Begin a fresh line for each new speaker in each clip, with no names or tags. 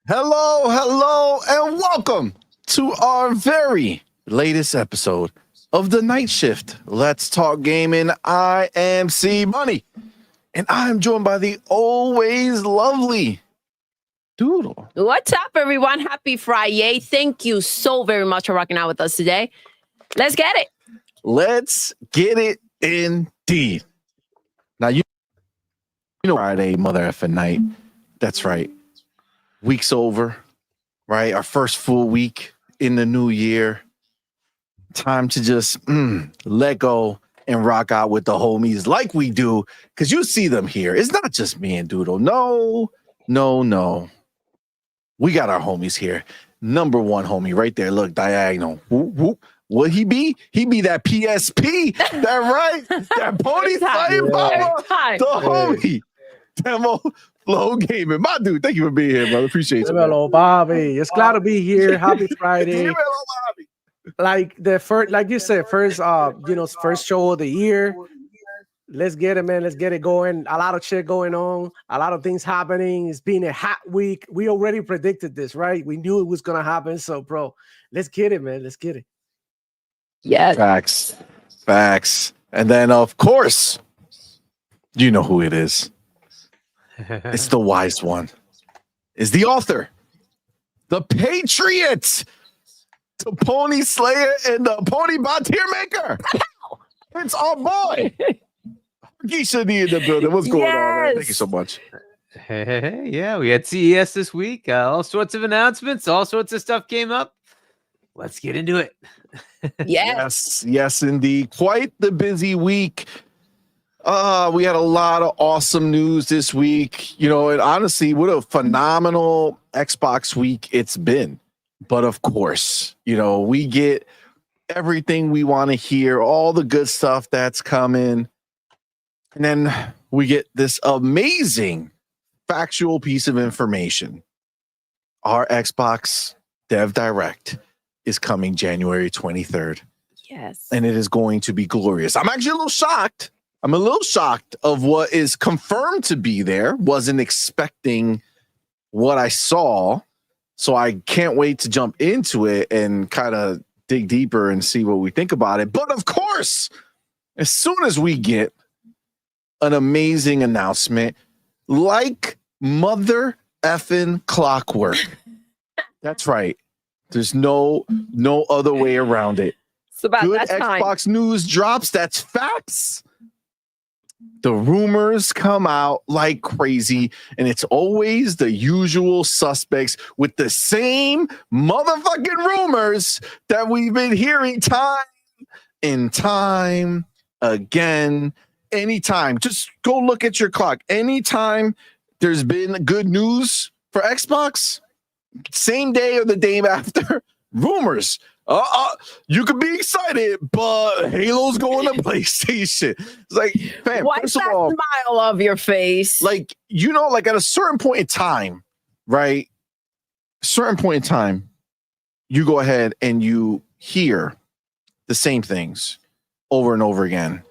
Hello, hello, and welcome to our very latest episode of the Night Shift. Let's talk gaming. I am CMoney, and I am joined by the always lovely Doodle.
What's up, everyone? Happy Friday. Thank you so very much for rocking out with us today. Let's get it.
Let's get it indeed. Now, you know Friday, mother effing night. That's right. Week's over, right? Our first full week in the new year. Time to just let go and rock out with the homies like we do, because you see them here. It's not just me and Doodle. No. We got our homies here. Number one homie right there. Look, diagonal. Whoop, whoop. What he be? He be that PSP. That right? That pony flying mama. The homie. Demo Flow Gaming. My dude, thank you for being here, brother. Appreciate you.
Hello, Bobby. It's glad to be here. Happy Friday. Like the first, like you said, first first show of the year. Let's get it, man. Let's get it going. A lot of shit going on, a lot of things happening. It's been a hot week. We already predicted this, right? We knew it was gonna happen. So, bro, let's get it, man. Let's get it.
Yes.
Facts. And then, of course, you know who it is. It's the wise one. Is the author, the patriot, the pony slayer, and the pony banter maker. It's our boy. Geisha D in the building. What's going on, man? Thank you so much.
Hey, yeah, we had CES this week. All sorts of announcements, all sorts of stuff came up. Let's get into it.
Yes, indeed. Quite the busy week. We had a lot of awesome news this week, and honestly, what a phenomenal Xbox week it's been. But of course, we get everything we want to hear, all the good stuff that's coming. And then we get this amazing factual piece of information. Our Xbox Dev Direct is coming January 23rd.
Yes.
And it is going to be glorious. I'm actually a little shocked. I'm a little shocked of what is confirmed to be there. Wasn't expecting what I saw. So I can't wait to jump into it and kind of dig deeper and see what we think about it. But of course, as soon as we get an amazing announcement, like mother effing clockwork. That's right. There's no other way around it.
It's about
good
that time.
Xbox news drops. That's facts. The rumors come out like crazy, and it's always the usual suspects with the same motherfucking rumors that we've been hearing time and time again. Anytime, just go look at your clock. Anytime there's been good news for Xbox, same day or the day after, rumors. You could be excited, but Halo's going to PlayStation. It's like, fam,
Wipe
first of
that
all,
smile off your face.
like at a certain point in time, right? Certain point in time, you go ahead and you hear the same things over and over again.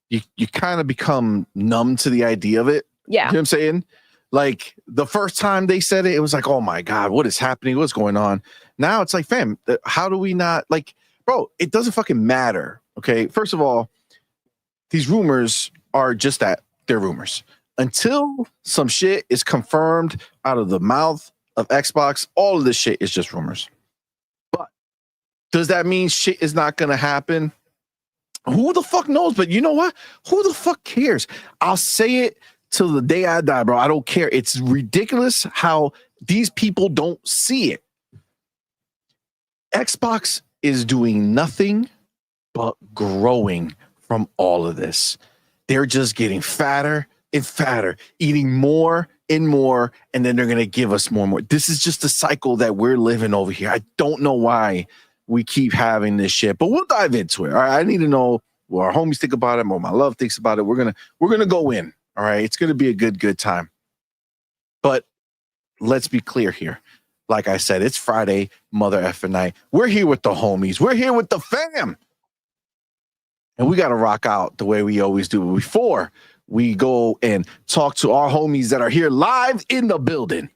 You kind of become numb to the idea of it.
Yeah.
You know what I'm saying? Like the first time they said it, it was like, oh my God, what is happening? What's going on? Now it's like, fam, how do we not like, bro, it doesn't fucking matter. Okay. First of all, these rumors are just that. They're rumors. Until some shit is confirmed out of the mouth of Xbox, all of this shit is just rumors. But does that mean shit is not going to happen? Who the fuck knows? But you know what? Who the fuck cares? I'll say it till the day I die, bro. I don't care. It's ridiculous how these people don't see it. Xbox is doing nothing but growing from all of this. They're just getting fatter and fatter, eating more and more, and then they're going to give us more and more. This is just the cycle that we're living over here. I don't know why we keep having this shit, but we'll dive into it. All right. I need to know what our homies think about it, what my love thinks about it. We're gonna go in. All right. It's gonna be a good time. But let's be clear here. Like I said, it's Friday, mother effing night. We're here with the homies. We're here with the fam. And we gotta rock out the way we always do. Before we go and talk to our homies that are here live in the building,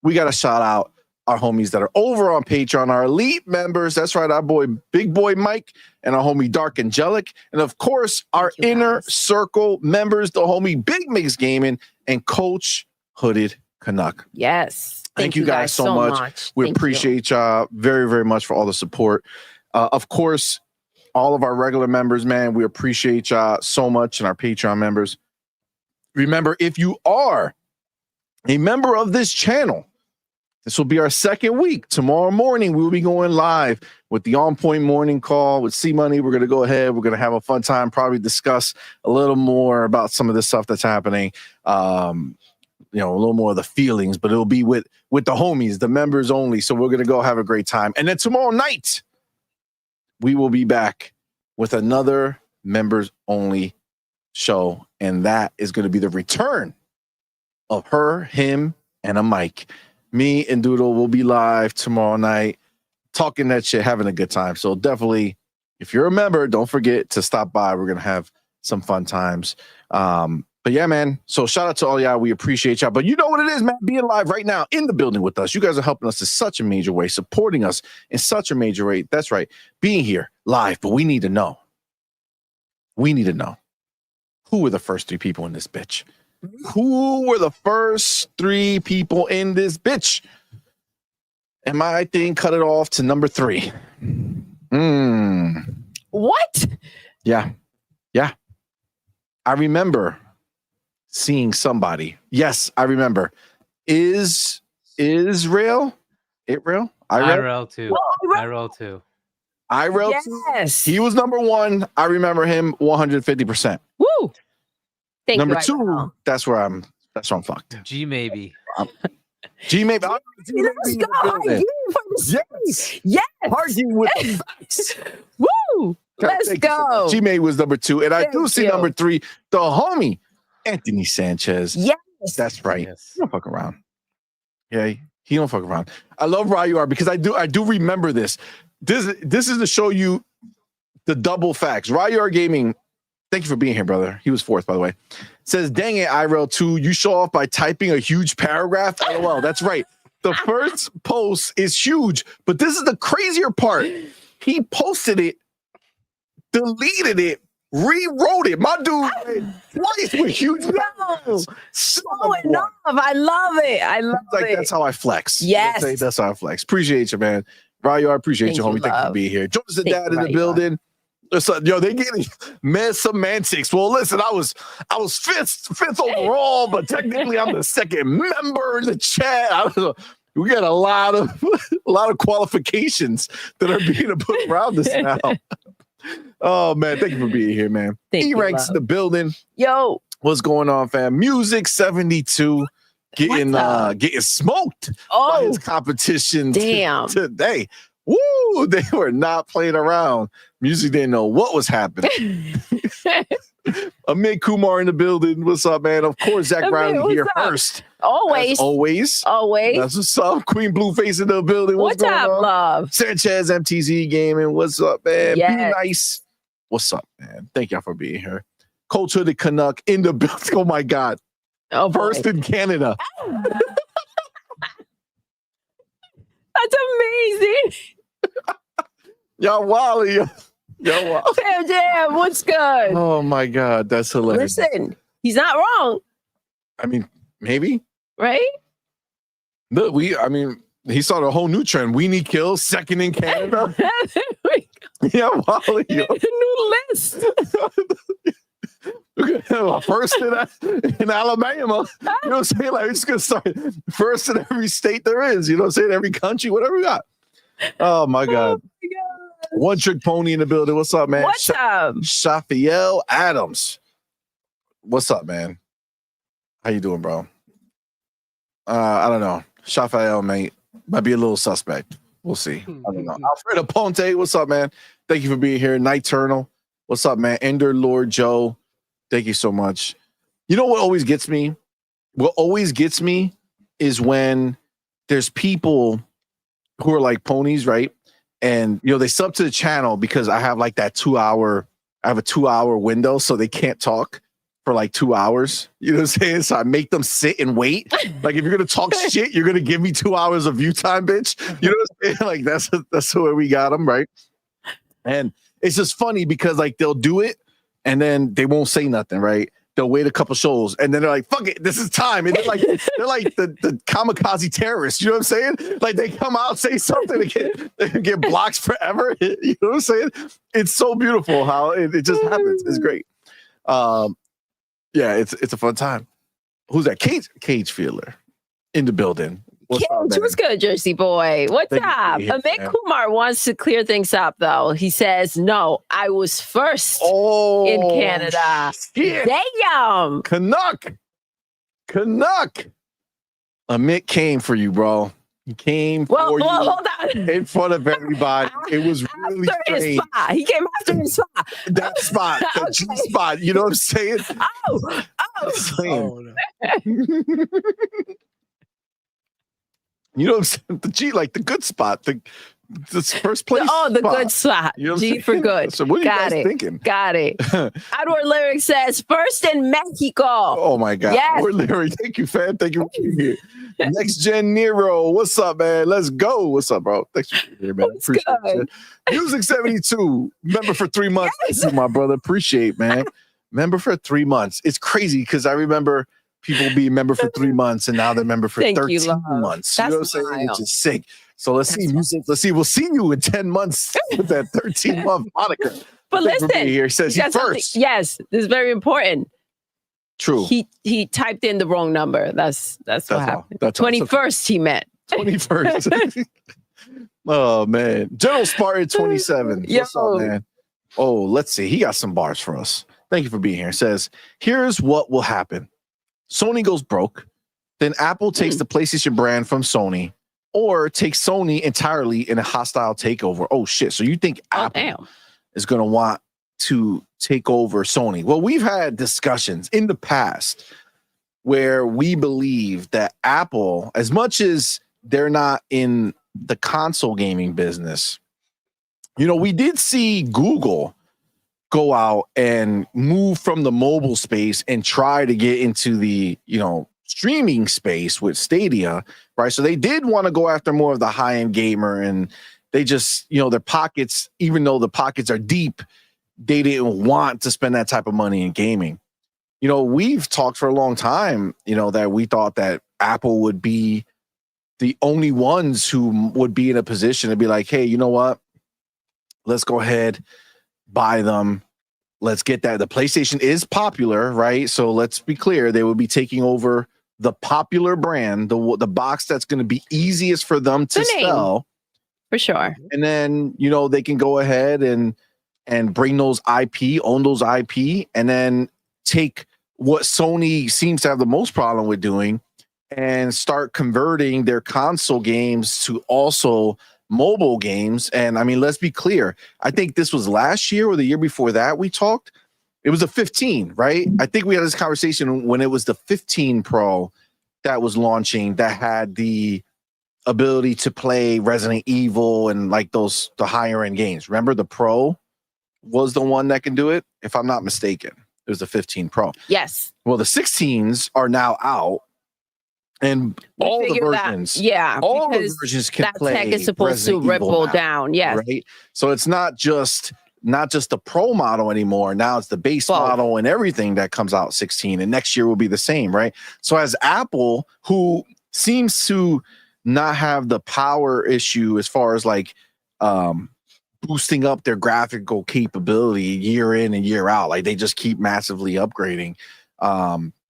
we gotta shout out our homies that are over on Patreon, our elite members. That's right, our boy Big Boy Mike and our homie Dark Angelic. And of course, our
Thank you,
inner
guys.
circle members, the homie Big Mix Gaming and Coach Hooded Canuck.
Yes.
Thank you guys so much. We
Thank you.
appreciate y'all very, very much for all the support. Of course, all of our regular members, man, we appreciate y'all so much, and our Patreon members. Remember, if you are a member of this channel, this will be our second week. Tomorrow morning, we will be going live with the On Point Morning Call with CMoney. We're going to go ahead. We're going to have a fun time, probably discuss a little more about some of this stuff that's happening. A little more of the feelings, but it'll be with the homies, the members only. So we're going to go have a great time. And then tomorrow night, we will be back with another members only show. And that is going to be the return of her, him, and a mic. Me and Doodle will be live tomorrow night, talking that shit, having a good time. So definitely, if you're a member, don't forget to stop by. We're going to have some fun times. But yeah, man. So shout out to all y'all. We appreciate y'all. But you know what it is, man. Being live right now in the building with us. You guys are helping us in such a major way, supporting us in such a major way. That's right. Being here live. But we need to know. We need to know who were the first three people in this bitch. Who were the first three people in this bitch? And my thing cut it off to number 3.
What?
Yeah. I remember seeing somebody. Yes, I remember. Israel?
IRL 2.
IRL 2.
Yes.
He was number 1. I remember him 150%.
Woo. Thank
Number
you,
2,
IRL.
that's where I'm fucked.
G maybe.
G maybe.
Let's go. Argue for the
Yes.
Yes.
Argue with the facts.
Woo. Let's go.
G May was number 2. And I do
Thank
see
you.
number 3, the homie, Anthony Sanchez.
Yes.
That's right.
Yes.
He don't fuck around. Yeah, he don't fuck around. I love Ryur because I do remember this. This is to show you the double facts. Ryur Gaming, thank you for being here, brother. He was 4th, by the way. Says, dang it, IRL 2, you show off by typing a huge paragraph. LOL, that's right. The first post is huge, but this is the crazier part. He posted it, deleted it, rewrote it. My dude read twice with huge paragraphs.
Showing off. I love it. I love
Like,
it.
that's how I flex.
Yes.
That's how I flex. Appreciate you, man. Ryur, I appreciate
Thank
you,
you,
homie. Thank you for
love.
being here. Jones the
Thank
dad
you,
in the
Ryur.
building. Yo, they getting mad semantics. Well, listen, I was fifth overall, but technically I'm the second member in the chat. We got a lot of qualifications that are being put around us now. Oh man, thank you for being here, man.
Thank you,
E-Ranks in
love.
the building.
Yo.
What's going on, fam? Music 72 getting smoked by
Oh,
his competition
damn.
today. Woo! They were not playing around. Music didn't know what was happening. Amit Kumar in the building. What's up, man? Of course, Zach
Amit,
Riley
what's
here
up?
first.
Always.
As always.
Always.
That's what's up. Queen Blueface in the building. What's
What's
going
up,
on?
love?
Sanchez MTZ Gaming. What's up, man?
Yes.
Be nice. What's up, man? Thank y'all for being here. Coach Hooded Canuck in the building. Oh my God.
Oh, boy.
First in Canada.
That's amazing.
Y'all Wally. Y'all Wally.
Fam Jam, what's good?
Oh my God. That's hilarious.
Listen, he's not wrong,
I mean, maybe.
right?
Look, he started a whole new trend. Weenie Kills, second in Canada. Yeah, Wally. Yo.
New list.
First in Alabama. You know what I'm saying? Like, we're just going to start first in every state there is. You know what I'm saying? Every country, whatever we got. Oh, my God.
Oh my God.
One Trick Pony in the building. What's up, man?
What's up?
Shafiel Adams. What's up, man? How you doing, bro? I don't know. Shafiel, mate, might be a little suspect. We'll see. I don't know. Alfredo Ponte, what's up, man? Thank you for being here. Niturnal, what's up, man? Ender Lord Joe, thank you so much. You know what always gets me? What always gets me is when there's people who are like ponies, right? And they sub to the channel because I have like that 2 hour. I have a 2 hour window, so they can't talk for like 2 hours. You know what I'm saying? So I make them sit and wait. Like if you're gonna talk shit, you're gonna give me 2 hours of view time, bitch. You know what I'm saying? Like that's the way we got them, right? And it's just funny because like they'll do it and then they won't say nothing, right? They'll wait a couple shows and then they're like, fuck it, this is time. And they're like the kamikaze terrorists, you know what I'm saying? Like they come out, say something, they get blocked forever. You know what I'm saying? It's so beautiful how it just happens. It's great. Yeah, it's a fun time. Who's that? Cage Feeler in the building. What's
Cage, what's good, Jersey boy? What's up? Amit Kumar wants to clear things up, though. He says, no, I was first in Canada.
Shit.
Damn.
Canuck. Amit came for you, bro. He came for you
hold on.
in front of everybody. It was really strange.
He came after his spot.
That spot, the G spot. You know what I'm saying?
Oh.
You know what I'm saying? The G, like the good spot, the first place.
The good spot. You know G for good.
So what are you guys thinking?
Got it. Edward Lyric says, first in Mexico.
Oh my God.
Yes.
Edward Lyric. Thank you, fam. Thank you for being here. Next Gen Nero. What's up, man? Let's go. What's up, bro? Thanks for being here, man. Appreciate it. Music 72. Member for 3 months.
Yes.
Thank you, my brother. Appreciate, man. Member for 3 months. It's crazy because I remember people being member for 3 months and now they're member for 13 months.
That's
you know what I'm saying? Which is sick. So let's see music. Let's see. We'll see you in 10 months with that 13-month moniker.
But listen,
here he says he's first.
Yes, this is very important.
True.
He typed in the wrong number. That's what happened. 21st he meant.
21st. Oh man. General Spartan 27. What's up, man? Oh, let's see. He got some bars for us. Thank you for being here. It says, here's what will happen. Sony goes broke. Then Apple takes the PlayStation brand from Sony or takes Sony entirely in a hostile takeover. Oh shit. So you think Apple is going to want to take over Sony? Well, we've had discussions in the past where we believe that Apple, as much as they're not in the console gaming business, you know, we did see Google go out and move from the mobile space and try to get into the, you know, streaming space with Stadia, right? So they did want to go after more of the high-end gamer, and they just, you know, their pockets, even though the pockets are deep, they didn't want to spend that type of money in gaming. You know, we've talked for a long time, you know, that we thought that Apple would be the only ones who would be in a position to be like, hey, you know what? Let's go ahead, buy them. Let's get that. The PlayStation is popular, right? So let's be clear. They will be taking over the popular brand, the box that's going to be easiest for them to sell.
For sure.
And then, you know, they can go ahead and bring those IP, own those IP, and then take what Sony seems to have the most problem with doing and start converting their console games to also mobile games. And I mean, let's be clear. I think this was last year or the year before that we talked. It was a 15, right? I think we had this conversation when it was the 15 Pro that was launching that had the ability to play Resident Evil and like the higher end games. Remember the Pro was the one that can do it, if I'm not mistaken. It was the 15 Pro.
Yes.
Well, the 16s are now out. And all the versions, all the versions can play.
That tech is supposed
Resident
to ripple
Evil now,
down, yes.
Right? So it's not just the Pro model anymore. Now it's the base model and everything that comes out 16. And next year will be the same, right? So as Apple, who seems to not have the power issue as far as like boosting up their graphical capability year in and year out, like they just keep massively upgrading.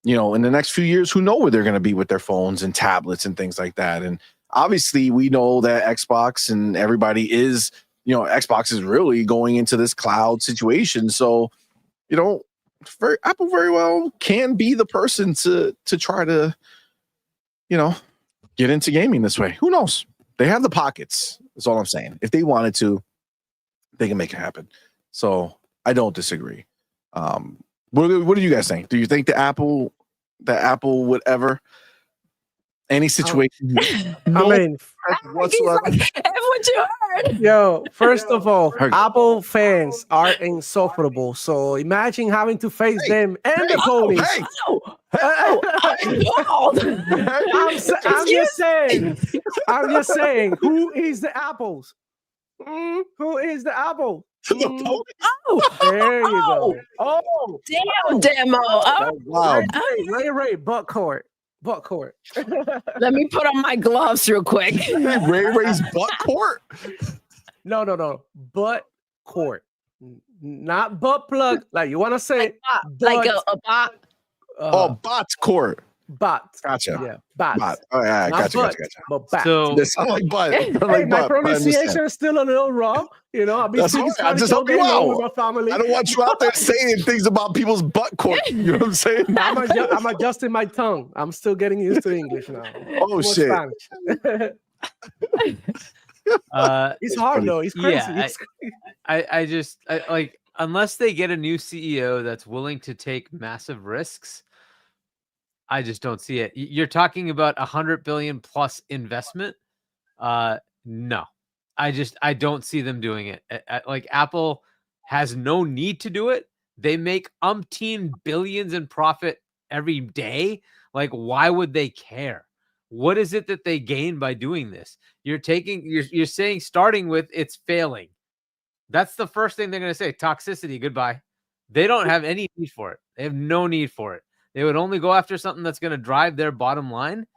You know, in the next few years, who know where they're going to be with their phones and tablets and things like that. And obviously we know that Xbox and everybody is, you know, Xbox is really going into this cloud situation. So, you know, Apple very well can be the person to try to, you know, get into gaming this way. Who knows? They have the pockets. That's all I'm saying. If they wanted to, they can make it happen. So I don't disagree. What do you guys think? Do you think that Apple would ever any situation?
I mean,
whatsoever.
Like, what you word.
Yo, first of all,
Her-
Apple fans are insufferable. So imagine having to face them and the police.
Hey,
I'm just saying, who is the apples? Who is the apple? There you go. Oh,
damn demo. Oh,
wow.
Ray, butt court.
let me put on my gloves real quick.
Ray's butt court?
No. Butt court. Not butt plug. Like you want to say
like a bot.
Bots court.
Bots.
Gotcha.
Yeah, bots.
Bot. Oh, yeah,
Not
gotcha.
But bots.
So
They sound like butt.
Hey, my pronunciation is still a little wrong. You know, I'll be speaking
I just
Spanish
help you
all day long
out.
with my family.
I don't want you out there saying things about people's butt court. You know what I'm saying?
I'm adjusting my tongue. I'm still getting used to English now.
Oh, shit.
It's hard though. It's crazy.
Yeah, I just like, unless they get a new CEO that's willing to take massive risks, I just don't see it. You're talking about $100 billion plus investment. No, I don't see them doing it. Like Apple has no need to do it. They make umpteen billions in profit every day. Like, why would they care? What is it that they gain by doing this? You're saying, starting with it's failing. That's the first thing they're going to say. Toxicity, goodbye. They don't have any need for it. They have no need for it. They would only go after something that's going to drive their bottom line.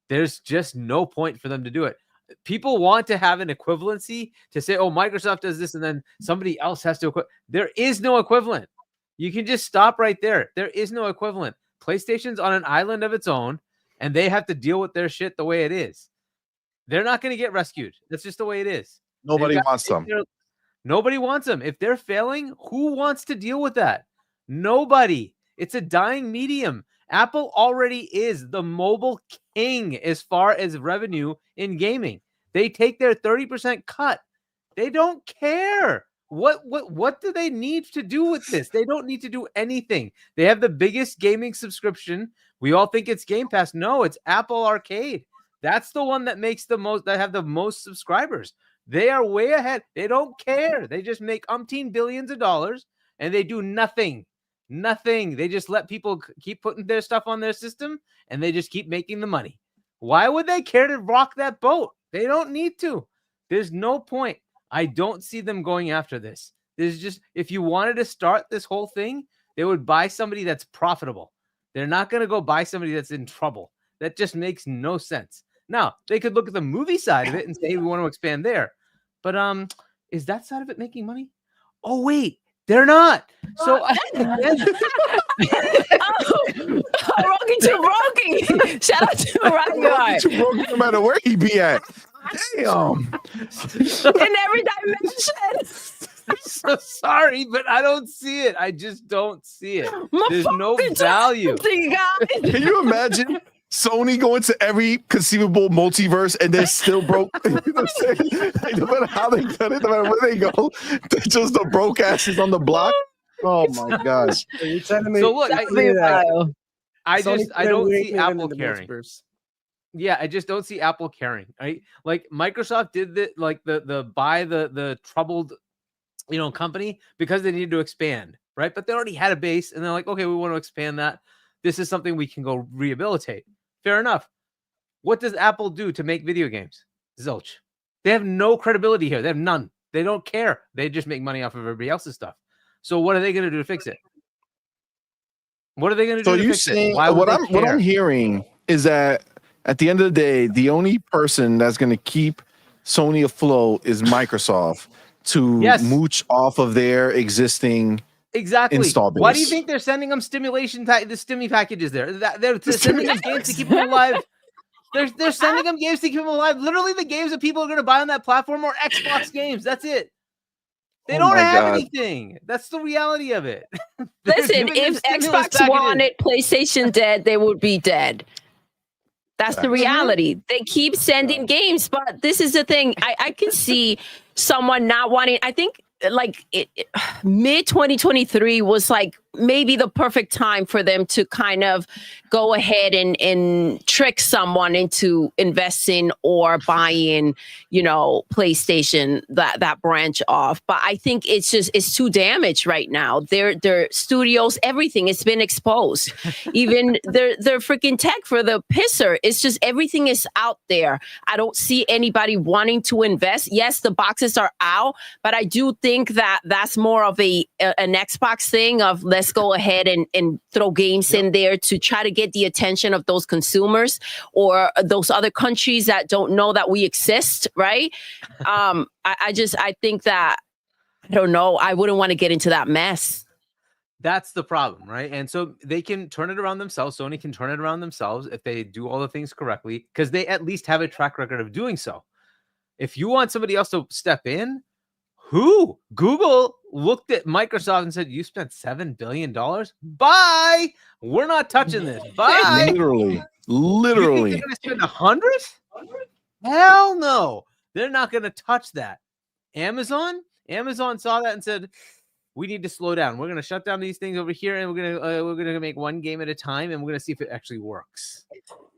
There's just no point for them to do it. People want to have an equivalency to say, oh, Microsoft does this and then somebody else has to. There is no equivalent. You can just stop right there. There is no equivalent. PlayStation's on an island of its own, and they have to deal with their shit the way it is. They're not going to get rescued. That's just the way it is.
Nobody wants them.
Nobody wants them. If they're failing, who wants to deal with that? Nobody. It's a dying medium. Apple already is the mobile king as far as revenue in gaming. They take their 30% cut. They don't care. What do they need to do with this? They don't need to do anything. They have the biggest gaming subscription. We all think it's Game Pass. No, it's Apple Arcade. That's the one that makes the most, that have the most subscribers. They are way ahead. They don't care. They just make umpteen billions of dollars and they do nothing. Nothing. They just let people keep putting their stuff on their system and they just keep making the money. Why would they care to rock that boat? They don't need to. There's no point. I don't see them going after this. There's just, if you wanted to start this whole thing, they would buy somebody that's profitable. They're not going to go buy somebody that's in trouble. That just makes no sense. Now, they could look at the movie side of it and say, hey, we want to expand there. But is that side of it making money? Oh, wait, they're not. So
Rocky to Rocky. Shout out to Rocky.
No matter where he be at. Damn.
In every dimension.
I'm so sorry, but I don't see it. I just don't see it. There's no value.
Can you imagine Sony going to every conceivable multiverse and they're still broke? You know what I'm saying? Like, no matter how they cut it, no matter where they go, they're just the broke asses on the block. Oh my gosh.
Are you telling me?
So look, I don't see Apple caring.
Multiverse.
Yeah, I just don't see Apple caring. Right? Like Microsoft did the buy the troubled, company because they needed to expand, right? But they already had a base, and they're like, okay, we want to expand that. This is something we can go rehabilitate. Fair enough. What does Apple do to make video games? Zilch. They have no credibility here. They have none. They don't care. They just make money off of everybody else's stuff. So what are they going to do to fix it? What are they going to do to fix it?
What I'm hearing is that at the end of the day, the only person that's going to keep Sony afloat is Microsoft to mooch off of their existing install base.
Why do you think they're sending them the stimmy packages there? They're sending them games to keep them alive. They're sending them games to keep them alive. Literally, the games that people are going to buy on that platform are Xbox games. That's it. They don't have anything. That's the reality of it.
Listen, if Xbox wanted PlayStation dead, they would be dead. That's the reality. They keep sending games, but this is the thing. I can see someone not wanting. I think mid 2023 was like maybe the perfect time for them to kind of go ahead and trick someone into investing or buying, PlayStation, that branch off. But I think it's too damaged right now. Their studios, everything, it's been exposed. Even their freaking tech for the pisser. It's just everything is out there. I don't see anybody wanting to invest. Yes, the boxes are out, but I do think that that's more of an Xbox thing of let's go ahead and throw games in there to try to get the attention of those consumers or those other countries that don't know that we exist, right? I think that, I don't know, I wouldn't want to get into that mess.
That's the problem, right? And so they can turn it around themselves. Sony can turn it around themselves if they do all the things correctly, because they at least have a track record of doing so. If you want somebody else to step in, who? Google looked at Microsoft and said, you spent $7 billion? Bye! We're not touching this. Bye!
Literally.
You think they're going to spend 100? Hell no. They're not going to touch that. Amazon saw that and said, we need to slow down. We're going to shut down these things over here, and we're going to make one game at a time, and we're going to see if it actually works.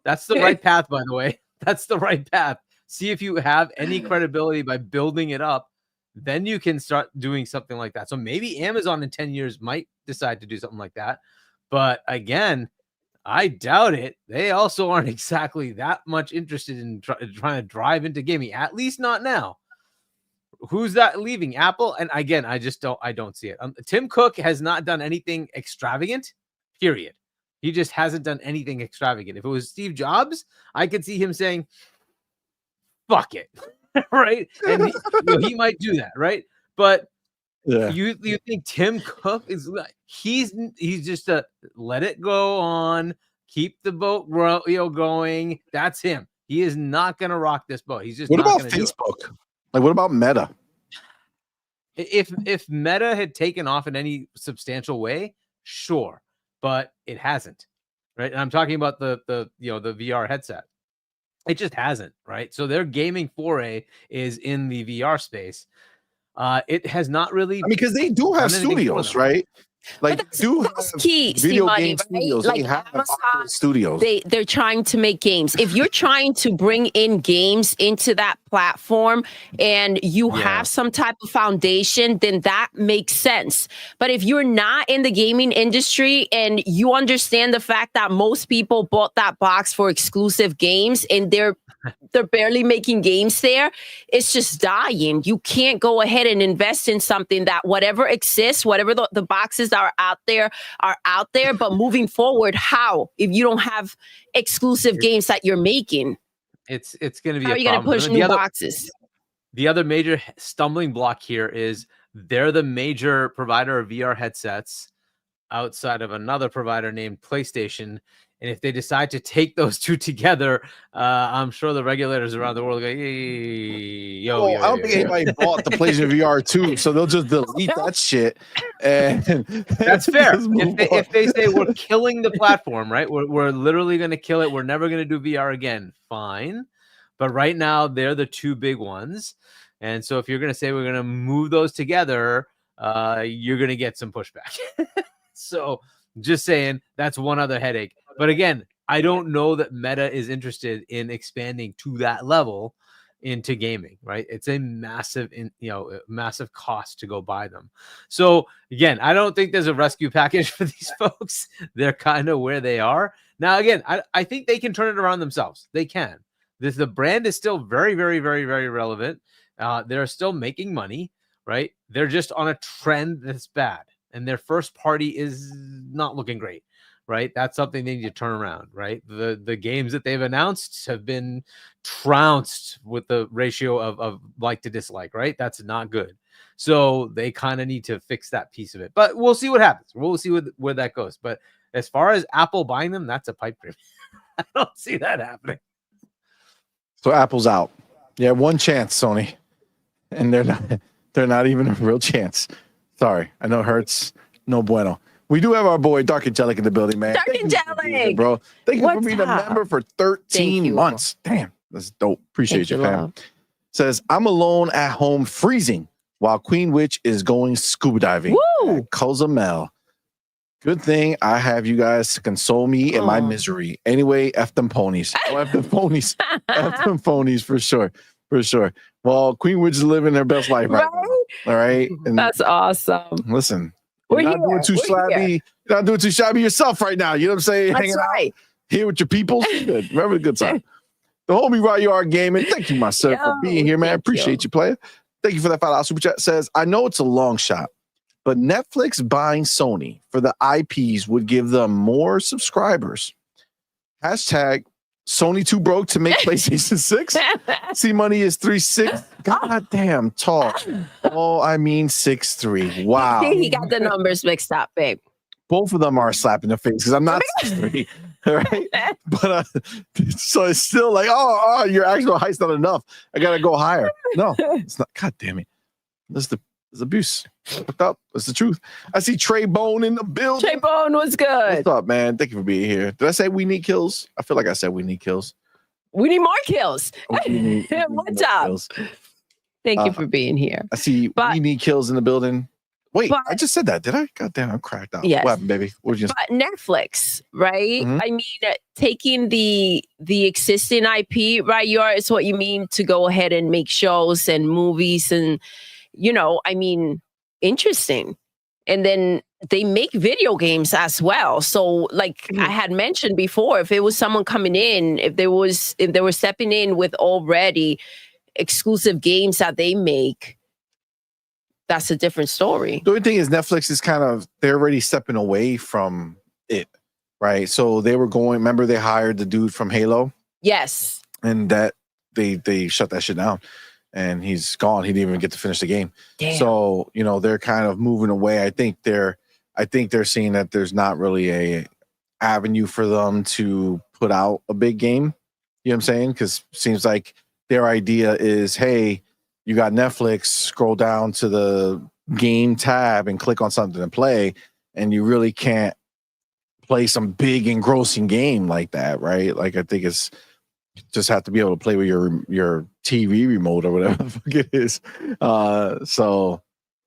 That's the right path, by the way. That's the right path. See if you have any credibility by building it up. Then you can start doing something like that. So maybe Amazon in 10 years might decide to do something like that. But again, I doubt it. They also aren't exactly that much interested in trying to drive into gaming, at least not now. Who's that leaving? Apple? And again, I don't see it. Tim Cook has not done anything extravagant, period. He just hasn't done anything extravagant. If it was Steve Jobs, I could see him saying, fuck it. Right? And he might do that, right? But you think Tim Cook is he's just a let it go on, keep the boat going. That's him. He is not going to rock this boat. He's just
what
not
about Facebook? Like, what about Meta?
If Meta had taken off in any substantial way, sure, but it hasn't, right? And I'm talking about the VR headset. It just hasn't, right? So their gaming foray is in the VR space. It has not really.
Because they do have studios, right? Like,
that's key.
Video
CMoney,
game studios.
Right?
They
like
have
Amazon,
studios.
They're trying to make games. If you're trying to bring in games into that platform and you have some type of foundation, then that makes sense. But if you're not in the gaming industry and you understand the fact that most people bought that box for exclusive games and they're barely making games there, it's just dying. You can't go ahead and invest in something that whatever exists, whatever the boxes are out there. But moving forward, how? If you don't have exclusive games that you're making,
it's going to be
how are you going to push new boxes?
The other major stumbling block here is they're the major provider of VR headsets outside of another provider named PlayStation. And if they decide to take those two together, I'm sure the regulators around the world go, I
don't think anybody bought the PlayStation VR 2, so they'll just delete that shit. And
that's fair. If they say we're killing the platform, right? We're literally going to kill it. We're never going to do VR again. Fine. But right now, they're the two big ones. And so if you're going to say we're going to move those together, you're going to get some pushback. So just saying, that's one other headache. But again, I don't know that Meta is interested in expanding to that level into gaming, right? It's a massive, massive cost to go buy them. So again, I don't think there's a rescue package for these folks. They're kind of where they are. Now, again, I think they can turn it around themselves. They can. The brand is still very, very, very, very relevant. They're still making money, right? They're just on a trend that's bad. And their first party is not looking great, right? That's something they need to turn around, right? The games that they've announced have been trounced with the ratio of like to dislike, right? That's not good. So they kind of need to fix that piece of it. But we'll see what happens. We'll see where that goes. But as far as Apple buying them, that's a pipe dream. I don't see that happening.
So Apple's out. Yeah, one chance, Sony. And they're not even a real chance. Sorry, I know it hurts. No bueno. We do have our boy Dark Angelic in the building, man.
Dark Angelic,
bro. Thank you for being a member for 13 months. Damn, that's dope. Appreciate you, fam. Says, I'm alone at home freezing while Queen Witch is going scuba diving.
Woo!
Cozumel. Good thing I have you guys to console me in my
Oh.
misery. Anyway, F them ponies. Oh, F them ponies. F them ponies for sure. For sure. Well, Queen Witch is living her best life right now. All right. And
That's awesome.
listen,
We're
you're not
here.
doing too
We're
shabby.
here.
You're not doing too shabby yourself right now. You know what I'm saying?
That's
Hanging
right.
out here with your peoples. Good. Remember the good time. The homie Ryard Gaming. Thank you, my sir, for being here, man.
thank
Appreciate you, player. Thank you for that $5 super chat. Says, I know it's a long shot, but Netflix buying Sony for the IPs would give them more subscribers. Hashtag Sony too broke to make PlayStation 6. CMoney is 3'6". God damn tall. Oh, I mean 6'3". Wow.
He got the numbers mixed up, babe.
Both of them are a slap in the face because I'm not 6'3". All right. But so it's still like, oh, your actual height's not enough. I gotta go higher. No, it's not. God damn it. This is abuse. Fucked up. That's the truth. I see Trey Bone in the building.
Trey Bone was good.
What's up, man? Thank you for being here. Did I say we need kills? I feel like I said we need kills.
We need more kills.
We need
What's
more
up?
kills.
Thank you for being here.
I see we need kills in the building. Wait,
but,
I just said that. Did I? God damn, I'm cracked out.
Yes.
What happened, baby? What did you say?
But Netflix, right?
Mhm.
I mean, taking the existing IP, right? It's what you mean to go ahead and make shows and movies and, I mean, interesting. And then they make video games as well. So like I had mentioned before, if it was someone coming in, if they were stepping in with already exclusive games that they make, that's a different story.
The only thing is Netflix is they're already stepping away from it, right? So they were remember they hired the dude from Halo?
Yes.
And that they shut that shit down and he's gone. He didn't even get to finish the game.
Damn.
So, they're kind of moving away. I think they're seeing that there's not really a avenue for them to put out a big game. You know what I'm saying? Because it seems like their idea is, hey, you got Netflix, scroll down to the game tab and click on something to play, and you really can't play some big engrossing game like that, right? Like I think it's just have to be able to play with your TV remote or whatever the fuck it is. So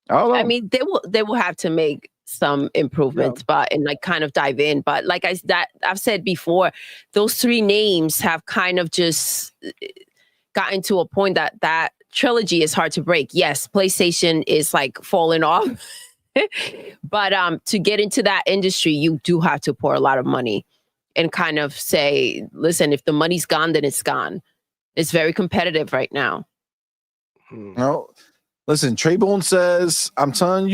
I don't know.
I mean, they will have to make some improvements, but and like kind of dive in. But like I've said before, those three names have kind of just gotten to a point that trilogy is hard to break. Yes, PlayStation is like falling off. But to get into that industry, you do have to pour a lot of money and kind of say, listen, if the money's gone, then it's gone. It's very competitive right now.
No, listen, Treybone says, I'm telling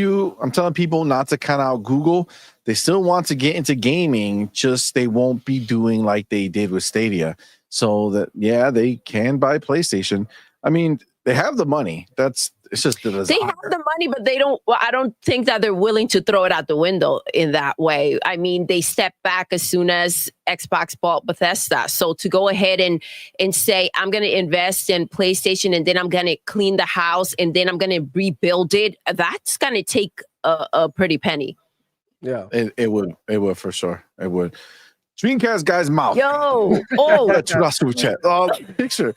people not to count out Google. They still want to get into gaming, just they won't be doing like they did with Stadia. So that, yeah, they can buy PlayStation. I mean, they have the money. It's just the desire.
They have the money, but they don't. Well, I don't think that they're willing to throw it out the window in that way. I mean, they stepped back as soon as Xbox bought Bethesda. So to go ahead and say, I'm going to invest in PlayStation and then I'm going to clean the house and then I'm going to rebuild it, that's going to take a pretty penny.
Yeah,
it would for sure. It would. Dreamcast guy's mouth.
Yo, oh,
super chat. Oh, picture.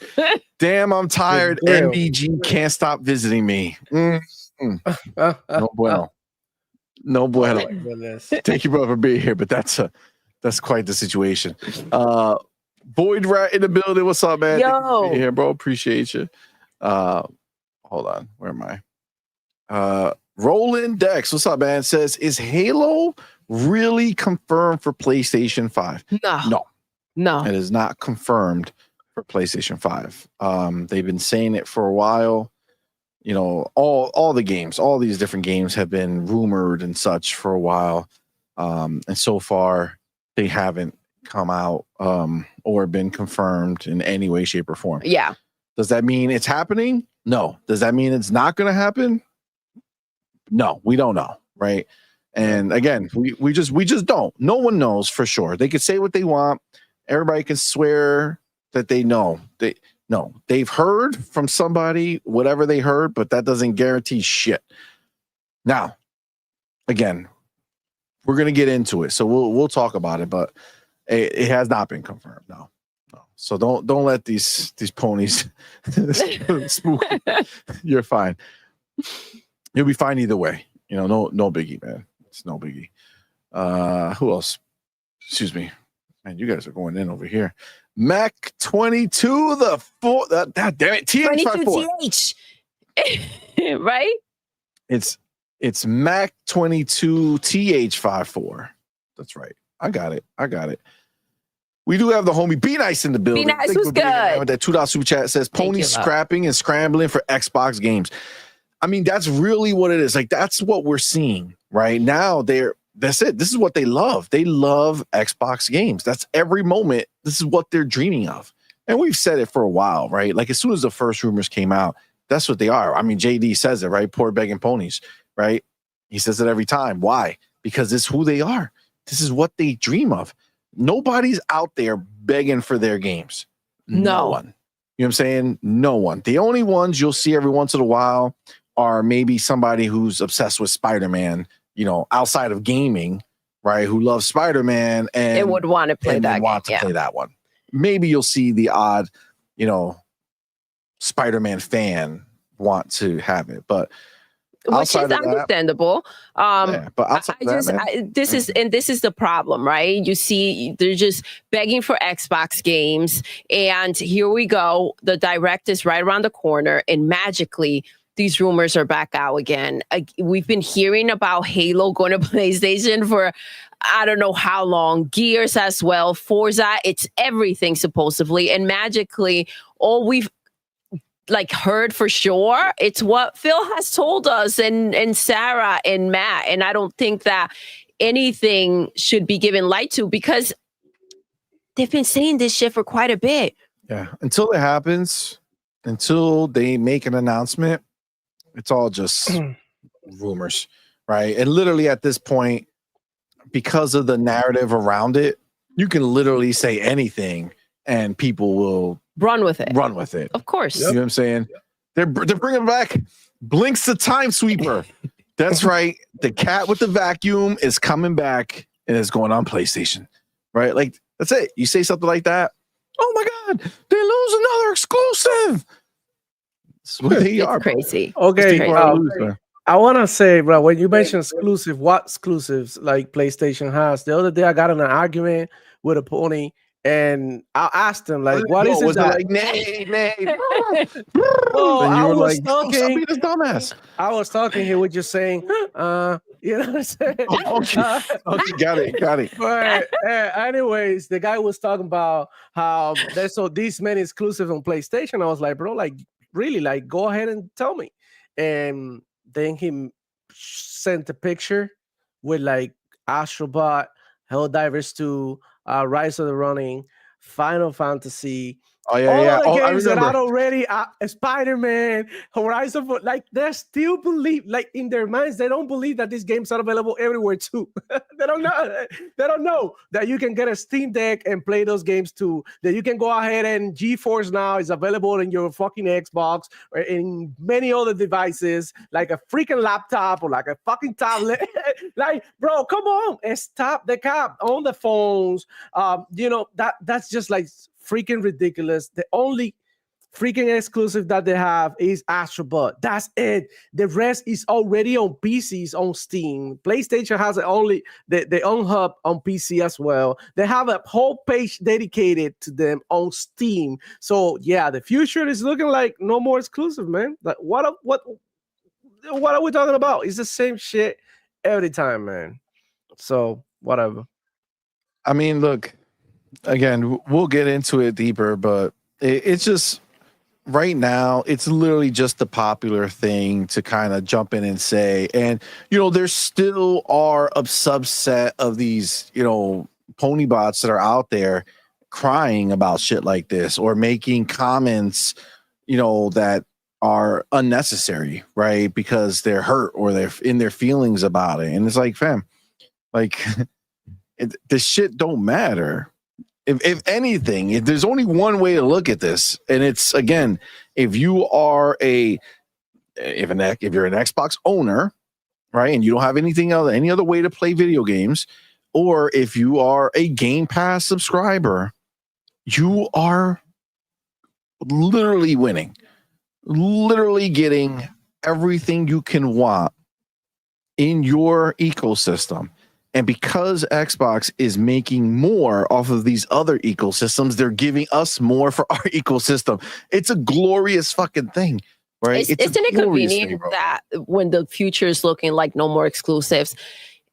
Damn, I'm tired. MBG can't stop visiting me. No bueno. No bueno.
Oh my goodness.
Thank you, brother, for being here, but that's quite the situation. Void Rat in the building. What's up, man?
Yo.
Thank you for being here, bro. Appreciate you. Hold on. Where am I? Roland Dex. What's up, man? Says, is Halo really confirmed for PlayStation 5? No. It is not confirmed for PlayStation 5. They've been saying it for a while. All the games, all these different games have been rumored and such for a while. And so far they haven't come out or been confirmed in any way, shape, or form.
Yeah.
Does that mean it's happening? No. Does that mean it's not going to happen? No, we don't know, right? And again, we just don't. No one knows for sure. They could say what they want. Everybody can swear that they know. They've heard from somebody whatever they heard, but that doesn't guarantee shit. Now, again, we're gonna get into it, so we'll talk about it, but it has not been confirmed. No. So don't let these ponies spook. You're fine. You'll be fine either way. No biggie, man. It's no biggie. Who else? Excuse me. Man, you guys are going in over here. Mac 22, the four. Damn it, TH54.
22TH, right?
It's Mac 22 TH54. That's right. I got it. We do have the homie Be Nice in the building.
Be Nice was good.
With that $2 super chat says pony scrapping and scrambling for Xbox games. I mean, that's really what it is. Like, that's what we're seeing right now. That's it. This is what they love. They love Xbox games. That's every moment. This is what they're dreaming of. And we've said it for a while, right? Like, as soon as the first rumors came out, that's what they are. I mean, JD says it, right? Poor begging ponies, right? He says it every time. Why? Because it's who they are. This is what they dream of. Nobody's out there begging for their games. No one. You know what I'm saying? No one. The only ones you'll see every once in a while are maybe somebody who's obsessed with Spider-Man, you know, outside of gaming, right? Who loves Spider-Man and
would want to play that game.
Play that one. Maybe you'll see the odd, you know, Spider-Man fan want to have it, but
which is understandable.
But outside
this is the problem, right? You see, they're just begging for Xbox games, and here we go. The direct is right around the corner, and magically, these rumors are back out again. We've been hearing about Halo going to PlayStation for I don't know how long. Gears as well, Forza. It's everything supposedly, and magically, all we've heard for sure. It's what Phil has told us and Sarah and Matt. And I don't think that anything should be given light to because they've been saying this shit for quite a bit.
Yeah. Until it happens, until they make an announcement, it's all just rumors, right? And literally at this point, because of the narrative around it, you can literally say anything and people will
run with it.
Of
course.
You know what I'm saying? Yep. They're bringing back Blinks the Time Sweeper. That's right. The cat with the vacuum is coming back and is going on PlayStation. Right? Like, that's it. You say something like that. Oh my God, they lose another exclusive. That's what they are.
Crazy.
Bro.
Okay. I want to say, bro, when you mention exclusive, what exclusives like PlayStation has? The other day I got in an argument with a pony. And I asked him, like, what is it?
Was it like, nay?
Well,
and you were like,
talking,
this dumbass.
I was talking, he was just saying, you know what I'm saying?
Okay, got it.
But anyways, the guy was talking about how there's these many exclusives on PlayStation. I was like, bro, like, really, like, go ahead and tell me. And then he sent a picture with like Astrobot, Helldivers 2, Rise of the Running, Final Fantasy.
Oh yeah.
All the games that are already Spider-Man, Horizon, like they still believe, like in their minds, they don't believe that these games are available everywhere too. They don't know that you can get a Steam Deck and play those games too. That you can go ahead and GeForce Now is available in your fucking Xbox or in many other devices, like a freaking laptop or like a fucking tablet. Like, bro, come on, and stop the cap on the phones. You know that's just like freaking ridiculous. The only freaking exclusive that they have is Astrobot. That's it. The rest is already on PCs on Steam. PlayStation has only the own hub on PC as well. They have a whole page dedicated to them on Steam. So yeah, the future is looking like no more exclusive, man. Like what are we talking about? It's the same shit every time, man. So whatever.
I mean, look. Again, we'll get into it deeper, but it's just right now, it's literally just the popular thing to kind of jump in and say. And, you know, there still are a subset of these, you know, pony bots that are out there crying about shit like this or making comments, you know, that are unnecessary, right? Because they're hurt or they're in their feelings about it. And it's like, fam, like, this shit don't matter. If anything, if there's only one way to look at this, and it's again, if you're an Xbox owner, right, and you don't have any other way to play video games, or if you are a Game Pass subscriber, you are literally winning, literally getting everything you can want in your ecosystem. And because Xbox is making more off of these other ecosystems, they're giving us more for our ecosystem. It's a glorious fucking thing, right?
It's an
a glorious
inconvenience
thing, bro.
that when the future is looking like no more exclusives,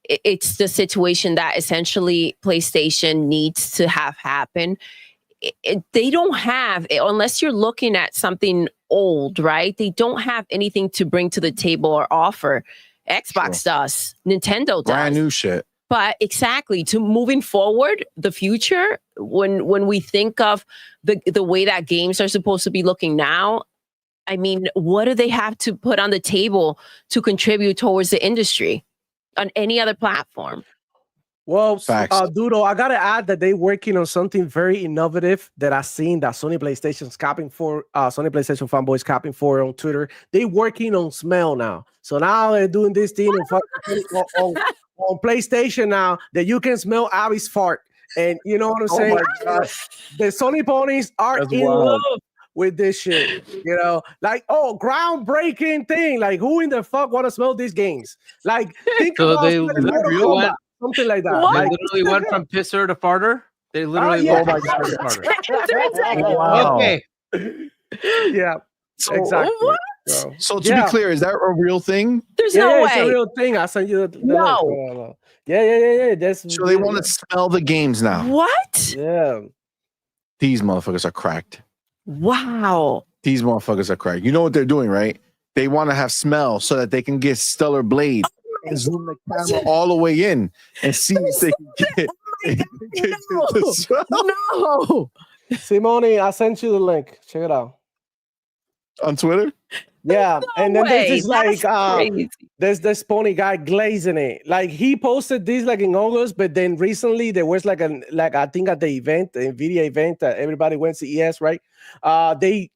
it's the situation that essentially PlayStation needs to have happen. They don't have, unless you're looking at something old, right? They don't have anything to bring to the table or offer. Xbox does, Nintendo does.
Brand new shit.
But exactly, to moving forward, the future, when we think of the way that games are supposed to be looking now, I mean, what do they have to put on the table to contribute towards the industry on any other platform?
Well,
Facts.
Doodle, I gotta add that they're working on something very innovative that I've seen that Sony PlayStation's copying for, Sony PlayStation Fanboys copying for on Twitter. They're working on smell now. So now they're doing this thing on PlayStation now that you can smell Abby's fart. And you know what I'm saying? The Sony ponies are in love with this shit. You know, like, oh, groundbreaking thing. Like, who in the fuck want to smell these games? Like, think
So
about
they
Mortal
literally
Kombat,
went-
something like that.
What?
They
Like,
literally went from pisser to farter. They literally
yeah.
went from pisser to farter.
Wow.
Okay.
yeah,
So,
exactly.
What?
So to be clear, is that a real thing?
There's
Yeah,
no
it's a
way.
real thing. I'll send you the link.
No.
No. Yeah. That's
So they want to smell the games now.
What?
Yeah.
These motherfuckers are cracked.
Wow.
These motherfuckers are cracked. You know what they're doing, right? They want to have smell so that they can get Stellar Blade and zoom the camera all the way in and see if they can get, the smell.
No.
CMoney, I sent you the link. Check it out.
On Twitter.
Yeah, and then
way.
there's this like
That's crazy.
there's this pony guy glazing it. Like he posted this like in August, but then recently there was like I think at the event, the Nvidia event that everybody went to ES, right? They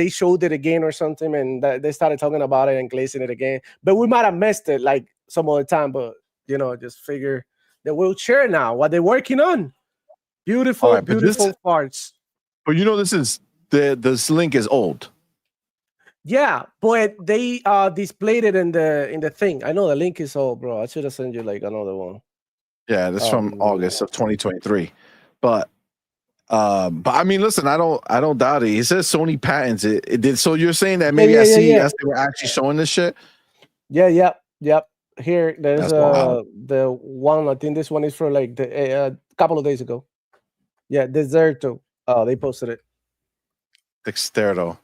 showed it again or something, and they started talking about it and glazing it again. But we might have missed it like some other time. But you know, just figure that we'll share now what they're working on. Beautiful,
Right,
beautiful parts.
But you know, this link is old.
Yeah, but they displayed it in the thing. I know the link is old, bro. I should have sent you like another one.
Yeah, this from August of 2023. But I mean, listen, I don't doubt it. It says Sony patents it. It did. So you're saying that maybe at CES they were actually showing this shit?
Yeah. Here, there's
That's wild.
the one. I think this one is for like a couple of days ago. Yeah, Deserto. Oh, they posted it.
Dexterto.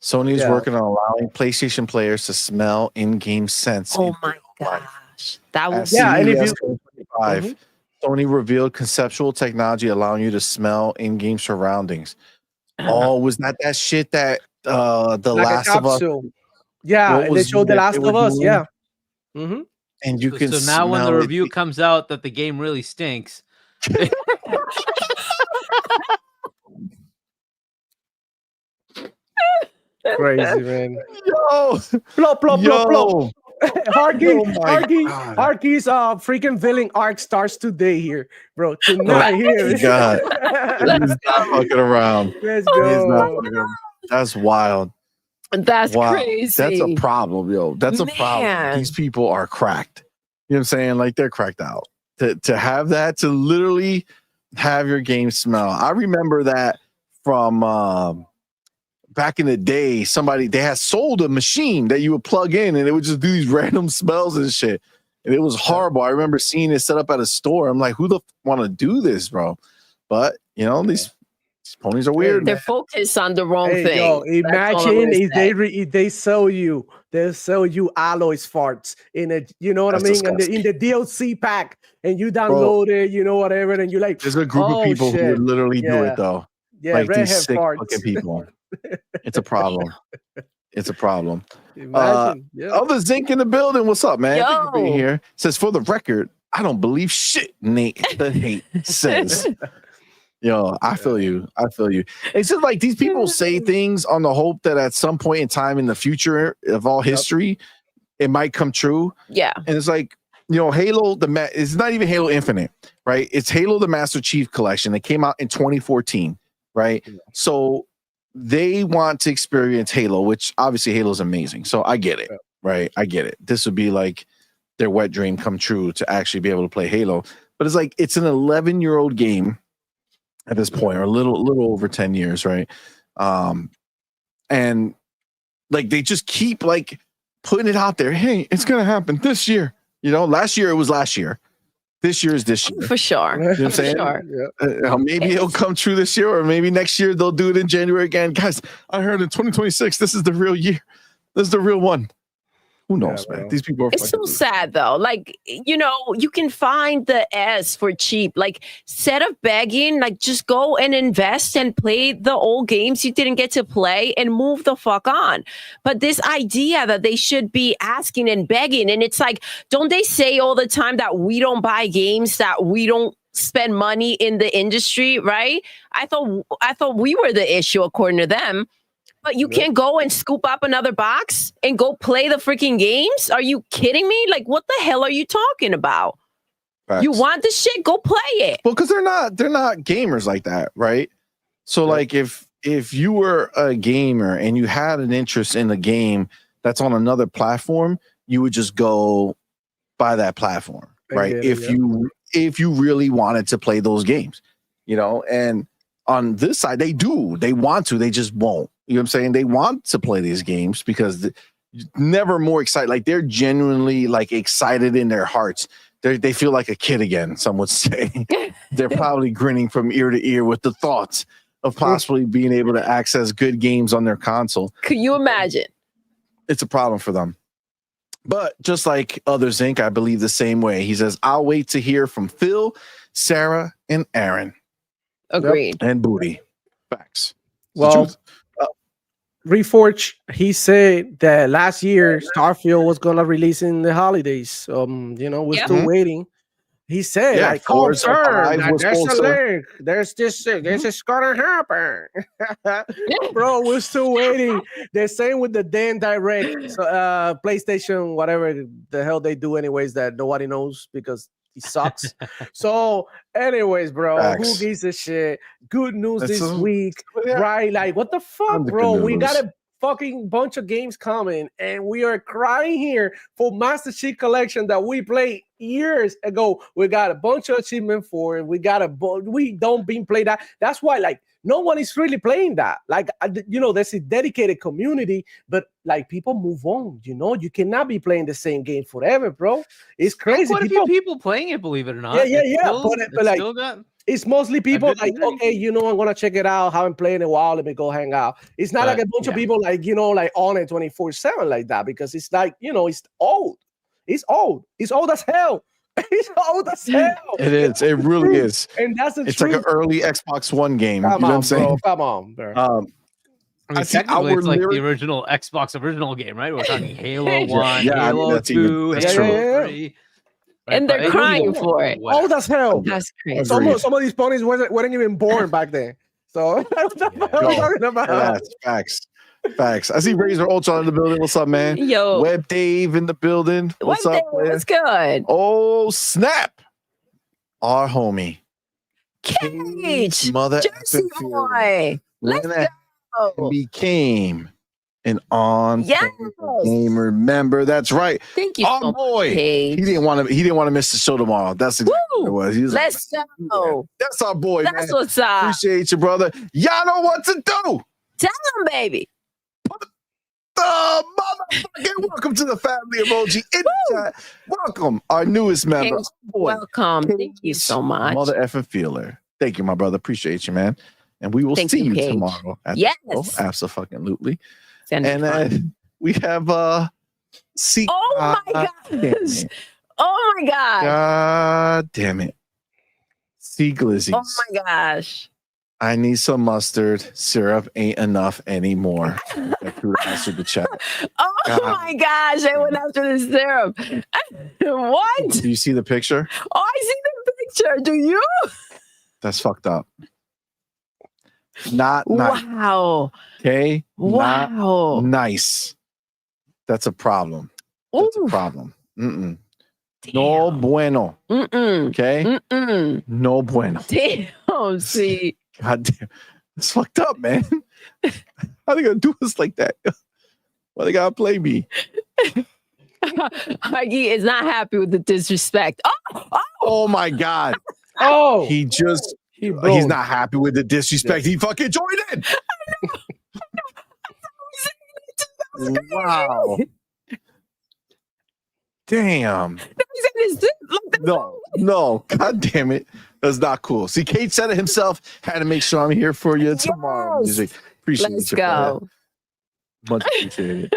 Sony is working on allowing PlayStation players to smell in-game scents.
Oh my gosh. That was
and if
CES
you
2025, Sony revealed conceptual technology allowing you to smell in-game surroundings. Oh, was that shit that the
like
Last of Us?
Yeah, and they showed the Last of Us.
doing?
Yeah. Mm-hmm.
And you can
So now when the
smell it.
review comes out that the game really stinks.
Crazy, man.
Yo,
Plop. Harky's freaking villain arc starts today here, bro. Tonight here.
God. He's not fucking around.
Let's
He's not
go.
fucking around. That's wild.
That's
Wow.
crazy.
That's a problem, yo. That's a problem.
Man.
These people are cracked. You know what I'm saying? Like they're cracked out. To have that, to literally have your game smell. I remember that from back in the day, they had sold a machine that you would plug in and it would just do these random smells and shit. And it was horrible. I remember seeing it set up at a store. I'm like, who the want to do this, bro? But you know, these ponies are weird.
They're focused on the wrong
Hey,
thing.
yo,
That's all I'm
imagine
gonna
if
say.
they sell you Alloy's farts in a, you know what
That's
I mean,
disgusting.
in the DLC pack, and you download it, you know, whatever, and you like,
There's a group of people who would literally do it though.
Yeah,
Like
redhead
these sick
farts.
fucking people. It's a problem. It's a problem.
Imagine,
Other Zinc in the building. What's up, man? Thank you for being
Yo.
here. Says for the record, I don't believe shit Nate the hate says. Yo, I feel you. It's just like these people say things on the hope that at some point in time in the future of all history, it might come true.
Yeah.
And it's like, you know, Halo, it's not even Halo Infinite, right? It's Halo the Master Chief Collection. It came out in 2014, right? Yeah. So they want to experience Halo, which obviously Halo is amazing. So I get it, right? I get it. This would be like their wet dream come true to actually be able to play Halo. But it's like it's an 11-year-old game at this point, or a little over 10 years, right? And like they just keep like putting it out there. Hey, it's gonna happen this year. You know, last year it was last year. This year is this year.
For sure.
You know what I'm saying?
Sure.
Maybe it'll come true this year, or maybe next year they'll do it in January again. Guys, I heard in 2026, this is the real year. This is the real one. Who knows, man? These people are
It's so sad though. Like, you know, you can find the S for cheap. Like, instead of begging, like just go and invest and play the old games you didn't get to play and move the fuck on. But this idea that they should be asking and begging, and it's like, don't they say all the time that we don't buy games, that we don't spend money in the industry, right? I thought we were the issue according to them. But you can't go and scoop up another box and go play the freaking games? Are you kidding me? Like, what the hell are you talking about?
Facts.
You want the shit? Go play it.
Well, because they're not gamers like that, right? So like if you were a gamer and you had an interest in a game that's on another platform, you would just go buy that platform, right? If you really wanted to play those games, you know. And on this side, they want to, they just won't. You know what I'm saying? They want to play these games because never more excited. Like they're genuinely like excited in their hearts. They feel like a kid again, some would say. They're probably grinning from ear to ear with the thoughts of possibly being able to access good games on their console.
Could you imagine?
It's a problem for them. But just like Others Inc., I believe the same way. He says, I'll wait to hear from Phil, Sarah, and Aaron.
Agreed.
And Booty. Facts.
Well, Reforge, he said that last year Starfield was gonna release in the holidays. You know, we're still waiting. He said, like, confirmed that there's a link. There's this is gonna happen. Bro, we're still waiting. The same with the Dan Direct. So PlayStation, whatever the hell they do anyways, that nobody knows because he sucks. So, anyways, bro, who gives a shit? Good news this week, right? Like, what the fuck, bro? We got a fucking bunch of games coming, and we are crying here for Master Chief Collection that we played years ago. We got a bunch of achievement for it. We don't being played that. That's why, like, no one is really playing that. Like, you know, there's a dedicated community, but like people move on. You know, you cannot be playing the same game forever, bro. It's crazy.
Quite a few people playing it, believe it or not.
Yeah. But like, it's mostly people like, okay, you know, I'm gonna check it out. Haven't played in a while. Let me go hang out. It's not like a bunch of people like, you know, like on it 24/7 like that, because it's like, you know, it's old. It's old. It's old as hell. It's old as hell.
It is. It really is.
And that's the
It's
truth.
like an early Xbox One game.
Come
you know
on,
what I'm saying?
bro. Come on, bro.
I mean, technically, it's like the original Xbox original game, right? We're talking Halo 1, Halo 2, Halo 3.
And they're crying for it.
Old as hell.
That's crazy.
Some of these ponies weren't even born back then. So what the fuck are we talking about?
That's facts. I see Razor Ultra in the building. What's up, man?
Yo.
Web Dave in the building. What's up, man?
What's good?
Oh, snap. Our homie.
Cage.
Mother
Jersey boy. Let's go.
Became an gamer member. That's right.
Thank you,
our boy. He didn't want to miss the show tomorrow. That's exactly what it was. He was
Let's go.
That's our boy.
That's
man.
What's up.
Appreciate you, brother. Y'all know what to do.
Tell him, baby.
Motherfucking welcome to the family emoji in the chat. Welcome, our newest member.
Welcome. Thank you so much.
Mother effing feeler. Thank you, my brother. Appreciate you, man. And we will see you tomorrow at the show. Absolutely. And we have see.
Oh my gosh. Oh my god.
God damn it. See glizzies.
Oh my gosh.
I need some mustard. Syrup ain't enough anymore. I threw it out to the chat.
Oh my gosh. I went after the syrup. What?
Do you see the picture?
Oh, I see the picture. Do you?
That's fucked up. Not nice.
Wow.
Okay.
Wow.
Not nice. That's a problem. That's a problem. No bueno. Okay. No bueno.
Damn. See.
God damn. It's fucked up, man. How they gonna do us like that? Why they gotta play me?
Mikey is not happy with the disrespect.
Oh my God.
Oh,
He's not happy with the disrespect. He fucking joined in. Wow. Damn. No. God damn it. That's not cool. See, Kate said it himself. Had to make sure I'm here for you tomorrow. Music. Appreciate
Let's
you.
go.
Man. Much appreciated.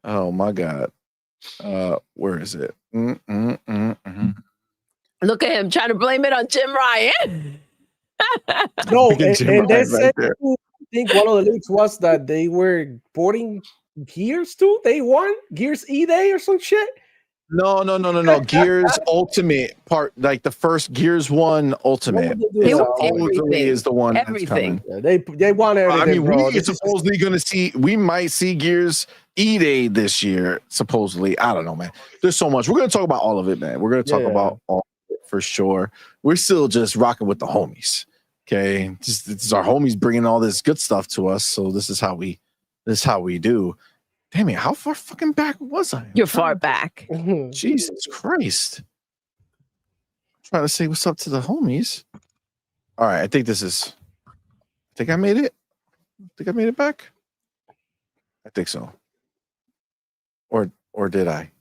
Oh my God. Where is it?
Look at him trying to blame it on Jim Ryan.
no, and they said,
there.
I think one of the leaks was that they were porting Gears too. They won Gears E-Day or some shit.
No. Gears Ultimate part, like the first Gears 1 Ultimate. Supposedly is the one
Everything.
That's coming.
Yeah, they want everything.
I mean,
bro.
we're supposedly going to see. We might see Gears E-Day this year. Supposedly, I don't know, man. There's so much. We're going to talk about all of it, man. We're going to talk about all of it for sure. We're still just rocking with the homies. Okay, this is our homies bringing all this good stuff to us. So this is how we do. Damn it, how far fucking back was I?
You're far back.
Jesus Christ. I'm trying to say what's up to the homies. All right, I think I made it. I think I made it back. I think so. Or did I?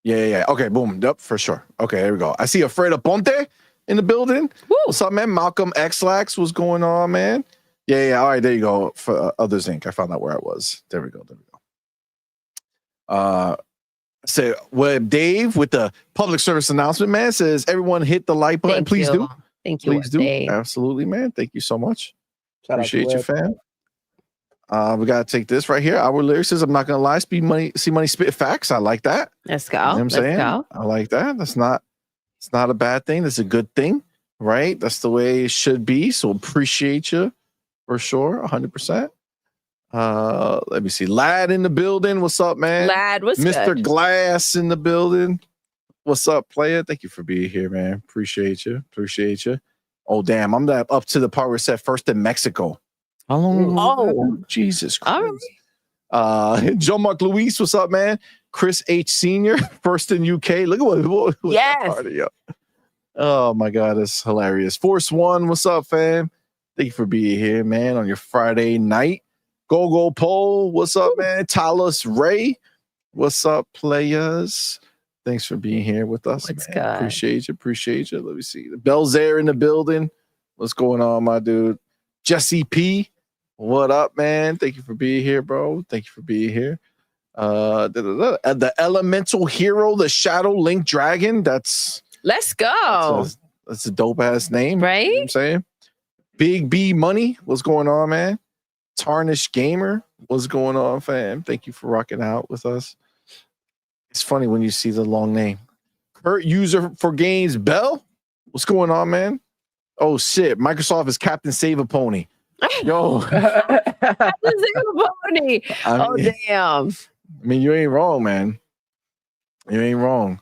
Yeah. Okay, boom. Yep, for sure. Okay, there we go. I see Alfredo Ponte in the building.
Woo. What's
up, man? Malcolm Xlax, what's going on, man? Yeah. All right, there you go. For Others Inc. I found out where I was. There we go. Say Web Dave with the public service announcement, man, says everyone hit the like button. Please do.
Thank you.
Please do.
Dave.
Absolutely, man. Thank you so much.
Appreciate
you, fam. We gotta take this right here. Our lyrics says, I'm not gonna lie, see money spit facts. I like that.
Let's go.
You know what I'm saying?
Go.
I like that. It's not a bad thing. That's a good thing, right? That's the way it should be. So appreciate you for sure, 100%. Let me see. Lad in the building. What's up, man?
Lad, what's
Mr.
good?
Glass in the building. What's up, player? Thank you for being here, man. Appreciate you. Oh, damn. I'm up to the part where it said first in Mexico. How long?
Oh,
Jesus Christ.
All right.
Joe Mark Luis, what's up, man? Chris H. Sr., first in UK. Look at what
yes.
Party up. Oh my God, that's hilarious. Force One, what's up, fam? Thank you for being here, man, on your Friday night. Go Pole, what's up, man? Talos Ray, what's up, players? Thanks for being here with us.
What's
Man.
good?
Appreciate you. Let me see. The Belzair in the building. What's going on, my dude? Jesse P, what up, man? Thank you for being here, bro. Thank you for being here. The Elemental Hero, the Shadow Link Dragon. Let's
go.
That's a dope ass name,
right?
You know what I'm saying? Big B Money, what's going on, man? Tarnished Gamer, what's going on, fam? Thank you for rocking out with us. It's funny when you see the long name. Kurt User for Games Bell, what's going on, man? Oh shit, Microsoft is Captain Save a Pony. Yo,
Captain Save a Pony. Damn.
I mean, you ain't wrong, man. You ain't wrong.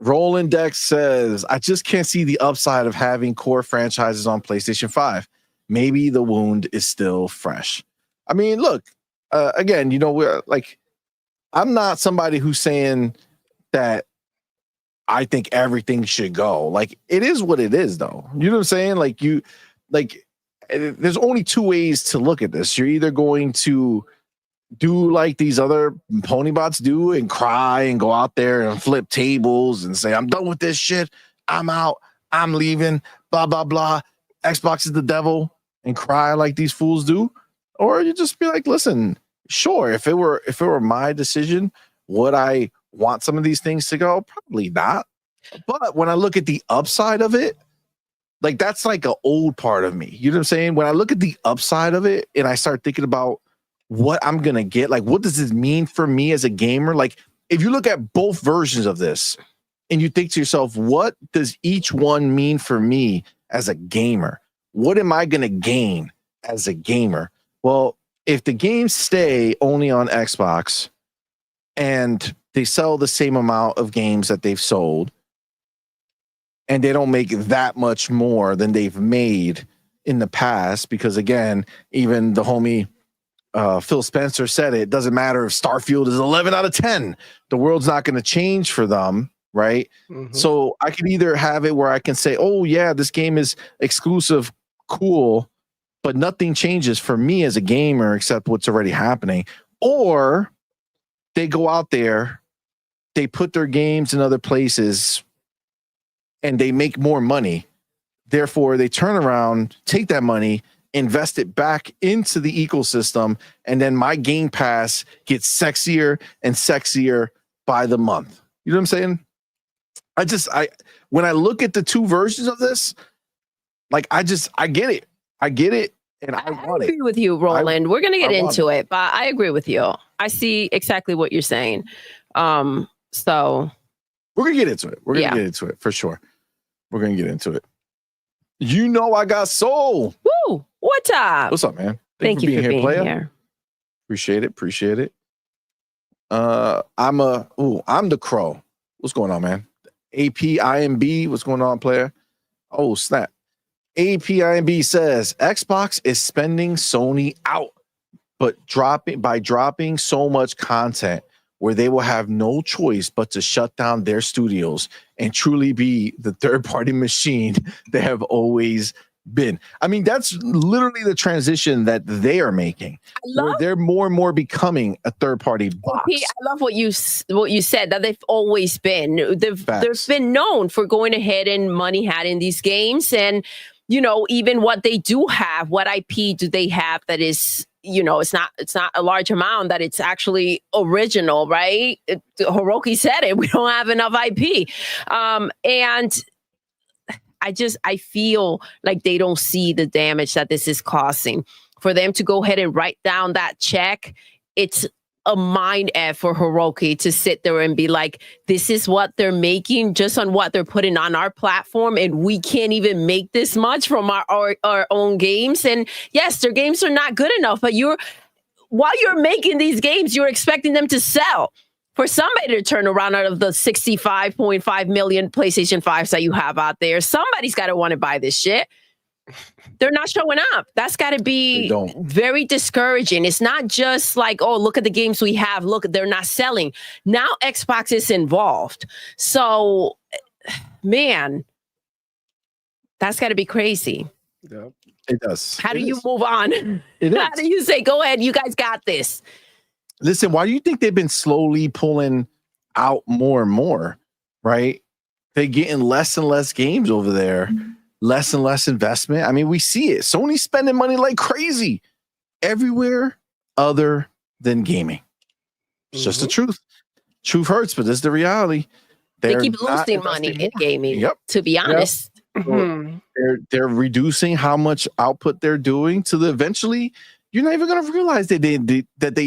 Roland Dex says, I just can't see the upside of having core franchises on PlayStation 5. Maybe the wound is still fresh. I mean, look, again, we're like, I'm not somebody who's saying that I think everything should go. Like, it is what it is, though. You know what I'm saying? There's only two ways to look at this. You're either going to do like these other pony bots do and cry and go out there and flip tables and say, I'm done with this shit. I'm out. I'm leaving. Blah, blah, blah. Xbox is the devil, and cry like these fools do. Or you just be like, listen, sure, if it were my decision, would I want some of these things to go? Probably not. But when I look at the upside of it, like that's like an old part of me. You know what I'm saying? When I look at the upside of it and I start thinking about what I'm going to get, like, what does this mean for me as a gamer? Like, if you look at both versions of this and you think to yourself, what does each one mean for me as a gamer? What am I going to gain as a gamer? Well, if the games stay only on Xbox and they sell the same amount of games that they've sold, and they don't make that much more than they've made in the past, because again, even the homie Phil Spencer said it doesn't matter if Starfield is 11 out of 10. The world's not going to change for them, right?
Mhm.
So I can either have it where I can say, oh, yeah, this game is exclusive, cool, but nothing changes for me as a gamer except what's already happening. Or they go out there, they put their games in other places, and they make more money. Therefore, they turn around, take that money, invest it back into the ecosystem, and then my Game Pass gets sexier and sexier by the month. You know what I'm saying? When I look at the two versions of this, like I get it. I get it, and I want it.
I agree with you, Roland. We're gonna get into it, but I agree with you. I see exactly what you're saying. So
we're gonna get into it. We're gonna get into it for sure. We're gonna get into it. You know, I got soul.
Woo! What's up?
What's up, man?
Thank you for being here.
Appreciate it. I'm the Crow. What's going on, man? APIMB, what's going on, player? Oh, snap. APIMB says Xbox is spending Sony out, but dropping so much content where they will have no choice but to shut down their studios and truly be the third-party machine they have always been. I mean, that's literally the transition that they are making. They're more and more becoming a third-party box.
I love what you said, that they've always been. They've been known for going ahead and money hat in these games, and you know, even what they do have, what IP do they have that is, you know, it's not a large amount, that it's actually original, right? Hiroki said it. We don't have enough IP, and I feel like they don't see the damage that this is causing. For them to go ahead and write down that check, it's a mind F for Hiroki to sit there and be like, this is what they're making just on what they're putting on our platform, and we can't even make this much from our own games. And yes, their games are not good enough, but while you're making these games, you're expecting them to sell. For somebody to turn around out of the 65.5 million PlayStation 5s that you have out there, somebody's got to want to buy this shit. They're not showing up. That's got to be very discouraging. It's not just like, oh, look at the games we have. Look, they're not selling. Now Xbox is involved. So, man, that's got to be crazy.
Yeah, it does.
How do you move on? How do you say, go ahead, you guys got this?
Listen, why do you think they've been slowly pulling out more and more, right? They're getting less and less games over there. Less and less investment. I mean, we see it. Sony's spending money like crazy everywhere other than gaming. It's just the truth. Truth hurts, but this is the reality.
They keep losing money in gaming, to be honest.
They're reducing how much output they're doing to the eventually you're not even going to realize that they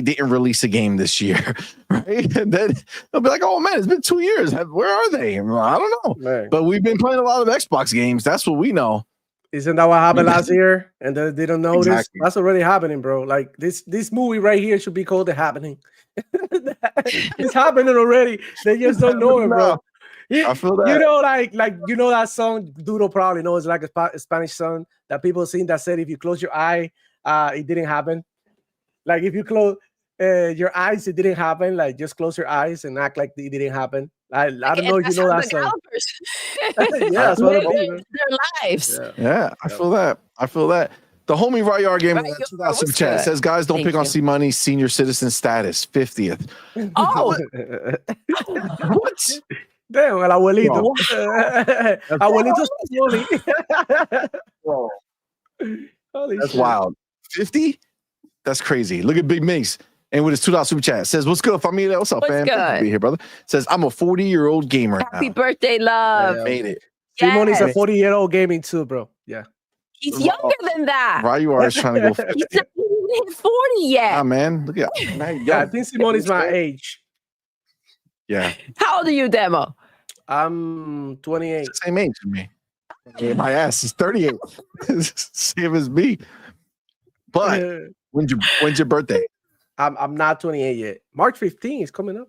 didn't release a game this year, right? And then they'll be like, oh, man, it's been 2 years. Where are they? Well, I don't know. Man. But we've been playing a lot of Xbox games. That's what we know.
Isn't that what happened last year? And they didn't notice? Exactly. That's already happening, bro. Like, this movie right here should be called The Happening. It's happening already. They just don't know it, bro.
I feel that.
You know, like you know that song, Doodle probably knows, like a Spanish song that people sing that said, if you close your eye, it didn't happen. Like if you close your eyes, it didn't happen. Like just close your eyes and act like it didn't happen. I don't know if you know that song. Yeah, that's what it is.
Their lives.
Yeah, I feel that. The homie Ryard game in the 2000 chat says, guys, don't pick on CMoney senior citizen status, 50th.
Oh,
what?
Damn, el abuelito. Abuelito Sony.
That's wild. 50? That's crazy. Look at Big Mace. And with his $2 super chat, says, what's good, familia? What's up, fam? Good to be here, brother. Says, I'm a 40-year-old gamer.
Happy birthday, love.
Yeah, made it.
CMoney's a 40-year-old gaming too, bro. Yeah.
He's younger than that.
Right, you are trying to go 50.
He's not even 40 yet.
Nah, man. Look at
yeah, I think CMoney's my age.
Yeah.
How old are you, Demo?
I'm 28.
It's the same age as me. Yeah, my ass is 38. Same as me. But when's your birthday?
I'm not 28 yet. March 15 is coming up.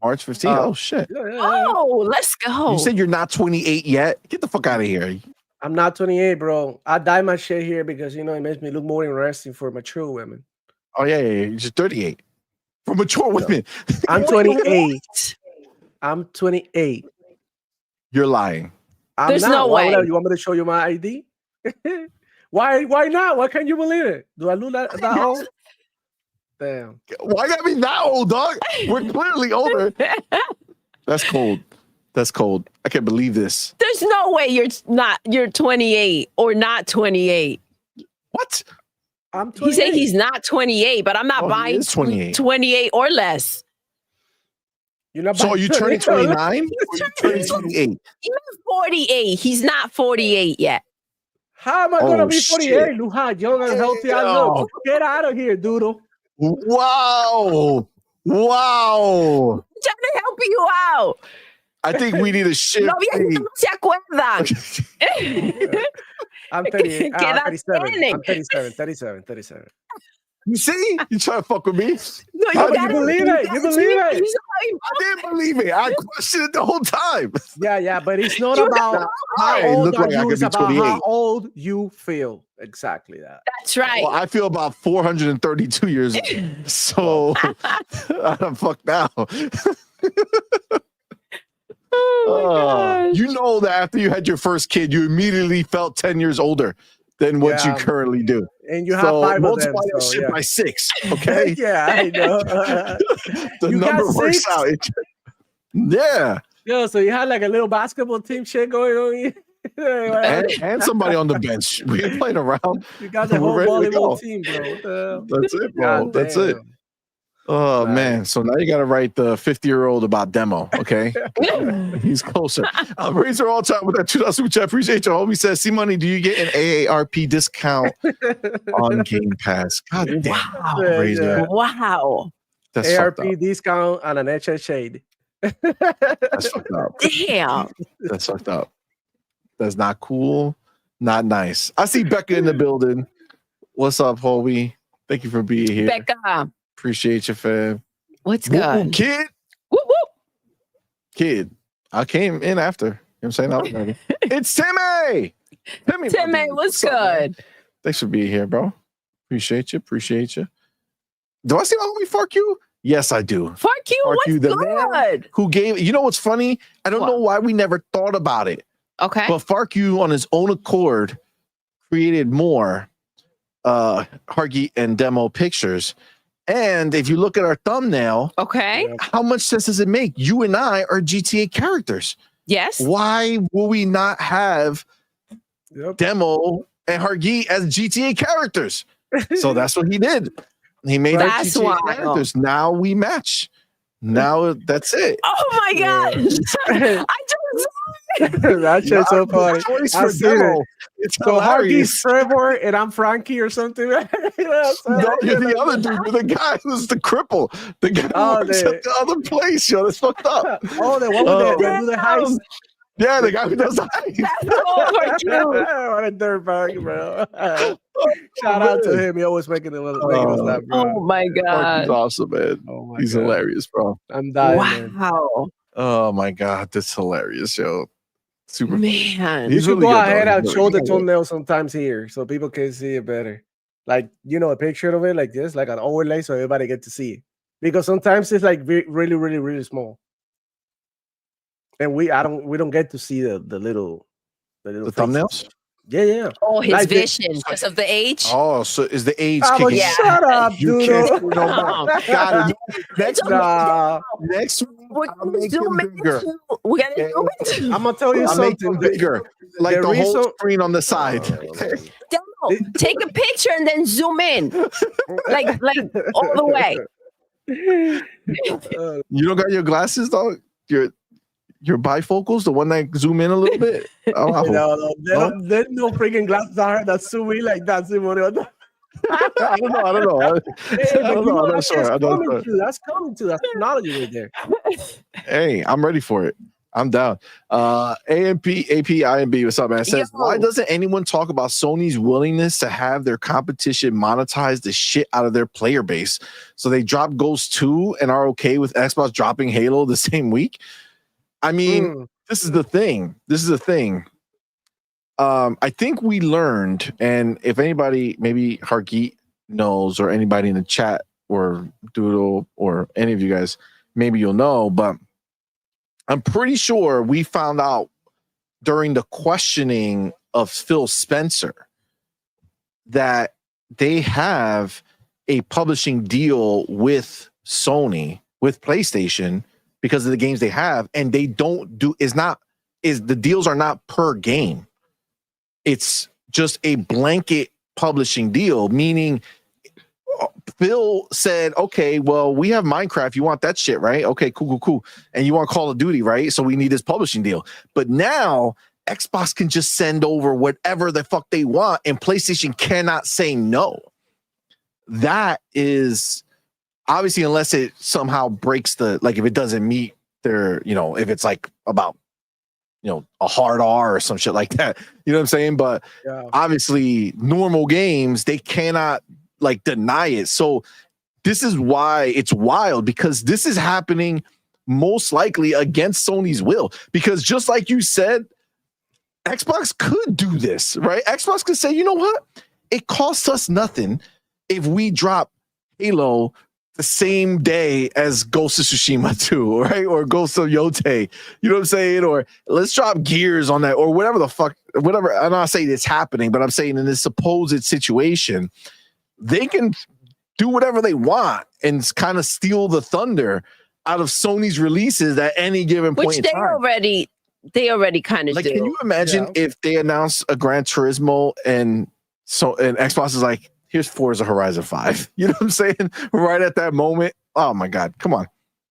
March 15? Oh, shit.
Yeah.
Oh, let's go.
You said you're not 28 yet? Get the fuck out of here.
I'm not 28, bro. I dye my shit here because, you know, it makes me look more interesting for mature women.
Oh yeah. You're just 38. For mature women.
I'm 28. I'm 28.
You're lying.
I'm
There's
not.
no
Why would
way.
you want me to show you my ID? Why not? Why can't you believe it? Do I look that old? Damn.
Why gotta be that old, dog? We're clearly older. That's cold. That's cold. I can't believe this.
There's no way you're 28 or not 28.
What?
I'm
He
28.
said he's not 28, but I'm not
He
buying
is 28.
28 or less.
You're not
So are you turning 29? Or
He's
you turning 28?
He's 48. He's not 48 yet.
How am I gonna be
shit.
48? Look how young and healthy I look. Get out of here, Doodle.
Wow. Wow.
I'm trying to help you out.
I think we need a shift.
Los viejitos no se acuerdan.
I'm 38.
Queda
37.
tiene.
I'm 37.
You see? You trying to fuck with me?
No,
How
you
do you believe it? You believe it?
I didn't believe it. I questioned it the whole time.
Yeah, but it's not
You
about how
It
old
looked
are
like I
you.
could
It's
be
about
28.
how old you feel. Exactly that.
That's right.
Well, I feel about 432 years old. So I'm fucked now.
Oh my gosh.
You know that after you had your first kid, you immediately felt 10 years older than what you
Yeah.
currently do.
And you have 5 of them.
multiply that
So,
shit
yeah.
by 6, okay?
Yeah, I know.
The
You got
number works
6?
out. Yeah.
Yo, so you had like a little basketball team shit going on here.
And somebody on the bench. We ain't playing around.
You got the
We're
whole
ready to go.
volleyball team, bro. What the hell?
That's it, bro.
God
That's it.
damn.
Oh,
Right.
man. So now you got to write the 50-year-old about demo, okay? He's closer. Razor all time with that $2 super chat. Appreciate you. Homie says, CMoney, do you get an AARP discount on Game Pass? God damn.
Wow.
Razor.
Wow.
That's fucked
ARP
up.
discount and an HH shade.
That's fucked up.
Damn.
That's fucked up. That's not cool. Not nice. I see Becca in the building. What's up, Hobie? Thank you for being here.
Becca,
Appreciate you, fam.
what's
Woo, woo,
good?
kid.
Whoop, whoop.
Kid. I came in after. You know what I'm saying? I was ready. It's Timmy.
Timmy, what's
up, man?
good?
Thanks for being here, bro. Appreciate you. Appreciate you. Do I see my homie Fark you? Yes, I do.
Fuck you.
Fuck
What's
you, the man.
good?
Who gave you know what's funny? I don't
What?
know why we never thought about it.
Okay.
But Fark you on his own accord created more Hargeet and demo pictures. And if you look at our thumbnail,
Okay.
how much sense does it make? You and I are GTA characters.
Yes.
Why will we not have
Yep.
Demo and Hargeet as GTA characters? So that's what he did. He made our
That's
GTA
wild.
characters. Now we match. Now that's it.
Oh my
Yeah.
gosh. I just
That shit's so funny.
Choice
I
for
seen it.
Demo. It's
So
hilarious.
Hardy's Trevor and I'm Frankie or something. You know what I'm
No,
saying?
you're the other dude. You're the guy who's the cripple. The guy who
Oh,
works
the-
at the other place. Yo, that's fucked up.
Oh, the one with the do the heist.
Yeah, the guy who does the heist.
that's all for you.
What a dirtbag, bro. Shout out to him. He always making us laugh, bro.
Oh my
He's
god.
awesome, man.
Oh my
He's
God.
hilarious, bro.
I'm dying, man.
Wow.
Oh my god, that's hilarious, yo. Super.
Man.
You
He's
should
really
go
good,
ahead
though.
and
He's
show
really
the
good.
thumbnail sometimes here so people can see it better. Like, you know, a picture of it like this, like an overlay so everybody get to see it. Because sometimes it's like really, really, really small. And we don't get to see the little
The
faces.
thumbnails?
Yeah.
Oh, his
Like the-
vision because of the age.
Oh, so is the age
Ah, but
kicking?
Yeah.
shut up,
You
dude.
can't see no more.
Oh,
Got it. Next
Nah,
next week,
We're
I'll
gonna
make
zoom
him bigger.
into. We gotta
Okay.
zoom into.
I'm gonna tell you
I'll make
something.
him bigger. Like
the
the whole
reason-
screen on the side.
Demo, take a picture and then zoom in, like all the way.
You don't got your glasses, dog? Your bifocals, the one that zoom in a little bit? Oh, I, hope-
No, there's no freaking glasses out here that zoom in like that. Simone.
I don't know. I don't know.
Hey,
I don't know. I'm not sure. I'm not sure.
That's coming to. That's technology right there.
Hey, I'm ready for it. I'm down. AMP, AP, IMB, what's up, man? Says,
Yo.
why doesn't anyone talk about Sony's willingness to have their competition monetize the shit out of their player base? So they drop Ghost 2 and are okay with Xbox dropping Halo the same week? I mean, this is the thing. I think we learned, and if anybody, maybe Hargeet knows, or anybody in the chat or Doodle or any of you guys, maybe you'll know, but I'm pretty sure we found out during the questioning of Phil Spencer that they have a publishing deal with Sony, with PlayStation, because of the games they have, and they don't do the deals are not per game. It's just a blanket publishing deal, meaning Phil said, okay, well, we have Minecraft. You want that shit, right? Okay, cool. And you want Call of Duty, right? So we need this publishing deal. But now Xbox can just send over whatever the fuck they want, and PlayStation cannot say no. That is obviously, unless it somehow breaks if it doesn't meet their, if it's like about, a hard R or some shit like that, you know what I'm saying? But obviously normal games, they cannot deny it. So this is why it's wild, because this is happening most likely against Sony's will, because just like you said, Xbox could do this, right? Xbox could say, you know what? It costs us nothing if we drop Halo the same day as Ghost of Tsushima 2, right? Or Ghost of Yote, you know what I'm saying? Or let's drop Gears on that, or whatever the fuck, whatever. I'm not saying it's happening, but I'm saying in this supposed situation, they can do whatever they want and kind of steal the thunder out of Sony's releases at any given point in time.
They already kind of do.
Can you imagine if they announce a Gran Turismo and Xbox is like, here's Forza Horizon 5. You know what I'm saying? Right at that moment. Oh my God, come on.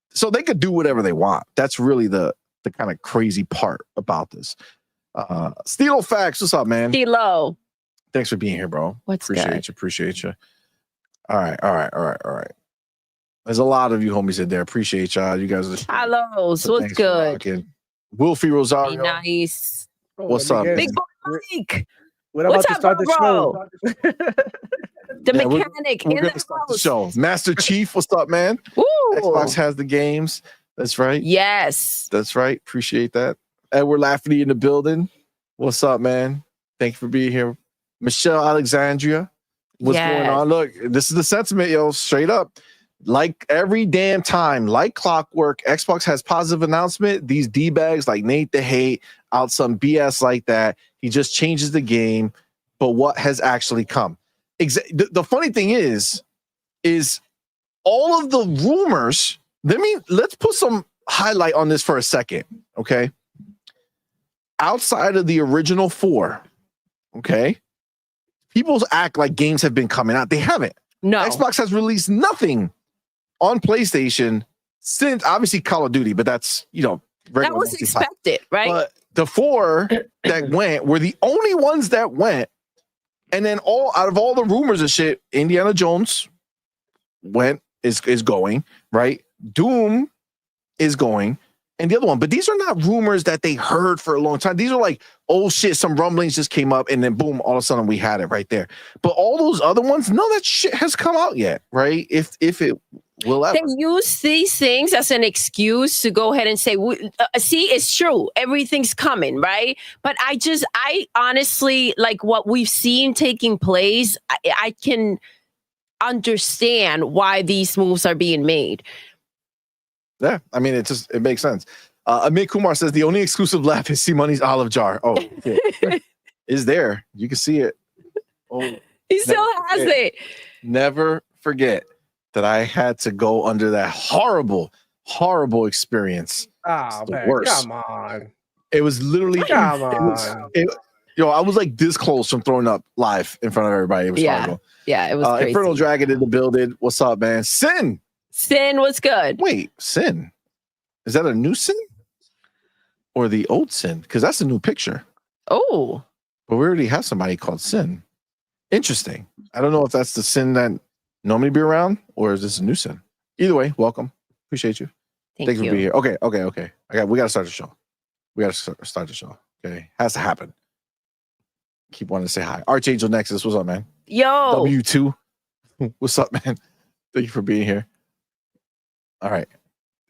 So they could do whatever they want. That's really the kind of crazy part about this. Steelo Facts, what's up, man?
Steelo.
Thanks for being here, bro. Appreciate you. All right. There's a lot of you homies in there. Appreciate y'all. You guys are
Hellos. What's good?
Wolfie Rosario.
Be nice.
What's up,
Big boy Mike.
We're about to start the show.
The mechanic
we're gonna start the show. Master Chief, what's up, man?
Woo.
Xbox has the games. That's right.
Yes.
That's right. Appreciate that. Edward Lafferty in the building. What's up, man? Thank you for being here. Michelle Alexandria. What's going on? Look, this is the sentiment, yo. Straight up. Like every damn time, like clockwork, Xbox has positive announcement. These D-bags like Nate the Hate out some BS like that. He just changes the game. But what has actually come? The funny thing is all of the rumors. Let's put some highlight on this for a second, okay? Outside of the original 4, okay? People act like games have been coming out. They haven't.
No.
Xbox has released nothing on PlayStation since obviously Call of Duty, but that's,
that was expected, right?
But the 4 that went were the only ones that went. And then out of all the rumors of shit, Indiana Jones is going, right? Doom is going, and the other one. But these are not rumors that they heard for a long time. These are like, oh shit, some rumblings just came up, and then boom, all of a sudden we had it right there. But all those other ones, none of that shit has come out yet, right? If it will ever.
They use these things as an excuse to go ahead and say, see, it's true. Everything's coming, right? But I honestly, like what we've seen taking place, I can understand why these moves are being made.
Yeah, I mean, it makes sense. Amit Kumar says the only exclusive left is CMoney's olive jar. Oh, okay. Is there? You can see it. Oh,
he still has it.
Never forget that I had to go under that horrible experience.
Oh man,
worst.
come on.
It was literally
come on.
I was like this close from throwing up live in front of everybody. It was horrible.
Yeah, it was crazy.
Infernal Dragon in the building. What's up, man? Sin
was good.
Wait, Sin. Is that a new Sin? Or the old Sin? Because that's a new picture.
Oh.
But we already have somebody called Sin. Interesting. I don't know if that's the Sin that normally be around, or is this a new Sin? Either way, welcome. Appreciate you. Thanks for being here. Okay. We got to start the show. Okay. Has to happen. Keep wanting to say hi. Archangel Nexus, what's up, man?
Yo.
W2. What's up, man? Thank you for being here. All right.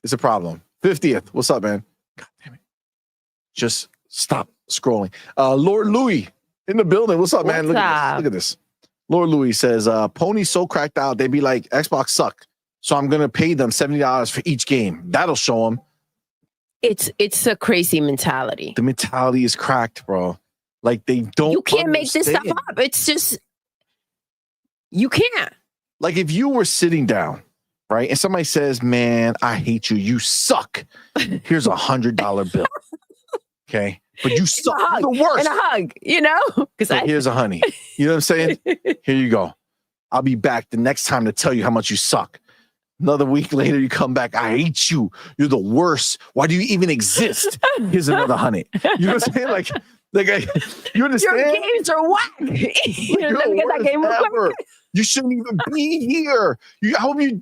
It's a problem. 50th. What's up, man? God damn it. Just stop scrolling. Lord Louis in the building. What's up, man? Look at this. Lord Louis says, Pony's so cracked out, they'd be like, Xbox suck. So I'm going to pay them $70 for each game. That'll show them.
It's a crazy mentality.
The mentality is cracked, bro. Like they don't.
You can't make this stuff up. It's just, you can't.
Like if you were sitting down, right, and somebody says, man, I hate you. You suck. Here's $100 bill. Okay. But you suck. You're the worst.
And a hug, you know?
So here's a honey. You know what I'm saying? Here you go. I'll be back the next time to tell you how much you suck. Another week later, you come back. I hate you. You're the worst. Why do you even exist? Here's another honey. You know what I'm saying? Like you understand?
Your games are whack. Let me get that game real quick.
You shouldn't even be here. I hope you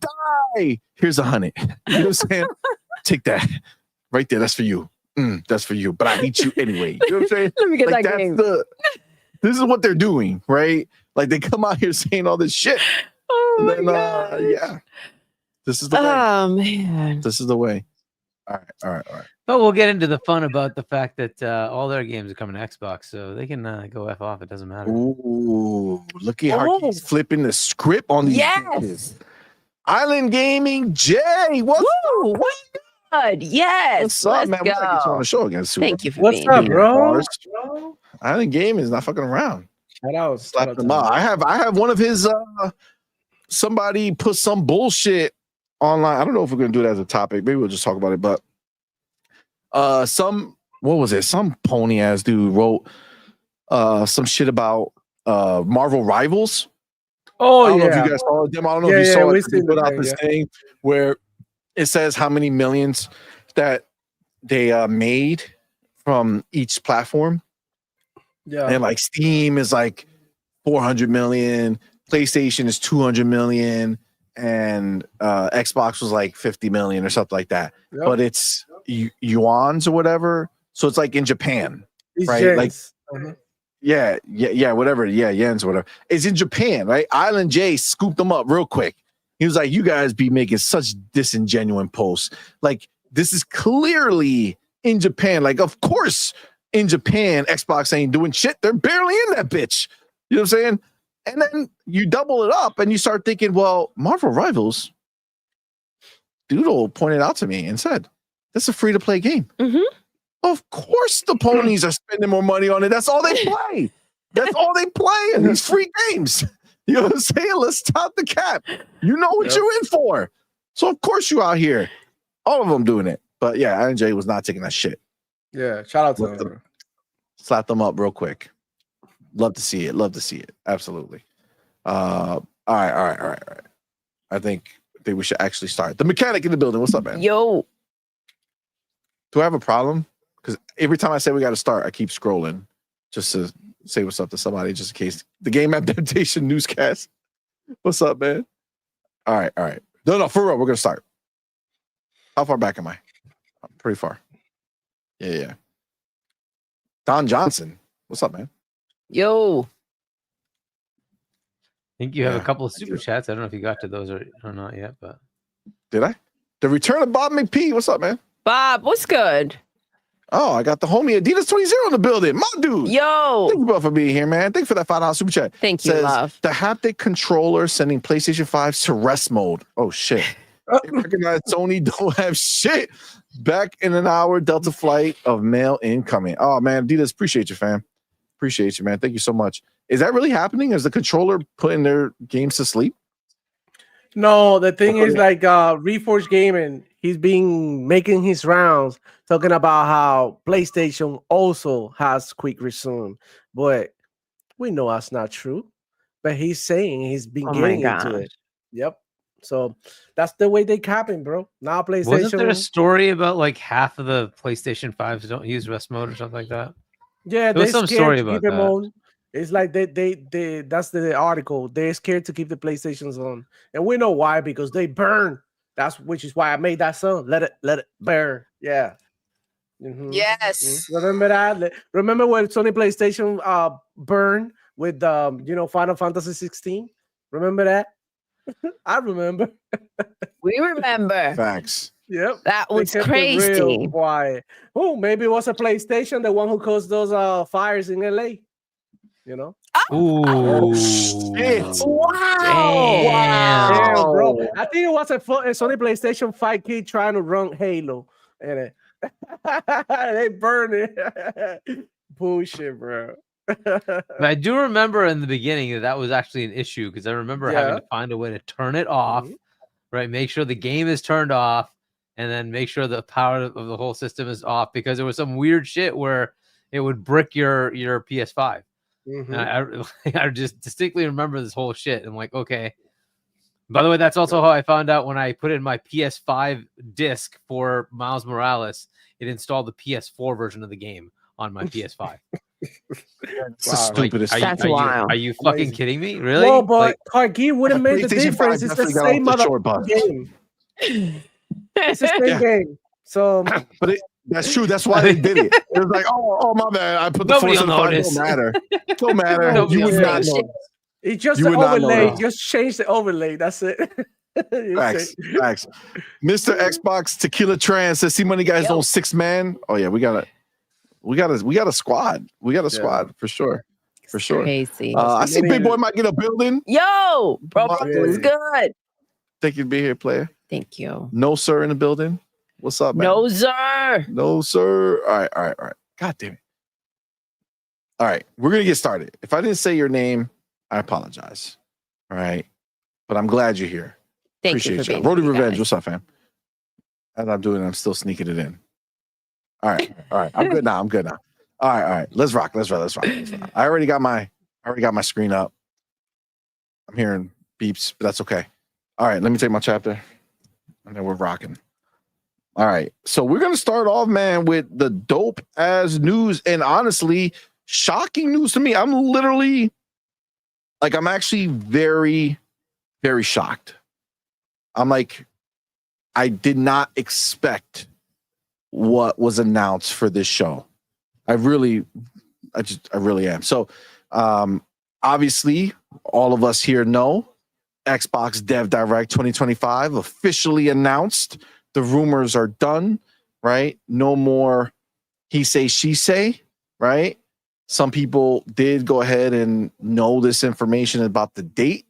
die. Here's a honey. You know what I'm saying? Take that. Right there. That's for you. That's for you. But I hate you anyway. You know what I'm saying?
Let me get that game.
This is what they're doing, right? Like they come out here saying all this shit.
Oh my God.
Yeah. This is the way.
Oh man.
This is the way. All right.
But we'll get into the fun about the fact that all their games are coming to Xbox, so they can go F off. It doesn't matter.
Ooh, look at how he's flipping the script on these.
Yes.
Island Gaming Jay. What's
good? Yes.
What's up, man?
Go.
We gotta get you on the show again soon.
Thank you for
What's
being
up,
here.
bro?
Island Gaming is not fucking around.
Shout out.
Slap them out. I have one of his somebody put some bullshit online. I don't know if we're gonna do it as a topic. Maybe we'll just talk about it. But what was it? Some pony ass dude wrote some shit about Marvel Rivals.
Oh,
I don't know if you guys saw them. I don't know if you saw it. They put out this thing where it says how many millions that they made from each platform.
Yeah.
And like Steam is like 400 million, PlayStation is 200 million, and Xbox was like 50 million or something like that. Yep. But it's yuans or whatever. So it's like in Japan, right? Yens. Like yeah, whatever. Yeah, yens or whatever. It's in Japan, right? Island J scooped them up real quick. He was like, you guys be making such disingenuous posts. Like, this is clearly in Japan. Like, of course, in Japan, Xbox ain't doing shit. They're barely in that bitch. You know what I'm saying? And then you double it up and you start thinking, well, Marvel Rivals, Doodle pointed out to me and said, that's a free-to-play game.
Mm-hmm.
Of course the ponies are spending more money on it. That's all they play. That's all they play in these free games. You know what I'm saying? Let's top the cap. You know what you're in for. So of course you out here. All of them doing it. But yeah, INJ was not taking that shit.
Yeah, shout out to them.
Slap them up real quick. Love to see it. Absolutely. All right. I think we should actually start. The mechanic in the building. What's up, man?
Yo.
Do I have a problem? Because every time I say we got to start, I keep scrolling just to say what's up to somebody, just in case. The game adaptation newscast. What's up, man? All right. No, for real, we're gonna start. How far back am I? I'm pretty far. Yeah. Don Johnson, what's up, man?
Yo.
I think you have a couple of super chats. I don't know if you got to those or not yet, but
did I? The return of Bob McP. What's up, man?
Bob, what's good?
Oh, I got the homie Adidas 20 in the building. My dude.
Yo.
Thank you both for being here, man. Thank you for that $5 super chat.
Thank you, love.
The haptic controller sending PlayStation 5 to rest mode. Oh, shit. They recognize Sony don't have shit. Back in an hour, Delta flight of mail incoming. Oh, man. Adidas, appreciate you, fam. Appreciate you, man. Thank you so much. Is that really happening? Is the controller putting their games to sleep?
No, the thing is like Reforged Gaming, he's been making his rounds talking about how PlayStation also has quick resume, but we know that's not true. But he's saying he's been getting into it. Yep. So that's the way they capping, bro. Now PlayStation.
Wasn't there a story about like half of the PlayStation 5s don't use rest mode or something like that?
Yeah,
there's some story about that.
On. It's like they that's the article. They're scared to keep the PlayStations on. And we know why, because they burn. Which is why I made that song. Let it burn. Yeah. Mm-hmm.
Yes.
Remember that? Remember when Sony PlayStation burned with Final Fantasy 16? Remember that? I remember.
We remember.
Facts.
Yep.
That was crazy.
Why? Oh, maybe it was a PlayStation, the one who caused those fires in LA. You know?
Ooh,
shit.
Wow.
Yeah, bro. I think it was a Sony PlayStation 5 kid trying to run Halo, and they burned it. Bullshit, bro.
But I do remember in the beginning that was actually an issue because I remember having to find a way to turn it off, right? Make sure the game is turned off, and then make sure the power of the whole system is off because there was some weird shit where it would brick your PS5. And I just distinctly remember this whole shit. I'm like, okay. By the way, that's also how I found out when I put in my PS5 disc for Miles Morales, it installed the PS4 version of the game on my PS5.
It's the stupidest.
That's wild.
Are you fucking kidding me? Really?
No, but Cargill wouldn't make the
PlayStation 5
difference. It's the
definitely got off
same
the
other
short bus.
game. It's the same game. So,
but that's true. That's why they did it. It was like, oh my bad. I put the
Nobody
force in the
will
fire.
notice.
Don't matter. Don't matter.
Nobody
You would
will
not
notice.
know.
it's just
You
the
would not know
overlay.
that.
Just change the overlay. That's it.
Facts. Mr. Xbox Tequila Trans says, "CMoney guys know 6-man." Oh yeah, we got a squad. We got a squad for sure. For sure.
Crazy.
I see Big Boy might get a building.
Yo, bro,
Come on,
was good.
Think you'd be here, player.
Thank you.
No sir in the building. What's up, man?
No, sir.
No, sir. All right. God damn it. All right, we're gonna get started. If I didn't say your name, I apologize. All right, but I'm glad you're here.
Thank you
Appreciate
for
you.
being
Rody
here,
Revenge,
guys.
what's up, fam? As I'm doing, I'm still sneaking it in. All right. I'm good now. All right. Let's rock. I already got my screen up. I'm hearing beeps, but that's okay. All right, let me take my chapter, and then we're rocking. All right, so we're gonna start off, man, with the dope as news, and honestly, shocking news to me. I'm actually very, very shocked. I'm like, I did not expect what was announced for this show. I really am. So, obviously, all of us here know Xbox Dev Direct 2025 officially announced. The rumors are done, right? No more he say, she say, right? Some people did go ahead and know this information about the date.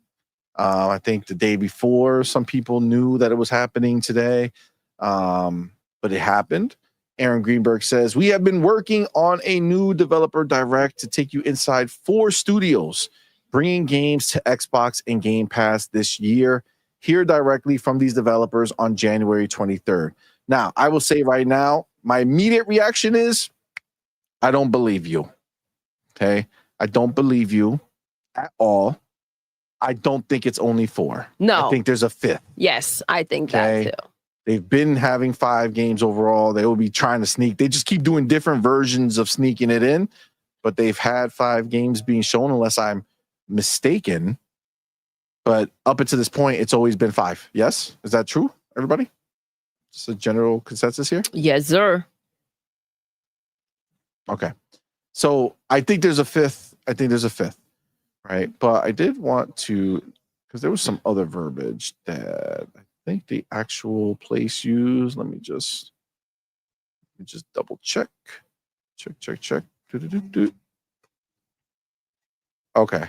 I think the day before, some people knew that it was happening today, but it happened. Aaron Greenberg says, we have been working on a new developer direct to take you inside 4 studios, bringing games to Xbox and Game Pass this year. Hear directly from these developers on January 23rd. Now, I will say right now, my immediate reaction is, I don't believe you. Okay? I don't believe you at all. I don't think it's only 4.
No.
I think there's a 5th.
Yes, I think that too.
They've been having 5 games overall. They will be trying to sneak. They just keep doing different versions of sneaking it in, but they've had 5 games being shown, unless I'm mistaken. But up until this point, it's always been 5. Yes? Is that true, everybody? Just a general consensus here?
Yes, sir.
Okay. So I think there's a 5th. Right? But I did want to, because there was some other verbiage that I think the actual place used. Let me just double check. Check. Do. Okay.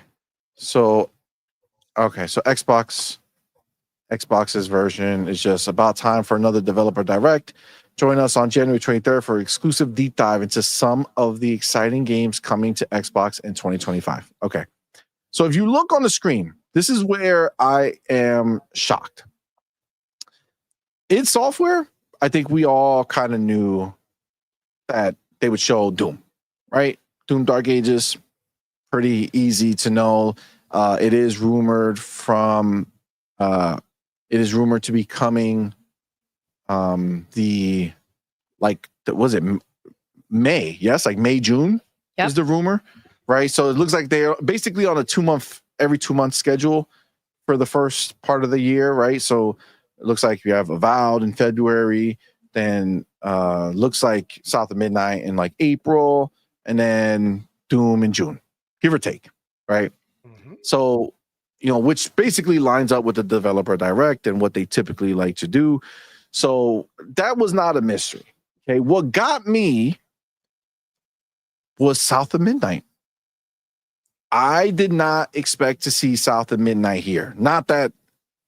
So Xbox's version is just about time for another developer direct. Join us on January 23rd for exclusive deep dive into some of the exciting games coming to Xbox in 2025. Okay. So if you look on the screen, this is where I am shocked. In software, I think we all kind of knew that they would show Doom, right? Doom Dark Ages, pretty easy to know. It is rumored to be coming was it May? Yes, like May, June is the rumor, right? So it looks like they're basically on a every 2 month schedule for the first part of the year, right? So it looks like you have Avowed in February, then looks like South of Midnight in like April, and then Doom in June, give or take, right? So, which basically lines up with the developer direct and what they typically like to do. So that was not a mystery. Okay. What got me was South of Midnight. I did not expect to see South of Midnight here. Not that,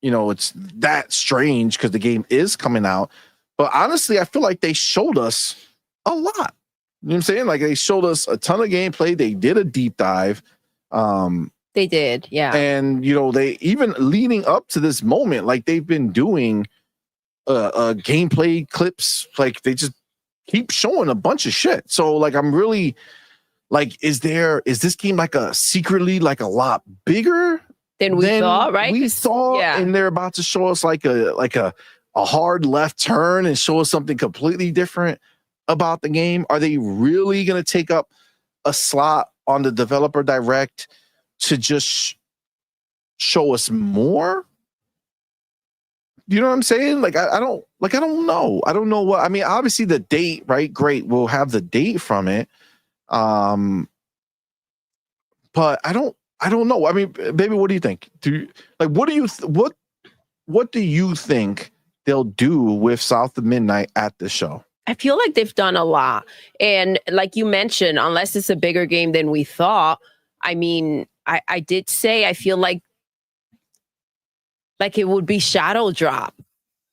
it's that strange because the game is coming out. But honestly, I feel like they showed us a lot. You know what I'm saying? Like they showed us a ton of gameplay. They did a deep dive.
They did, yeah.
And, they even leading up to this moment, like they've been doing gameplay clips. Like they just keep showing a bunch of shit. So like, I'm really like, is this game like secretly like a lot bigger
than we thought, right?
We thought,
yeah.
And they're about to show us like a hard left turn and show us something completely different about the game. Are they really going to take up a slot on the developer direct to just show us more? You know what I'm saying? Like I don't know. I don't know what. I mean, obviously the date, right? Great, we'll have the date from it. But I don't know. I mean, baby, what do you think? What do you think they'll do with South of Midnight at the show?
I feel like they've done a lot. And like you mentioned, unless it's a bigger game than we thought, I mean, I did say I feel like it would be Shadow Drop.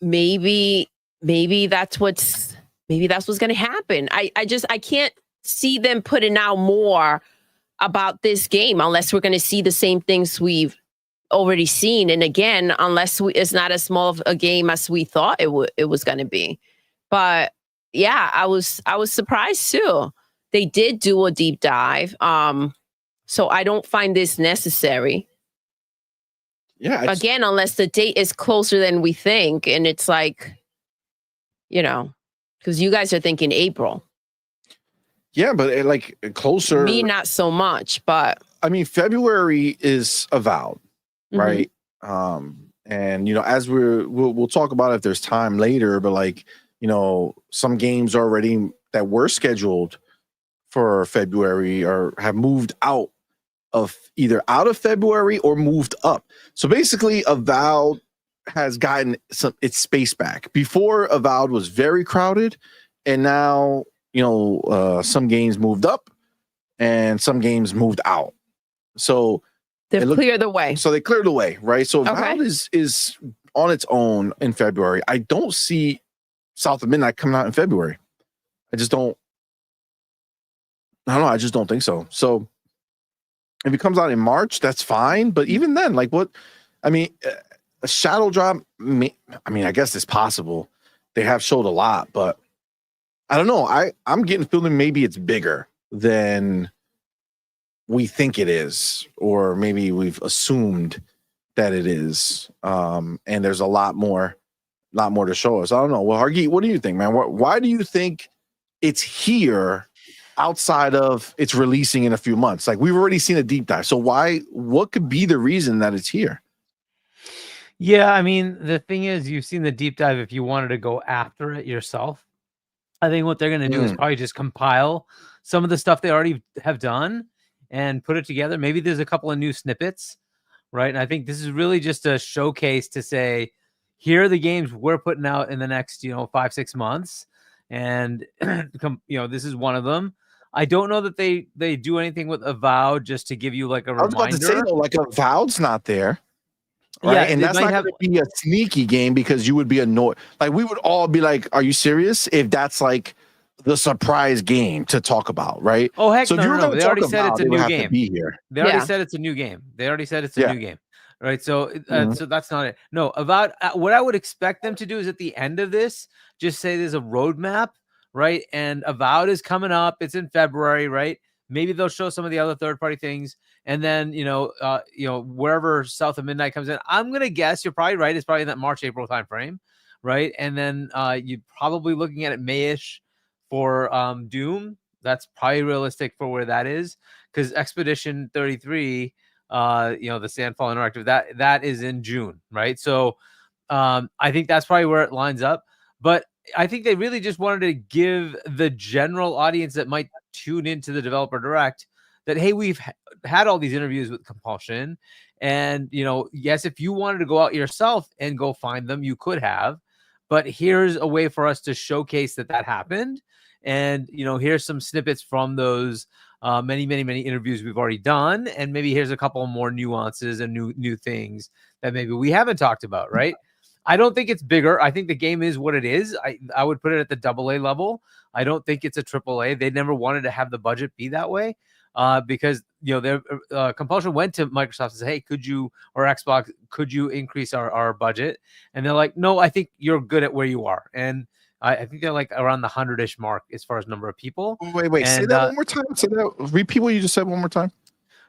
Maybe that's what's going to happen. I can't see them putting out more about this game unless we're going to see the same things we've already seen. And again, unless it's not as small of a game as we thought it was going to be. But yeah, I was surprised too. They did do a deep dive. So I don't find this necessary.
Yeah.
Again, unless the date is closer than we think. And it's like, because you guys are thinking April.
Yeah, but like closer.
Me, not so much, but.
I mean, February is Avowed, right? And, as we'll talk about if there's time later, but like, some games already that were scheduled for February or have moved out of February or moved up. So basically Avowed has gotten its space back. Before, Avowed was very crowded, and now, some games moved up and some games moved out. So
they cleared the way.
So they cleared the way, right? So Avowed is on its own in February. I don't see South of Midnight coming out in February. I just don't think so. So if it comes out in March, that's fine. But even then, like what? I mean, a Shadow Drop. I guess it's possible. They have showed a lot, but I don't know. I'm getting the feeling maybe it's bigger than we think it is, or maybe we've assumed that it is. And there's a lot more to show us. I don't know. Well, Hargeet, what do you think, man? Why do you think it's here outside of it's releasing in a few months? Like we've already seen a deep dive. So what could be the reason that it's here?
Yeah, I mean, the thing is, you've seen the deep dive if you wanted to go after it yourself. I think what they're going to do is probably just compile some of the stuff they already have done and put it together. Maybe there's a couple of new snippets, right? And I think this is really just a showcase to say, here are the games we're putting out in the next, 5-6 months. And, this is one of them. I don't know that they do anything with Avowed just to give you like a reminder.
I was about to say, though, like Avowed's not there. Right?
Yeah,
and that's not going to be a sneaky game because you would be annoyed. Like we would all be like, "Are you serious?" If that's like the surprise game to talk about, right?
Oh heck,
so
no. They already said it's a new game.
Be here.
They already said it's a new game. New game, right? So, so that's not it. No, Avowed. What I would expect them to do is at the end of this, just say there's a roadmap, right? And Avowed is coming up. It's in February, right? Maybe they'll show some of the other third-party things, and then wherever South of Midnight comes in, I'm gonna guess you're probably right. It's probably in that March-April timeframe, right? And then you're probably looking at it May-ish for Doom. That's probably realistic for where that is, because Expedition 33, the Sandfall Interactive, that is in June, right? So I think that's probably where it lines up, but I think they really just wanted to give the general audience that might tune into the developer direct that, hey, we've had all these interviews with Compulsion, and yes, if you wanted to go out yourself and go find them, you could have, but here's a way for us to showcase that happened. And here's some snippets from those many interviews we've already done, and maybe here's a couple more nuances and new things that maybe we haven't talked about, right? I don't think it's bigger. I think the game is what it is. I would put it at the AA level. I don't think it's a AAA. They never wanted to have the budget be that way, because their Compulsion went to Microsoft and said, "Hey, could you, or Xbox, could you increase our budget?" And they're like, "No, I think you're good at where you are." And I think they're like around the 100-ish mark as far as number of people.
Wait,
and,
say that one more time. Say that. Repeat what you just said one more time.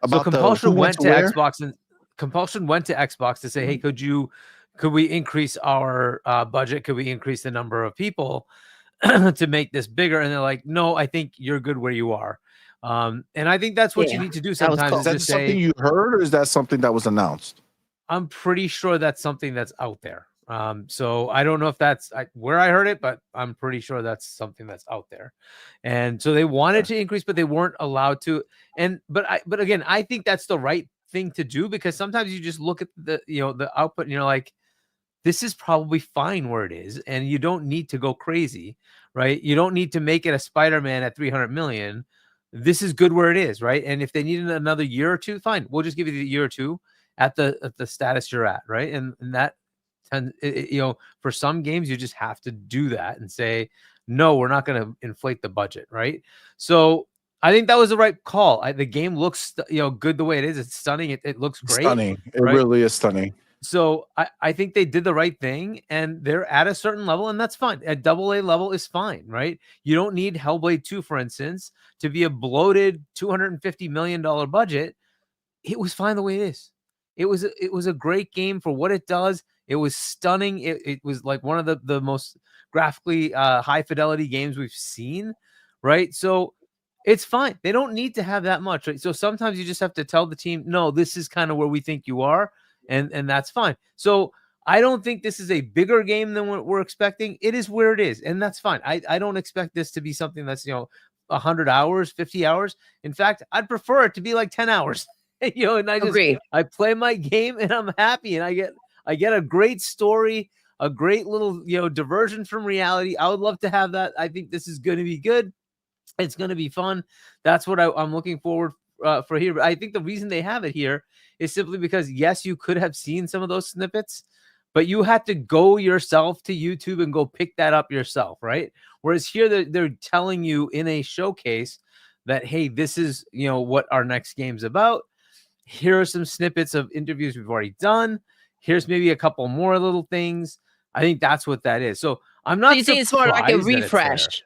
So Compulsion went to
where?
Xbox, and Compulsion went to Xbox to say, "Hey, could we increase our budget? Could we increase the number of people to make this bigger?" And they're like, "No, I think you're good where you are." And I think that's what you need to do sometimes.
Is that something you heard, or is that something that was announced?
I'm pretty sure that's something that's out there. So I don't know if that's where I heard it, but I'm pretty sure that's something that's out there. And so they wanted to increase, but they weren't allowed to. But again, I think that's the right thing to do, because sometimes you just look at the output and you're like, this is probably fine where it is, and you don't need to go crazy, right? You don't need to make it a Spider-Man at 300 million. This is good where it is, right? And if they need another year or two, fine, we'll just give you the year or two at the status you're at, right? And that, for some games, you just have to do that and say, no, we're not going to inflate the budget, right? So I think that was the right call. The game looks, good the way it is. It's stunning. It looks great.
Stunning. It
right?
really is stunning.
So I think they did the right thing, and they're at a certain level, and that's fine. A AA level is fine, right? You don't need Hellblade 2, for instance, to be a bloated $250 million budget. It was fine the way it is. It was a great game for what it does. It was stunning. It was like one of the most graphically high fidelity games we've seen, right? So it's fine. They don't need to have that much, right? So sometimes you just have to tell the team, no, this is kind of where we think you are. And that's fine. So I don't think this is a bigger game than what we're expecting. It is where it is, and that's fine. I don't expect this to be something that's 100 hours, 50 hours. In fact, I'd prefer it to be like 10 hours. And I play my game and I'm happy, and I get a great story, a great little diversion from reality. I would love to have that. I think this is going to be good. It's going to be fun. That's what I'm looking forward for here. But I think the reason they have it here is simply because, yes, you could have seen some of those snippets, but you had to go yourself to YouTube and go pick that up yourself, right? Whereas here they're telling you in a showcase that, hey, this is what our next game's about. Here are some snippets of interviews we've already done. Here's maybe a couple more little things. I think that's what that is. So I'm not.
So you think it's more like a refresh?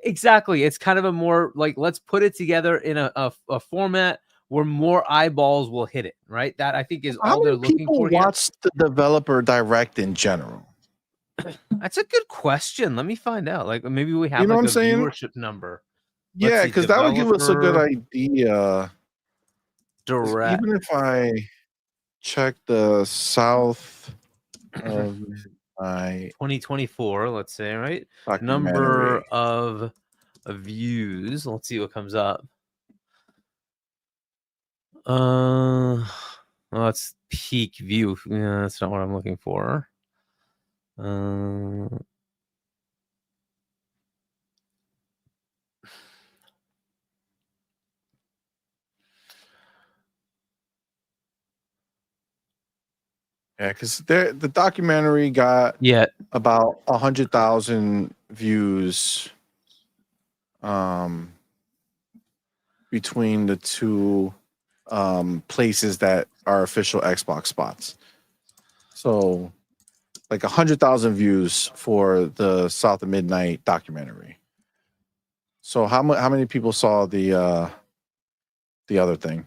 Exactly. It's kind of a more like, let's put it together in a format where more eyeballs will hit it, right? That I think is all they're looking for.
People watch the developer direct in general.
That's a good question. Let me find out. Like maybe we have
what I'm saying?
Viewership number.
Yeah, because that would give us a good idea.
Direct.
Even if I check the south of my
2024, let's say, right? Number of views. Let's see what comes up. Well, that's peak view. Yeah, that's not what I'm looking for.
Yeah, because the documentary got about 100,000 views between the two places that are official Xbox spots. So like 100,000 views for the South of Midnight documentary. So how many people saw the other thing?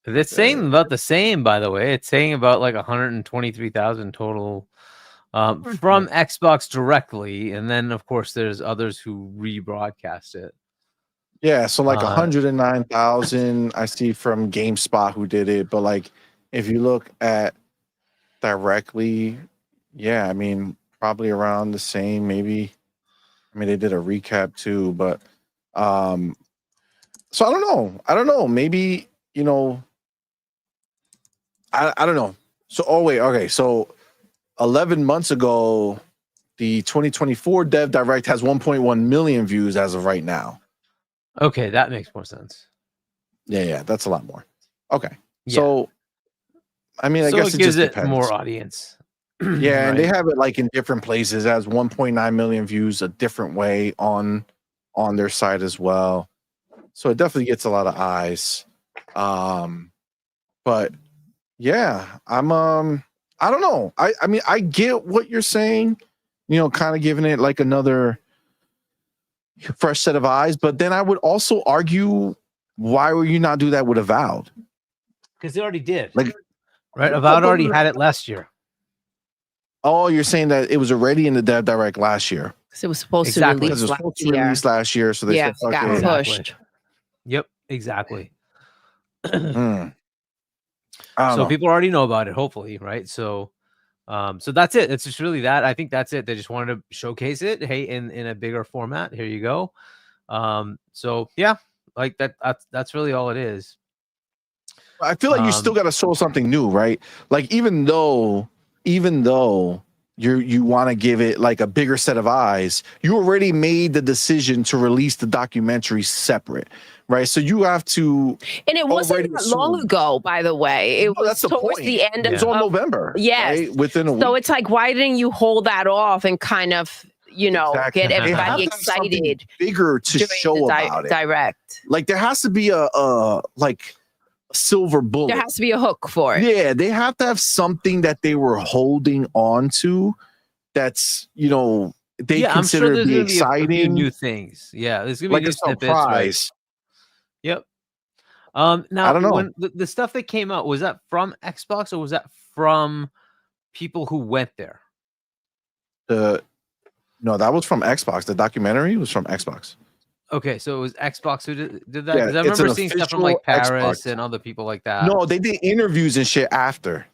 It's saying about the same, by the way. It's saying about like 123,000 total from Xbox directly, and then of course there's others who rebroadcast it.
Yeah, so like 109,000 I see from GameSpot who did it, but like if you look at directly, yeah, I mean probably around the same, maybe. I mean they did a recap too, but so I don't know. Maybe, I don't know. So okay. So 11 months ago, the 2024 Dev Direct has 1.1 million views as of right now.
Okay, that makes more sense.
Yeah, that's a lot more. Okay,
Yeah.
so I mean, I guess
it
it
gives
just
it
depends.
more audience.
Yeah, and they
right?
have it like in different places as 1.9 million views a different way on their site as well. So it definitely gets a lot of eyes. But yeah, I don't know. I mean, I get what you're saying, kind of giving it like another fresh set of eyes, but then I would also argue, why would you not do that with Avowed?
Because they already did.
Like,
right? Avowed already had it last year.
Oh, you're saying that it was already in the Dev Direct last year.
Because it was supposed
Exactly.
to
Because
release
it was supposed
last
to
year.
release last year, so they
Yeah,
said, fuck
got
it.
pushed.
Yep, exactly.
I don't
So
know.
people already know about it, hopefully, right? So so that's it. It's just really that. I think that's it. They just wanted to showcase it. Hey, in a bigger format. Here you go. So yeah, like that's really all it is.
I feel like you still got to show something new, right? Like even though you want to give it like a bigger set of eyes, you already made the decision to release the documentary separate, right? So you have to.
And it wasn't that long ago, by the way. It was towards the end
of November.
Yes.
Right? Within a week.
So it's like, why didn't you hold that off and kind of, get everybody excited?
Bigger to show about it.
Direct.
Like there has to be a silver bullet.
There has to be a hook for it.
Yeah, they have to have something that they were holding on to that's, they consider to be exciting.
A few new things. Yeah, there's gonna be
like
new
a
snippets,
surprise.
Right? Yep. Now
I don't know.
when the stuff that came out, was that from Xbox or was that from people who went there?
No, that was from Xbox. The documentary was from Xbox.
Okay, so it was Xbox who did that? Because
Yeah,
I remember seeing stuff from like Paris
Xbox.
and other people like that.
No, they did interviews and shit after.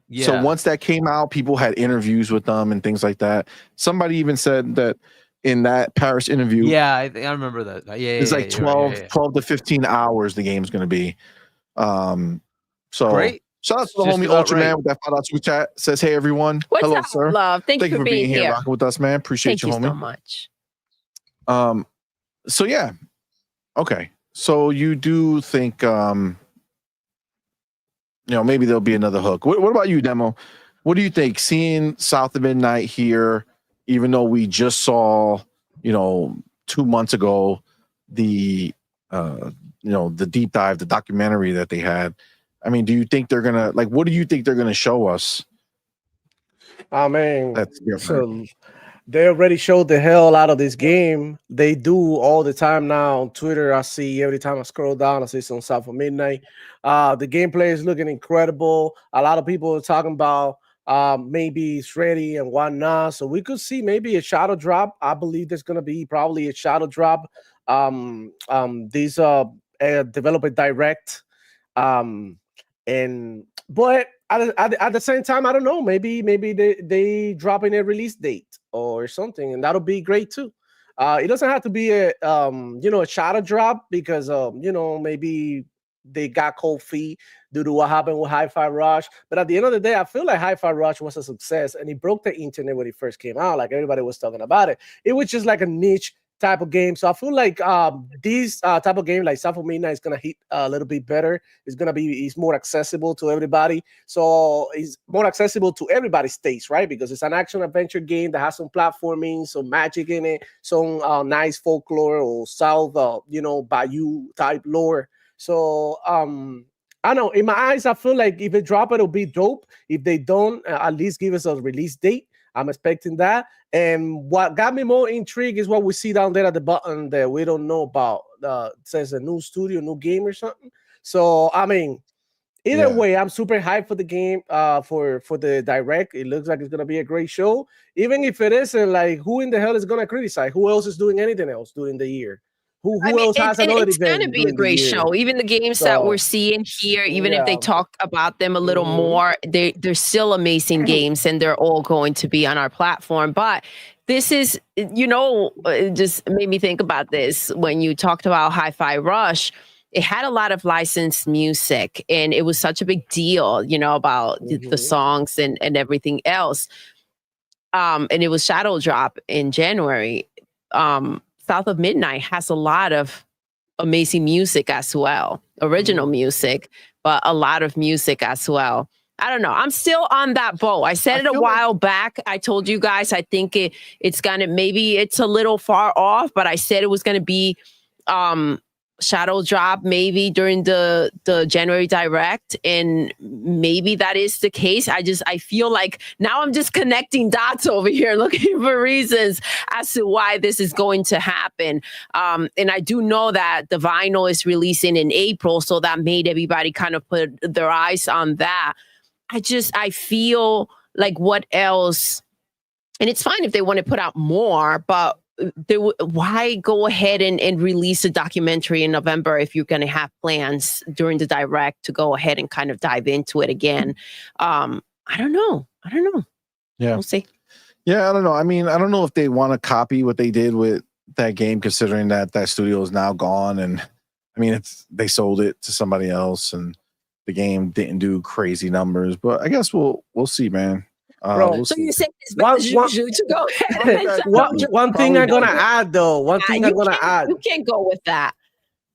Yeah.
So once that came out, people had interviews with them and things like that. Somebody even said that in that Paris interview.
Yeah, I remember that. Yeah,
it's like 12 to 15 hours the game's going to be. So
great.
Shout out to the homie Ultra Man with that $5 super chat. Says, hey, everyone.
What's
hello,
up,
sir.
love? Thank you for being here.
Rocking with us, man. Appreciate you, homie.
Thank you so much.
So yeah. Okay. So you do think maybe there'll be another hook. What about you, Demo? What do you think? Seeing South of Midnight here, even though we just saw, 2 months ago, the deep dive, the documentary that they had. I mean, do you think they're gonna what do you think they're gonna show us?
I mean,
that's different.
So they already showed the hell out of this game. They do all the time now on Twitter. I see every time I scroll down, I see some South of Midnight. The gameplay is looking incredible. A lot of people are talking about maybe it's ready and whatnot. So we could see maybe a shadow drop. I believe there's gonna be probably a shadow drop. These developer direct. But at the same time, I don't know. Maybe they drop in a release date or something, and that'll be great too. It doesn't have to be a shadow drop because maybe they got cold feet due to what happened with Hi-Fi Rush. But at the end of the day, I feel like Hi-Fi Rush was a success, and it broke the internet when it first came out. Like everybody was talking about it. It was just like a niche type of game. So I feel like these type of game like South of Midnight is gonna hit a little bit better. It's more accessible to everybody. So it's more accessible to everybody's taste, right? Because it's an action adventure game that has some platforming, some magic in it, some nice folklore or South Bayou type lore. So I don't know. In my eyes, I feel like if they drop it, it'll be dope. If they don't, at least give us a release date. I'm expecting that. And what got me more intrigued is what we see down there at the bottom that we don't know about. It says a new studio, new game or something. So, I mean, either way, I'm super hyped for the game, for the direct. It looks like it's going to be a great show. Even if it isn't, like, who in the hell is going to criticize? Who else is doing anything else during the year? Who else has another event?
It's going to be a great show. Even the games that we're seeing here, even if they talk about them a little more, they're still amazing games, and they're all going to be on our platform. But this is, it just made me think about this when you talked about Hi-Fi Rush. It had a lot of licensed music, and it was such a big deal, about the songs and everything else. and it was Shadow Drop in January. South of Midnight has a lot of amazing music as well, original music, but a lot of music as well. I don't know. I'm still on that boat. I said it a while back. I told you guys I think it's gonna, maybe it's a little far off, but I said it was gonna be Shadow Drop maybe during the January Direct, and maybe that is the case. I feel like now I'm just connecting dots over here, looking for reasons as to why this is going to happen. And I do know that the vinyl is releasing in April, so that made everybody kind of put their eyes on that. I feel like what else? And it's fine if they want to put out more, but why go ahead and release a documentary in November if you're going to have plans during the Direct to go ahead and kind of dive into it again? I don't know.
Yeah.
We'll see.
Yeah, I don't know. I mean, I don't know if they want to copy what they did with that game, considering that studio is now gone. And I mean, they sold it to somebody else, and the game didn't do crazy numbers. But I guess we'll see, man.
Bro,
so you saying it's better to go ahead?
One thing I'm gonna add, though.
You can't go with that.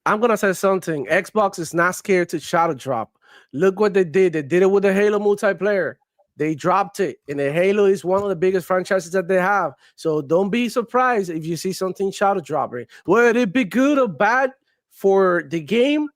I'm gonna say something. Xbox is not scared to Shadow Drop. Look what they did. They did it with the Halo multiplayer. They dropped it, and the Halo is one of the biggest franchises that they have. So don't be surprised if you see something Shadow dropping. Would it be good or bad for the game?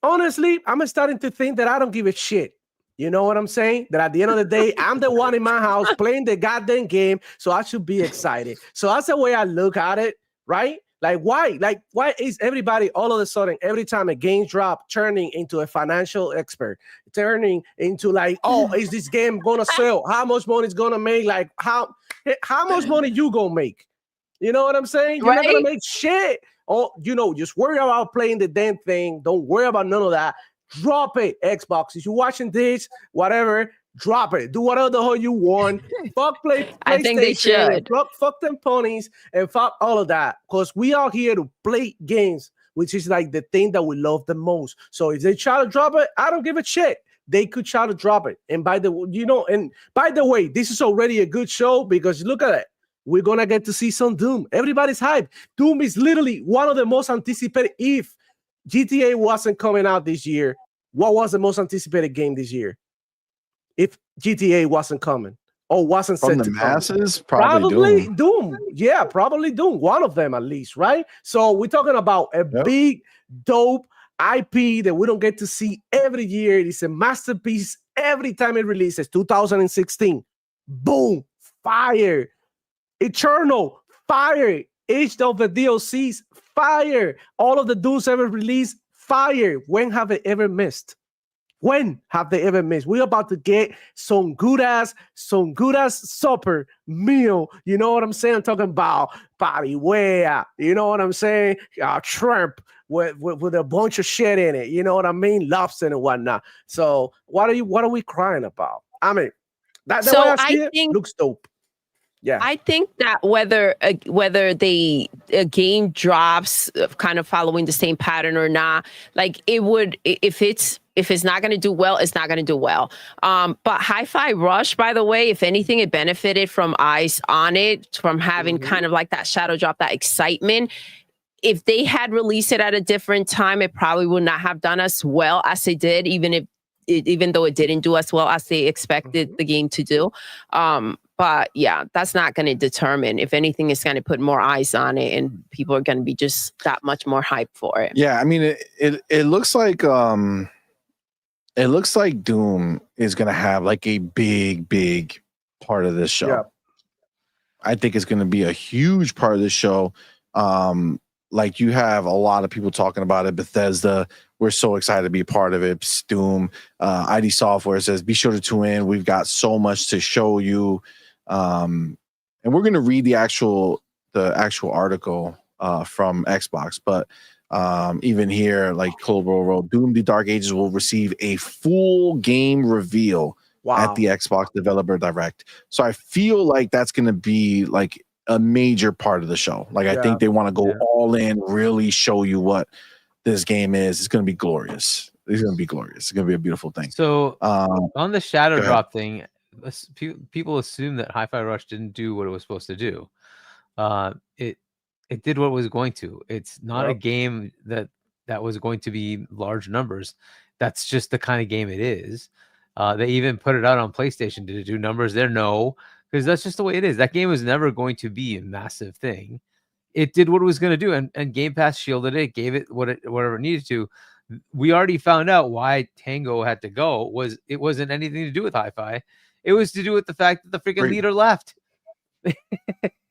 Honestly, I'm starting to think that I don't give a shit. You know what I'm saying? That at the end of the day, I'm the one in my house playing the goddamn game, so I should be excited. So that's the way I look at it, right? Like, why? Like, why is everybody all of a sudden, every time a game drop, turning into a financial expert, turning into like, oh, is this game gonna sell? How much money it's gonna make? Like, how much money you gonna make? You know what I'm saying? You're not gonna make shit. Oh, just worry about playing the damn thing. Don't worry about none of that. Drop it, Xbox. If you're watching this, whatever, drop it. Do whatever the hell you want. Fuck PlayStation.
I think they should.
Fuck them ponies and fuck all of that. Because we are here to play games, which is like the thing that we love the most. So if they try to drop it, I don't give a shit. They could try to drop it. And by the way, this is already a good show because look at it. We're gonna get to see some Doom. Everybody's hyped. Doom is literally one of the most anticipated. If GTA wasn't coming out this year, what was the most anticipated game this year? If GTA wasn't coming or wasn't
from
set
the
to
masses,
come.
probably
Doom. Yeah, probably Doom. One of them at least, right? So we're talking about a big, dope IP that we don't get to see every year. It is a masterpiece every time it releases. 2016, boom, fire. Eternal, fire. Each of the DLCs, fire. All of the Dooms ever released, fire. When have they ever missed? When have they ever missed? We're about to get some good ass supper meal. You know what I'm saying? I'm talking about parrilla. You know what I'm saying? Shrimp with a bunch of shit in it. You know what I mean? Lobster and whatnot. So what are we crying about? I mean, that way I see it looks dope. Yeah,
I think that whether a game drops kind of following the same pattern or not, like it would, if it's not going to do well, it's not going to do well. But Hi-Fi Rush, by the way, if anything, it benefited from eyes on it, from having kind of like that Shadow Drop, that excitement. If they had released it at a different time, it probably would not have done as well as they did, even though it didn't do as well as they expected the game to do. But yeah, that's not going to determine. If anything, it's going to put more eyes on it, and people are going to be just that much more hyped for it.
Yeah, I mean, it looks like Doom is going to have like a big part of this show. Yeah. I think it's going to be a huge part of this show. Like you have a lot of people talking about it. Bethesda, we're so excited to be a part of it. Doom, ID Software says, be sure to tune in. We've got so much to show you. And we're going to read the actual article from Xbox, but even here, like Colbro wrote, Doom: The Dark Ages will receive a full game reveal at the Xbox Developer Direct. So I feel like that's going to be like a major part of the show. Like I think they want to go all in, really show you what this game is. It's going to be glorious. It's going to be glorious. It's going to be a beautiful thing.
So on the Shadow Drop thing, people assume that Hi-Fi Rush didn't do what it was supposed to do. It did what it was going to. It's not a game that was going to be large numbers. That's just the kind of game it is. They even put it out on PlayStation. Did it do numbers there? No, because that's just the way it is. That game was never going to be a massive thing. It did what it was going to do, and Game Pass shielded it, gave it whatever it needed to. We already found out why Tango had to go. It wasn't anything to do with Hi-Fi. It was to do with the fact that the freaking leader left.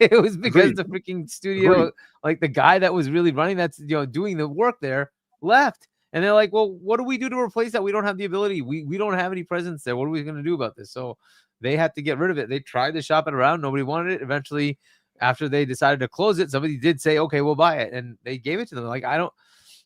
It was because the freaking studio, like the guy that was really running that, doing the work there, left. And they're like, well, what do we do to replace that? We don't have the ability. We don't have any presence there. What are we going to do about this? So they had to get rid of it. They tried to shop it around. Nobody wanted it. Eventually, after they decided to close it, somebody did say, okay, we'll buy it. And they gave it to them. Like, I don't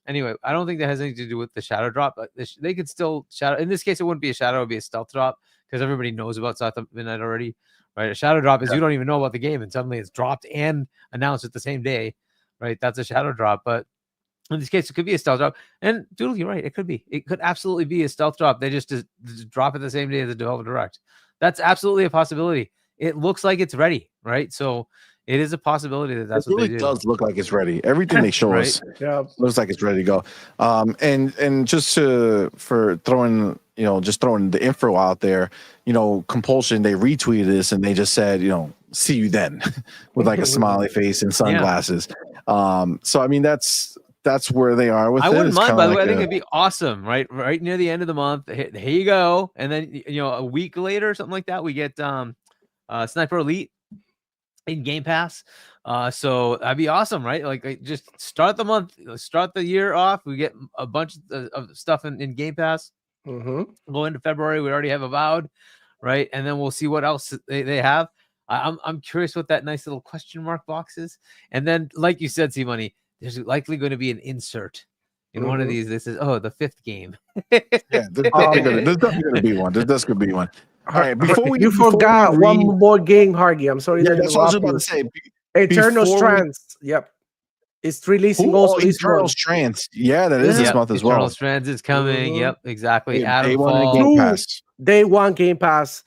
think that has anything to do with the shadow drop, but they could still shadow. In this case, it wouldn't be a shadow. It would be a stealth drop because everybody knows about South of Midnight already. Right, a shadow drop is you don't even know about the game, and suddenly it's dropped and announced at the same day. Right, that's a shadow drop. But in this case, it could be a stealth drop. And Doodle, you're right, it could be. It could absolutely be a stealth drop. They just drop it the same day as the developer direct. That's absolutely a possibility. It looks like it's ready, right? So it is a possibility that's
it really
what they do.
Does look like it's ready. Everything they show us looks like it's ready to go. And just for throwing the info out there, Compulsion, they retweeted this and they just said, see you then with like a smiley face and sunglasses. So I mean that's where they are with it.
I wouldn't mind, by the way. I think it'd be awesome, right near the end of the month. Here you go. And then a week later, something like that, we get Sniper Elite in Game Pass. So that'd be awesome, right? Like just start the month, start the year off. We get a bunch of stuff in Game Pass. Go into February. We already have Avowed, right? And then we'll see what else they have. I'm curious what that nice little question mark box is. And then, like you said, CMoney, there's likely going to be an insert in one of these. This is the fifth game.
There's definitely going to be one. There's going to be one. All right,
you forgot one more game, Hargy. I'm sorry.
Yeah, that's what I was about to say.
Eternal Strands. Yep. It's releasing also
Eternal Strands. Yeah, that is this month as well.
Eternal Strands is coming. Yep, exactly.
Day one Game Pass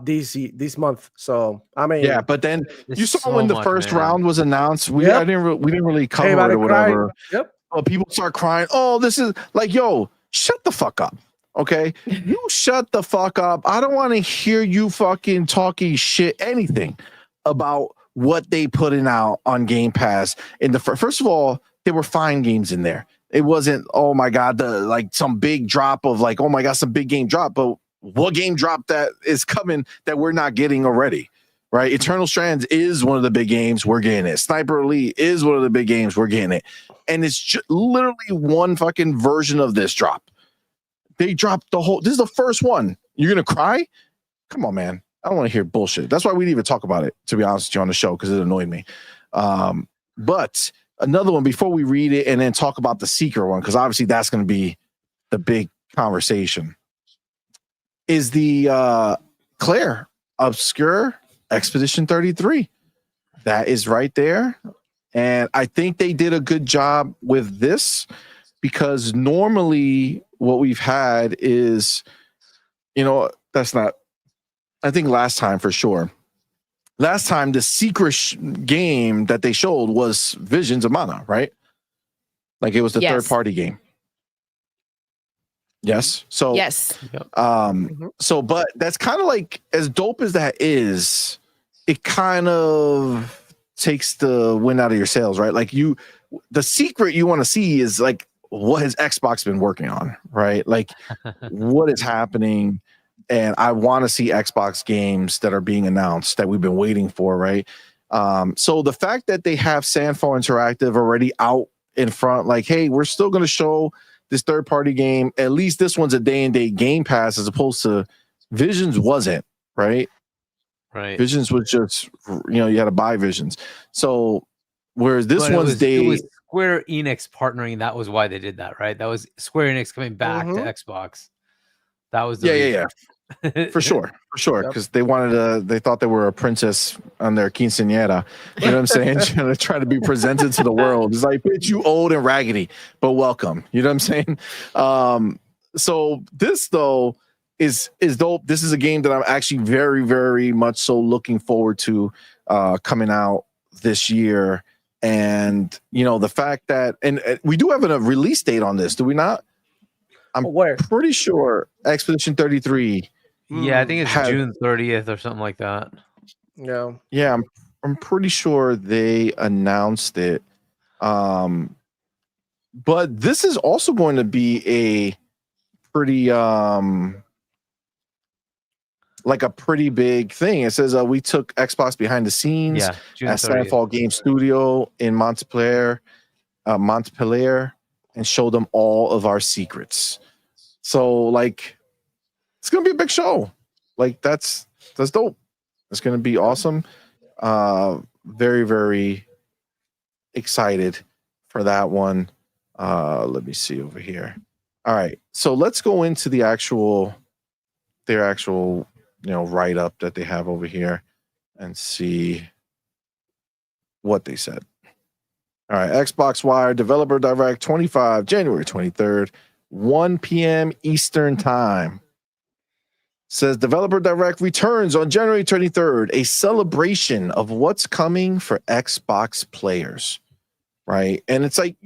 this month. So I mean,
yeah, but then you saw when the first round was announced, we didn't really cover it or whatever.
Yep.
But people start crying. Oh, this is like, yo, shut the fuck up. Okay, you shut the fuck up. I don't want to hear you fucking talking shit, anything about what they putting out on Game Pass. In the first of all, there were fine games in there. It wasn't, oh my god, some big drop of like, oh my god, some big game drop. But what game drop that is coming that we're not getting already, right? Eternal Strands is one of the big games. We're getting it. Sniper Elite is one of the big games. We're getting it. And it's just literally one fucking version of this drop. They dropped the whole. This is the first one. You're gonna cry? Come on, man. I don't want to hear bullshit. That's why we didn't even talk about it, to be honest with you, on the show, because it annoyed me. But another one before we read it and then talk about the secret one, because obviously that's going to be the big conversation, is the Claire Obscure Expedition 33. That is right there. And I think they did a good job with this, because normally what we've had is, that's not, I think last time for sure. Last time the secret game that they showed was Visions of Mana, right? Like it was the third party game. Yes. So
yes.
So but that's kind of like, as dope as that is, it kind of takes the wind out of your sails, right? Like the secret you want to see is like, what has Xbox been working on, right? Like what is happening? And I want to see Xbox games that are being announced that we've been waiting for, right? So the fact that they have Sandfall Interactive already out in front, like, hey, we're still going to show this third-party game. At least this one's a day-and-date Game Pass, as opposed to Visions wasn't, right?
Right.
Visions was just, you had to buy Visions. So whereas this one's
it was Square Enix partnering. That was why they did that, right? That was Square Enix coming back to Xbox. That was the reason.
For sure, because they thought they were a princess on their quinceañera. You know what I'm saying? Trying to be presented to the world. It's like, bitch, you old and raggedy, but welcome. You know what I'm saying? So this though, is dope. This is a game that I'm actually very, very much so looking forward to coming out this year. And the fact that and we do have a release date on this, do we not? I'm pretty sure Expedition 33.
Yeah, I think it's June 30th or something like that.
Yeah,
I'm pretty sure they announced it. But this is also going to be a pretty like a pretty big thing. It says we took Xbox behind the scenes at Sandfall Game Studio in Montpellier, and showed them all of our secrets. So like, it's gonna be a big show. Like that's dope. It's gonna be awesome. Very, very excited for that one. Let me see over here. All right, so let's go into their actual write up that they have over here and see what they said. All right, Xbox Wire Developer Direct 25 January 23rd, 1 p.m. Eastern Time. Says Developer Direct returns on January 23rd, a celebration of what's coming for Xbox players, right? And it's like,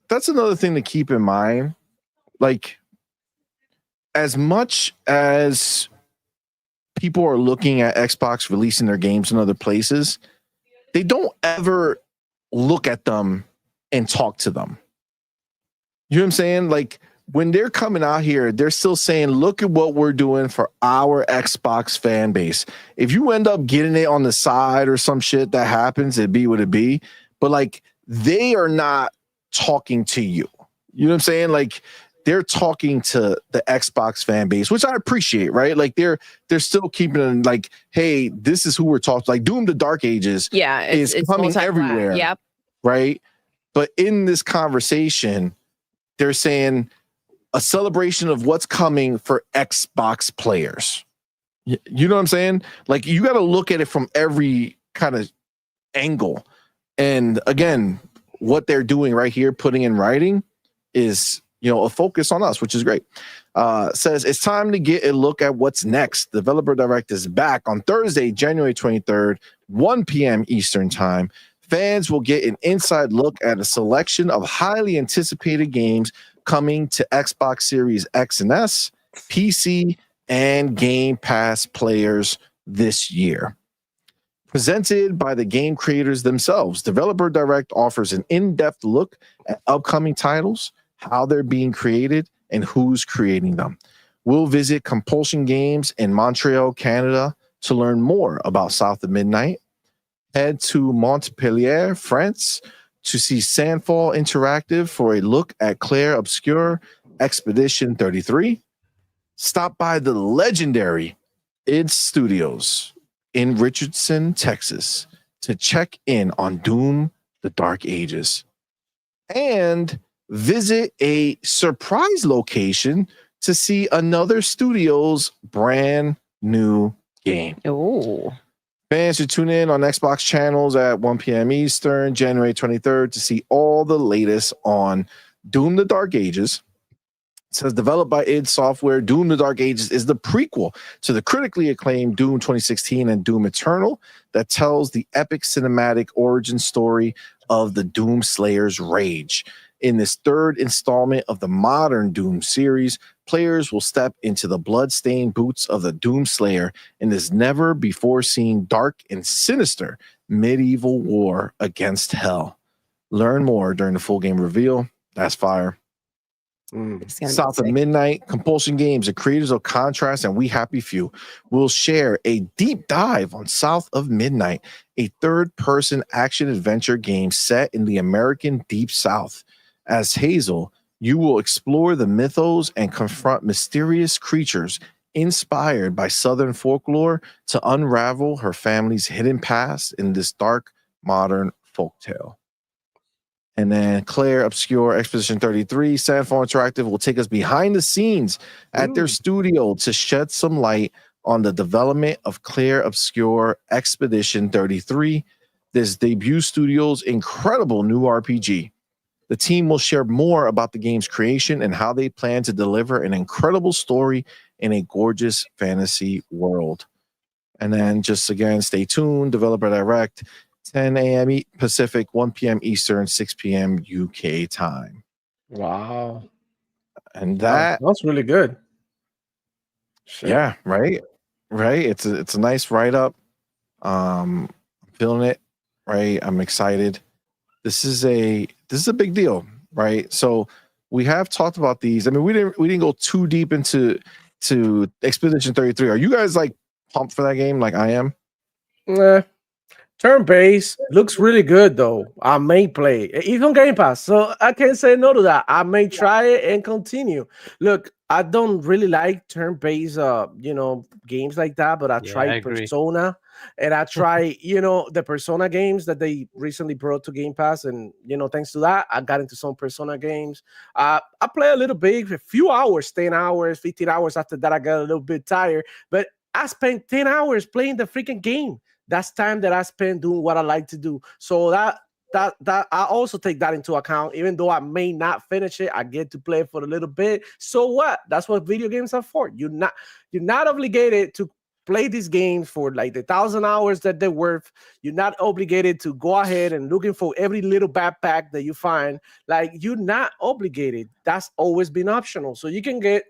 that's another thing to keep in mind. Like, as much as people are looking at Xbox releasing their games in other places, they don't ever look at them and talk to them. You know what I'm saying? Like, when they're coming out here, they're still saying, look at what we're doing for our Xbox fan base. If you end up getting it on the side or some shit that happens, it be what it be. But like, they are not talking to you. You know what I'm saying? Like, they're talking to the Xbox fan base, which I appreciate, right? Like they're still keeping it like, hey, this is who we're talking. Like Doom: The Dark Ages is coming everywhere.
Yep.
Right. But in this conversation, they're saying a celebration of what's coming for Xbox players. You know what I'm saying? Like, you got to look at it from every kind of angle. And again, what they're doing right here, putting in writing, is a focus on us, which is great. Says it's time to get a look at what's next. Developer Direct is back on Thursday, January 23rd, 1 p.m. Eastern Time. Fans will get an inside look at a selection of highly anticipated games coming to Xbox Series X and S, PC, and Game Pass players this year. Presented by the game creators themselves, Developer Direct offers an in-depth look at upcoming titles, how they're being created, and who's creating them. We'll visit Compulsion Games in Montreal, Canada to learn more about South of Midnight. Head to Montpellier, France to see Sandfall Interactive for a look at Claire Obscure Expedition 33. Stop by the legendary id Studios in Richardson, Texas to check in on Doom: The Dark Ages. And visit a surprise location to see another studio's brand new game.
Oh.
Fans should tune in on Xbox channels at 1 p.m. Eastern, January 23rd, to see all the latest on Doom: The Dark Ages. It says, developed by id Software, Doom: The Dark Ages is the prequel to the critically acclaimed Doom 2016 and Doom Eternal that tells the epic cinematic origin story of the Doom Slayer's rage. In this third installment of the modern Doom series, players will step into the blood-stained boots of the Doom Slayer in this never-before-seen dark and sinister medieval war against hell. Learn more during the full game reveal. That's fire. South of Midnight, Compulsion Games, the creators of Contrast and We Happy Few, will share a deep dive on South of Midnight, a third-person action-adventure game set in the American Deep South. As Hazel, you will explore the mythos and confront mysterious creatures inspired by Southern folklore to unravel her family's hidden past in this dark, modern folktale. And then Claire Obscure Expedition 33, Sandfall Interactive will take us behind the scenes at their studio to shed some light on the development of Claire Obscure Expedition 33, this debut studio's incredible new RPG. The team will share more about the game's creation and how they plan to deliver an incredible story in a gorgeous fantasy world. And then just again, stay tuned. Developer Direct, 10 a.m. Pacific, 1 p.m. Eastern, 6 p.m. UK time.
Wow.
And
that's really good. Shit.
Yeah, right. It's a nice write up. I'm feeling it. Right. I'm excited. This is a big deal, right? So we have talked about these. I mean, we didn't go too deep into Expedition 33. Are you guys like pumped for that game like I am?
Turn-based looks really good though. I may play. It's on Game Pass, so I can't say no to that. I may try it and continue. Look, I don't really like turn-based games like that, but I tried Persona and I tried, the Persona games that they recently brought to Game Pass, and thanks to that, I got into some Persona games. I play a little bit, a few hours, 10 hours, 15 hours. After that, I got a little bit tired, but I spent 10 hours playing the freaking game. That's time that I spend doing what I like to do. So that I also take that into account. Even though I may not finish it, I get to play for a little bit. So what? That's what video games are for. You're not obligated to play these games for like the 1,000 hours that they're worth. You're not obligated to go ahead and looking for every little backpack that you find. Like, you're not obligated. That's always been optional. So you can get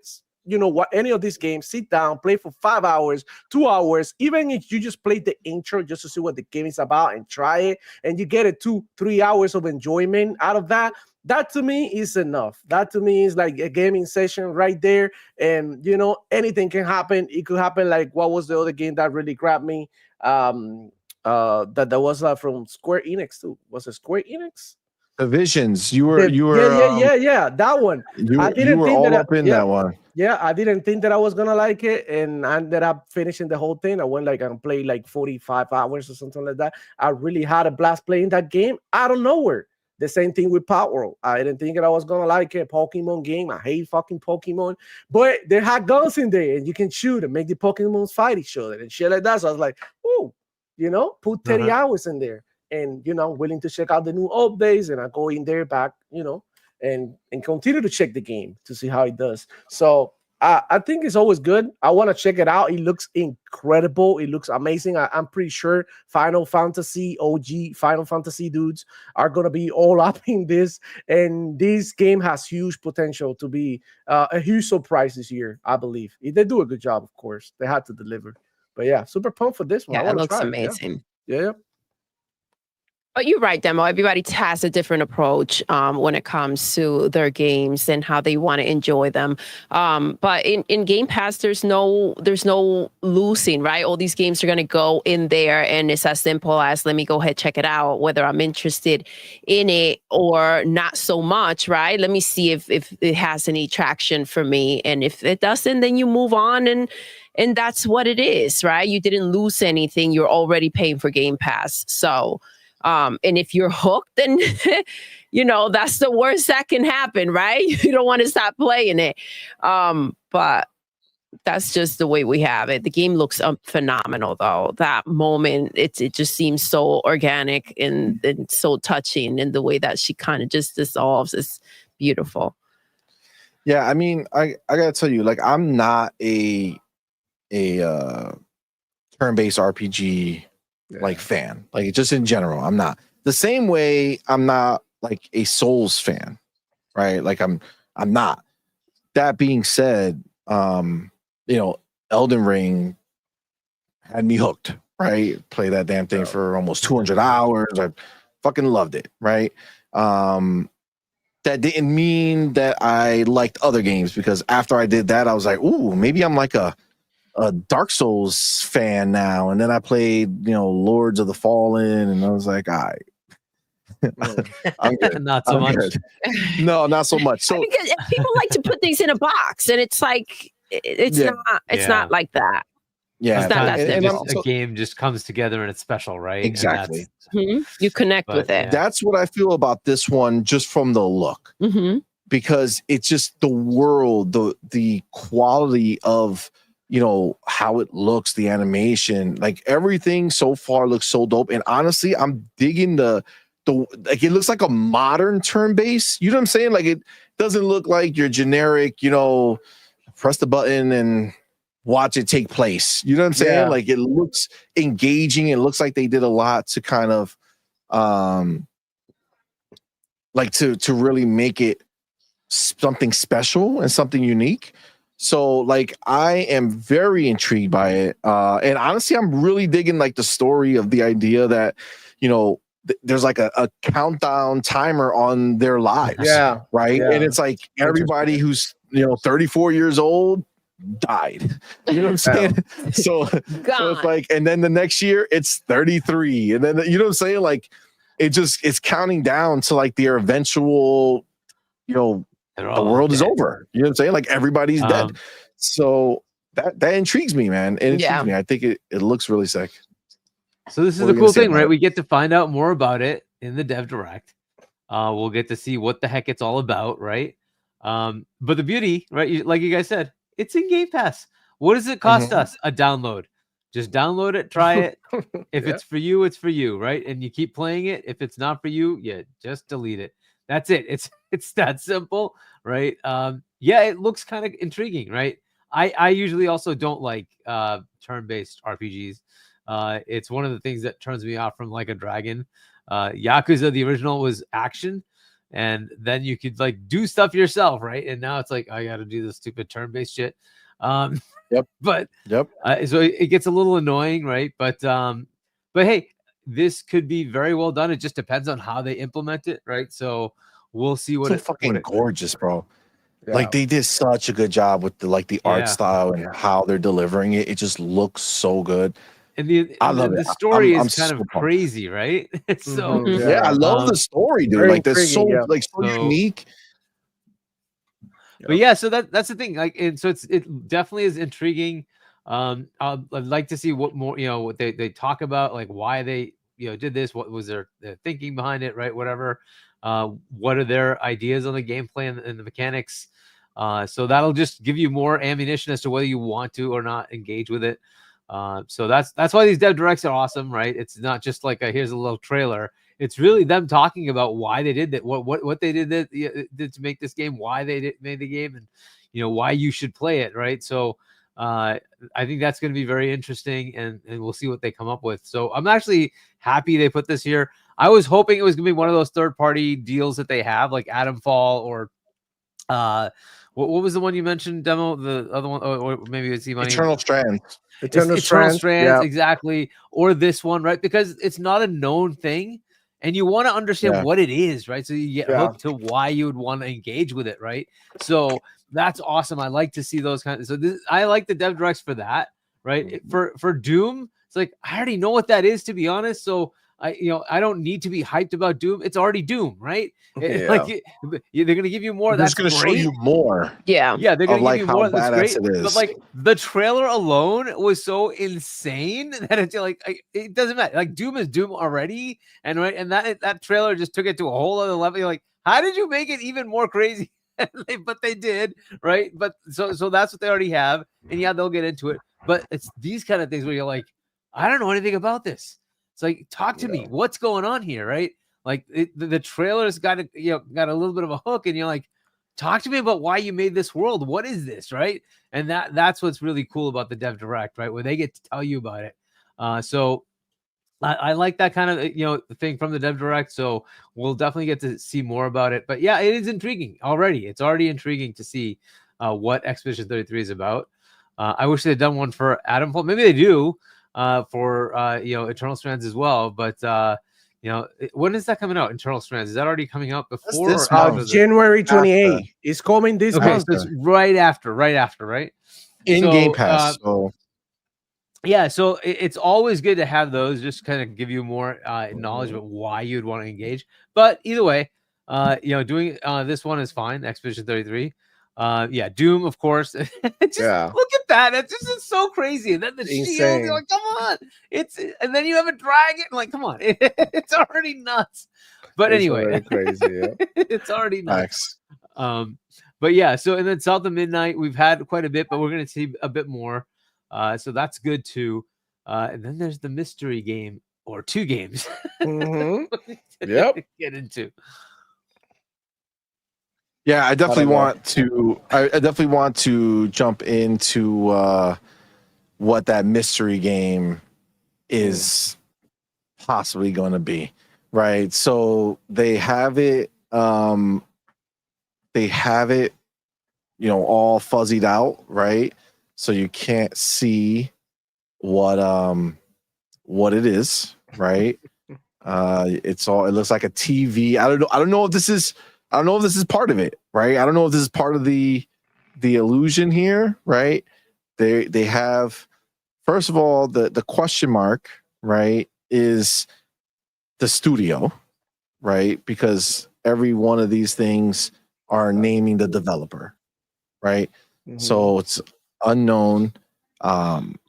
any of these games, sit down, play for 5 hours, 2 hours, even if you just play the intro just to see what the game is about and try it, and you get 2-3 hours of enjoyment out of that. That to me is enough. That to me is like a gaming session right there. And anything can happen. It could happen like, what was the other game that really grabbed me? That was from Square Enix too. Was it Square Enix?
Visions. You were
yeah. That one.
You were all up in that one.
Yeah, I didn't think that I was gonna like it, and I ended up finishing the whole thing. I went and played like 45 hours or something like that. I really had a blast playing that game out of nowhere. The same thing with Power World. I didn't think that I was gonna like it. Pokemon game. I hate fucking Pokemon, but they had guns in there, and you can shoot and make the Pokemons fight each other and shit like that. So I was like, ooh, put 30 hours in there. And willing to check out the new updates, and I go in there back, and continue to check the game to see how it does. So I think it's always good. I want to check it out. It looks incredible. It looks amazing. I'm pretty sure Final Fantasy dudes are gonna be all up in this, and this game has huge potential to be a huge surprise this year. I believe if they do a good job, of course, they had to deliver. But yeah, super pumped for this one.
Yeah, it looks amazing.
Yeah.
But you're right, Demo. Everybody has a different approach when it comes to their games and how they want to enjoy them. But in Game Pass, there's no losing, right? All these games are going to go in there, and it's as simple as, let me go ahead, check it out, whether I'm interested in it or not so much, right? Let me see if it has any traction for me. And if it doesn't, then you move on, and that's what it is, right? You didn't lose anything. You're already paying for Game Pass. So and if you're hooked, then, that's the worst that can happen, right? You don't want to stop playing it. But that's just the way we have it. The game looks phenomenal, though. That moment, it just seems so organic and so touching in the way that she kind of just dissolves. It's beautiful.
Yeah, I mean, I gotta tell you, like, I'm not a turn-based RPG like fan, like just in general. I'm not the same way. I'm not like a Souls fan, right? Like I'm not. That being said, Elden Ring had me hooked, right? Play that damn thing for almost 200 hours. I fucking loved it, right? That didn't mean that I liked other games, because after I did that, I was like, ooh, maybe I'm like a Dark Souls fan now. And then I played, Lords of the Fallen, and I was like, all right. I'm good.
Not so much.
Good. No, not so much. So
because people like to put things in a box, and it's like it's not like that.
Yeah,
it's not that simple.
A game just comes together and it's special, right?
Exactly.
You connect with it.
That's what I feel about this one, just from the look, because it's just the world, the quality of how it looks, the animation, like everything so far looks so dope. And honestly, I'm digging the like, it looks like a modern turn-based. What I'm saying? Like, it doesn't look like your generic, press the button and watch it take place. You know what I'm saying?
Yeah.
Like it looks engaging. It looks like they did a lot to kind of like to really make it something special and something unique. So like I am very intrigued by it. And honestly, I'm really digging like the story of the idea that, you know, there's like a countdown timer on their lives.
Yeah.
Right.
Yeah.
And it's like everybody who's, you know, 34 years old died. You know what I'm saying? So it's like, and then the next year it's 33. And then, you know what I'm saying? Like it's counting down to like their eventual, you know, the world is over. You know what I'm saying? Like everybody's dead. So that intrigues me, man. It intrigues me. I think it looks really sick.
So this is the cool thing, right? We get to find out more about it in the Dev Direct. We'll get to see what the heck it's all about, right? But the beauty, right? Like you guys said, it's in Game Pass. What does it cost us? A download. Just download it, try it. If it's for you, it's for you, right? And you keep playing it. If it's not for you, yeah, just delete it. That's it. It's that simple, right? Yeah, it looks kind of intriguing, right? I usually also don't like turn-based RPGs. It's one of the things that turns me off from Like a Dragon. Yakuza, the original, was action, and then you could like do stuff yourself, right? And now it's like I got to do this stupid turn-based shit. But so it gets a little annoying, right? But hey, this could be very well done. It just depends on how they implement it, right? So we'll see what
it's fucking gorgeous, bro. Yeah. Like they did such a good job with the art style and how they're delivering it. It just looks so good.
And the story is kind of crazy, right? So
I love the story, dude. Like that's so unique.
But yeah, so that's the thing. Like, and so it definitely is intriguing. I'd like to see what more, you know, what they talk about, like why they, you know, did this, what was their thinking behind it, right? Whatever. What are their ideas on the gameplay and the mechanics? So that'll just give you more ammunition as to whether you want to or not engage with it. So that's why these Dev Directs are awesome, right? It's not just like here's a little trailer. It's really them talking about why they did that, what they did to make this game, why they made the game, and you know why you should play it, right? So I think that's going to be very interesting, and we'll see what they come up with. So I'm actually happy they put this here. I was hoping it was going to be one of those third-party deals that they have, like Adamfall or what was the one you mentioned, Demo? The other one, or maybe it's CMoney.
Eternal Strands.
Eternal Strands, exactly. Or this one, right? Because it's not a known thing. And you want to understand what it is, right? So you get hooked to why you would want to engage with it, right? So that's awesome. I like to see those kinds. So I like the Dev Directs for that, right? For Doom, it's like I already know what that is, to be honest. So I don't need to be hyped about Doom. It's already Doom, right? Like they're gonna give you more. That's
going to show you more.
Yeah,
they're gonna give you more. That's great.
It is.
But like the trailer alone was so insane that it's like it doesn't matter. Like Doom is Doom already, and that trailer just took it to a whole other level. You're like, how did you make it even more crazy? But they did, right? But so that's what they already have, and they'll get into it. But it's these kind of things where you're like, I don't know anything about this. It's like, talk to me. What's going on here, right? Like the trailer's got a little bit of a hook, and you're like, talk to me about why you made this world. What is this, right? And that's what's really cool about the Dev Direct, right? Where they get to tell you about it. So I like that kind of thing from the Dev Direct. So we'll definitely get to see more about it. But yeah, it is intriguing already. It's already intriguing to see what Expedition 33 is about. I wish they'd done one for Adamfall. Maybe they do. For Eternal Strands as well, but when is that coming out? Eternal Strands, is that already coming out before or after?
January 28th. It's coming this month.
So it's right after, right?
In Game Pass.
So it's always good to have those, just kind of give you more knowledge about why you'd want to engage. But either way, doing this one is fine. Expedition 33. Doom, of course. Look at that. It's so crazy. And then the shield, you're like, come on. And then you have a dragon. Like, come on. It's already nuts. But anyway,
crazy.
It's already nuts. But yeah, so and then South of Midnight, we've had quite a bit, but we're gonna see a bit more. So that's good too. And then there's the mystery game, or two games.
Yep.
Get into.
Yeah, I definitely
know.
want to. I definitely want to jump into what that mystery game is possibly going to be. Right. So they have it. They have it, all fuzzied out. Right. So you can't see what it is. Right. It looks like a TV. I don't know if this is part of it, right? I don't know if this is part of the illusion here, right? They have, first of all, the question mark, right, is the studio, right? Because every one of these things are naming the developer, right?
Mhm.
So it's unknown, and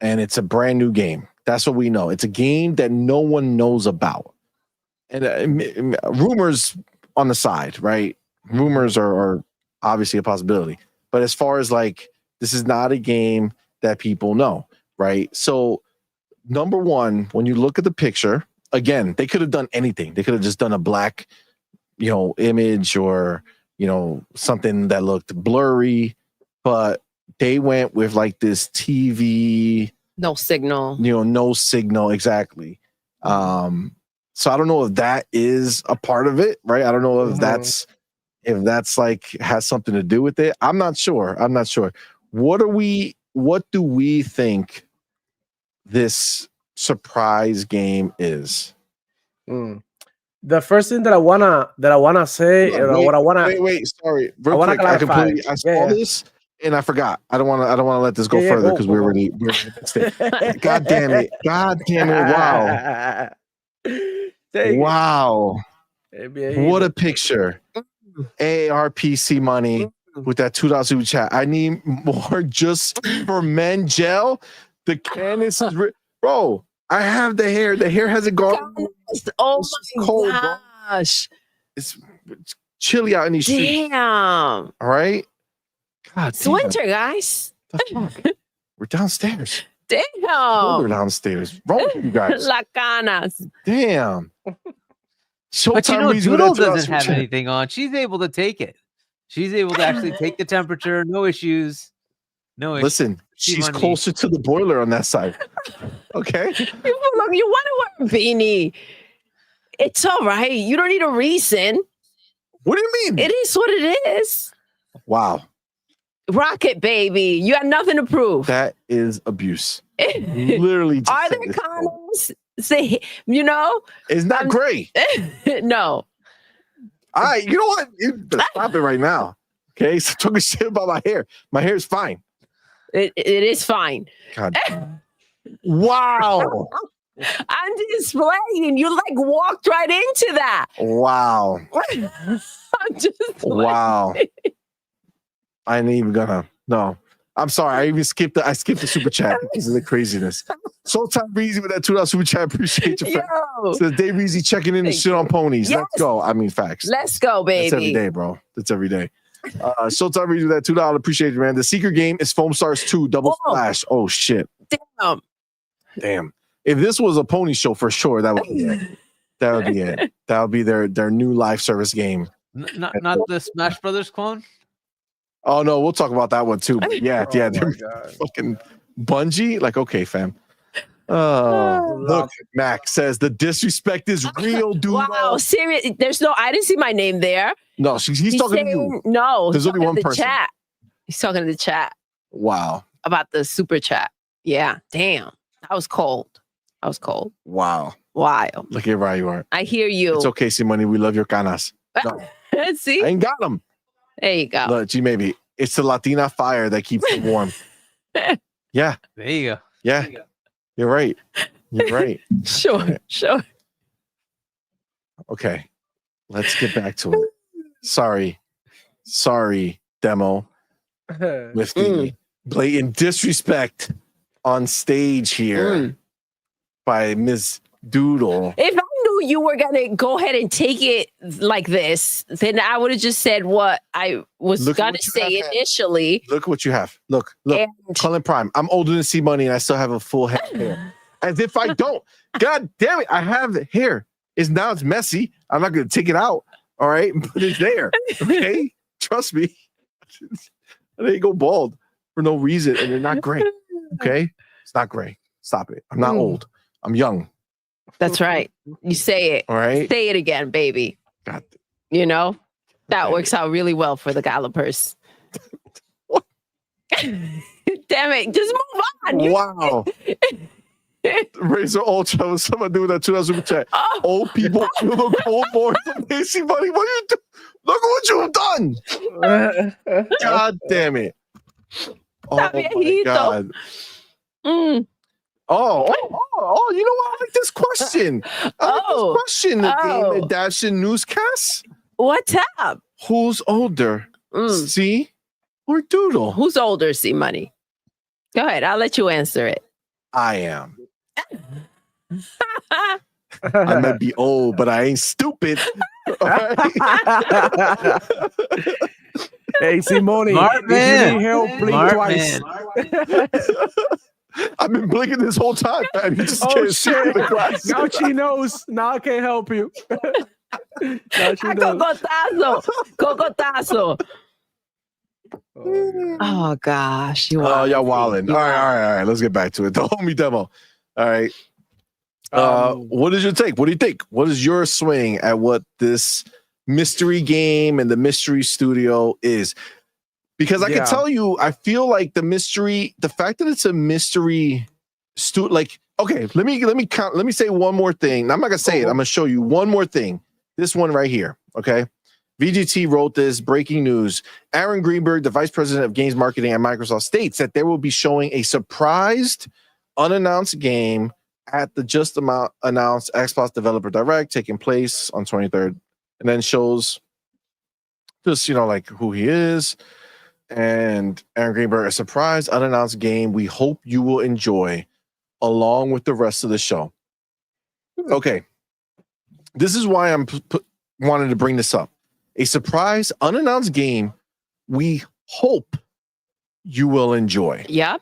it's a brand new game. That's what we know. It's a game that no one knows about. And rumors on the side, right? Rumors are obviously a possibility. But as far as this is not a game that people know, right? So, number one, when you look at the picture, again, they could have done anything. They could have just done a black, image or, something that looked blurry. But they went with this TV.
No signal.
No signal, exactly. So I don't know if that is a part of it, right? I don't know if that's has something to do with it. I'm not sure. What do we think this surprise game is?
The first thing that I wanna say,
wait, sorry, real
I wanna
quick.
clarify.
I saw this and I forgot. I don't want to let this go further because we're already. God damn it! Wow! Wow! What a picture! AARPC money with that $2 super chat. I need more just for men gel. The canvas is bro. I have the hair. The hair hasn't gone.
Oh my
cold,
gosh!
It's chilly out in these streets.
Damn!
All right. God,
it's winter, guys.
The fuck? We're downstairs.
Damn.
We're downstairs. Wrong with you guys?
La canas.
Damn.
But Doodle doesn't have anything on. She's able to take it. She's able to actually take the temperature. No issues. No issues.
Listen, she's closer to the boiler on that side. Okay.
You want to wear a beanie. It's all right. You don't need a reason.
What do you mean?
It is what it is.
Wow.
Rock it, baby. You got nothing to prove.
That is abuse. Literally.
Are there condoms? Say,
it's not gray.
No.
All right. You know what? Stop it right now. Okay. So talking shit about my hair. My hair is fine.
It is fine.
God. Wow.
I'm displaying. You walked right into that.
Wow.
I'm just
wow. I ain't even gonna. No, I'm sorry. I even skipped the super chat because of the craziness. Showtime Breezy with that $2 super chat. Appreciate you. Says Dave Breezy checking in and shit on ponies. Yes. Let's go. I mean, facts.
Let's go, baby.
That's every day, bro. That's every day. Showtime Breezy with that $2. Appreciate you, man. The secret game is Foam Stars 2 Double Splash. Oh shit. Damn. If this was a pony show for sure, that would be it. That would be it. That would be their new live service game.
Not the Smash Brothers clone.
Oh no, we'll talk about that one too. But yeah, they're fucking Bungie. Okay, fam. Look, Mac says the disrespect is real, dude.
Wow, serious. I didn't see my name there.
No, he's talking to you.
No,
there's only one person.
Chat. He's talking to the chat.
Wow.
About the super chat. Yeah, damn. That was cold.
Wow.
Wild.
Look at where you are.
I hear you.
It's okay, CMoney. We love your canas. No.
See?
I ain't got them.
There you go.
Look, maybe it's the Latina fire that keeps it warm. Yeah.
There you go.
Yeah. You're right.
Sure.
Okay. Let's get back to it. Sorry, demo. With the blatant disrespect on stage here by Ms. Doodle.
If I knew you were gonna go ahead and take it like this, then I would have just said what I was gonna say initially.
Look what you have. Look. Colin Prime. I'm older than CMoney and I still have a full head of hair. As if I don't. God damn it. I have hair. It's messy. I'm not gonna take it out. All right, but it's there. Okay, trust me. They go bald for no reason, and they're not gray. Okay, it's not gray. Stop it. I'm not old. I'm young.
That's right. You say it.
All right.
Say it again, baby.
God.
You know, that
Okay.
works out really well for the gallopers. Damn it. Just move on.
Wow. Razor Ultra was someone doing that $2 super chat.
Oh.
Old people feel the cold boards of AC Money. What are you doing? Look at what you've done. God damn it. Oh my God.
Mm.
Oh, you know what? I like this question. The game adaptation newscast.
What's up?
Who's older? C or Doodle?
Who's older, C-Money? Go ahead. I'll let you answer it.
I am. I might be old, but I ain't stupid. All right?
Hey, CMoney,
Smart
if
man.
you need help, blink
Smart
twice.
I've been blinking this whole time, man. You just
Oh
can't see
shit!
the glass.
Now she knows. Now I can't help you. Now she knows.
Cocotazo. Oh gosh. You
Oh, y'all wildin'. All right. Let's get back to it. The homie demo. All right. What is your take? What do you think? What is your swing at what this mystery game and the mystery studio is? Because I can tell you, I feel like the fact that it's a mystery like, okay, let me say one more thing. I'm not gonna say it. I'm gonna show you one more thing. This one right here. Okay. VGT wrote this breaking news. Aaron Greenberg, the vice president of games marketing at Microsoft, states that they will be showing a surprised, unannounced game at the just announced Xbox Developer Direct taking place on 23rd, and then shows just, like who he is. And Aaron Greenberg, a surprise, unannounced game we hope you will enjoy along with the rest of the show. Okay. This is why I'm wanted to bring this up. A surprise, unannounced game we hope you will enjoy.
Yep.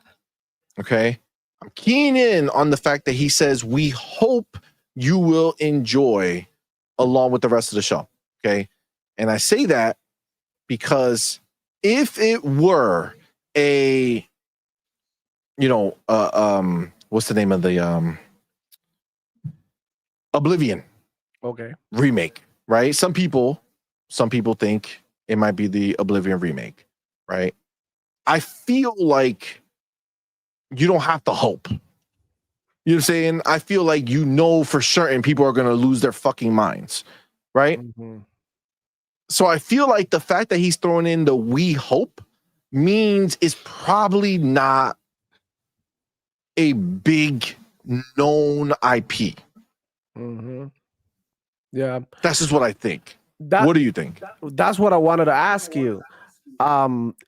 Okay. I'm keying in on the fact that he says we hope you will enjoy along with the rest of the show. Okay. And I say that because if it were a, what's the name of the Oblivion remake, right? Some people think it might be the Oblivion remake, right? I feel like you don't have to hope. You know what I'm saying? I feel like for certain people are going to lose their fucking minds, right?
Mm-hmm.
So I feel like the fact that he's throwing in the we hope means it's probably not a big known IP.
Mm-hmm. Yeah.
That's just what I think. What do you think?
That's what I wanted to ask you.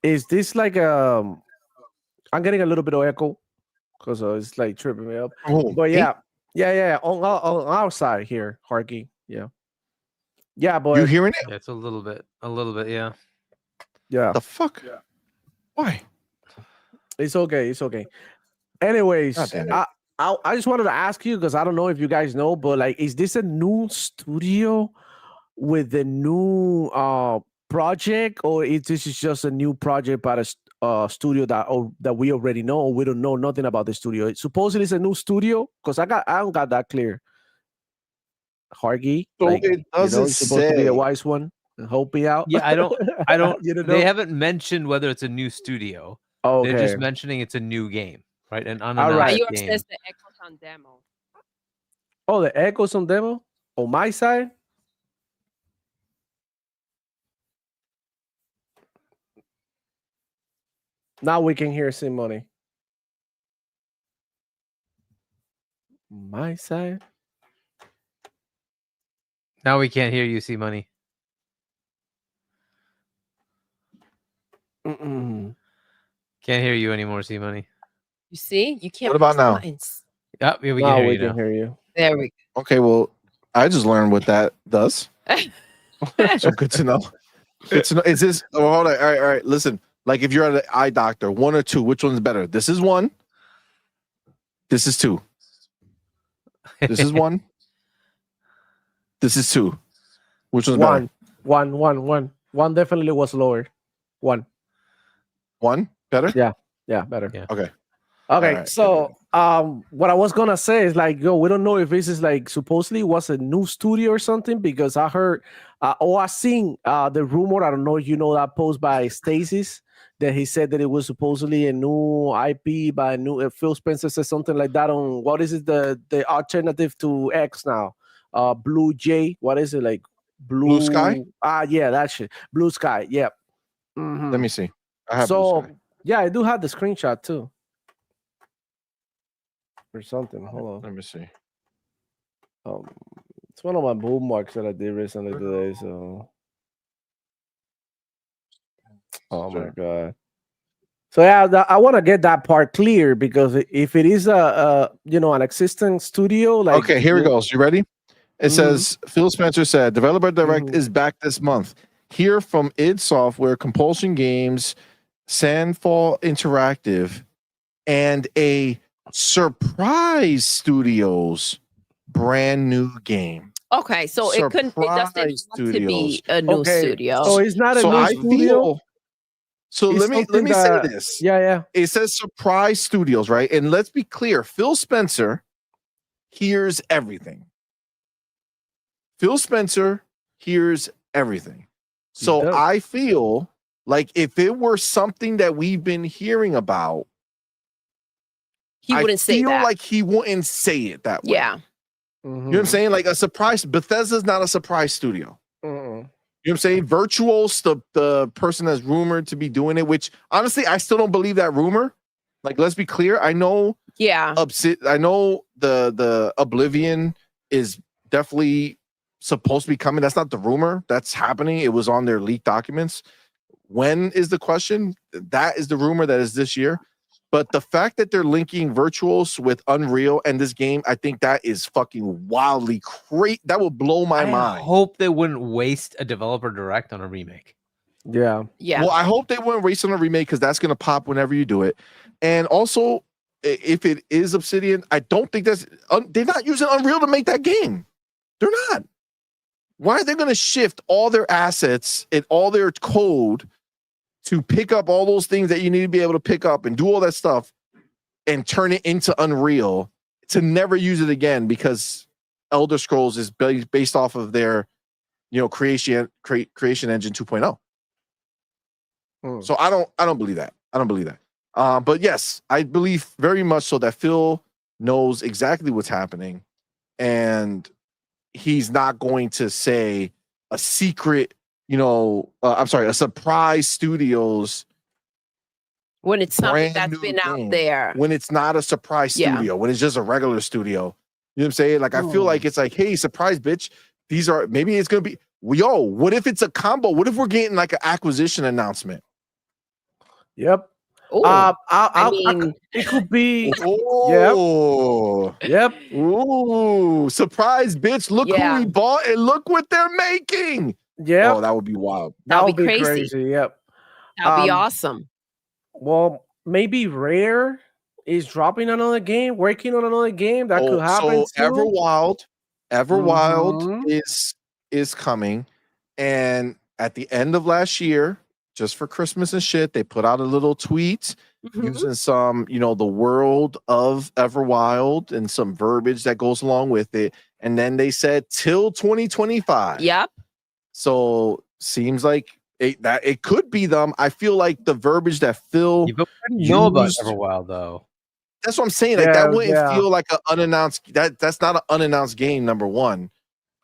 Is this like I'm getting a little bit of echo because it's like tripping me up.
Oh,
but yeah. On our side here, Harky. Yeah, but
you hearing it?
Yeah, it's a little bit, yeah.
Yeah.
The fuck? Yeah. Why?
It's okay. Anyways,
I
just wanted to ask you because I don't know if you guys know, but like, is this a new studio with a new project, or is this just a new project by a studio that we already know, or we don't know nothing about the studio? Supposedly it's a new studio because I don't got that clear. Hargy,
so it doesn't
supposed to be the wise one and help me out.
Yeah, I don't. They
know?
haven't mentioned whether it's a new studio.
Oh, okay.
They're just mentioning it's a new game, right? An
All
unannounced
right.
You
game.
access the echoes on demo.
Oh, the echoes on demo on my side. Now we can hear CMoney. My side.
Now we can't hear you, CMoney.
Mm-mm.
Can't hear you anymore, CMoney.
You see? You can't.
What about now?
buttons.
Yep, yeah, we
Now
can hear
we
you
can
now.
hear you.
There we go.
Okay, well, I just learned what that does. So good to know. Good to know. Is this? Oh, hold on. All right. Listen, like if you're at an eye doctor, 1 or 2, which one's better? This is 1. This is 2. This is 1. This is 2. Which one's
1.
better?
One definitely was lower. One.
One better.
Yeah, better.
Yeah.
Okay.
Okay,
Alright,
so what I was gonna say is like, yo, we don't know if this is like supposedly was a new studio or something because I heard or I seen the rumor. I don't know if you know that post by Stasis that he said that it was supposedly a new IP by new Phil Spencer said something like that on what is it the alternative to X now? Blue Jay. What is it like?
Blue Sky?
Yeah, that shit. Blue Sky. Yep.
Let me see. I have Blue Sky.
So yeah, I do have the screenshot too. Or something. Hold on.
Let me see.
It's one of my bookmarks that I did recently today. So, oh my god. So yeah, I want to get that part clear because if it is a an existing studio, like
Okay, here it goes. You ready? It says Phil Spencer said, "Developer Direct is back this month. Hear from id Software, Compulsion Games, Sandfall Interactive, and a Surprise Studios brand new game."
Okay, so it doesn't
Surprise
have to
Studios.
be a new
okay,
studio.
so it's not a
So
new
I
studio.
feel. So
It's
let me
something
say
that-
this.
Yeah.
It says Surprise Studios, right? And let's be clear, Phil Spencer hears everything. Phil Spencer hears everything. So
does.
I feel like if it were something that we've been hearing about,
He wouldn't say that.
like he wouldn't say it that way.
Yeah.
You know what I'm saying? Like a surprise. Bethesda's not a surprise studio. You know what I'm saying? Virtuos, the person that's rumored to be doing it, which honestly, I still don't believe that rumor. Like, let's be clear. I know
Yeah.
I know the Oblivion is definitely supposed to be coming. That's not the rumor. That's happening. It was on their leaked documents. When is the question? That is the rumor that is this year. But the fact that they're linking Virtuos with Unreal and this game, I think that is fucking wildly crazy. That will blow my mind.
I hope they wouldn't waste a developer direct on a remake.
Yeah.
Well, I hope they wouldn't race on a remake because that's going to pop whenever you do it. And also, if it is Obsidian, I don't think they're not using Unreal to make that game. They're not. Why are they going to shift all their assets and all their code to pick up all those things that you need to be able to pick up and do all that stuff and turn it into Unreal to never use it again because Elder Scrolls is based off of their, creation engine 2.0. So I don't believe that. I don't believe that. But yes, I believe very much so that Phil knows exactly what's happening, and he's not going to say a secret. A surprise studios
when it's something
brand
that's
new
been
game,
out there.
when it's not a surprise studio, when it's just a regular studio. You know what I'm saying? Like, I feel like it's like, hey, surprise, bitch. Maybe it's going to be, what if it's a combo? What if we're getting like an acquisition announcement?
Yep.
I mean,
it could be.
Oh,
Yep.
Ooh, surprise, bitch. Look who we bought and look what they're making.
Yeah.
Oh, that would be wild.
That would be crazy.
Yep.
That'd be awesome.
Well, maybe Rare is dropping another game, working on another game. That could happen
so
too.
Everwild is coming, and at the end of last year, just for Christmas and shit, they put out a little tweet using some, the world of Everwild and some verbiage that goes along with it, and then they said till 2025.
Yep.
So seems like it could be them. I feel like the verbiage that Phil
know about Everwild though.
That's what I'm saying. Like that wouldn't feel like an unannounced. That's not an unannounced game. Number one.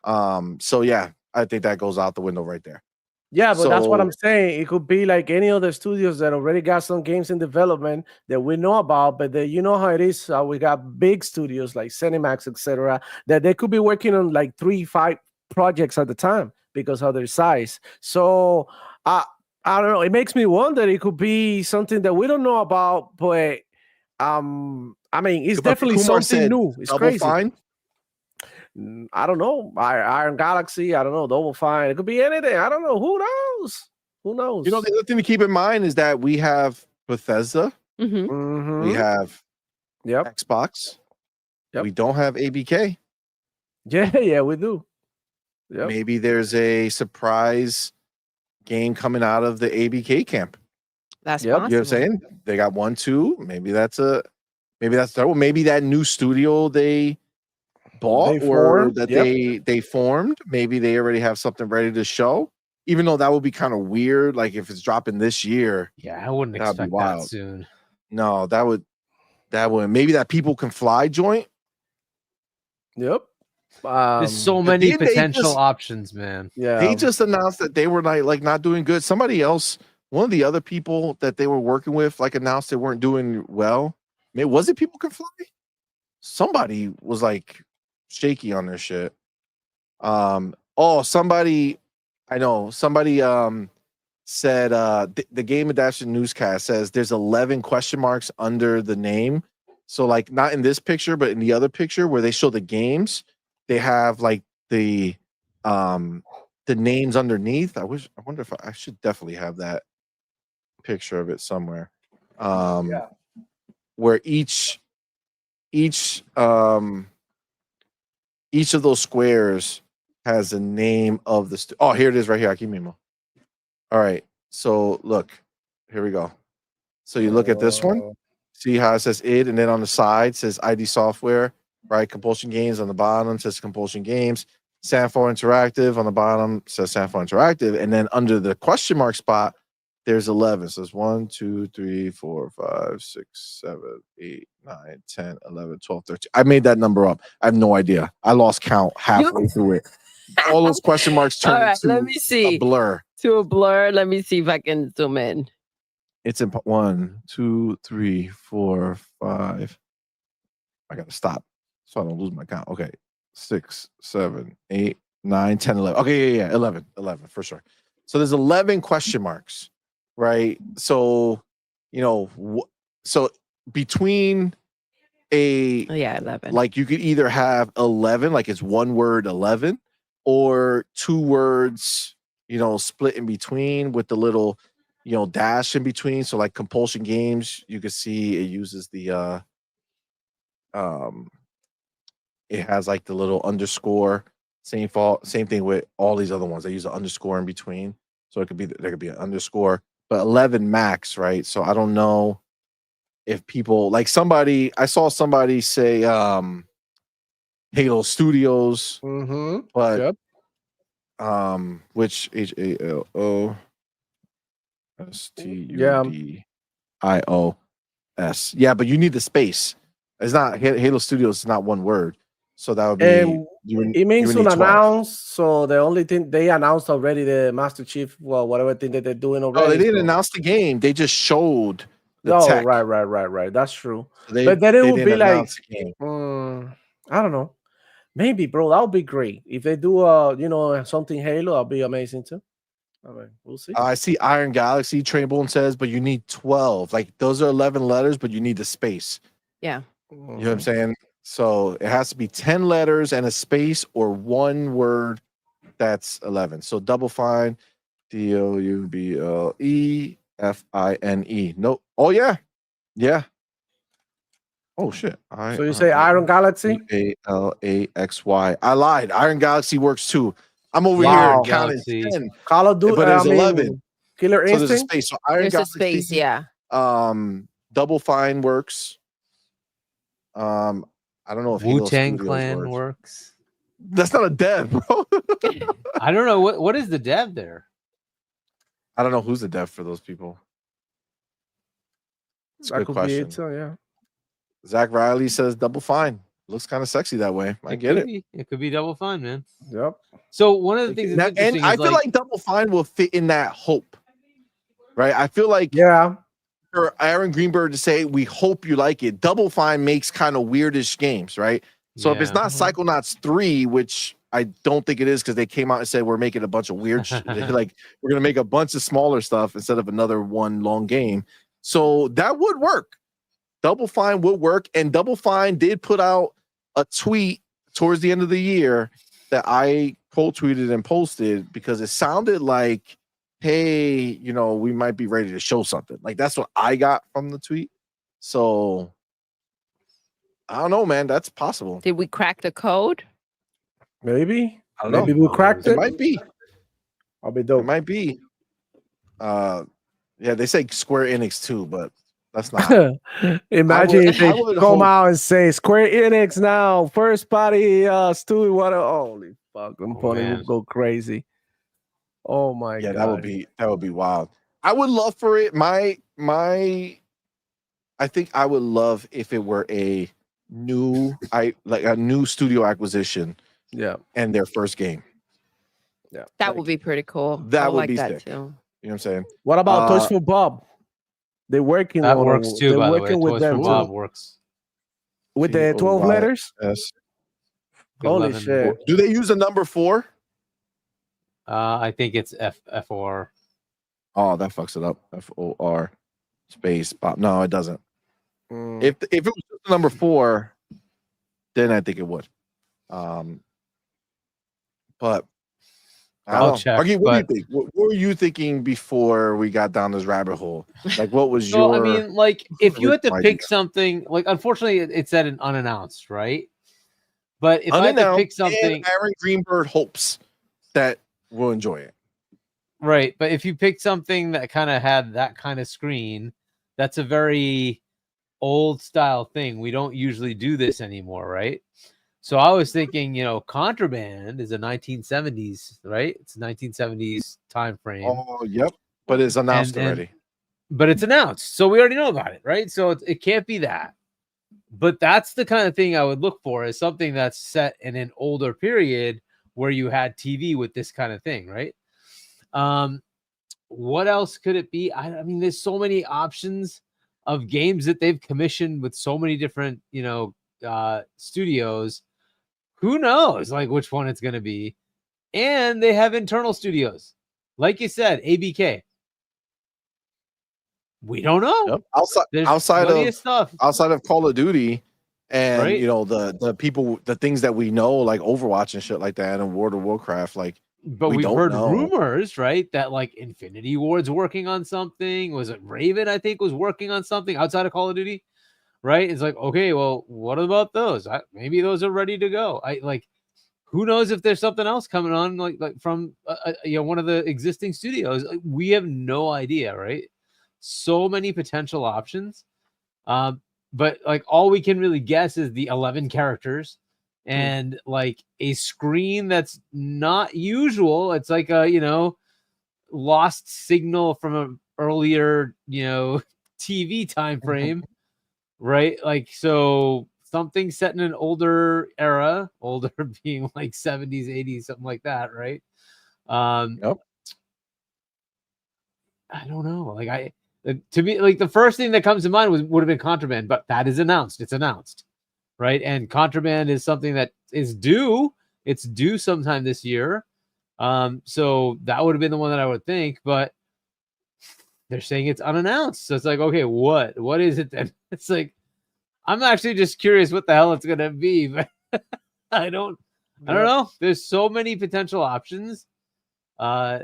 So yeah, I think that goes out the window right there.
Yeah, but that's what I'm saying. It could be like any other studios that already got some games in development that we know about, but you know how it is. We got big studios like Cinemax, etc., that they could be working on like 3-5 projects at the time because of their size. So I don't know. It makes me wonder. It could be something that we don't know about, but I mean, it's definitely something new. It's crazy.
Fine.
I don't know. Iron Galaxy. I don't know. Double Fine. It could be anything. I don't know. Who knows? Who knows?
The other thing to keep in mind is that we have Bethesda.
Mm-hmm.
We have
Xbox.
We don't have ABK.
Yeah, we do. Yep.
Maybe there's a surprise game coming out of the ABK camp.
That's
Yep.
possible.
You know what I'm saying? They got 1, 2. Maybe that's maybe that new studio they bought or that they formed. Maybe they already have something ready to show. Even though that would be kind of weird, like if it's dropping this year.
Yeah, I wouldn't
that'd be
expect
wild.
that soon.
No, that would maybe that People Can Fly joint.
Yep.
There's so many potential options, man.
Yeah.
They just announced that they were like not doing good. Somebody else, one of the other people that they were working with, like announced they weren't doing well. Was it People Can Fly? Somebody was like shaky on their shit. Somebody said the Game Adaptation newscast says there's 11 question marks under the name. So like not in this picture, but in the other picture where they show the games, they have like the names underneath. I wonder if I should definitely have that picture of it somewhere. Where each of those squares has the name of the here it is right here. Aquí mismo. All right. So look, here we go. So you look at this one, see how it says id, and then on the side says ID Software, right? Compulsion Games on the bottom says Compulsion Games. Sanford Interactive on the bottom says Sanford Interactive, and then under the question mark spot, there's 11. So it's 1, 2, 3, 4, 5, 6, 7, 8, 9, 10, 11, 12, 13. I made that number up. I have no idea. I lost count halfway through it. All those question marks turned into
let me see.
a blur.
To a blur. Let me see if I can zoom in.
It's in 1, 2, 3, 4, 5. I gotta stop so I don't lose my count. Okay. 6, 7, 8, 9, 10, 11. Okay, yeah, 11 for sure. So there's 11 question marks, right? So, so between
11.
Like you could either have 11, like it's one word 11, or 2 words, split in between with the little, dash in between. So like Compulsion Games, you can see it uses the it has like the little underscore. Same thing with all these other ones. They use an underscore in between. So there could be an underscore, but 11 max, right? So I don't know if people like I saw somebody say Halo Studios, but which HALOSTUDIOS. Yeah, but you need the space. It's not Halo Studios is not one word. So that would be
it means to announce. So the only thing they announced already, the Master Chief, whatever thing that they're doing already.
Oh, they didn't announce the game. They just showed the tech.
Right. That's true.
So
but then it would be like,
I
don't know. Maybe, bro, that would be great if they do. Something Halo, that'll be amazing too. All right, we'll see.
I see Iron Galaxy. Trainbone says, but you need 12. Like those are 11 letters, but you need the space.
Yeah.
You know what I'm saying? So it has to be 10 letters and a space or one word that's 11. So Double Fine, DOUBLEFINE. No. Oh, yeah. Yeah. Oh, shit.
So you say Iron Galaxy?
ALAXY. I lied. Iron Galaxy works too. I'm over here counting 10.
Call of Duty,
but there's 11.
Killer Instinct.
So there's a space. So Iron Galaxy,
a space, yeah.
Double Fine works. I don't know if
Wu-Tang Clan works.
That's not a dev, bro.
I don't know what is the dev there.
I don't know who's the dev for those people. It's a good question.
Yeah.
Zach Riley says Double Fine. Looks kind of sexy that way. I get it.
It could be Double Fine, man.
Yep.
So one of the things that's
and I feel like Double Fine will fit in that hope, right? I feel like for Aaron Greenberg to say, we hope you like it. Double Fine makes kind of weirdish games, right? So if it's not Psychonauts 3, which I don't think it is because they came out and said we're making a bunch of weird shit. Like we're gonna make a bunch of smaller stuff instead of another one long game. So that would work. Double Fine would work, and Double Fine did put out a tweet towards the end of the year that I quote tweeted and posted because it sounded like, hey, we might be ready to show something. Like that's what I got from the tweet. So I don't know, man. That's possible.
Did we crack the code?
Maybe.
I don't know.
Maybe we cracked
It
it.
might be.
I'll be
It
dope.
might be. Yeah, they say Square Enix too, but that's not.
Imagine if they
I would
come
hope-
out and say Square Enix now, first party studio. What? Holy fuck! I'm probably
man.
will go crazy. Oh my
Yeah,
god!
that would be wild. I would love for it. I think I would love if it were a new studio acquisition
Yeah,
and their first game.
yeah.
That would be pretty cool.
That
I
would
like
be
that
sick.
too.
You know what I'm saying?
What about Toys for Bob? They're working
That
on
works too,
They're
by the way.
working with
Toys
them
for Bob
too.
works.
With the 12
TOYS.
letters. Holy
11.
shit!
Do they use the number 4?
I think it's FOR.
Oh, that fucks it up. FOR space Bob. No, it doesn't.
Mm.
If it was just the number 4, then I think it would. But I
I'll
don't know.
check,
Argy, what do
but-
you think? What were you thinking before we got down this rabbit hole? Like, what was
So,
your?
I mean, like, if you had to
original
pick
idea?
something, like, unfortunately, it said an unannounced, right? But if I had to
Unannounced,
pick something,
and Aaron Greenberg hopes that we'll enjoy it.
right? But if you picked something that kind of had that kind of screen, that's a very old style thing. We don't usually do this anymore, right? So I was thinking, Contraband is a 1970s, right? It's a 1970s time frame.
Oh, yep. But it's announced already.
But it's announced, so we already know about it, right? So it can't be that. But that's the kind of thing I would look for, is something that's set in an older period where you had TV with this kind of thing, right? What else could it be? I mean, there's so many options of games that they've commissioned with so many different, studios. Who knows, like, which one it's going to be? And they have internal studios, like you said, ABK. We don't know.
Yep.
There's
outside
plenty
of
stuff.
outside of Call of Duty, and
Right.
the people, the things that we know, like Overwatch and shit like that, and World of Warcraft, like.
But
We
we've
don't
heard
know.
rumors, right, that like Infinity Ward's working on something. Was it Raven? I think was working on something outside of Call of Duty, right? It's like, okay, well, what about those? Maybe those are ready to go. Who knows if there's something else coming on, like from one of the existing studios? We have no idea, right? So many potential options, but like all we can really guess is the 11 characters. And like a screen that's not usual. It's like a lost signal from an earlier TV time frame, right? Like, so something set in an older era, older being like 70s, 80s, something like that, right?
Yep.
I don't know. To me, like the first thing that comes to mind would have been Contraband, but that is announced. It's announced. Right, and Contraband is something that is due. It's due sometime this year. So that would have been the one that I would think, but they're saying it's unannounced. So it's like, okay, what is it then? It's like, I'm actually just curious what the hell it's gonna be, but I don't know. There's so many potential options. I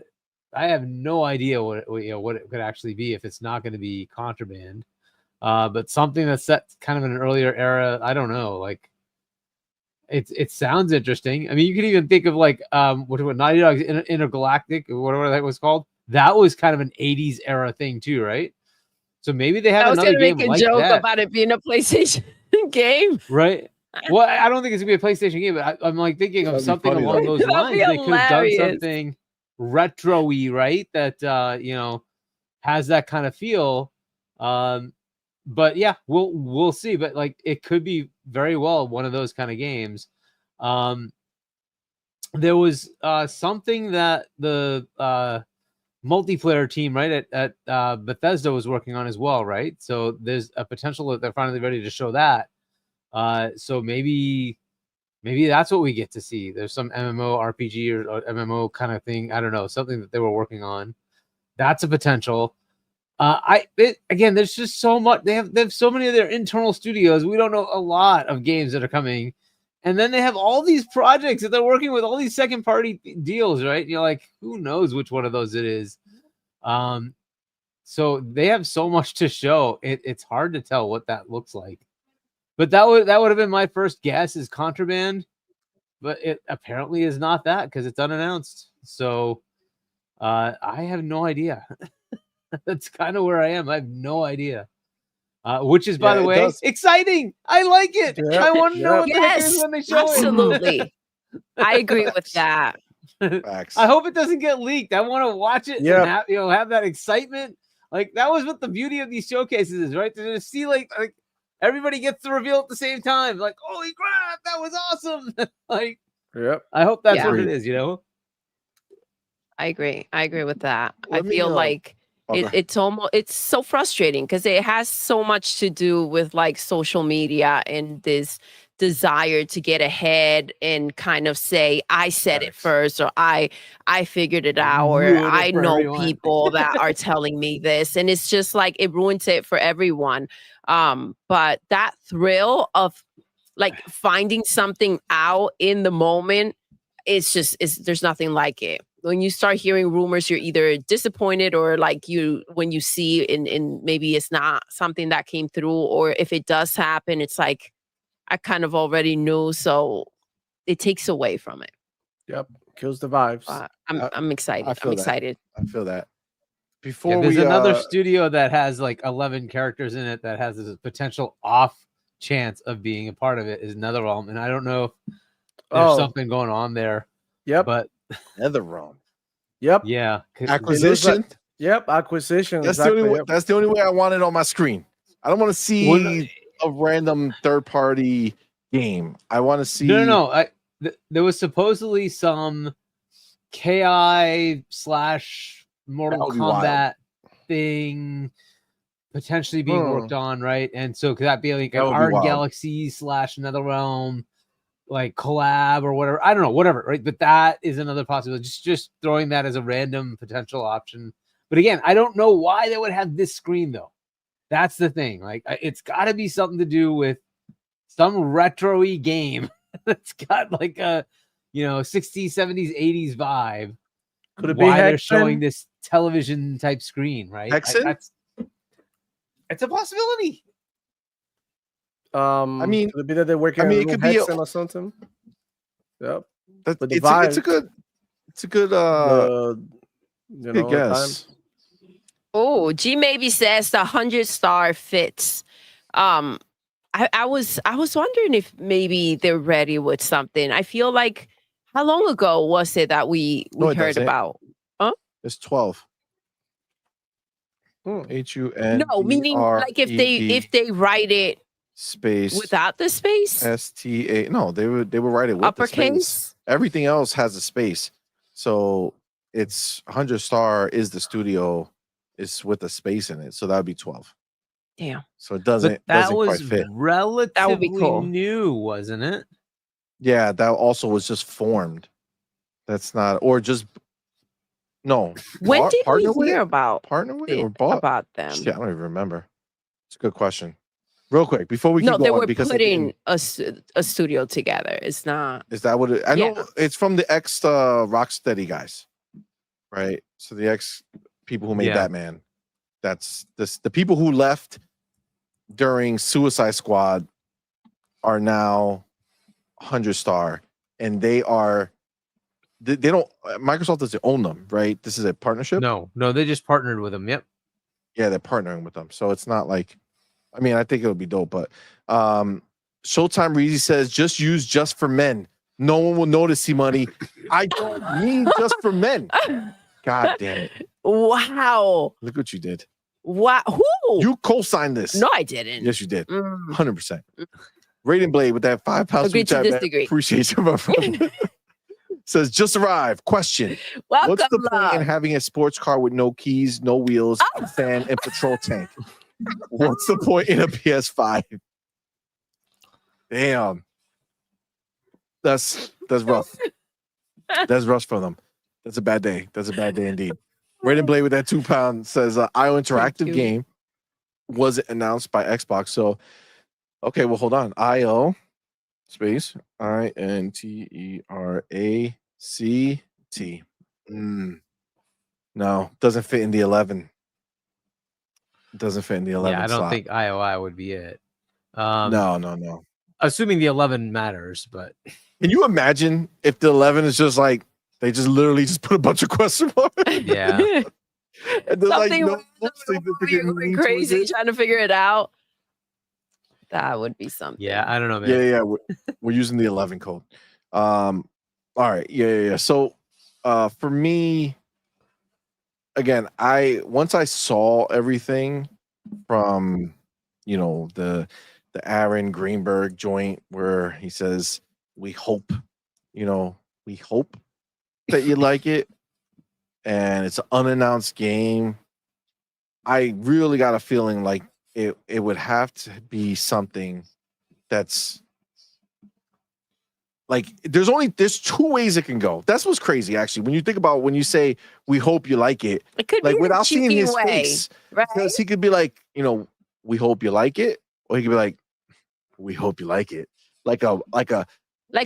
have no idea what it could actually be if it's not going to be Contraband. But something that's set kind of in an earlier era, I don't know. Like, it sounds interesting. I mean, you could even think of like what Naughty Dog's Intergalactic, or whatever that was called. That was kind of an 80s era thing too, right? So maybe they have another game
make a
like
joke
that,
about it being a PlayStation game.
right? Well, I don't think it's gonna be a PlayStation game, but I'm like thinking of
That'd be
something
funny,
along
though.
those
That'd be
lines. They could have done
hilarious.
something retro-y, right? That has that kind of feel. But yeah, we'll see. But like, it could be very well one of those kind of games. There was something that the multiplayer team, right, at Bethesda was working on as well, right? So there's a potential that they're finally ready to show that. So maybe that's what we get to see. There's some MMO RPG or MMO kind of thing. I don't know, something that they were working on. That's a potential. Again, there's just so much. They have so many of their internal studios. We don't know a lot of games that are coming, and then they have all these projects that they're working with, all these second party deals, right? Like, who knows which one of those it is. So they have so much to show. It's hard to tell what that looks like. But that would have been my first guess, is Contraband. but it apparently is not that because it's unannounced. So I have no idea. That's kind of where I am. I have no idea. Which is, by the way, exciting. I like it. I want to know what the heck it is when they show it.
Absolutely. I agree with that.
Facts.
I hope it doesn't get leaked. I want to watch it and have that excitement. Like that was what the beauty of these showcases is, right? To just see like everybody gets to reveal at the same time. Like, holy crap, that was awesome. Like, I hope that's what it is, you know?
I agree. I agree with that. I feel like it's so frustrating because it has so much to do with like social media and this desire to get ahead and kind of say I said it first, or I figured it out, or I know people that are telling me this, and it's just like it ruins it for everyone. But that thrill of like finding something out in the moment, there's nothing like it. When you start hearing rumors, you're either disappointed or like when you see and maybe it's not something that came through, or if it does happen, it's like I kind of already knew, so it takes away from it.
Yep, kills the vibes.
I'm excited. I'm excited.
I feel that.
Before there's another studio that has like 11 characters in it that has this potential off chance of being a part of it is NetherRealm, and I don't know if there's something going on there.
Yep,
but
NetherRealm.
Yep.
Yeah.
Acquisition.
Yep. Acquisition.
That's the only way. That's the only way I want it on my screen. I don't want to see a random third-party game. I want to see.
No. There was supposedly some KI / Mortal Kombat thing potentially being worked on, right? And so could that be like an Iron Galaxy / NetherRealm like collab or whatever? I don't know, whatever, right? But that is another possibility. Just throwing that as a random potential option. But again, I don't know why they would have this screen though. That's the thing. Like it's got to be something to do with some retro-y game that's got like a 60s, 70s, 80s vibe.
Could it be
why they're showing this television type screen, right? It's a possibility.
I mean, could it be that they're working on it could be or something? Yep.
It's a good guess.
Oh, G maybe says the 100-star fits. I was wondering if maybe they're ready with something. I feel like how long ago was it that we heard about?
It's 12. HUN.
No, meaning like if they write it
space
without the space.
STA. No, they would write it with
uppercase.
The space. Everything else has a space. So it's 100-star is the studio is with a space in it. So that would be 12.
Damn.
So it doesn't quite fit.
Relatively
that would be cool.
New, wasn't it?
Yeah, that also was just formed. That's not, or just no.
When did we hear about
partner with or bought
about them?
Shit, I don't even remember. It's a good question. Real quick before we keep going,
they were putting a studio together. It's not.
Is that what it? I know it's from the ex Rocksteady guys, right? So the ex people who made Batman. That's the people who left during Suicide Squad are now 100-star, and they don't. Microsoft doesn't own them, right? This is a partnership.
No, they just partnered with them. Yep.
Yeah, they're partnering with them, so it's not like. I mean, I think it'll be dope, but Showtime Reezy says just use Just for Men. No one will notice CMoney. I don't mean Just for Men. God damn it!
Wow!
Look what you did.
Wow! Who?
You co-signed this?
No, I didn't.
Yes, you did. 100%. Raiden Blade with that £5
Agree to disagree.
Appreciate you, my friend. Says just arrived. Question:
Welcome,
what's the point in having a sports car with no keys, no wheels, fan, and patrol tank? What's the point in a PS5? Damn, that's rough. That's rough for them. That's a bad day. That's a bad day indeed. Raiden Blade with that £2 says IO Interactive game wasn't announced by Xbox. So, okay, well, hold on. IO space INTERACT. No, doesn't fit in the 11. Doesn't fit in the 11.
Yeah, I don't
slot.
think IOI would be it.
No.
Assuming the 11 matters, but
Can you imagine if the 11 is just like they just literally just put a bunch of question marks?
yeah.
And there's like
Something
no
we're
significant
going
meaning towards
crazy
it.
trying to figure it out. That would be something.
Yeah, I don't know, man.
Yeah. We're using the 11 code. All right. Yeah. So for me, again, once I saw everything from the Aaron Greenberg joint where he says, we hope that you like it, and it's an unannounced game. I really got a feeling like it would have to be something that's like there's two ways it can go. That's what's crazy, actually. When you think about when you say we hope you like it,
It could
like
be
without seeing
cheeky
his
way,
face,
right?
because he could be like, we hope you like it, or he could be like, we hope you like it, like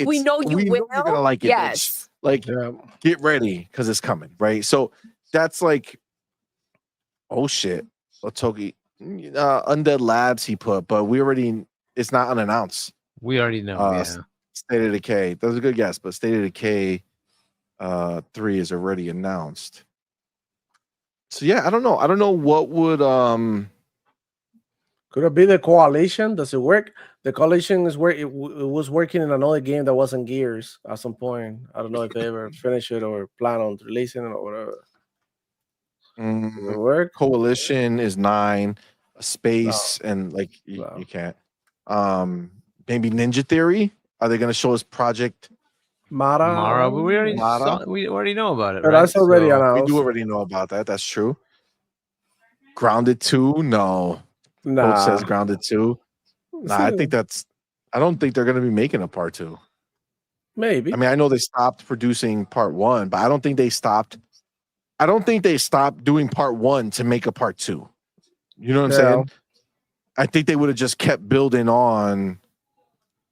we know you will.
You're gonna like it, bitch.
Yes.
Like get ready because it's coming, right? So that's like, oh shit, Otogi, Undead Labs he put, but it's not unannounced.
We already know.
State of Decay. That was a good guess, but State of Decay 3 is already announced. So yeah, I don't know. I don't know what would
Could it be the coalition? Does it work? The coalition is where it was working in another game that wasn't Gears at some point. I don't know if they ever finish it or plan on releasing it or whatever. Does it work?
Coalition is 9, Space, and like you can't. Maybe Ninja Theory. Are they going to show us Project
Mara,
but we already know about it.
But
right?
that's already
So,
announced.
We do already know about that. That's true. Grounded 2? No. Coach says Grounded 2. Nah, I don't think they're going to be making a part 2.
Maybe.
I mean, I know they stopped producing part 1, but I don't think they stopped doing part 1 to make a part 2. You know what I'm saying? I think they would have just kept building on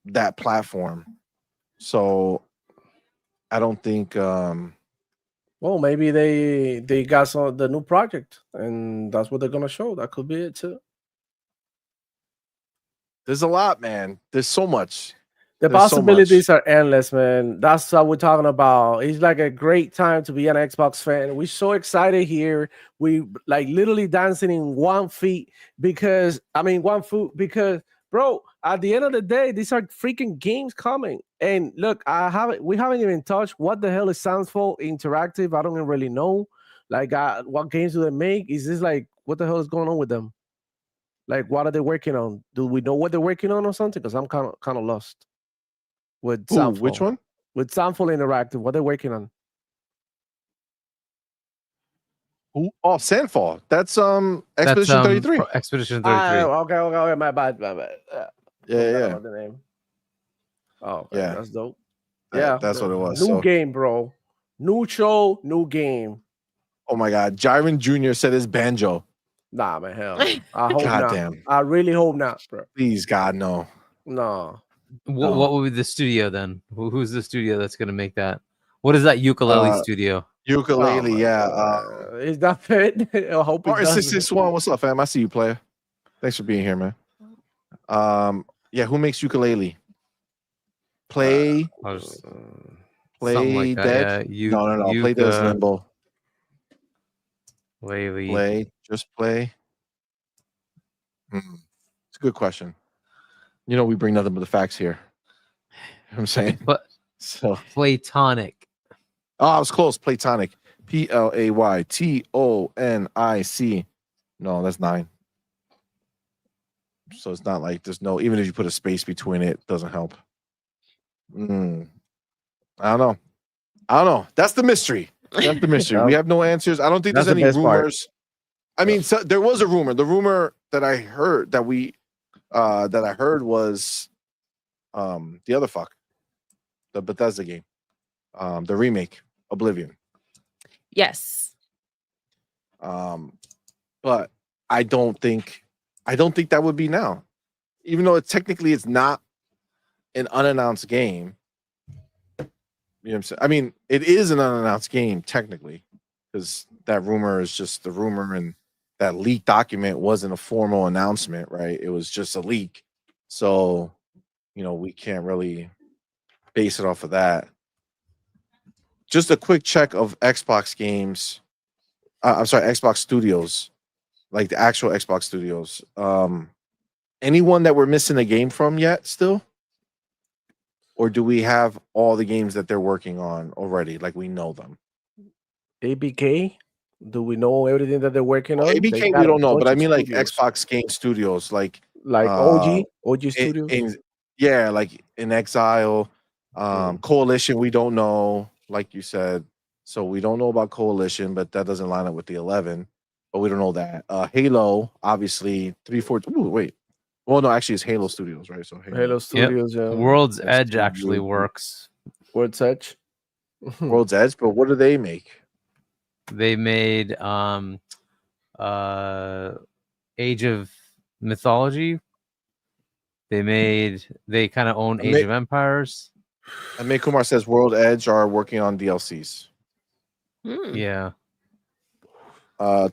that platform. So I don't think
well, maybe they got the new project and that's what they're gonna show. That could be it too.
there's a lot, man. There's so much.
The possibilities are endless, man. That's what we're talking about. It's like a great time to be an Xbox fan. We're so excited here. We like literally dancing in 1 foot because, bro, at the end of the day, these are freaking games coming. And look, we haven't even touched what the hell it stands for. Interactive. I don't even really know. Like, what games do they make? Is this like what the hell is going on with them? Like, what are they working on? Do we know what they're working on or something? Because I'm kind of lost. With Soundful.
Which one?
With Soundful Interactive. What they're working on?
Oh, Sandfall. That's Expedition 33.
Expedition 33.
Okay. My bad.
Yeah.
The name. Oh,
yeah.
That's dope.
That's what it was.
New game, bro. New show, new game.
Oh my God, Jiren Jr. said it's Banjo.
Nah, man, hell. I hope
God
not.
damn.
I really hope not, bro.
Please, God, no.
No.
What would be the studio then? Who's the studio that's going to make that? What is that ukulele studio?
Ukulele,
Is that fit? I hope it does.
661, what's up, fam? I see you, player. Thanks for being here, man. Yeah, who makes ukulele? Play
like
Dead? No. Play Dead is Limbo. Play. Just play. It's a good question. You know, we bring nothing but the facts here. You know what I'm saying?
But
so
Platonic.
Oh, I was close. Platonic. Playtonic. No, that's 9. So it's not like there's no, even if you put a space between it, it doesn't help. I don't know. That's the mystery. We have no answers. I don't think there's any rumors. I mean, so there was a rumor. The rumor that I heard was the other fuck. The Bethesda game. The remake, Oblivion.
Yes.
But I don't think that would be now. Even though it's not an unannounced game. You know what I'm saying? I mean, it is an unannounced game technically, because that rumor is just the rumor, and that leaked document wasn't a formal announcement, right? It was just a leak. So we can't really base it off of that. Just a quick check of Xbox games. I'm sorry, Xbox Studios, like the actual Xbox Studios. Anyone that we're missing a game from yet still? Or do we have all the games that they're working on already? Like we know them.
ABK? Do we know everything that they're working on?
ABK we don't know, but I mean like Xbox Game Studios, like
OG Studios.
Yeah, like In Exile, Coalition. We don't know, like you said, so we don't know about Coalition, but that doesn't line up with the 11. But we don't know that. Halo, obviously, 342. Ooh, wait. Well, no, actually, it's Halo Studios, right? So
Halo Studios. Yeah.
World's Edge actually works.
World's Edge.
World's Edge, but what do they make?
They made Age of Mythology. They kind of own Age of Empires.
And May Kumar says World Edge are working on DLCs.
Yeah.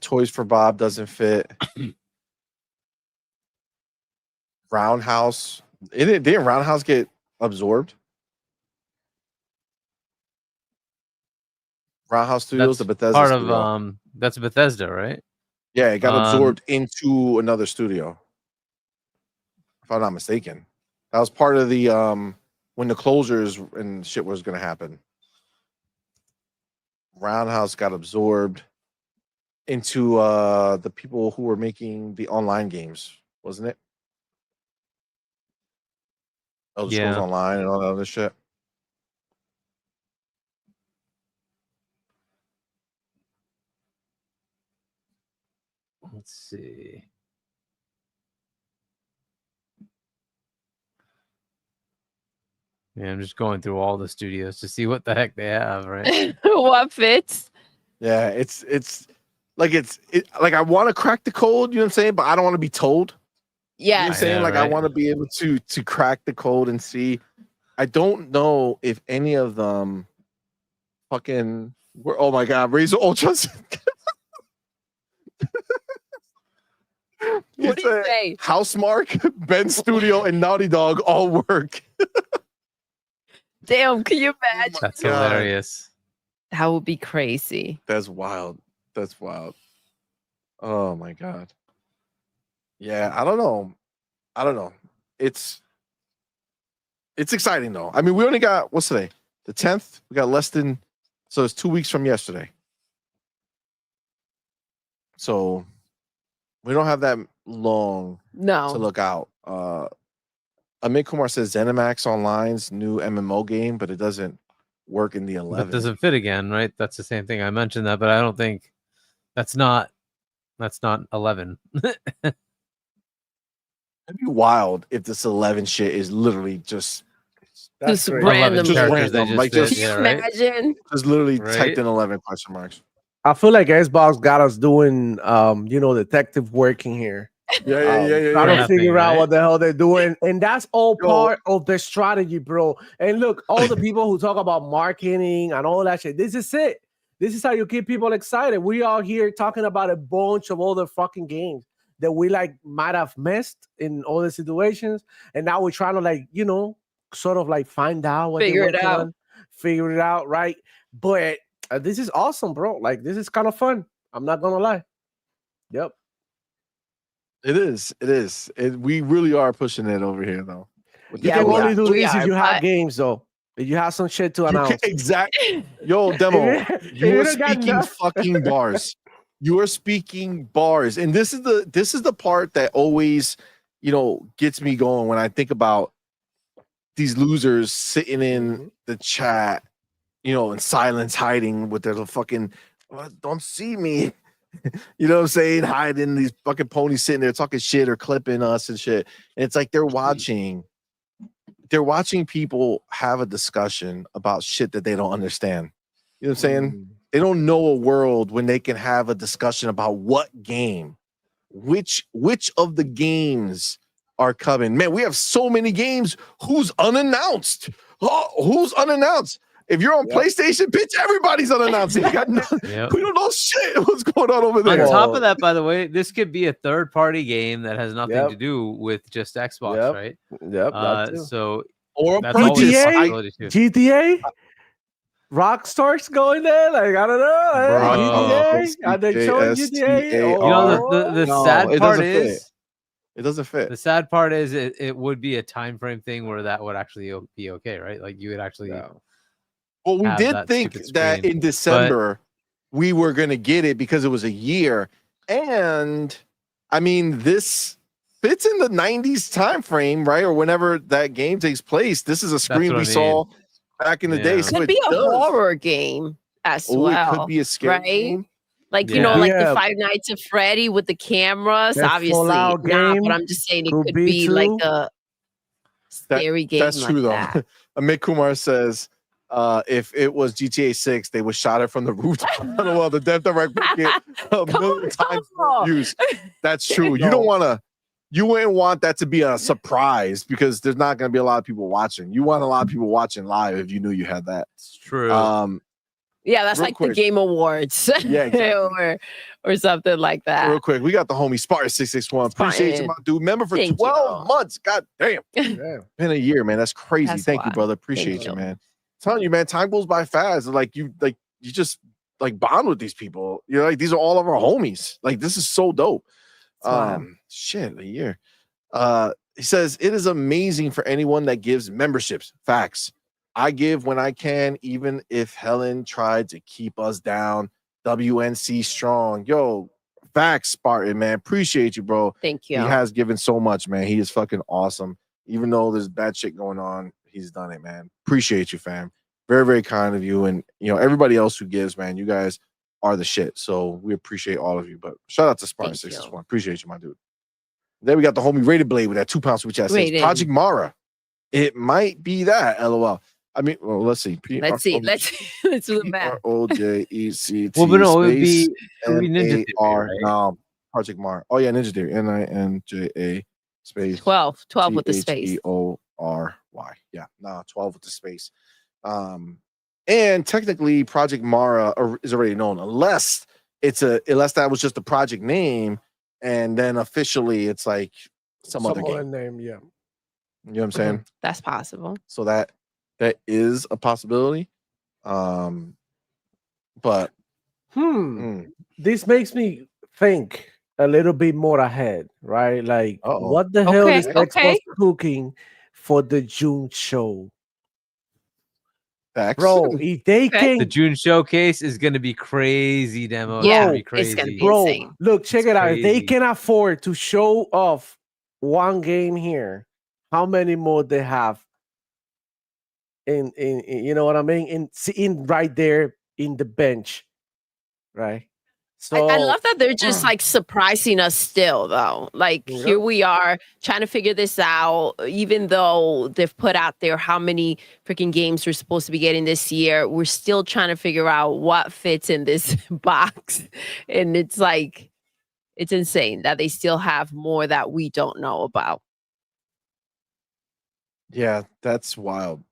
Toys for Bob doesn't fit. Roundhouse. Didn't Roundhouse get absorbed? Roundhouse Studios, the Bethesda
part
studio.
of that's Bethesda, right?
Yeah, it got absorbed into another studio. If I'm not mistaken. That was part of the when the closures and shit was gonna happen. Roundhouse got absorbed into the people who were making the online games, wasn't it? Elder Scrolls Online and all that other shit.
Let's see. Yeah, I'm just going through all the studios to see what the heck they have, right?
What fits?
Yeah, it's like like I want to crack the code, you know what I'm saying? But I don't want to be told.
Yeah.
You know what I'm saying? Like, right? I want to be able to crack the code and see. I don't know if any of them fucking were. Oh my god, Razor Ultras.
What do you say?
Housemark, Ben Studio, and Naughty Dog all work.
Damn, can you imagine?
That's hilarious.
That would be crazy.
That's wild. That's wild. Oh my god. Yeah, I don't know. It's exciting though. I mean, we only got what's today? The 10th. We got less than, so it's 2 weeks from yesterday. So we don't have that long to look out. Amit Kumar says ZeniMax Online's new MMO game, but it doesn't work in the 11.
That doesn't fit again, right? That's the same thing. I mentioned that, but I don't think that's not 11.
It'd be wild if this 11 shit is literally just
random.
Just random. Like just,
can you imagine?
Just literally typed in 11 question marks.
I feel like Xbox got us doing detective working here.
Yeah.
Trying to figure out what the hell they're doing. And that's all part of the strategy, bro. And look, all the people who talk about marketing and all that shit, this is it. This is how you keep people excited. We are here talking about a bunch of other fucking games that we might have missed in other situations. And now we're trying to sort of find out what
figure it out,
right? But this is awesome, bro. Like, this is kind of fun. I'm not gonna lie. Yep.
It is. We really are pushing it over here, though.
You can only do this if you have games, though. If you have some shit to announce.
Exactly. Yo, Demo, you're speaking fucking bars. You are speaking bars. And this is the part that always, gets me going when I think about these losers sitting in the chat, in silence, hiding with their fucking, don't see me. You know what I'm saying? Hiding these fucking ponies sitting there talking shit or clipping us and shit. And it's like they're watching people have a discussion about shit that they don't understand. You know what I'm saying? They don't know a world when they can have a discussion about what game, which of the games are coming. Man, we have so many games. Who's unannounced? Oh, who's unannounced? If you're on PlayStation, bitch, everybody's unannounced. We don't know shit what's going on over there.
On top of that, by the way, this could be a third-party game that has nothing to do with just Xbox, right?
Yep.
So
or
that's always a possibility too.
GTA. Rockstar's going there, like I don't know. GTA, are they showing GTA?
You know, the sad part is
it doesn't fit.
The sad part is it would be a time frame thing where that would actually be okay, right? Like you would actually.
Well, we did think that in December we were gonna get it because it was a year, and I mean this fits in the 90s time frame, right? Or whenever that game takes place. This is a screen we saw back in the day.
So it could be a horror game as well.
It could be a scary game.
Like, you know, like the Five Nights at Freddy with the cameras, obviously. But I'm just saying it could be like a scary game.
That's true, though. Amit Kumar says, if it was GTA 6, they would shot it from the rooftop. Well, the Death Direct get a million times views. That's true. You wouldn't want that to be a surprise because there's not going to be a lot of people watching. You want a lot of people watching live if you knew you had that.
It's true.
Yeah, that's like the Game Awards.
Yeah, exactly.
or something like that.
Real quick, we got the homie Spartan661. Appreciate you, my dude. Member for 12 months. God damn. Been a year, man. That's crazy. Thank you, brother. Appreciate you, man. I'm telling you, man, time goes by fast. Like you just like bond with these people. You're like, these are all of our homies. Like, this is so dope. Shit, a year. He says it is amazing for anyone that gives memberships. Facts. I give when I can, even if Helen tried to keep us down. WNC strong. Yo, facts, Spartan, man. Appreciate you, bro.
Thank you.
He has given so much, man. He is fucking awesome. Even though there's bad shit going on, he's done it, man. Appreciate you, fam. Very, very kind of you. And, you know, everybody else who gives, man, you guys are the shit. So we appreciate all of you. But shout out to Spartan661. Appreciate you, my dude. Then we got the homie Rated Blade with that 2 pounds switch. Project Mara. It might be that, LOL. I mean, well, let's see.
Let's do the math.
ROJECT.
Well, but no, it would be Ninja Theory, right?
No, Project Mara. Oh, yeah, Ninja Theory. NINJA space
12 with the space.
THEORY. Yeah, no, 12 with the space. And technically, Project Mara is already known, unless that was just a project name, and then officially it's like some other
name. Yeah,
you know what I'm saying?
That's possible.
So that is a possibility. But
this makes me think a little bit more ahead, right? Like, what the hell is Xbox cooking for the June show? Bro, if they can,
the June showcase is going to be crazy, demo.
Yeah,
it's
going to be
bro.
Insane.
Look, check it out. If they can afford to show off one game here, how many more they have? In you know what I mean? In right there in the bench, right? So
I love that they're just like surprising us still, though. Like here we are trying to figure this out, even though they've put out there how many freaking games we're supposed to be getting this year. We're still trying to figure out what fits in this box. And it's like, it's insane that they still have more that we don't know about.
Yeah, that's wild.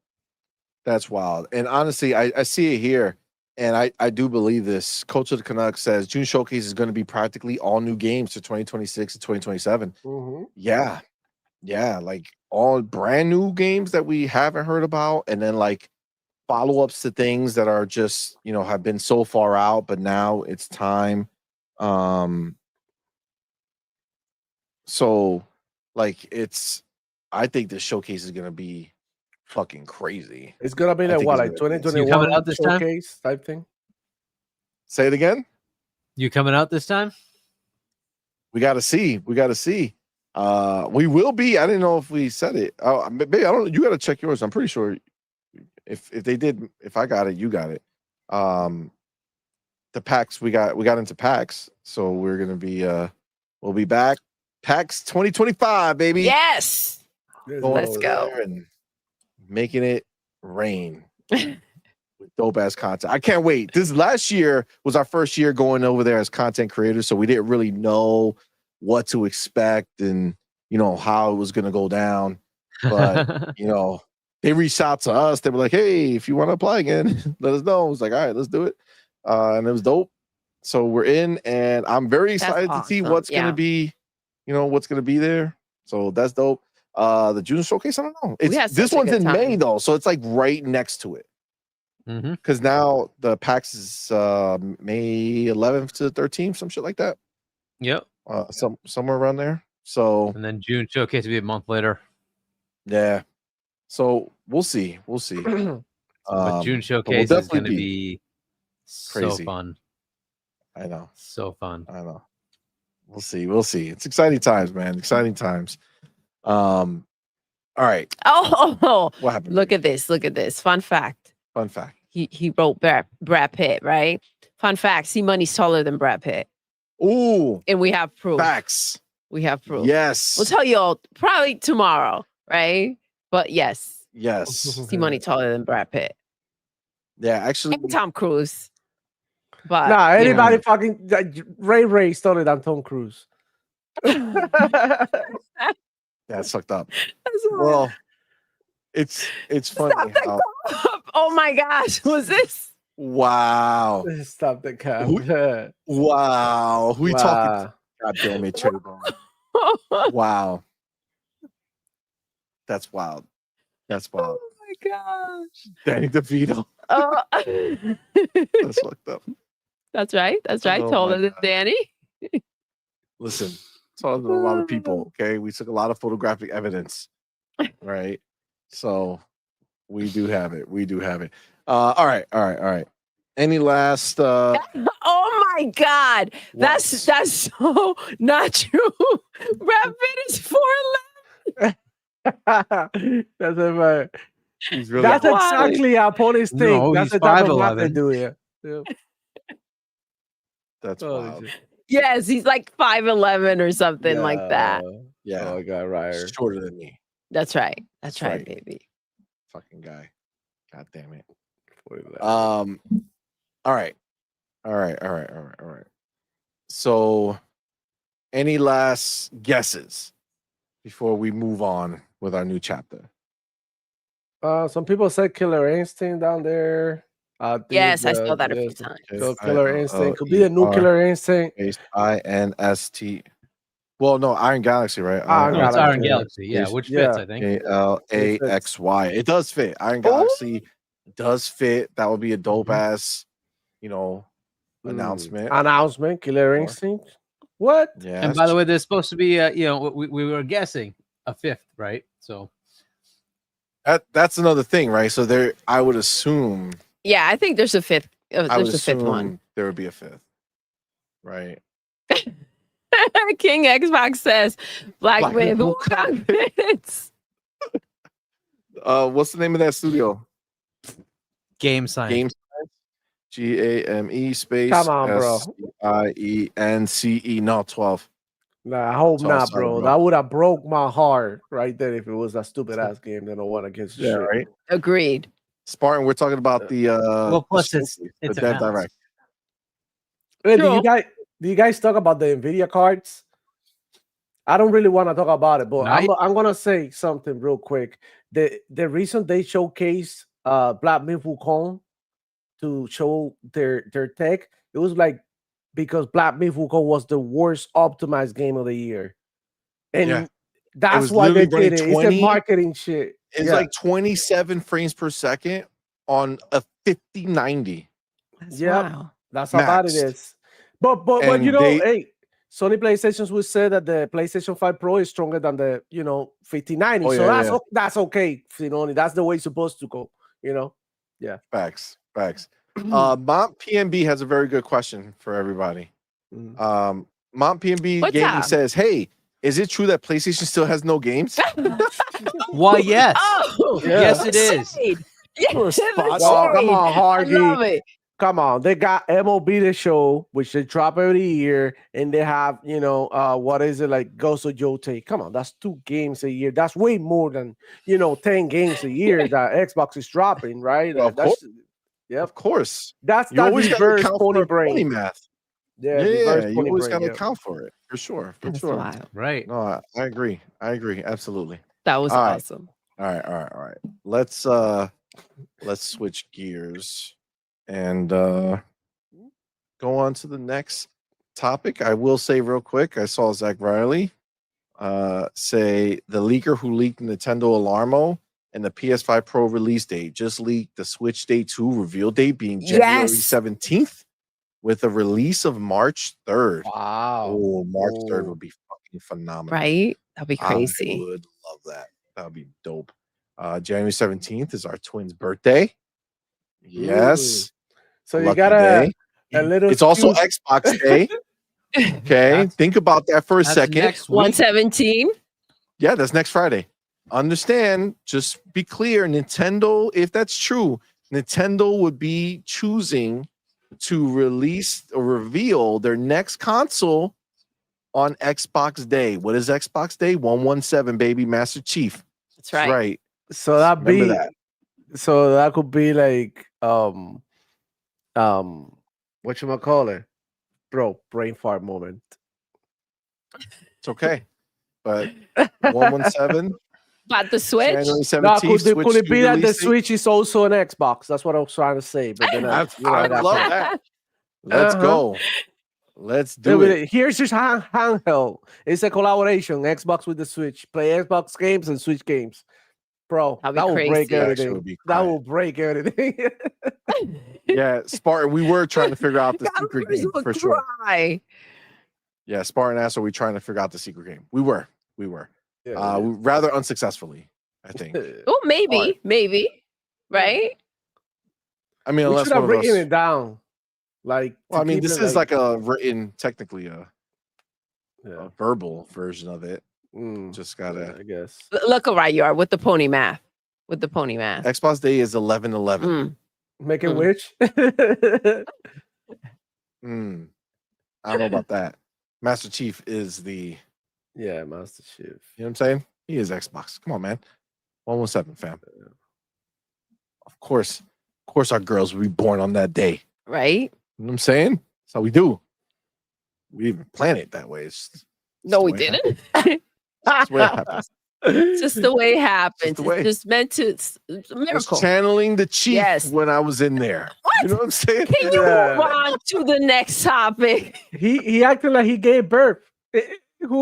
That's wild. And honestly, I see it here. And I do believe this. Coach of the Canucks says June Showcase is going to be practically all new games for 2026 and 2027. Yeah. Yeah. Like all brand new games that we haven't heard about. And then like follow-ups to things that are just, you know, have been so far out, but now it's time. So like I think this showcase is going to be fucking crazy.
It's gonna be like what, like 2021
coming out this
showcase type thing?
Say it again.
You coming out this time?
We gotta see. We will be. I didn't know if we said it. Maybe I don't. You gotta check yours. I'm pretty sure if they did, if I got it, you got it. The PAX we got into PAX, so we're gonna be we'll be back. PAX 2025, baby.
Yes. Let's go.
And making it rain with dope ass content. I can't wait. This last year was our first year going over there as content creators, so we didn't really know what to expect and you know how it was gonna go down. But you know, they reached out to us. They were like, "Hey, if you want to apply again, let us know." I was like, "All right, let's do it," and it was dope. So we're in, and I'm very excited to see what's gonna be, what's gonna be there. So that's dope. The June showcase, I don't know. This one's in May though, so it's like right next to it. Because now the PAX is May 11th to 13th, some shit like that.
Yep.
Somewhere around there. So
and then June showcase will be a month later.
Yeah. So we'll see.
But June showcase is going to be
crazy.
So fun.
I know.
So fun.
I know. We'll see. It's exciting times, man. Exciting times. All right.
Oh,
what happened?
Look at this. Fun fact. He wrote Brad Pitt, right? Fun fact. CMoney's taller than Brad Pitt.
Ooh.
And we have proof.
Facts.
We have proof.
Yes.
We'll tell you all probably tomorrow, right? But yes. CMoney taller than Brad Pitt.
Yeah, actually.
And Tom Cruise. But
nah, anybody fucking Ray taller than Tom Cruise.
That's fucked up. Well, it's funny.
Oh my gosh, was this?
Wow.
Stop the cap.
Wow. Who you talking to? God damn it, Cherry Bomb. Wow. That's wild.
Oh my gosh.
Danny DeVito. That's fucked up.
That's right. Taller than Danny.
Listen, taller than a lot of people. Okay. We took a lot of photographic evidence. Right. So we do have it. All right. Any last
oh my God. That's so not true. Brad Pitt is 4'11".
That's right.
Really
that's exactly how ponies think.
No,
that's
he's
the type of
5'11".
math they do here. Yeah.
That's wild.
Yes, he's like 5'11" or something like that.
Yeah.
Oh, I got right.
Shorter than me.
That's right, baby.
Fucking guy. God damn it.
4'11".
All right. So, any last guesses before we move on with our new chapter?
Some people said Killer Instinct down there.
Yes, I saw that a few times.
So Killer Instinct could be a new Killer Instinct.
INST. Well, no, Iron Galaxy, right?
It's Iron Galaxy, yeah, which fits, I think.
ALAXY. It does fit. Iron Galaxy does fit. That would be a dope ass, announcement.
Killer Instinct. What?
Yeah.
And by the way, there's supposed to be we were guessing a fifth, right? So
that's another thing, right? So there, I would assume.
Yeah, I think there's a fifth. There's a fifth one.
There would be a fifth, right?
King Xbox says Black Label Cockpits.
What's the name of that studio?
Game Science.
GAME space.
Come on, bro.
SCIENCE. No, 12.
Nah, I hope not, bro. That would have broke my heart right there if it was a stupid ass game that I want against shit.
Right.
Agreed.
Spartan, we're talking about the
well, plus it's
the Dev Direct.
Hey, do you guys talk about the NVIDIA cards? I don't really want to talk about it, but I'm gonna say something real quick. The reason they showcased Black Myth Wukong to show their tech, it was like because Black Myth Wukong was the worst optimized game of the year, and that's why they did it. It's a marketing shit.
It's like 27 frames per second on a 5090.
Wow.
That's how bad it is. But hey, Sony PlayStations will say that the PlayStation 5 Pro is stronger than the 5090. That's okay. That's the way it's supposed to go. Yeah.
Facts. Mont PNB has a very good question for everybody. Mont PNB Gaming says, "Hey, is it true that PlayStation still has no games?"
Why, yes. Yes, it is.
Yes,
come on, Hardy.
I love it.
Come on, they got MLB The Show, which they drop every year, and they have, what is it, like Ghost of Yote. Come on, that's 2 games a year. That's way more than 10 games a year that Xbox is dropping, right?
Well, of course.
That's reverse pony brain
math.
Yeah,
you always got to account for it, for sure.
Wild.
Right.
No, I agree. Absolutely.
That was awesome.
All right. Let's switch gears and go on to the next topic. I will say real quick, I saw Zach Riley say the leaker who leaked Nintendo Alarmo and the PS5 Pro release date just leaked the Switch Day 2 reveal date being January 17th with a release of March 3rd.
Wow.
Oh, March 3rd would be fucking phenomenal.
Right? That'd be crazy.
I would love that. That would be dope. January 17th is our twins' birthday. Yes.
So you
Lucky
got
day.
a little.
It's also Xbox Day. Okay. Think about that for a
That's
second.
next week.
117.
Yeah, that's next Friday. Understand, just be clear, Nintendo, if that's true, Nintendo would be choosing to release or reveal their next console on Xbox Day. What is Xbox Day? 117, baby, Master Chief.
That's right.
That's right.
So that
Remember
be
that.
so that could be like whatchamacallit? Bro, brain fart moment.
It's okay. But 117,
But the Switch?
January
No,
17th.
could it be that the
release date?
Switch is also an Xbox? That's what I was trying to say. But then
I love that. Let's
Uh-huh.
go. Let's do it.
Here's just handheld. It's a collaboration. Xbox with the Switch. Play Xbox games and Switch games. Bro,
That'd be
that will break
crazy.
Actually,
everything.
would be
That
crazy.
will break everything.
Yeah, Spartan, we were trying to figure out the secret
Gamers
game
would
for sure.
cry.
Yeah, Spartan asked, are we trying to figure out the secret game? We were. Rather unsuccessfully, I think.
Oh, maybe,
Alright.
maybe. Right?
I mean,
We
unless
should have
one of us.
written it down. Like,
Well, I
to
mean,
keep
this
it,
is like a written, technically a
yeah.
verbal version of it.
Mm,
Just gotta.
I guess.
Look how right you are with the pony math. With the pony math.
Xbox Day is 11/11.
Mm.
Make it
Mm.
which?
I don't know about that. Master Chief is the.
Yeah, Master Chief.
You know what I'm saying? He is Xbox. Come on, man. 117, fam. Of course, our girls will be born on that day.
Right?
You know what I'm saying? That's how we do. We even plan it that way. It's
No,
the
we
way it
didn't.
That's the way it happens.
It's just the way it happens.
the way.
It's just meant to. It's a
I was
miracle.
channeling the chief
Yes.
when I was in there. You know what I'm saying?
Can you
Yeah.
move on to the next topic?
He acted like he gave birth. Who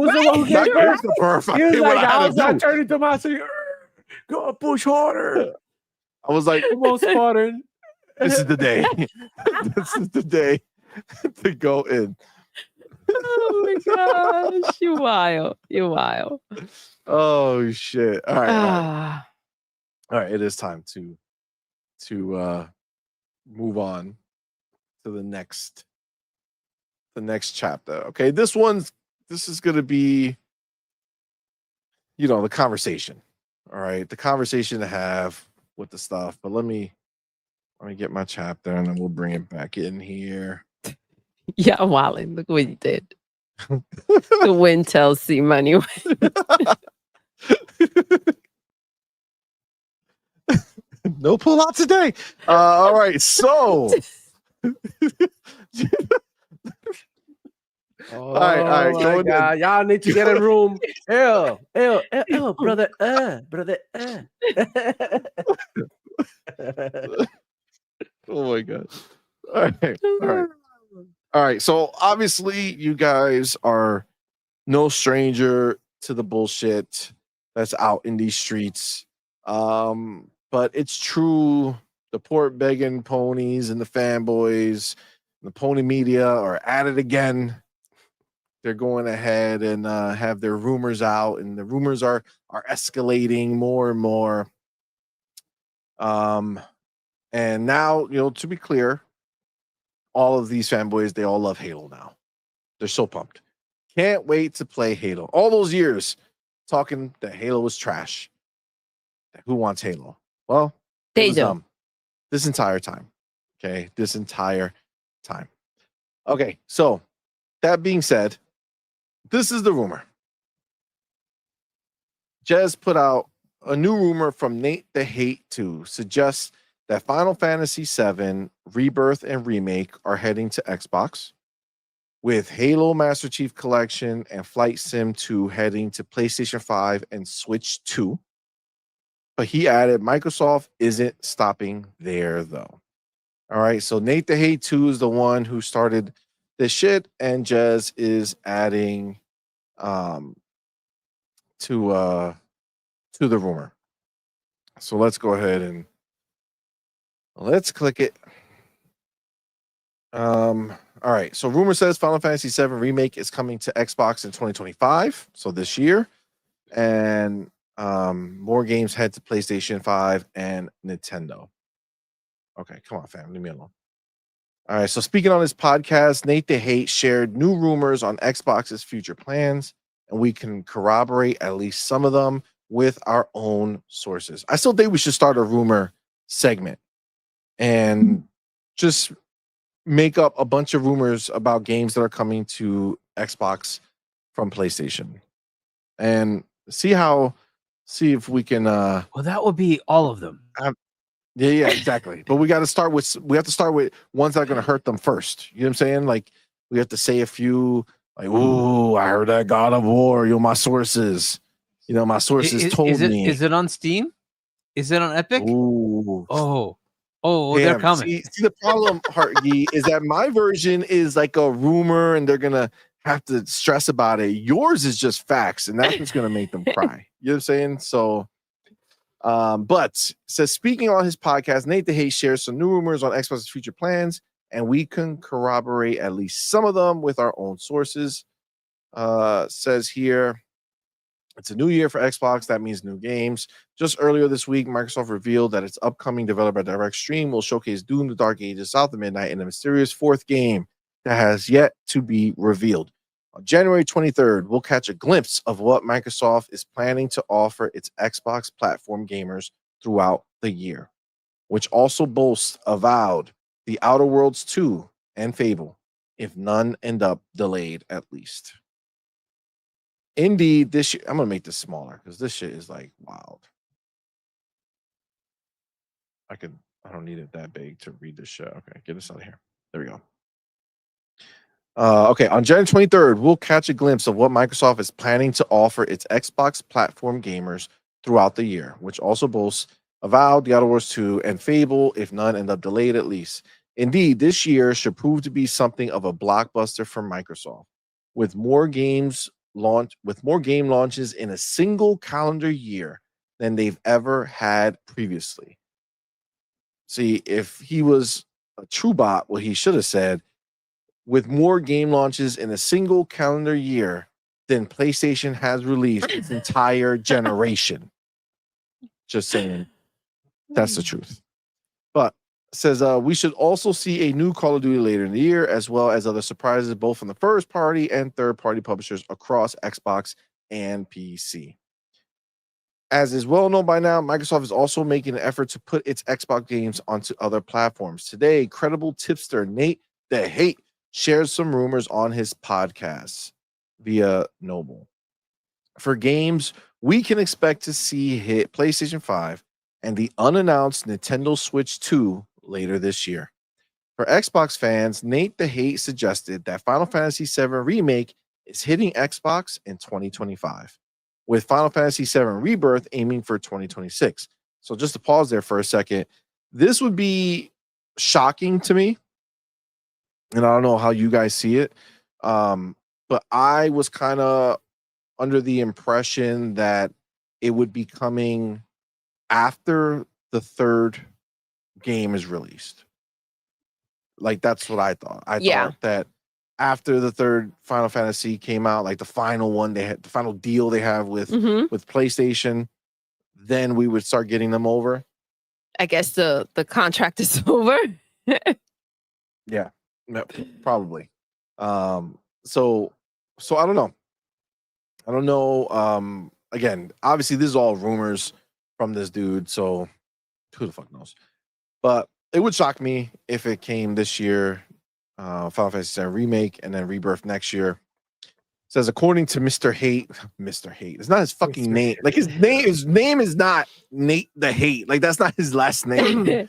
was the one who
Not
gave
good
birth?
for birth. I
He was
did what
like,
I
I
had
was
to
not
do.
turning to Master. Go push harder.
I was like,
Come on, Spartan.
this is the day. This is the day to go in.
Oh my gosh, you wild. You wild.
Oh shit. All right.
Ah,
All right. It is time to move on to the next chapter. Okay. This is gonna be, the conversation. All right. The conversation to have with the stuff. But let me get my chapter and then we'll bring it back in here.
yeah, wildin'. Look what you did. The wind tells CMoney.
No pull out today. All right. So
All
right,
my
go in.
God. Y'all need to get a room. Ew, brother. Brother.
oh my god. All right. So obviously you guys are no stranger to the bullshit that's out in these streets. But it's true, the port begging ponies and the fanboys, the pony media are at it again. They're going ahead and have their rumors out, and the rumors are escalating more and more. And now, to be clear, all of these fanboys, they all love Halo now. They're so pumped. Can't wait to play Halo. All those years talking that Halo was trash. Who wants Halo? Well, it
They
was
do.
them this entire time. Okay, this entire time. Okay, so that being said, this is the rumor. Jez put out a new rumor from Nate the Hate to suggest that Final Fantasy VII Rebirth and Remake are heading to Xbox, with Halo Master Chief Collection and Flight Sim 2 heading to PlayStation 5 and Switch 2. But he added, Microsoft isn't stopping there, though. All right. So Nate the Hate 2 is the one who started this shit, and Jez is adding to the rumor. So let's go ahead and let's click it. All right. So rumor says Final Fantasy VII Remake is coming to Xbox in 2025, so this year. And more games head to PlayStation 5 and Nintendo. Okay, come on, fam. Leave me alone. All right. So speaking on his podcast, Nate the Hate shared new rumors on Xbox's future plans, and we can corroborate at least some of them with our own sources. I still think we should start a rumor segment and just make up a bunch of rumors about games that are coming to Xbox from PlayStation, and see if we can
Well, that would be all of them.
Yeah, exactly. But we have to start with ones that are going to hurt them first. You know what I'm saying? Like, we have to say a few, like, ooh, I heard that God of War. My sources. My sources told me.
Is it on Steam? Is it on Epic?
Ooh.
Oh, they're coming.
See, the problem, Heartgy, is that my version is like a rumor, and they're gonna have to stress about it. Yours is just facts, and that's what's gonna make them cry. You know what I'm saying? So, but says speaking on his podcast, Nate the Hate shares some new rumors on Xbox's future plans, and we can corroborate at least some of them with our own sources. Says here, it's a new year for Xbox. That means new games. Just earlier this week, Microsoft revealed that its upcoming developer direct stream will showcase Doom: The Dark Ages, South of Midnight, and a mysterious fourth game that has yet to be revealed. On January 23rd, we'll catch a glimpse of what Microsoft is planning to offer its Xbox platform gamers throughout the year, which also boasts Avowed, The Outer Worlds 2, and Fable, if none end up delayed at least. Indeed, this year, I'm going to make this smaller because this shit is like wild. I don't need it that big to read this shit. Okay, get this out of here. There we go. Okay, on January 23rd, we'll catch a glimpse of what Microsoft is planning to offer its Xbox platform gamers throughout the year, which also boasts Avowed, The Outer Worlds 2, and Fable, if none end up delayed at least. Indeed, this year should prove to be something of a blockbuster for Microsoft, with more game launches in a single calendar year than they've ever had previously. See, if he was a true bot, what he should have said, with more game launches in a single calendar year than PlayStation has released its entire generation. Just saying, that's the truth. But says we should also see a new Call of Duty later in the year, as well as other surprises both from the first party and third party publishers across Xbox and PC. As is well known by now, Microsoft is also making an effort to put its Xbox games onto other platforms. Today, credible tipster Nate the Hate shares some rumors on his podcast via Noble. For games we can expect to see hit PlayStation 5 and the unannounced Nintendo Switch 2 later this year. For Xbox fans, Nate the Hate suggested that Final Fantasy VII Remake is hitting Xbox in 2025, with Final Fantasy VII Rebirth aiming for 2026. So just to pause there for a second, this would be shocking to me, and I don't know how you guys see it, but I was kind of under the impression that it would be coming after the third game is released. Like, that's what I thought. I thought that after the third Final Fantasy came out, like the final one they had, the final deal they have with PlayStation, then we would start getting them over.
I guess the contract is over.
Yeah, probably. So I don't know. Again, obviously this is all rumors from this dude, so who the fuck knows? But it would shock me if it came this year, Final Fantasy VII Remake, and then Rebirth next year. It says, according to Mr. Hate, Mr. Hate. It's not his fucking name. Like, his name is not Nate the Hate. Like, that's not his last name.
The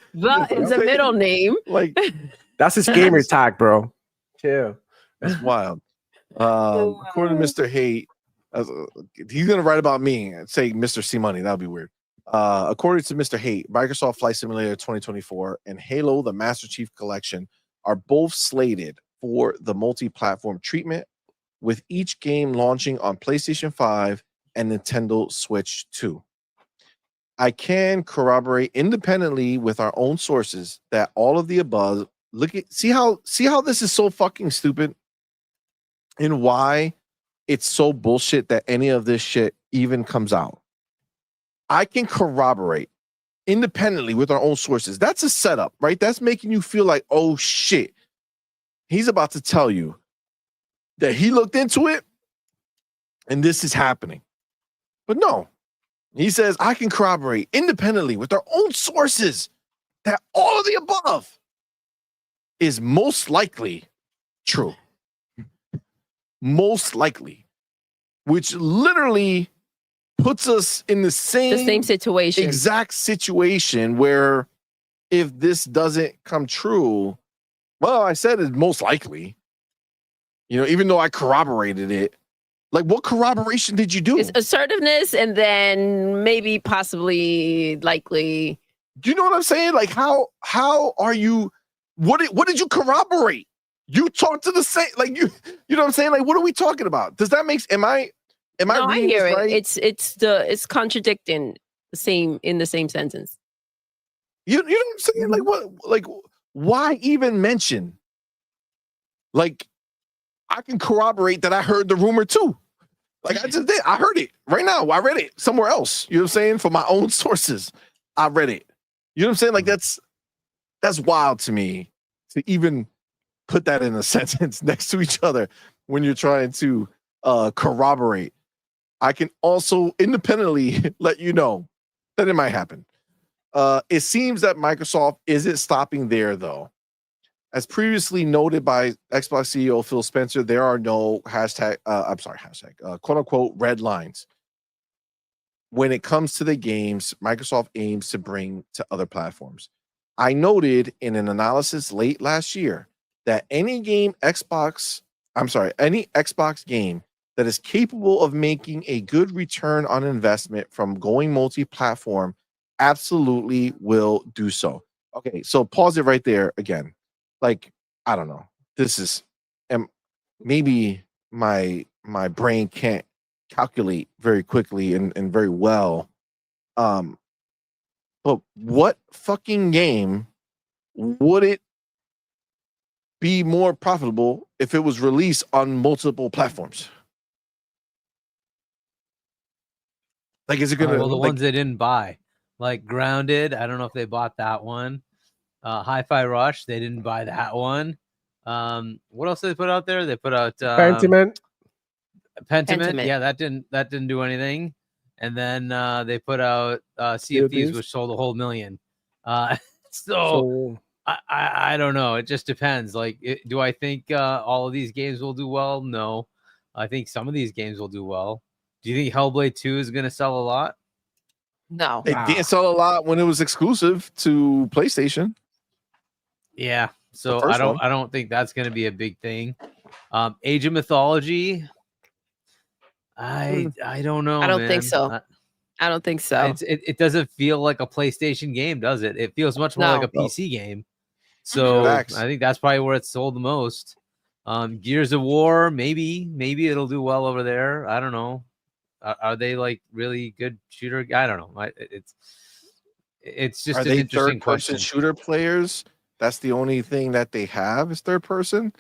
is a middle name.
Like,
that's his gamer tag, bro. Chill.
That's wild. According to Mr. Hate, he's gonna write about me and say Mr. CMoney. That would be weird. According to Mr. Haight, Microsoft Flight Simulator 2024 and Halo: The Master Chief Collection are both slated for the multi-platform treatment, with each game launching on PlayStation 5 and Nintendo Switch 2. I can corroborate independently with our own sources that all of the above. See how this is so fucking stupid, and why it's so bullshit that any of this shit even comes out. I can corroborate independently with our own sources. That's a setup, right? That's making you feel like, oh shit, he's about to tell you that he looked into it and this is happening. But no, he says, I can corroborate independently with our own sources that all of the above is most likely true. Most likely, which literally puts us in the same
situation,
exact situation where if this doesn't come true, well, I said it's most likely, even though I corroborated it. Like, what corroboration did you do?
It's assertiveness and then maybe possibly likely.
Do you know what I'm saying? Like, how are you, what did you corroborate? You talked to the same, like, you know what I'm saying? Like, what are we talking about? Does that make, am I
I hear it.
Right?
It's contradicting in the same sentence.
You know what I'm saying? Like, what, like, why even mention? Like, I can corroborate that I heard the rumor too. Like, I just did. I heard it right now. I read it somewhere else. You know what I'm saying? From my own sources, I read it. You know what I'm saying? Like, that's wild to me to even put that in a sentence next to each other when you're trying to corroborate. I can also independently let you know that it might happen. It seems that Microsoft isn't stopping there, though. As previously noted by Xbox CEO Phil Spencer, there are no quote unquote red lines when it comes to the games Microsoft aims to bring to other platforms. I noted in an analysis late last year that any Xbox game that is capable of making a good return on investment from going multi-platform absolutely will do so. Okay, so pause it right there again. Like, I don't know. This is, maybe my brain can't calculate very quickly and very well. But what fucking game would it be more profitable if it was released on multiple platforms? Like, is it gonna?
The ones they didn't buy, like Grounded. I don't know if they bought that one. Hi-Fi Rush. They didn't buy that one. What else did they put out there? They put out
Pentiment.
Yeah, that didn't do anything. And then they put out Sea of Thieves, which sold a whole million. So I don't know. It just depends. Like, do I think all of these games will do well? No. I think some of these games will do well. Do you think Hellblade 2 is going to sell a lot?
No.
It didn't sell a lot when it was exclusive to PlayStation.
Yeah. So I don't think that's going to be a big thing. Age of Mythology. I don't know.
I don't think so. I don't think so.
It doesn't feel like a PlayStation game, does it? It feels much more like a PC game. So I think that's probably where it's sold the most. Gears of War, maybe it'll do well over there. I don't know. Are they like really good shooter? I don't know. It's just an interesting question.
Shooter players? That's the only thing that they have is third person.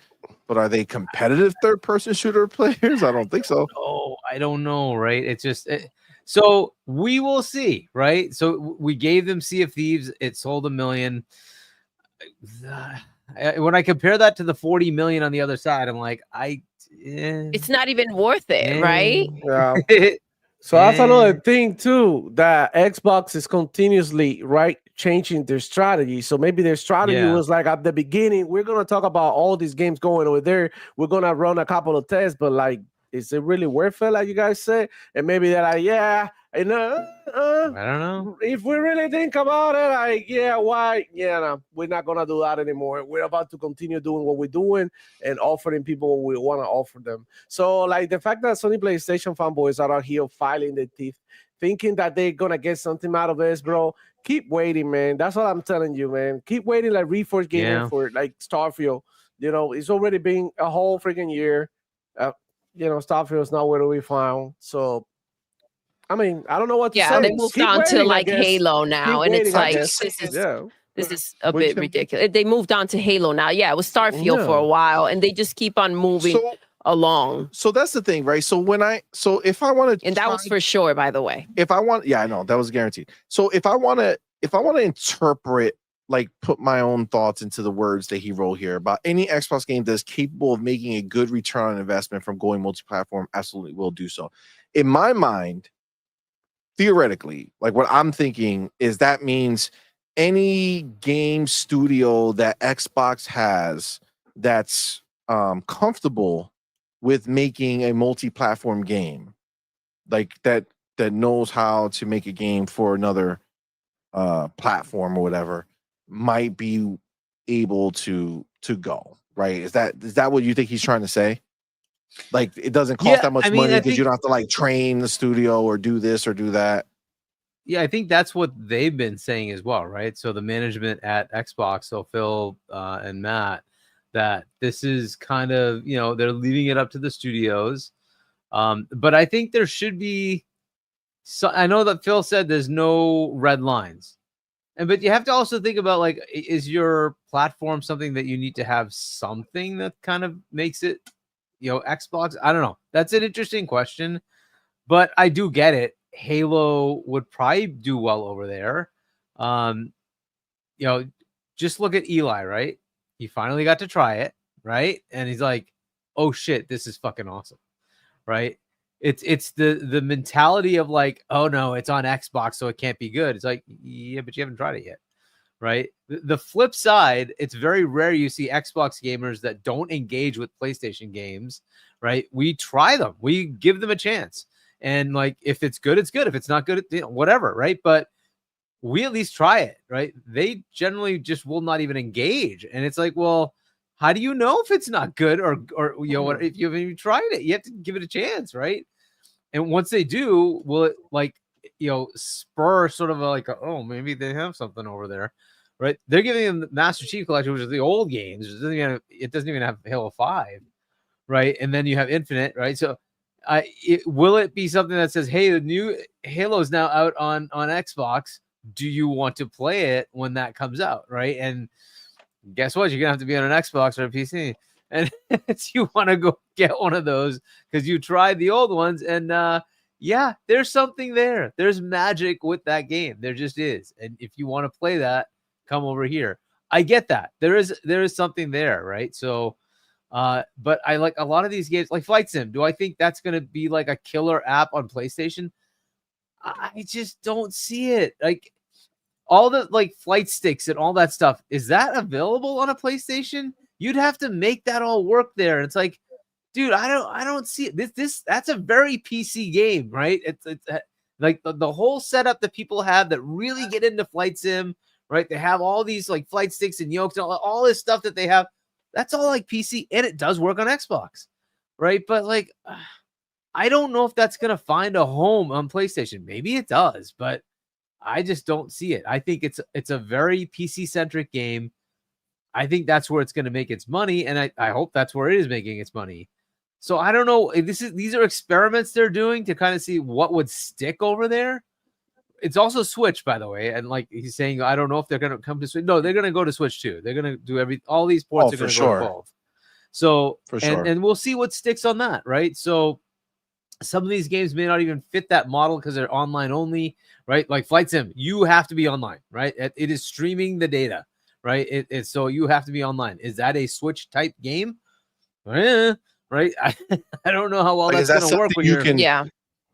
But are they competitive third person shooter players? I don't think so.
Oh, I don't know. Right? It's just so we will see. Right? So we gave them Sea of Thieves. It sold 1 million. When I compare that to the 40 million on the other side, I'm like,
it's not even worth it, right?
Yeah. So that's another thing too, that Xbox is continuously changing their strategy. So maybe their strategy was like at the beginning, we're gonna talk about all these games going over there. We're gonna run a couple of tests, but like, is it really worth it, like you guys said? And maybe they're like, I don't
know.
If we really think about it, why? No, we're not gonna do that anymore. We're about to continue doing what we're doing and offering people what we want to offer them. So, like, the fact that Sony PlayStation fanboys are out here filing their teeth thinking that they're gonna get something out of this, bro. Keep waiting, man. That's what I'm telling you, man. Keep waiting, like Reforge Gaming for like Starfield. You know, it's already been a whole freaking year. You know, Starfield's nowhere to be found. So, I mean, I don't know what to say.
They moved
Keep
on to
waiting, I
like
guess.
Halo now,
Keep
and
waiting,
it's
I
like
guess.
this is a
Which
bit ridiculous. They moved on to Halo now. Yeah, it was Starfield for
Yeah.
a while, and they just keep on moving along.
So that's the thing, right? So if I want to,
And that was for sure, by the way.
If I want, yeah, I know that was guaranteed. So if I want to interpret, like, put my own thoughts into the words that he wrote here about any Xbox game that's capable of making a good return on investment from going multi-platform, absolutely will do so. In my mind, theoretically, like what I'm thinking is that means any game studio that Xbox has that's comfortable with making a multi-platform game, like that knows how to make a game for another platform or whatever, might be able to go, right? Is that what you think he's trying to say? Like, it doesn't cost that much money because you don't have to like train the studio or do this or do that.
Yeah, I think that's what they've been saying as well, right? So the management at Xbox, so Phil and Matt, that this is kind of, you know, they're leaving it up to the studios. But I think there should be, so I know that Phil said there's no red lines. But you have to also think about, like, is your platform something that you need to have something that kind of makes it, you know, Xbox? I don't know. That's an interesting question, but I do get it. Halo would probably do well over there. You know, just look at Eli, right? He finally got to try it, right? And he's like, "Oh shit, this is fucking awesome." Right? It's the mentality of like, "Oh no, it's on Xbox, so it can't be good." It's like, "Yeah, but you haven't tried it yet." Right? The flip side, it's very rare you see Xbox gamers that don't engage with PlayStation games, right? We try them. We give them a chance. And like, if it's good, it's good. If it's not good, you know, whatever, right? But we at least try it, right? They generally just will not even engage. And it's like, well, how do you know if it's not good or you know what, if you haven't even tried it? You have to give it a chance, right? And once they do, will it, like, you know, spur sort of oh, maybe they have something over there, right? They're giving them the Master Chief Collection, which is the old games. It doesn't even have Halo 5, right? And then you have Infinite, right? So will it be something that says, hey, the new Halo is now out on Xbox. Do you want to play it when that comes out, right? And guess what? You're going to have to be on an Xbox or a PC. And you want to go get one of those because you tried the old ones. And yeah, there's something there. There's magic with that game. There just is. And if you want to play that, come over here. I get that. There is something there, right? So, but I like a lot of these games, like Flight Sim. Do I think that's going to be like a killer app on PlayStation? I just don't see it. Like, all the like flight sticks and all that stuff, is that available on a PlayStation? You'd have to make that all work there. And it's like, dude, I don't see it. That's a very PC game, right? It's like the whole setup that people have that really get into Flight Sim, right? They have all these like flight sticks and yokes and all this stuff that they have. That's all like PC, and it does work on Xbox, right? But like, I don't know if that's gonna find a home on PlayStation. Maybe it does, but I just don't see it. I think it's a very PC centric game. I think that's where it's going to make its money, and I hope that's where it is making its money. So I don't know. These are experiments they're doing to kind of see what would stick over there. It's also Switch, by the way, and like he's saying, I don't know if they're going to come to Switch. No, they're going to go to Switch too. They're going to do all these ports are going to go to both. So
for sure,
and we'll see what sticks on that, right? So some of these games may not even fit that model because they're online only, right? Like Flight Sim, you have to be online, right? It is streaming the data, right? It's so you have to be online. Is that a Switch type game? Right? I don't know how well that's going to work when you're.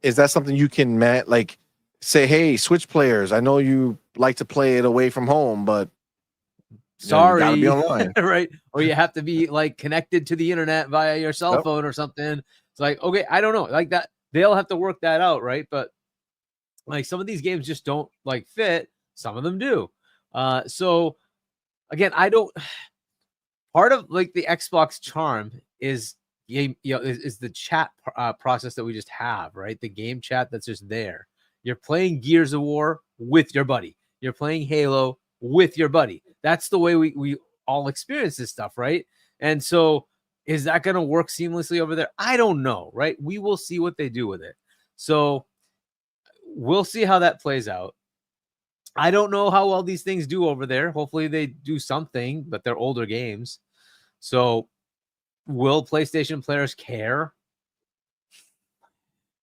Is that something you can, Matt, like say, hey, Switch players, I know you like to play it away from home, but
sorry,
you gotta be online,
right? Or you have to be like connected to the internet via your cell phone or something. It's like, okay, I don't know, like that. They'll have to work that out, right? But like some of these games just don't like fit. Some of them do. So again, I don't. Part of like the Xbox charm is is the chat process that we just have, right? The game chat that's just there. You're playing Gears of War with your buddy. You're playing Halo with your buddy. That's the way we all experience this stuff, right? And so is that going to work seamlessly over there? I don't know, right? We will see what they do with it. So we'll see how that plays out. I don't know how well these things do over there. Hopefully they do something, but they're older games. So will PlayStation players care?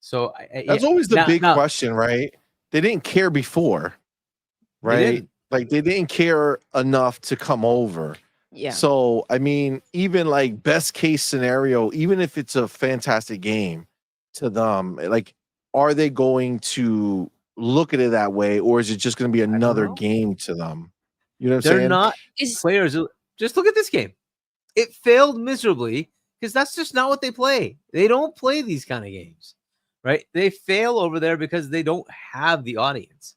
So
that's always the big question, right? They didn't care before, right? Like they didn't care enough to come over.
Yeah.
So I mean, even like best case scenario, even if it's a fantastic game to them, like, are they going to look at it that way, or is it just going to be another game to them? You know what I'm saying?
They're not players. Just look at this game. It failed miserably because that's just not what they play. They don't play these kind of games, right? They fail over there because they don't have the audience.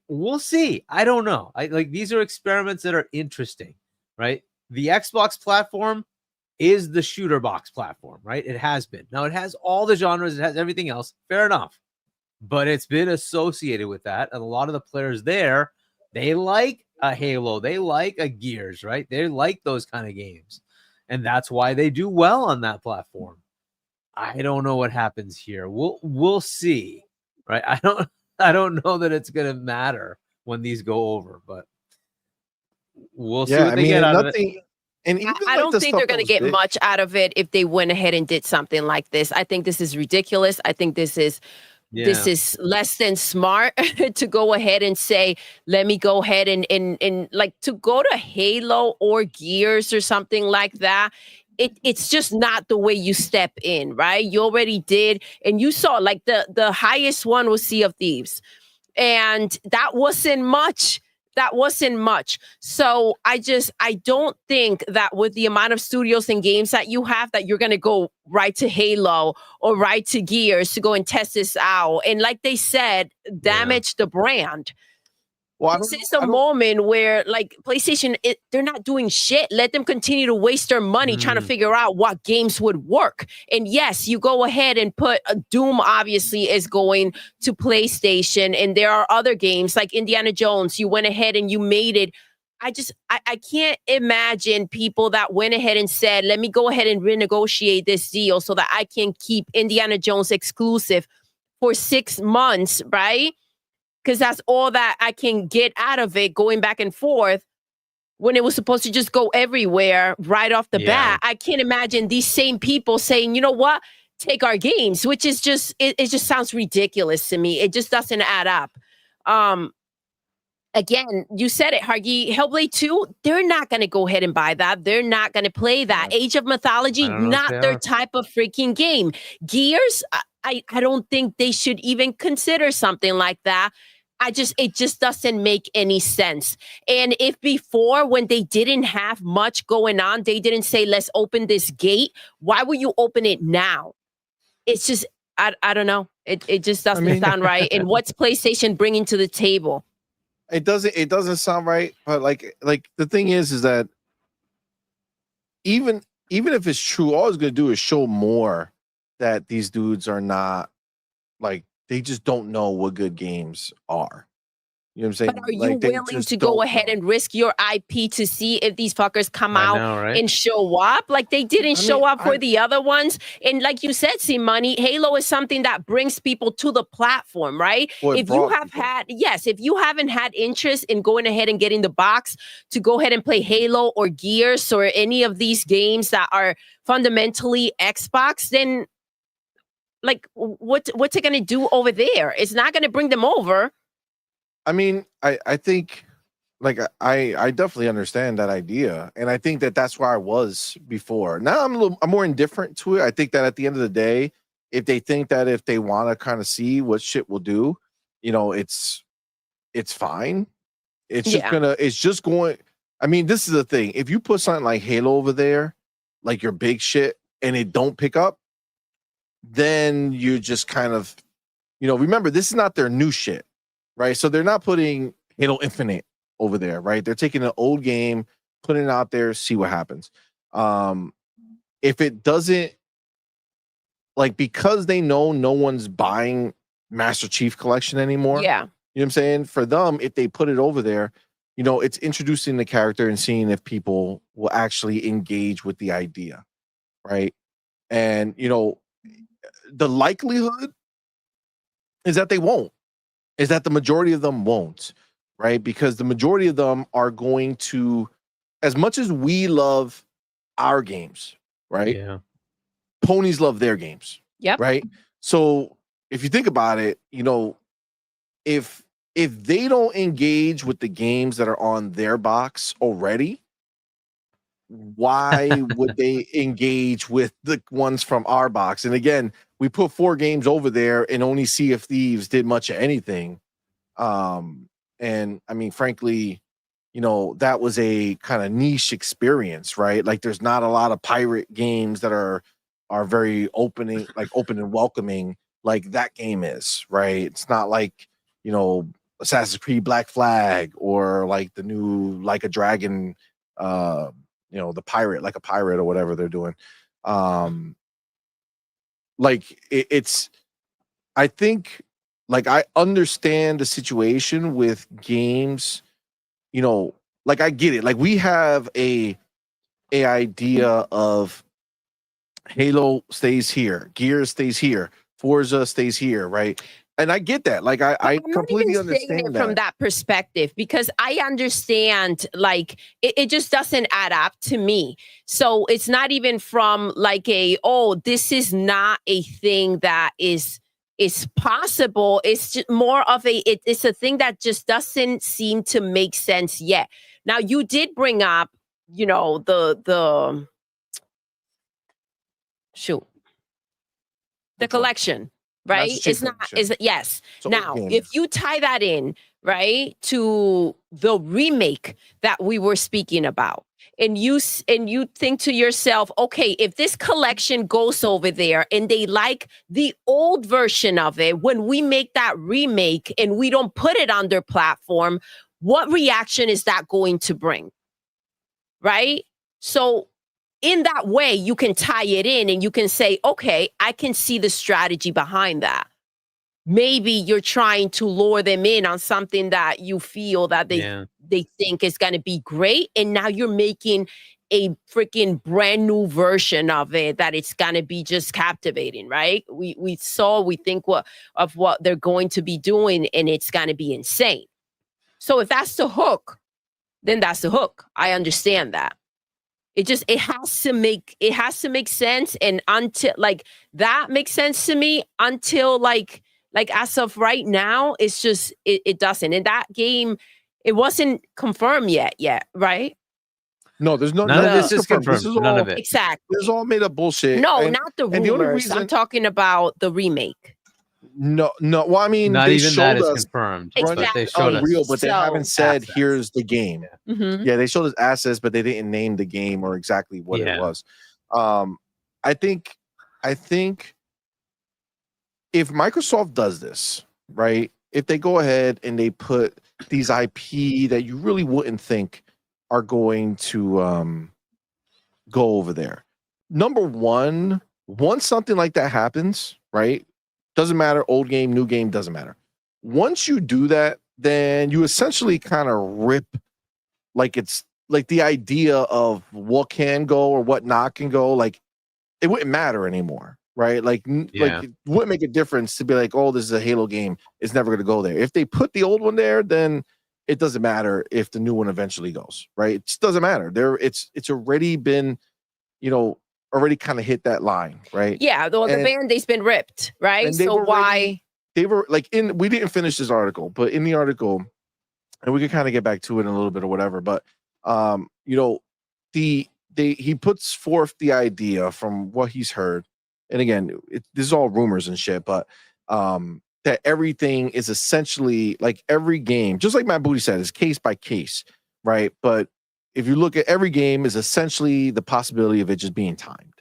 We'll see. I don't know. These are experiments that are interesting, right? The Xbox platform is the shooter box platform, right? It has been. Now it has all the genres, it has everything else. Fair enough. But it's been associated with that. And a lot of the players there, they like a Halo, they like a Gears, right? They like those kind of games. And that's why they do well on that platform. I don't know what happens here. We'll see. Right? I don't know that it's gonna matter when these go over, but we'll see what they get out of it.
And even
I don't think they're going to get much out of it if they went ahead and did something like this. I think this is ridiculous. I think this is less than smart to go ahead and say, let me go ahead and like to go to Halo or Gears or something like that. It's just not the way you step in, right? You already did. And you saw like the highest one was Sea of Thieves. And that wasn't much. That wasn't much. So I don't think that with the amount of studios and games that you have, that you're going to go right to Halo or right to Gears to go and test this out. And like they said, damage the brand. Well, this is a moment where like PlayStation, they're not doing shit. Let them continue to waste their money trying to figure out what games would work. And yes, you go ahead and put Doom obviously is going to PlayStation. And there are other games like Indiana Jones. You went ahead and you made it. I can't imagine people that went ahead and said, let me go ahead and renegotiate this deal so that I can keep Indiana Jones exclusive for 6 months, right? Because that's all that I can get out of it going back and forth when it was supposed to just go everywhere right off the bat. I can't imagine these same people saying, you know what, take our games, which is just, it just sounds ridiculous to me. It just doesn't add up. Again, you said it, Hargy, Hellblade 2, they're not going to go ahead and buy that. They're not going to play that. Age of Mythology, not their type of freaking game. Gears, I don't think they should even consider something like that. It just doesn't make any sense. And if before, when they didn't have much going on, they didn't say, let's open this gate, why would you open it now? It's just, I don't know. It just doesn't sound right. And what's PlayStation bringing to the table?
It doesn't sound right. But like the thing is that even if it's true, all it's going to do is show more that these dudes are not like, they just don't know what good games are. You know what I'm saying?
But are you willing to go ahead and risk your IP to see if these fuckers come out and show up? Like they didn't show up for the other ones. And like you said, CMoney, Halo is something that brings people to the platform, right? If you haven't had interest in going ahead and getting the box to go ahead and play Halo or Gears or any of these games that are fundamentally Xbox, then like what's it going to do over there? It's not going to bring them over.
I mean, I think like I definitely understand that idea, and I think that's where I was before. Now I'm more indifferent to it. I think that at the end of the day, if they think that if they want to kind of see what shit will do, you know, it's fine. It's just going. I mean, this is the thing. If you put something like Halo over there, like your big shit, and it don't pick up, then you just kind of, you know, remember this is not their new shit. Right, so they're not putting Halo Infinite over there, right? They're taking an old game, putting it out there, see what happens. If it doesn't, like, because they know no one's buying Master Chief Collection anymore.
Yeah.
You know what I'm saying? For them, if they put it over there, you know, it's introducing the character and seeing if people will actually engage with the idea, right? And, you know, the likelihood is that they won't, is that the majority of them won't, right? Because the majority of them are going to, as much as we love our games, right?
Yeah.
Ponies love their games.
Yep.
Right. So if you think about it, you know, if they don't engage with the games that are on their box already, why would they engage with the ones from our box? And again, we put 4 games over there and only Sea of Thieves did much of anything. And I mean, frankly, you know, that was a kind of niche experience, right? Like there's not a lot of pirate games that are very open and welcoming like that game is, right? It's not like, you know, Assassin's Creed Black Flag or like the new Like a Dragon, you know, the pirate, like a pirate or whatever they're doing. Like it's, I think, like I understand the situation with games, you know, like I get it. Like we have a idea of Halo stays here, Gears stays here, Forza stays here, right? And I get that. Like I
I'm
completely
not even saying
understand
it
that.
from that perspective, because I understand like it just doesn't add up to me. So it's not even from like this is not a thing that is possible. It's just more of it's a thing that just doesn't seem to make sense yet. Now you did bring up, you know, the collection, right? It's not yes.
So
now, if you tie that in, right, to the remake that we were speaking about, and you think to yourself, okay, if this collection goes over there and they like the old version of it, when we make that remake and we don't put it on their platform, what reaction is that going to bring? Right? So in that way, you can tie it in and you can say, okay, I can see the strategy behind that. Maybe you're trying to lure them in on something that you feel that they think is going to be great. And now you're making a freaking brand new version of it that it's going to be just captivating, right? We think of what they're going to be doing, and it's going to be insane. So if that's the hook, then that's the hook. I understand that. It has to make sense. And until like that makes sense to me, until like as of right now, it's just it doesn't. And that game, it wasn't confirmed yet, right?
No, there's none
of this is
confirmed.
This is none
all,
of it.
Exactly.
This is all made up bullshit.
No, not the rumors.
The only reason,
I'm talking about the remake.
No. Well, I mean,
not
they
even
showed
that is
us
confirmed.
Exactly.
But they showed
Unreal,
us.
but they haven't said
assets.
Here's the game.
Yeah.
Mm-hmm.
Yeah, they showed us assets, but they didn't name the game or exactly what it was. I think if Microsoft does this, right? If they go ahead and they put these IP that you really wouldn't think are going to go over there. Number one, once something like that happens, right? Doesn't matter, old game, new game, doesn't matter. Once you do that, then you essentially kind of rip, like it's like the idea of what can go or what not can go, like it wouldn't matter anymore, right? Like it wouldn't make a difference to be like, oh, this is a Halo game. It's never going to go there. If they put the old one there, then it doesn't matter if the new one eventually goes, right? It just doesn't matter. It's already been, you know, already kind of hit that line, right?
Yeah, the Band-Aid's been ripped, right? So why?
They were like we didn't finish this article, but in the article, and we can kind of get back to it in a little bit or whatever, but you know, he puts forth the idea from what he's heard, and again, this is all rumors and shit, but that everything is essentially like every game, just like Matt Booty said, is case by case, right? But if you look at every game, is essentially the possibility of it just being timed,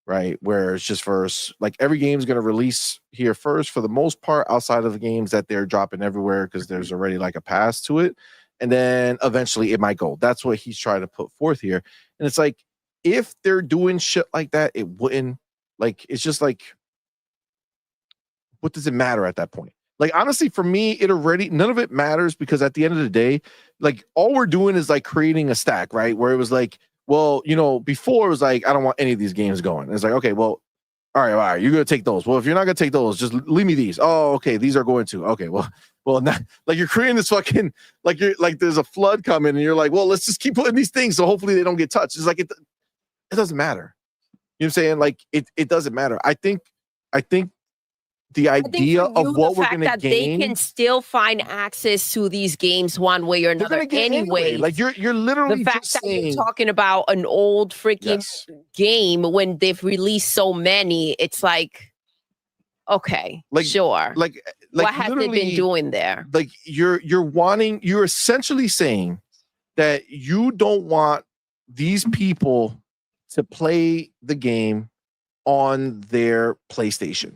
right? Where it's just first, like every game is going to release here first for the most part, outside of the games that they're dropping everywhere because there's already like a pass to it. And then eventually it might go. That's what he's trying to put forth here. And it's like, if they're doing shit like that, it wouldn't, like, it's just like what does it matter at that point? Like, honestly, for me, none of it matters, because at the end of the day, like, all we're doing is like creating a stack, right? Where it was like, well, before it was like, I don't want any of these games going. And it's like, okay, well, all right, you're gonna take those. Well, if you're not gonna take those, just leave me these. Oh, okay, these are going to. Okay, well, not, like, you're creating this fucking, like, you're like, there's a flood coming, and you're like, well, let's just keep putting these things so hopefully they don't get touched. It's like it doesn't matter. You know what I'm saying? Like, it doesn't matter. I think the idea of what we're going to gain,
they can still find access to these games one way or another anyway.
Like, you're literally
the fact
just
that
saying,
you're talking about an old freaking game when they've released so many. It's like, okay,
like,
sure.
Like
what has they been doing there?
Like, you're essentially saying that you don't want these people to play the game on their PlayStation.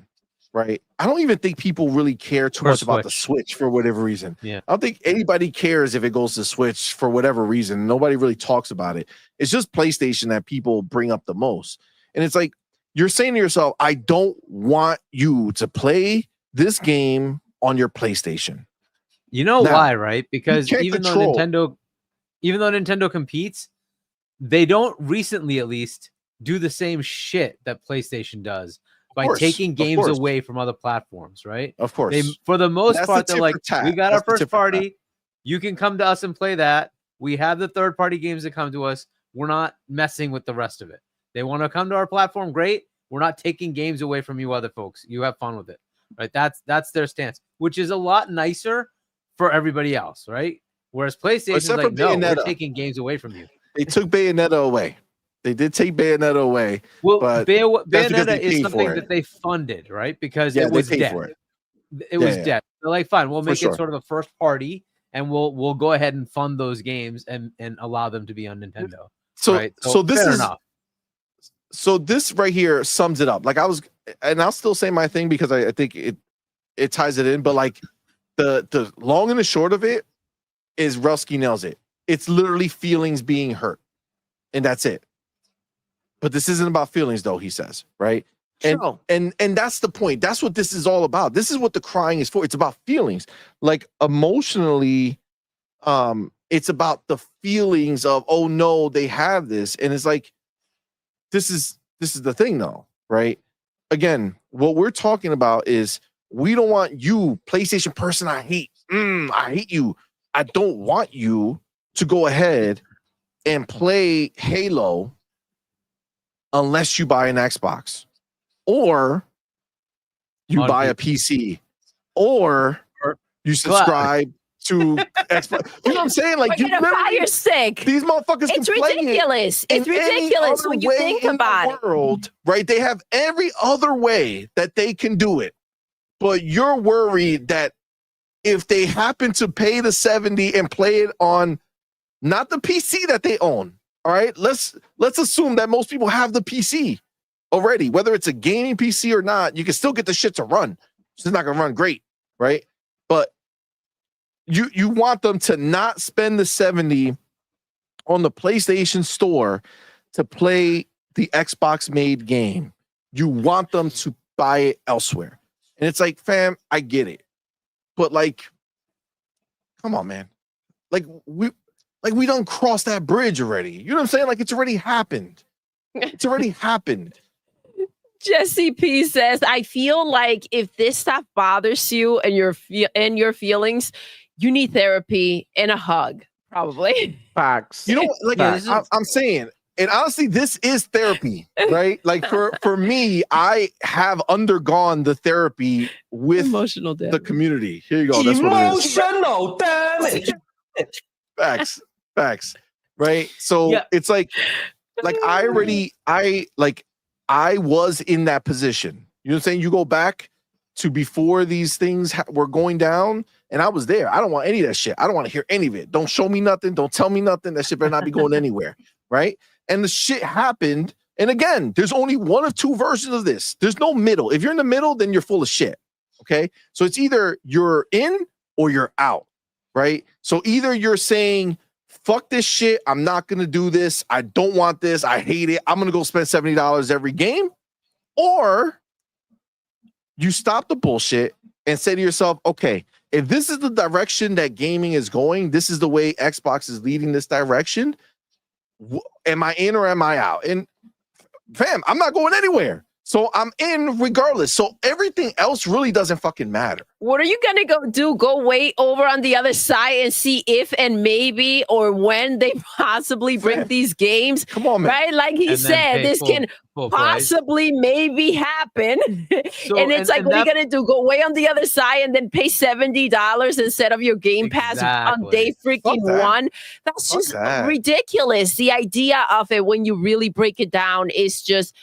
Right. I don't even think people really care too much about the Switch for whatever reason.
Yeah.
I don't think anybody cares if it goes to Switch for whatever reason. Nobody really talks about it. It's just PlayStation that people bring up the most. And it's like, you're saying to yourself, I don't want you to play this game on your PlayStation.
You know why, right? Because even though Nintendo competes, they don't recently, at least, do the same shit that PlayStation does. By taking games away from other platforms, right?
Of course.
For the most part, they're like, we got our first party. You can come to us and play that. We have the third-party games that come to us. We're not messing with the rest of it. They want to come to our platform, great. We're not taking games away from you other folks. You have fun with it, right? That's their stance, which is a lot nicer for everybody else, right? Whereas PlayStation is like, no, we're taking games away from you.
They took Bayonetta away. They did take Bayonetta away.
Well,
but
Bayonetta is something that they funded, right? Because it was dead. It was dead. They're like, fine, we'll make it sort of a first party, and we'll go ahead and fund those games and allow them to be on Nintendo.
So this is enough. So this right here sums it up. Like, I'll still say my thing because I think it ties it in. But like the long and the short of it is Rusky nails it. It's literally feelings being hurt, and that's it. But this isn't about feelings, though, he says, right? And that's the point. That's what this is all about. This is what the crying is for. It's about feelings. Like, emotionally, it's about the feelings of, oh no, they have this. And it's like, this is the thing, though, right? Again, what we're talking about is, we don't want you, PlayStation person I hate. I hate you. I don't want you to go ahead and play Halo unless you buy an Xbox, or you buy a PC, or you subscribe to Xbox. You know what I'm saying? Like,
you fire stick.
These motherfuckers
it's ridiculous. It's ridiculous when you think about it.
World, right? They have every other way that they can do it, but you're worried that if they happen to pay the $70 and play it on not the PC that they own. All right, let's assume that most people have the PC already, whether it's a gaming PC or not. You can still get the shit to run. It's not gonna run great, right? But you want them to not spend the $70 on the PlayStation Store to play the Xbox made game. You want them to buy it elsewhere, and it's like, fam, I get it, but like, come on, man, we don't cross that bridge already. You know what I'm saying? Like, it's already happened. It's already happened.
Jesse P says, I feel like if this stuff bothers you and your feelings, you need therapy and a hug, probably.
Facts.
You know, like, I'm saying, and honestly, this is therapy, right? Like, for me, I have undergone the therapy with
emotional damage.
The community. Here you go. That's
emotional damage.
Facts. Right. So it's like I was in that position. You know what I'm saying? You go back to before these things were going down, and I was there. I don't want any of that shit. I don't want to hear any of it. Don't show me nothing. Don't tell me nothing. That shit better not be going anywhere. Right. And the shit happened. And again, there's only one of two versions of this. There's no middle. If you're in the middle, then you're full of shit. Okay. So it's either you're in or you're out. Right. So either you're saying, fuck this shit, I'm not going to do this, I don't want this, I hate it, I'm going to go spend $70 every game, or you stop the bullshit and say to yourself, okay, if this is the direction that gaming is going, this is the way Xbox is leading this direction. Am I in or am I out? And fam, I'm not going anywhere. So I'm in regardless. So everything else really doesn't fucking matter.
What are you gonna go do? Go wait over on the other side and see if and maybe or when they possibly bring these games?
Come on, man.
Right? Like he said, this can possibly maybe happen.
So,
and it's like, what are you gonna do? Go way on the other side and then pay $70 instead of your Game Pass on day freaking one? That's just ridiculous. The idea of it, when you really break it down, is just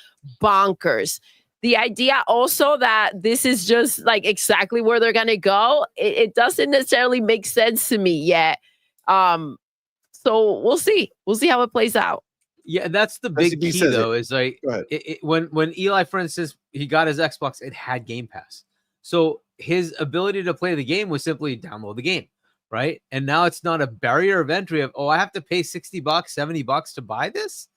bonkers. The idea also that this is just like exactly where they're gonna go, it doesn't necessarily make sense to me yet. So we'll see how it plays out.
Yeah, that's the big key though, is like when Eli, for instance, he got his Xbox, it had Game Pass, so his ability to play the game was simply download the game, right? And now it's not a barrier of entry of, oh, I have to pay $60 $70 to buy this,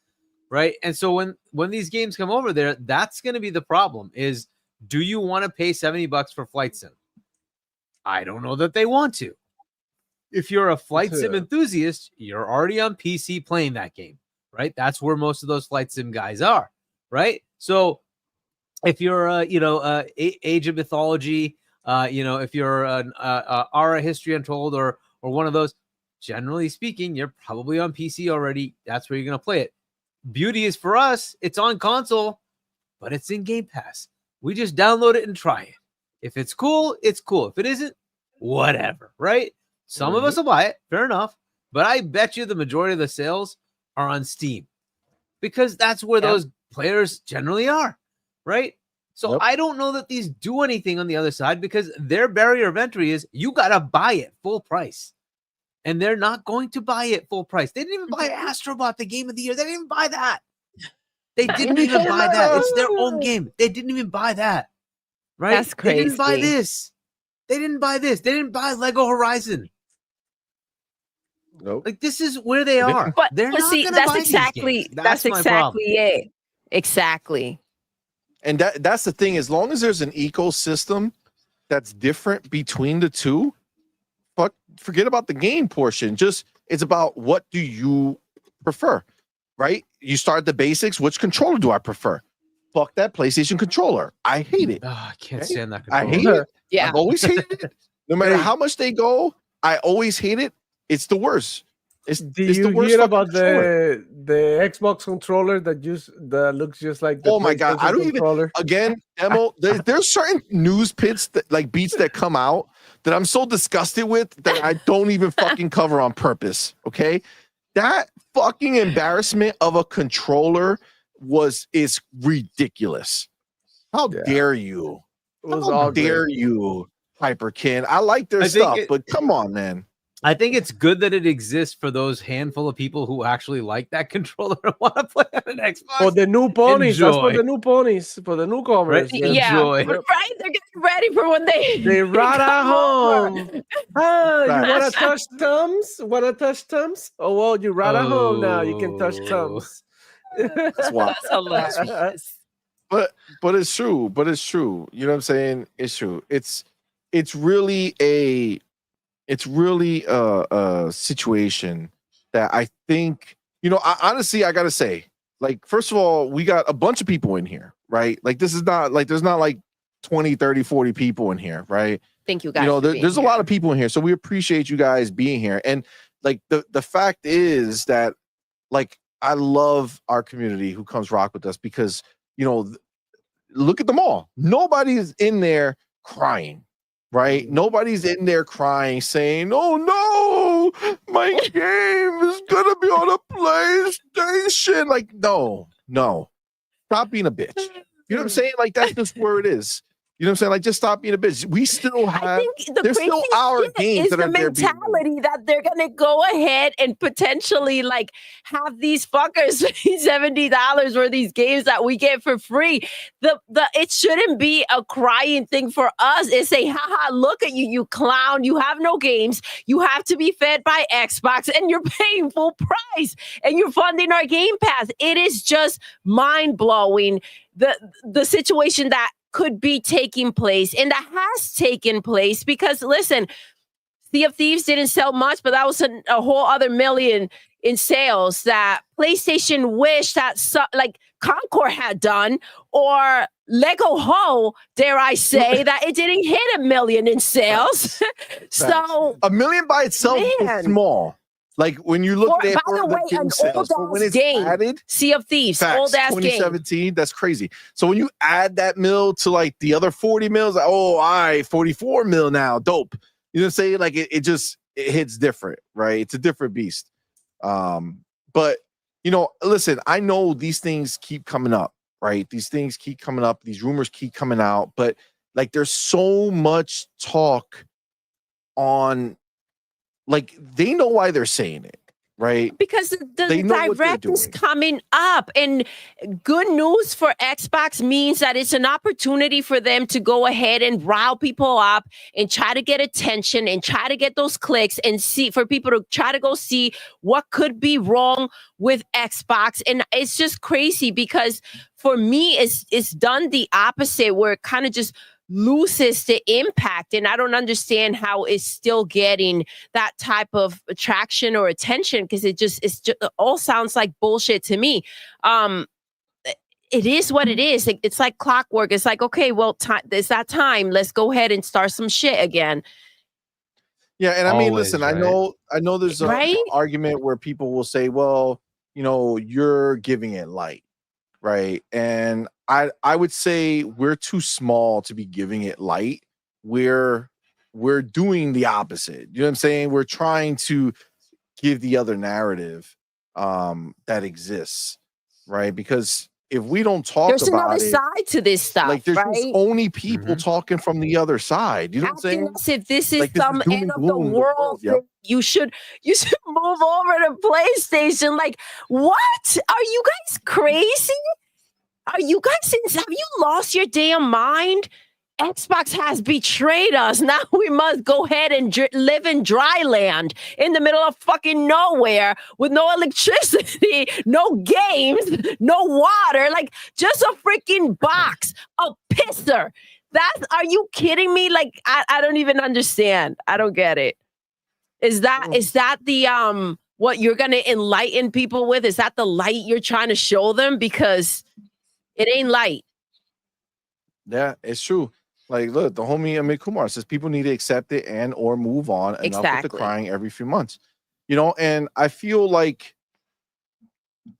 right? And so when these games come over there, that's going to be the problem, is do you want to pay $70 for Flight Sim? I don't know that they want to. If you're a Flight Sim enthusiast, you're already on PC playing that game, right? That's where most of those Flight Sim guys are, right? So if you're Age of Mythology, if you're an Ara History Untold or one of those, generally speaking, you're probably on PC already. That's where you're going to play it. Beauty is, for us, it's on console, but it's in Game Pass. We just download it and try it. If it's cool, it's cool. If it isn't, whatever, right? Some of us will buy it, fair enough, but I bet you the majority of the sales are on Steam, because that's where those players generally are, right? So I don't know that these do anything on the other side, because their barrier of entry is you got to buy it full price. And they're not going to buy it full price. They didn't even buy Astrobot, the game of the year. They didn't even buy that. They didn't even buy that. It's their own game. They didn't even buy that. Right?
That's crazy.
They didn't buy this. They didn't buy this. They didn't buy Lego Horizon.
Nope.
Like, this is where they are.
But
they're not
see,
gonna
that's
buy
exactly
these games.
that's exactly it. Exactly.
And that's the thing. As long as there's an ecosystem that's different between the two, forget about the game portion. Just, it's about what do you prefer, right? You start the basics. Which controller do I prefer? Fuck that PlayStation controller. I hate it.
Oh, I can't stand that controller.
I hate it.
Yeah.
I've always hated it. No matter how much they go, I always hate it. It's the worst.
Do you hear about the Xbox controller that looks just like the
my God, I don't
controller?
even, again, Emo, there's certain news beats that come out that I'm so disgusted with that I don't even fucking cover on purpose. Okay, that fucking embarrassment of a controller is ridiculous. How dare you? How dare you, Hyperkin? I like their stuff, but come on, man.
I think it's good that it exists for those handful of people who actually like that controller and want to play on an Xbox.
For the new ponies. That's for the new ponies. For the newcomers.
Right? Yeah.
Right? They're getting ready for when they
right at home. You want to touch thumbs? Oh, well, you're right at home now. You can touch thumbs.
That's hilarious.
But it's true. You know what I'm saying? It's true. It's really a situation that I think, honestly, I gotta say, like, first of all, we got a bunch of people in here, right? Like, this is not like, there's not like 20, 30, 40 people in here, right?
Thank you guys.
There's a lot of people in here, so we appreciate you guys being here. And like, the fact is that, like, I love our community who comes rock with us, because, look at them all. Nobody's in there crying. Right? Nobody's in there crying, saying, "Oh no, my game is gonna be on a PlayStation." Like, no. Stop being a bitch. You know what I'm saying? Like, that's just where it is. You know what I'm saying? Like, just stop being a bitch. We still have, there's still our games that are there.
The mentality that they're gonna go ahead and potentially like have these fuckers pay $70 for these games that we get for free. It shouldn't be a crying thing for us. It's a haha, look at you, you clown. You have no games. You have to be fed by Xbox, and you're paying full price, and you're funding our Game Pass. It is just mind blowing the situation that could be taking place and that has taken place because listen, Sea of Thieves didn't sell much, but that was a whole other million in sales that PlayStation wished that like Concord had done, or Lego Ho, dare I say, that it didn't hit 1 million in sales. So
$1 million by itself is small. Like when you look at
by the way, an old ass game,
added,
Sea of Thieves, old ass game,
2017. That's crazy. So when you add that mil to like the other 40 mils, like, oh, all right, 44 mil now, dope. You know what I'm saying? Like it hits different, right? It's a different beast. But you know, listen, I know these things keep coming up, right? These things keep coming up, these rumors keep coming out, but like there's so much talk on, like they know why they're saying it, right?
Because the direct is coming up, and good news for Xbox means that it's an opportunity for them to go ahead and rile people up and try to get attention and try to get those clicks and see for people to try to go see what could be wrong with Xbox. And it's just crazy because for me, it's done the opposite, where it kind of just loses the impact, and I don't understand how it's still getting that type of attraction or attention, because it all sounds like bullshit to me. It is what it is. It's like clockwork. It's like, okay, well, it's that time. Let's go ahead and start some shit again.
Yeah, and I mean, listen,
right?
I know there's an argument where people will say, well, you know, you're giving it light, right? And I would say we're too small to be giving it light. We're doing the opposite. You know what I'm saying? We're trying to give the other narrative that exists, right? Because if we don't talk
there's
about
another side to this stuff.
like there's
right?
just only people talking from the other side. You know what I'm saying?
As if this is
like,
some end of the world thing. You should move over to PlayStation. Like, what? Are you guys crazy? Are you guys, have you lost your damn mind? Xbox has betrayed us. Now we must go ahead and live in dry land in the middle of fucking nowhere with no electricity, no games, no water, like just a freaking box, a pisser. Are you kidding me? Like, I don't even understand. I don't get it. Is that the, what you're going to enlighten people with? Is that the light you're trying to show them? Because it ain't light.
Yeah, it's true. Like, look, the homie Amit Kumar says people need to accept it and or move on. Enough with the crying every few months. You know, and I feel like,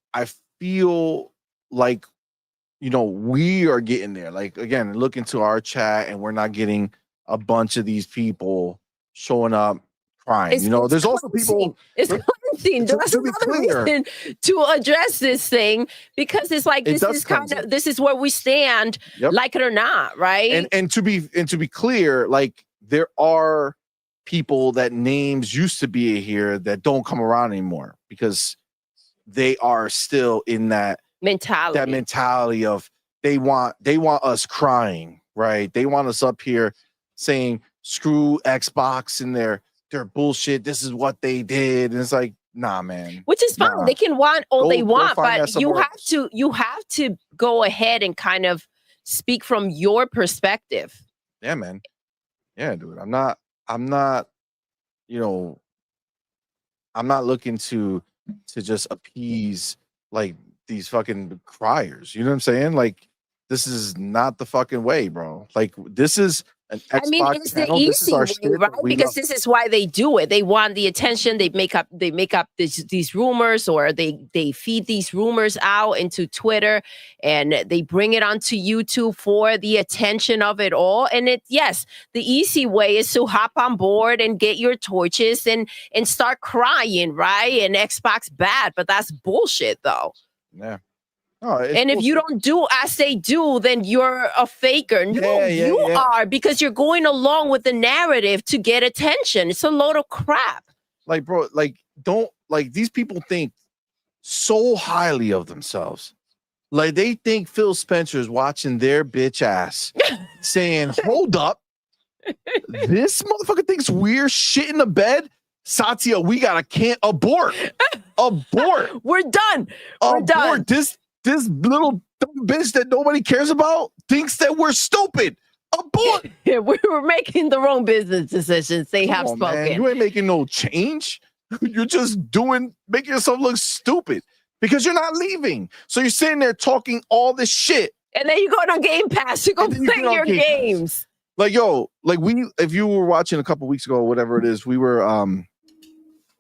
you know, we are getting there. Like, again, look into our chat and we're not getting a bunch of these people showing up crying. You know, there's also people.
It's cleansing. That's another reason to address this thing, because it's like this is where we stand, like it or not, right?
And to be clear, like there are people that names used to be here that don't come around anymore because they are still in that mentality of they want us crying, right? They want us up here saying screw Xbox and their bullshit. This is what they did, and it's like, nah, man.
Which is fine. Nah. They can want all they want, but you have to go ahead and kind of speak from your perspective.
Yeah, man. Yeah, dude. I'm not, you know, I'm not looking to just appease like these fucking criers. You know what I'm saying? Like, this is not the fucking way, bro. Like, this is an Xbox
it's the easy way, right? Because this is why they do it. They want the attention. They make up these rumors, or they feed these rumors out into Twitter, and they bring it onto YouTube for the attention of it all. And the easy way is to hop on board and get your torches and start crying, right? And Xbox bad, but that's bullshit, though.
Yeah.
Oh, and if you don't do as they do, then you're a faker. No, you are, because you're going along with the narrative to get attention. It's a load of crap.
Like, bro, these people think so highly of themselves. Like, they think Phil Spencer's watching their bitch ass saying, hold up, this motherfucker thinks we're shit in the bed. Satya, we can't abort.
We're done. We're done.
this little dumb bitch that nobody cares about thinks that we're stupid. Abort.
We were making the wrong business decisions. They have
Come on,
spoken.
man. You ain't making no change. You're just making yourself look stupid because you're not leaving. So you're sitting there talking all this shit.
And then you go on Game Pass. You go
And then you
play
get on
your
Game Pass.
games.
Like, yo, like if you were watching a couple weeks ago, or whatever it is, we were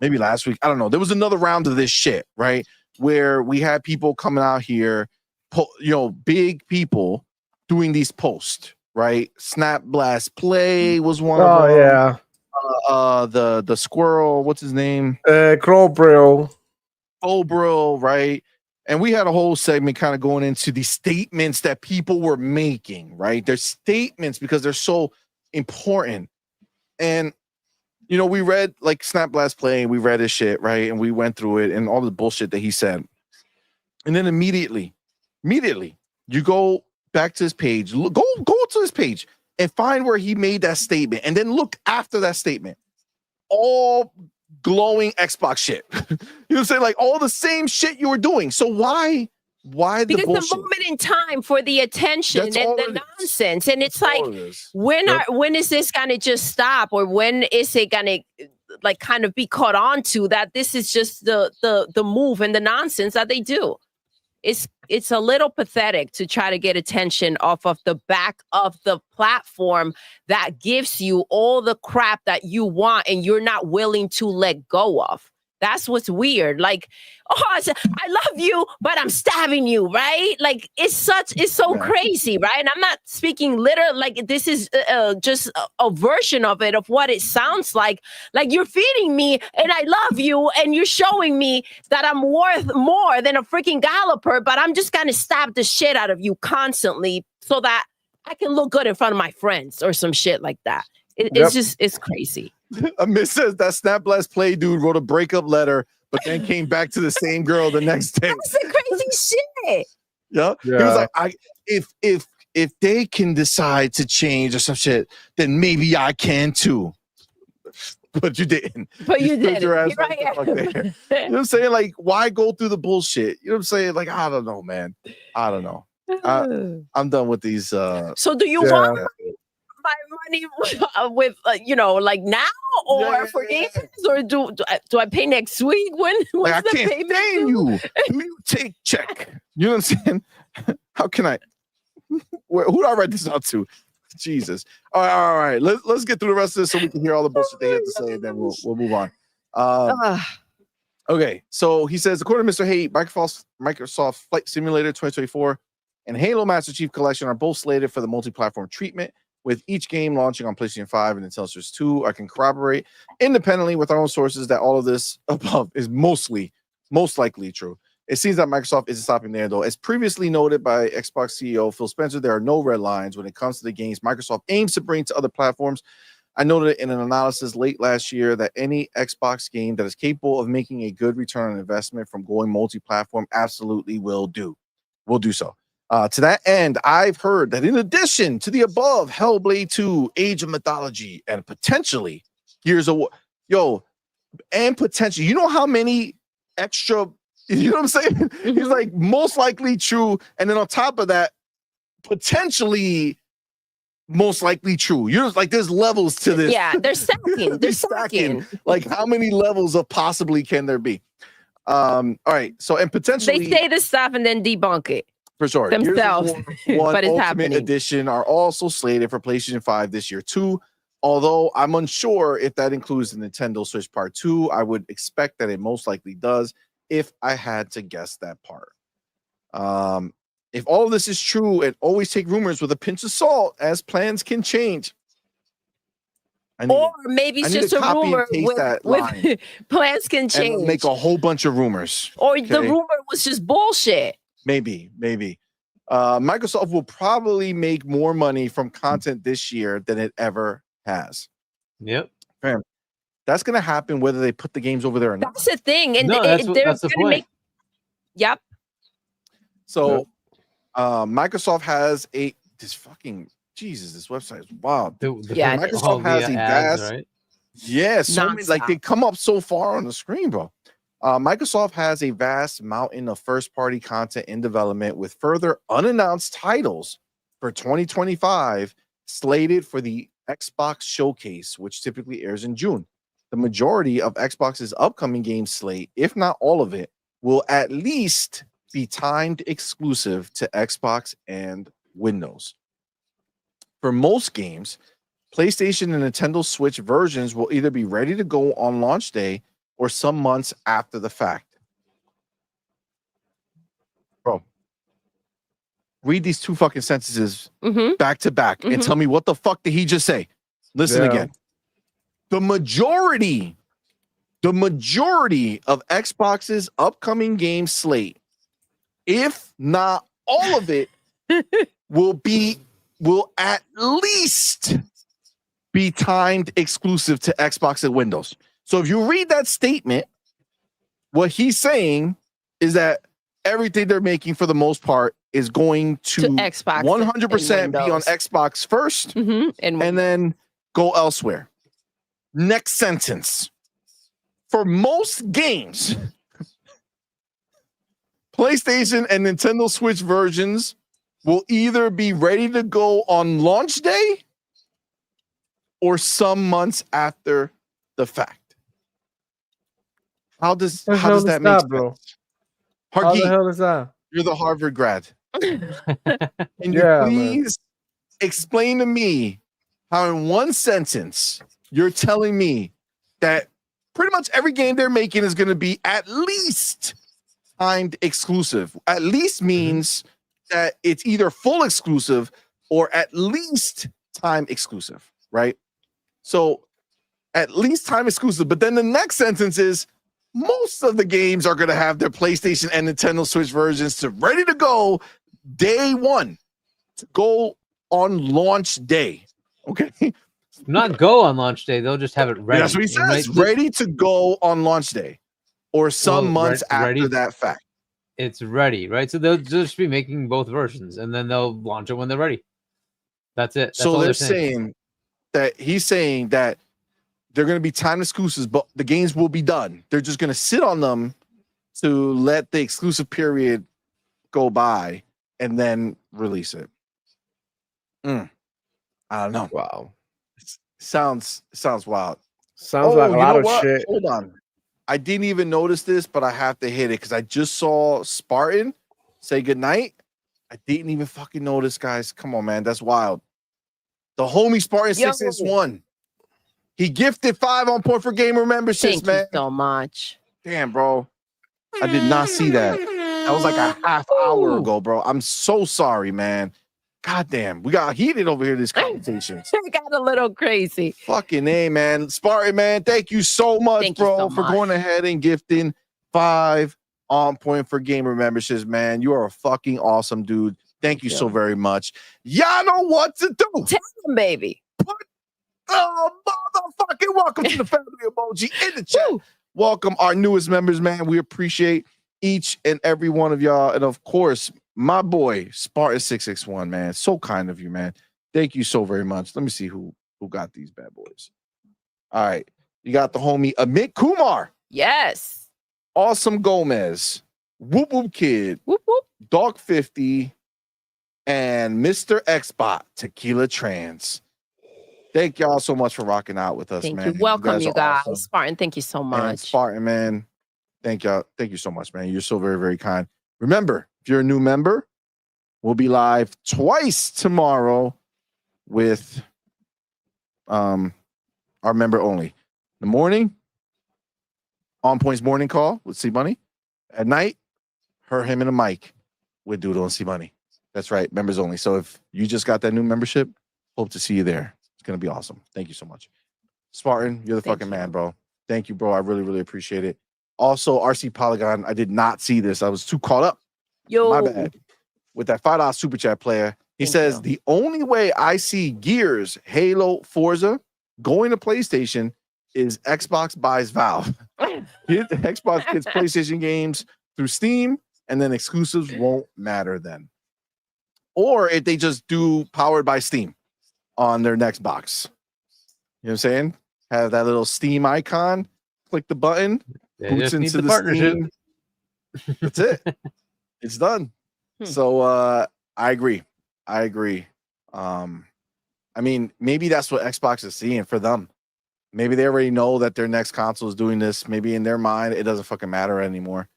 maybe last week. I don't know. There was another round of this shit, right? Where we had people coming out here, big people doing these posts, right? Snap Blast Play was one of them.
Yeah.
The squirrel, what's his name?
Crowbrill.
Obril, right? And we had a whole segment kind of going into the statements that people were making, right? Their statements because they're so important. And we read like Snap Blast Play, and we read his shit, right? And we went through it and all the bullshit that he said. And then immediately, you go back to his page, go to his page and find where he made that statement. And then look after that statement. All glowing Xbox shit. You know what I'm saying? Like all the same shit you were doing. So why
because
the bullshit?
The moment in time for the attention
That's
and the nonsense. And it's like, when is this gonna just stop, or when is it gonna like kind of be caught on to that this is just the move and the nonsense that they do? It's a little pathetic to try to get attention off of the back of the platform that gives you all the crap that you want and you're not willing to let go of. That's what's weird. Like, I love you, but I'm stabbing you, right? Like, it's so crazy, right? And I'm not speaking literal. Like, this is just a version of it, of what it sounds like. Like, you're feeding me and I love you and you're showing me that I'm worth more than a freaking galloper, but I'm just going to stab the shit out of you constantly so that I can look good in front of my friends or some shit like that. It's crazy.
Miss says that Snap Blast Play dude wrote a breakup letter, but then came back to the same girl the next day.
That's the crazy shit.
Yeah. He was like, if they can decide to change or some shit, then maybe I can too. But you didn't.
But you didn't.
Your ass
Right.
the fuck there. You know what I'm saying? Like, why go through the bullshit? You know what I'm saying? Like, I don't know, man. I don't know. I'm done with these.
So do you want my money with like now or for games, or do I pay next week? What's
like, I
the
can't
payment
stand you. Do you take check? You know what I'm saying? How can I? Who do I write this out to? Jesus. All right. Let's get through the rest of this so we can hear all the bullshit they have to say, and then we'll move on. Okay. So he says, according to Mr. Haight, Microsoft Flight Simulator 2024 and Halo Master Chief Collection are both slated for the multi-platform treatment, with each game launching on PlayStation 5 and Nintendo Switch 2. I can corroborate independently with our own sources that all of this above is most likely true. It seems that Microsoft isn't stopping there, though. As previously noted by Xbox CEO Phil Spencer, there are no red lines when it comes to the games Microsoft aims to bring to other platforms. I noted in an analysis late last year that any Xbox game that is capable of making a good return on investment from going multi-platform absolutely will do so. To that end, I've heard that in addition to the above, Hellblade 2, Age of Mythology, and potentially Gears of War, you know how many extra, you know what I'm saying? He's like, most likely true. And then on top of that, potentially most likely true. You're like, there's levels to this.
Yeah, they're stacking. They're stacking.
Like, how many levels of possibly can there be? All right. So, and potentially
they say this stuff and then debunk it.
For sure.
Themselves.
But
it's
Ultimate
happening.
Edition are also slated for PlayStation 5 this year too. Although I'm unsure if that includes the Nintendo Switch Part 2. I would expect that it most likely does if I had to guess that part. If all of this is true, and always take rumors with a pinch of salt, as plans can change.
Or maybe it's just a rumor with plans can change.
And make a whole bunch of rumors.
Or the rumor was just bullshit.
Maybe. Microsoft will probably make more money from content this year than it ever has.
Yep.
Man, that's going to happen whether they put the games over there or not.
That's the thing. And
that's the point.
Yep.
So Microsoft has this fucking, Jesus, this website is wild. Microsoft has a vast,
right?
yeah, so many, like they come up so far on the screen, bro. Microsoft has a vast mountain of first-party content in development with further unannounced titles for 2025 slated for the Xbox Showcase, which typically airs in June. The majority of Xbox's upcoming game slate, if not all of it, will at least be timed exclusive to Xbox and Windows. For most games, PlayStation and Nintendo Switch versions will either be ready to go on launch day or some months after the fact. Bro, read these two fucking sentences back to back and tell me what the fuck did he just say? Listen again. The majority of Xbox's upcoming game slate, if not all of it, will at least be timed exclusive to Xbox and Windows. So if you read that statement, what he's saying is that everything they're making for the most part is going to
Xbox
100% be on Xbox first and then go elsewhere. Next sentence. For most games, PlayStation and Nintendo Switch versions will either be ready to go on launch day or some months after the fact. How does that make sense,
bro?
Hargeet,
How the hell is that?
you're the Harvard grad. Can you please explain to me how in one sentence you're telling me that pretty much every game they're making is going to be at least timed exclusive? At least means that it's either full exclusive or at least time exclusive, right? So at least time exclusive. But then the next sentence is most of the games are going to have their PlayStation and Nintendo Switch versions ready to go day one, to go on launch day. Okay.
Not go on launch day. They'll just have it ready.
That's what he says. Ready to go on launch day or some months after that fact.
It's ready, right? So they'll just be making both versions and then they'll launch it when they're ready. That's it. That's
so they're saying that he's saying that they're going to be time exclusives, but the games will be done. They're just going to sit on them to let the exclusive period go by and then release it. I don't know.
Wow.
Sounds wild.
Sounds like a lot of shit.
Hold on. I didn't even notice this, but I have to hit it because I just saw Spartan say goodnight. I didn't even fucking notice, guys. Come on, man. That's wild. The homie Spartan 661. He gifted 5 on point for gamer memberships, man.
Thank you so much.
Damn, bro. I did not see that. That was like a half hour ago, bro. I'm so sorry, man. God damn. We got heated over here, this conversation.
It got a little crazy.
Fucking A, man. Spartan, man. Thank you so much, bro, for going ahead and gifting 5 on point for gamer memberships, man. You are a fucking awesome dude. Thank you so very much. Y'all know what to do.
Tell them, baby.
Oh, motherfucking welcome to the family emoji in the chat. Welcome our newest members, man. We appreciate each and every one of y'all. And of course, my boy, Spartan 661, man. So kind of you, man. Thank you so very much. Let me see who got these bad boys. All right. You got the homie Amit Kumar.
Yes.
Awesome Gomez. Whoop Whoop Kid.
Whoop Whoop.
Dog 50. And Mr. Xbot Tequila Trans. Thank y'all so much for rocking out with us, man.
Thank you. Welcome, you guys.
Awesome.
Spartan, thank you so much.
And Spartan, man. Thank y'all. Thank you so much, man. You're so very, very kind. Remember, if you're a new member, we'll be live twice tomorrow with our member only. In the morning, On Point's morning call with CMoney. At night, him and a mic with Doodle and CMoney. That's right, members only. So if you just got that new membership, hope to see you there. It's going to be awesome. Thank you so much. Spartan, you're the fucking man, bro. Thank you, bro. I really, really appreciate it. Also, RC Polygon, I did not see this. I was too caught up. My bad. With that $5 super chat player, he says, the only way I see Gears, Halo, Forza going to PlayStation is Xbox buys Valve. Xbox gets PlayStation games through Steam, and then exclusives won't matter then. Or if they just do powered by Steam on their next box. You know what I'm saying? Have that little Steam icon, click the button,
They
boots
just need
into
the
the
partnership.
Steam. That's it. It's done. So I agree. I mean, maybe that's what Xbox is seeing for them. Maybe they already know that their next console is doing this. Maybe in their mind, it doesn't fucking matter anymore.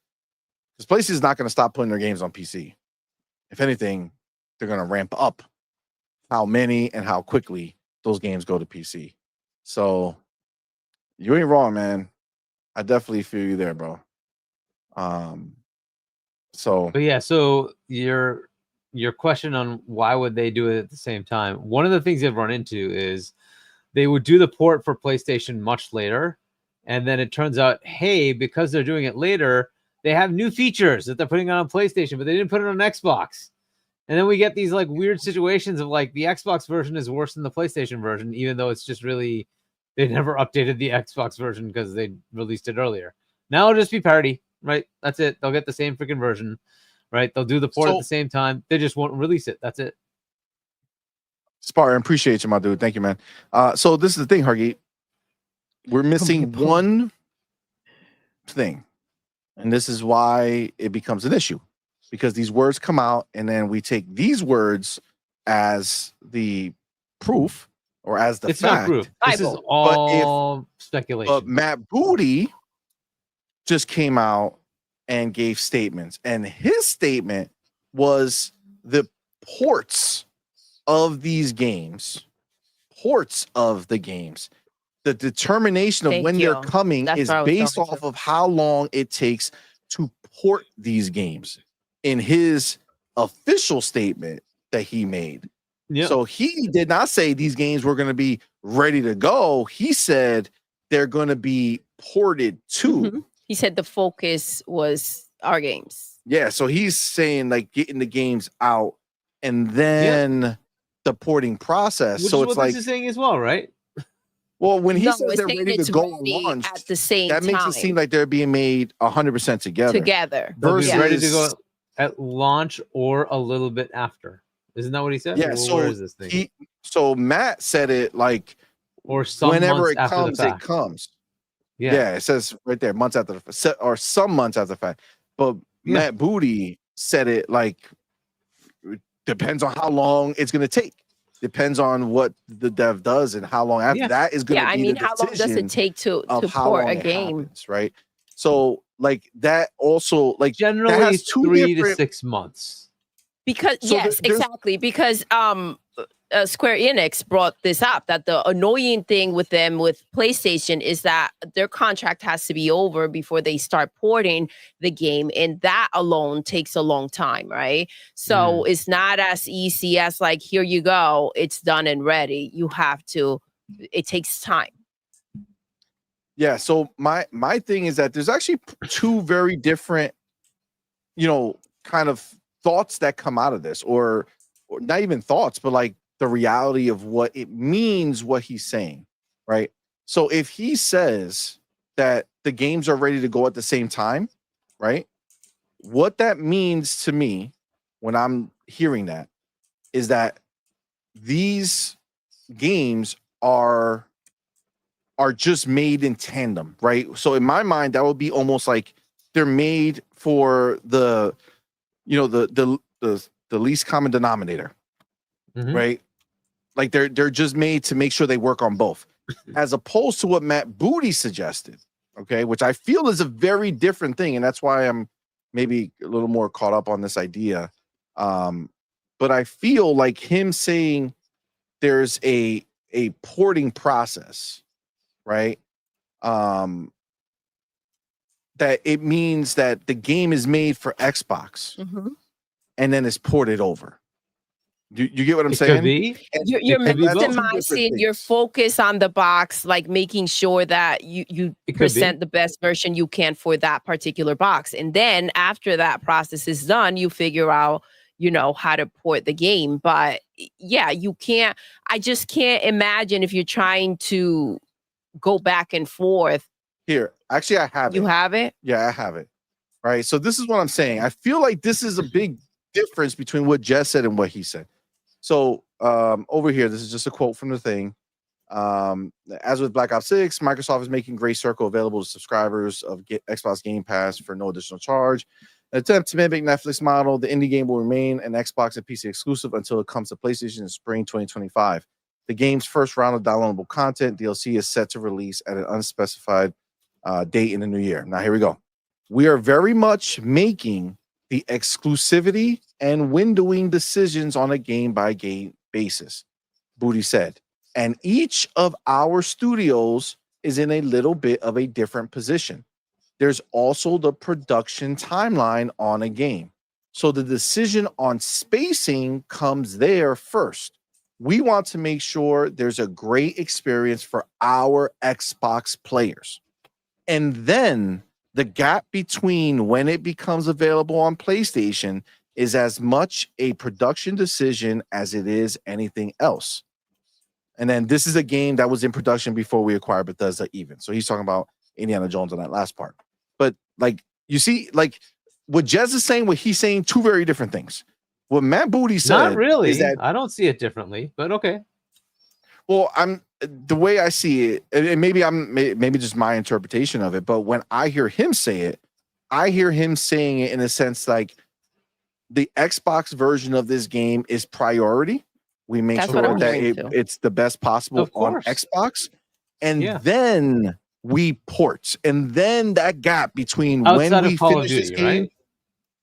Because PlayStation is not going to stop putting their games on PC. If anything, they're going to ramp up how many and how quickly those games go to PC. So you ain't wrong, man. I definitely feel you there, bro. So
But yeah, so your question on why would they do it at the same time? One of the things they've run into is they would do the port for PlayStation much later, and then it turns out, hey, because they're doing it later, they have new features that they're putting on PlayStation, but they didn't put it on Xbox. And then we get these like weird situations of like the Xbox version is worse than the PlayStation version, even though it's just really they never updated the Xbox version because they released it earlier. Now it'll just be parity, right? That's it. They'll get the same freaking version, right? They'll do the port at the same time. They just won't release it. That's it.
Spartan, appreciate you, my dude. Thank you, man. So this is the thing, Hargeet. We're missing one thing, and this is why it becomes an issue, because these words come out, and then we take these words as the proof or as the
It's
fact.
not proof. This is all speculation.
But Matt Booty just came out and gave statements, and his statement was the ports of these games, the determination of when they're coming is based off of how long it takes to port these games in his official statement that he made.
Yep.
So he did not say these games were going to be ready to go. He said they're going to be ported to.
He said the focus was our games.
Yeah, so he's saying like getting the games out and then the porting process.
Which
so
is
it's
what
like
this is saying as well, right?
Well, when he
No,
says
it's
they're
saying
ready to
it's
go
ready
launch
at the same
that makes
time.
it seem like they're being made 100% together.
They'll be
Versus
ready to go at launch or a little bit after. Isn't that what he said?
Yeah,
Well,
so
where is this thing?
So Matt said it like
or some
whenever
months
it
after
comes,
the fact.
it comes.
Yeah.
Yeah, it says right there, months after the fact, or some months after the fact. But Matt Booty said it like depends on how long it's going to take. Depends on what the dev does and how long after that is going to be.
I mean,
the
how long does it take to port a game?
Happens, right? So like that also like
generally
that has
3 to 6 months.
Because exactly. Because Square Enix brought this up, that the annoying thing with them with PlayStation is that their contract has to be over before they start porting the game, and that alone takes a long time, right? So it's not as easy as like, here you go, it's done and ready. You have to, it takes time.
Yeah, so my thing is that there's actually two very different, kind of thoughts that come out of this, or not even thoughts, but like the reality of what it means, what he's saying, right? So if he says that the games are ready to go at the same time, right? What that means to me when I'm hearing that is that these games are just made in tandem, right? So in my mind, that would be almost like they're made for the least common denominator, right? Like they're just made to make sure they work on both, as opposed to what Matt Booty suggested, okay, which I feel is a very different thing, and that's why I'm maybe a little more caught up on this idea. But I feel like him saying there's a porting process, right? That it means that the game is made for Xbox and then it's ported over. You get what I'm saying?
Could be.
You're maximizing your focus on the box, like making sure that you present the best version you can for that particular box. And then after that process is done, you figure out, how to port the game. But yeah, I just can't imagine if you're trying to go back and forth.
Here, actually, I have it.
You have it?
Yeah, I have it. All right. So this is what I'm saying. I feel like this is a big difference between what Jess said and what he said. So over here, this is just a quote from the thing. As with Black Ops 6, Microsoft is making Gray Circle available to subscribers of Xbox Game Pass for no additional charge. An attempt to mimic Netflix model, the indie game will remain an Xbox and PC exclusive until it comes to PlayStation in spring 2025. The game's first round of downloadable content, DLC, is set to release at an unspecified date in the new year. Now, here we go. We are very much making the exclusivity and windowing decisions on a game-by-game basis, Booty said. And each of our studios is in a little bit of a different position. There's also the production timeline on a game. So the decision on spacing comes there first. We want to make sure there's a great experience for our Xbox players. And then the gap between when it becomes available on PlayStation is as much a production decision as it is anything else. And then this is a game that was in production before we acquired Bethesda even. So he's talking about Indiana Jones on that last part. But like, you see, like what Jez is saying, what he's saying, two very different things. What Matt Booty said,
not really.
is that,
I don't see it differently, but okay.
well, the way I see it, and maybe just my interpretation of it, but when I hear him say it, I hear him saying it in a sense like the Xbox version of this game is priority. We make
That's what
sure
I'm
that
hearing too.
it's the best possible
Of
on
course.
Xbox, and
Yeah.
then we port, and then that gap between
Outside
when
of
we
Call of
finish this
Duty,
game.
right?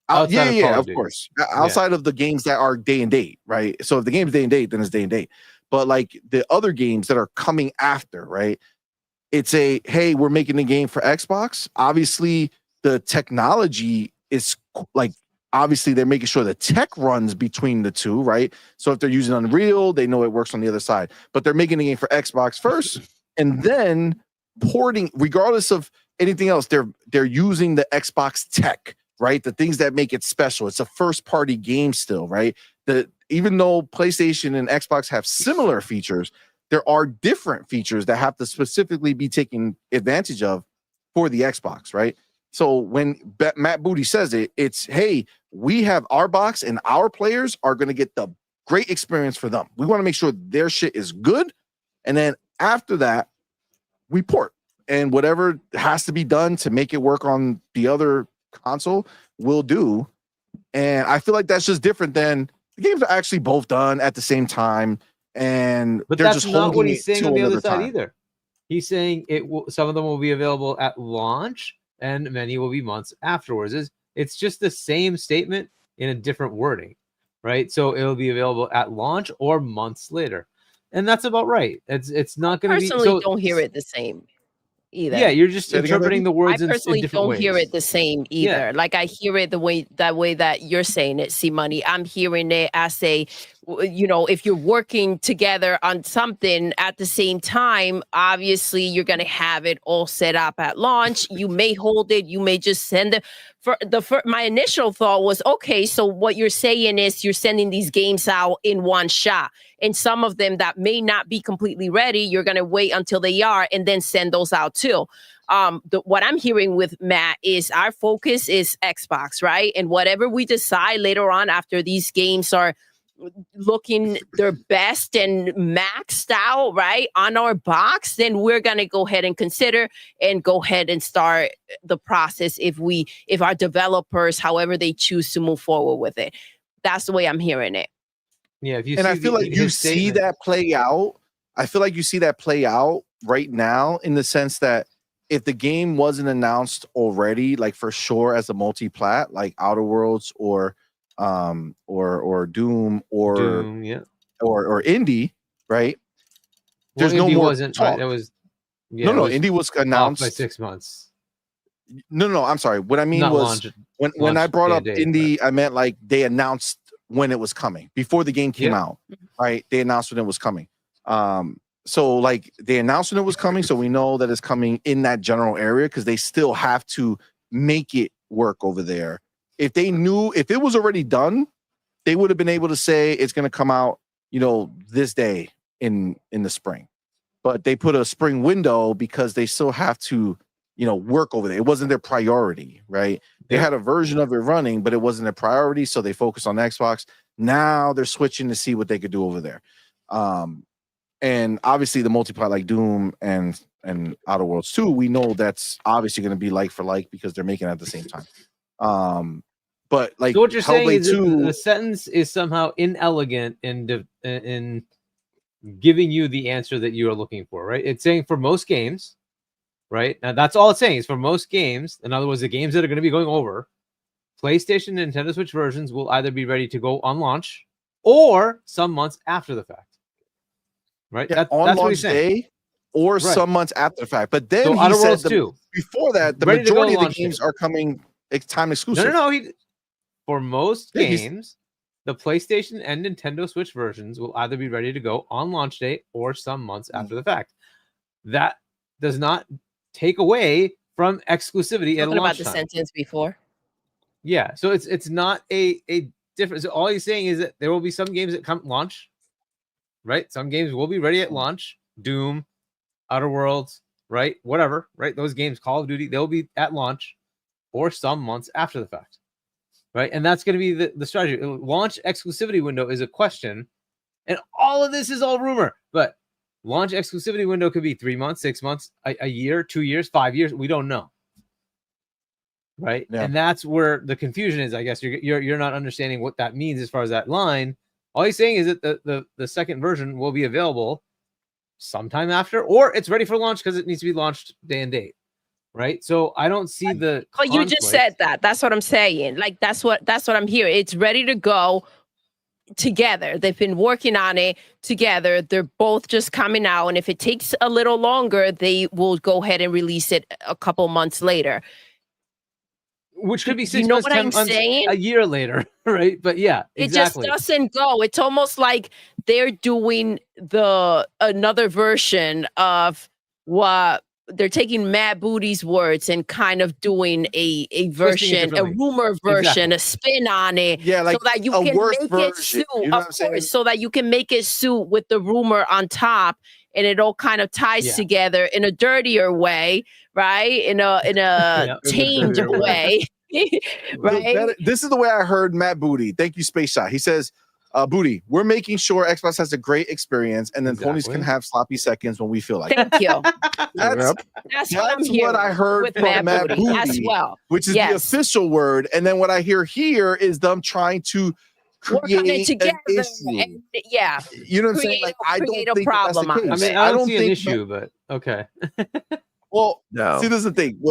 Outside of Call of
Of
Duty.
course. Outside of the games that are day and date, right? So if the game's day and date, then it's day and date. But like the other games that are coming after, right? It's hey, we're making the game for Xbox. Obviously, the technology is like, obviously they're making sure the tech runs between the two, right? So if they're using Unreal, they know it works on the other side. But they're making the game for Xbox first, and then porting, regardless of anything else, they're using the Xbox tech, right? The things that make it special. It's a first party game still, right? Even though PlayStation and Xbox have similar features, there are different features that have to specifically be taken advantage of for the Xbox, right? So when Matt Booty says it, it's, hey, we have our box and our players are going to get the great experience for them. We want to make sure their shit is good. And then after that, we port. And whatever has to be done to make it work on the other console, we'll do. And I feel like that's just different than the games are actually both done at the same time. And
But
they're
that's
just
not what
holding
he's
it
saying
to
on the other
another
side
time.
either. He's saying some of them will be available at launch and many will be months afterwards. It's just the same statement in a different wording, right? So it'll be available at launch or months later. And that's about right. It's not going to be.
Personally,
So
don't hear it the same either.
yeah, you're just
Say it again,
interpreting
baby?
the
I
words in
personally
different
don't
ways.
hear it the same either.
Yeah.
Like I hear it the way that you're saying it, CMoney. I'm hearing it as if you're working together on something at the same time, obviously you're going to have it all set up at launch. You may hold it, you may just send it. My initial thought was, okay, so what you're saying is you're sending these games out in one shot. And some of them that may not be completely ready, you're going to wait until they are and then send those out too. What I'm hearing with Matt is our focus is Xbox, right? And whatever we decide later on after these games are looking their best and maxed out, right, on our box, then we're going to go ahead and consider and go ahead and start the process if our developers, however they choose to move forward with it. That's the way I'm hearing it.
Yeah, if you
And
see
I feel like you see that play out. I feel like you see that play out right now in the sense that if the game wasn't announced already, like for sure as a multi-plat, like Outer Worlds or Doom
yeah.
or Indie, right?
Well,
There's no
Indie
more
wasn't.
talk.
It was.
Yeah, no, Indie was
off
announced
by 6 months.
No, I'm sorry. What I mean
Not
was
launch,
when I brought up
day,
Indie, I meant like they announced when it was coming before the game came out, right? They announced when it was coming. So like they announced when it was coming, so we know that it's coming in that general area because they still have to make it work over there. If they knew, if it was already done, they would have been able to say it's going to come out, this day in the spring. But they put a spring window because they still have to, work over there. It wasn't their priority, right? They had a version of it running, but it wasn't their priority, so they focused on Xbox. Now they're switching to see what they could do over there. And obviously the multiplayer like Doom and Outer Worlds 2, we know that's obviously going to be like for like because they're making it at the same time. But like
So what you're saying
Hellblade
is that
2,
the sentence is somehow inelegant in giving you the answer that you are looking for, right? It's saying for most games, right? Now that's all it's saying is for most games. In other words, the games that are going to be going over, PlayStation and Nintendo Switch versions will either be ready to go on launch or some months after the fact. Right?
yeah, on
that's what
launch
he's saying.
day or
Right.
some months after the fact. But then
So
he
Outer
said
Worlds 2.
before that, the
Ready to go
majority of the
launch
games
day.
are coming time exclusive.
No. For most
Yeah,
games, the PlayStation and Nintendo Switch versions will either be ready to go on launch day or some months after the fact. That does not take away from exclusivity at
Talking
launch
about the
time.
sentence before.
Yeah, so it's not a difference. So all he's saying is that there will be some games that come launch, right? Some games will be ready at launch. Doom, Outer Worlds, right? Whatever, right? Those games, Call of Duty, they'll be at launch or some months after the fact. Right, and that's going to be the strategy. Launch exclusivity window is a question, and all of this is all rumor. But launch exclusivity window could be 3 months, 6 months, a year, 2 years, 5 years. We don't know. Right,
Yeah.
and that's where the confusion is. I guess you're not understanding what that means as far as that line. All he's saying is that the second version will be available sometime after, or it's ready for launch because it needs to be launched day and date. Right, so I don't see the.
Oh, you just said that. That's what I'm saying. Like that's what I'm hearing. It's ready to go together. They've been working on it together. They're both just coming out, and if it takes a little longer, they will go ahead and release it a couple months later.
Which could be 6
You know
months,
what
10
I'm
months,
saying?
a year later, right? But yeah, exactly.
It just doesn't go. It's almost like they're doing another version of what they're taking Matt Booty's words and kind of doing a version, a rumor version, a spin on it,
Yeah, like
so that you
a
can
worse
make
version.
it suit,
You know what
of
I'm saying?
course, so that you can make it suit with the rumor on top, and it all kind of ties together in a dirtier way, right? In a tamed way. Right?
This is the way I heard Matt Booty. Thank you, Space Shot. He says, Booty, we're making sure Xbox has a great experience, and then ponies can have sloppy seconds when we feel like
Thank you.
That's
what I'm hearing
what I heard
with
from Matt Booty
as well,
which is the official word. And then what I hear here is them trying to create an issue.
And,
you know what I'm saying? Like, I don't think that's the case.
I mean, I don't see an issue, but okay.
Well,
no.
See, this is the thing.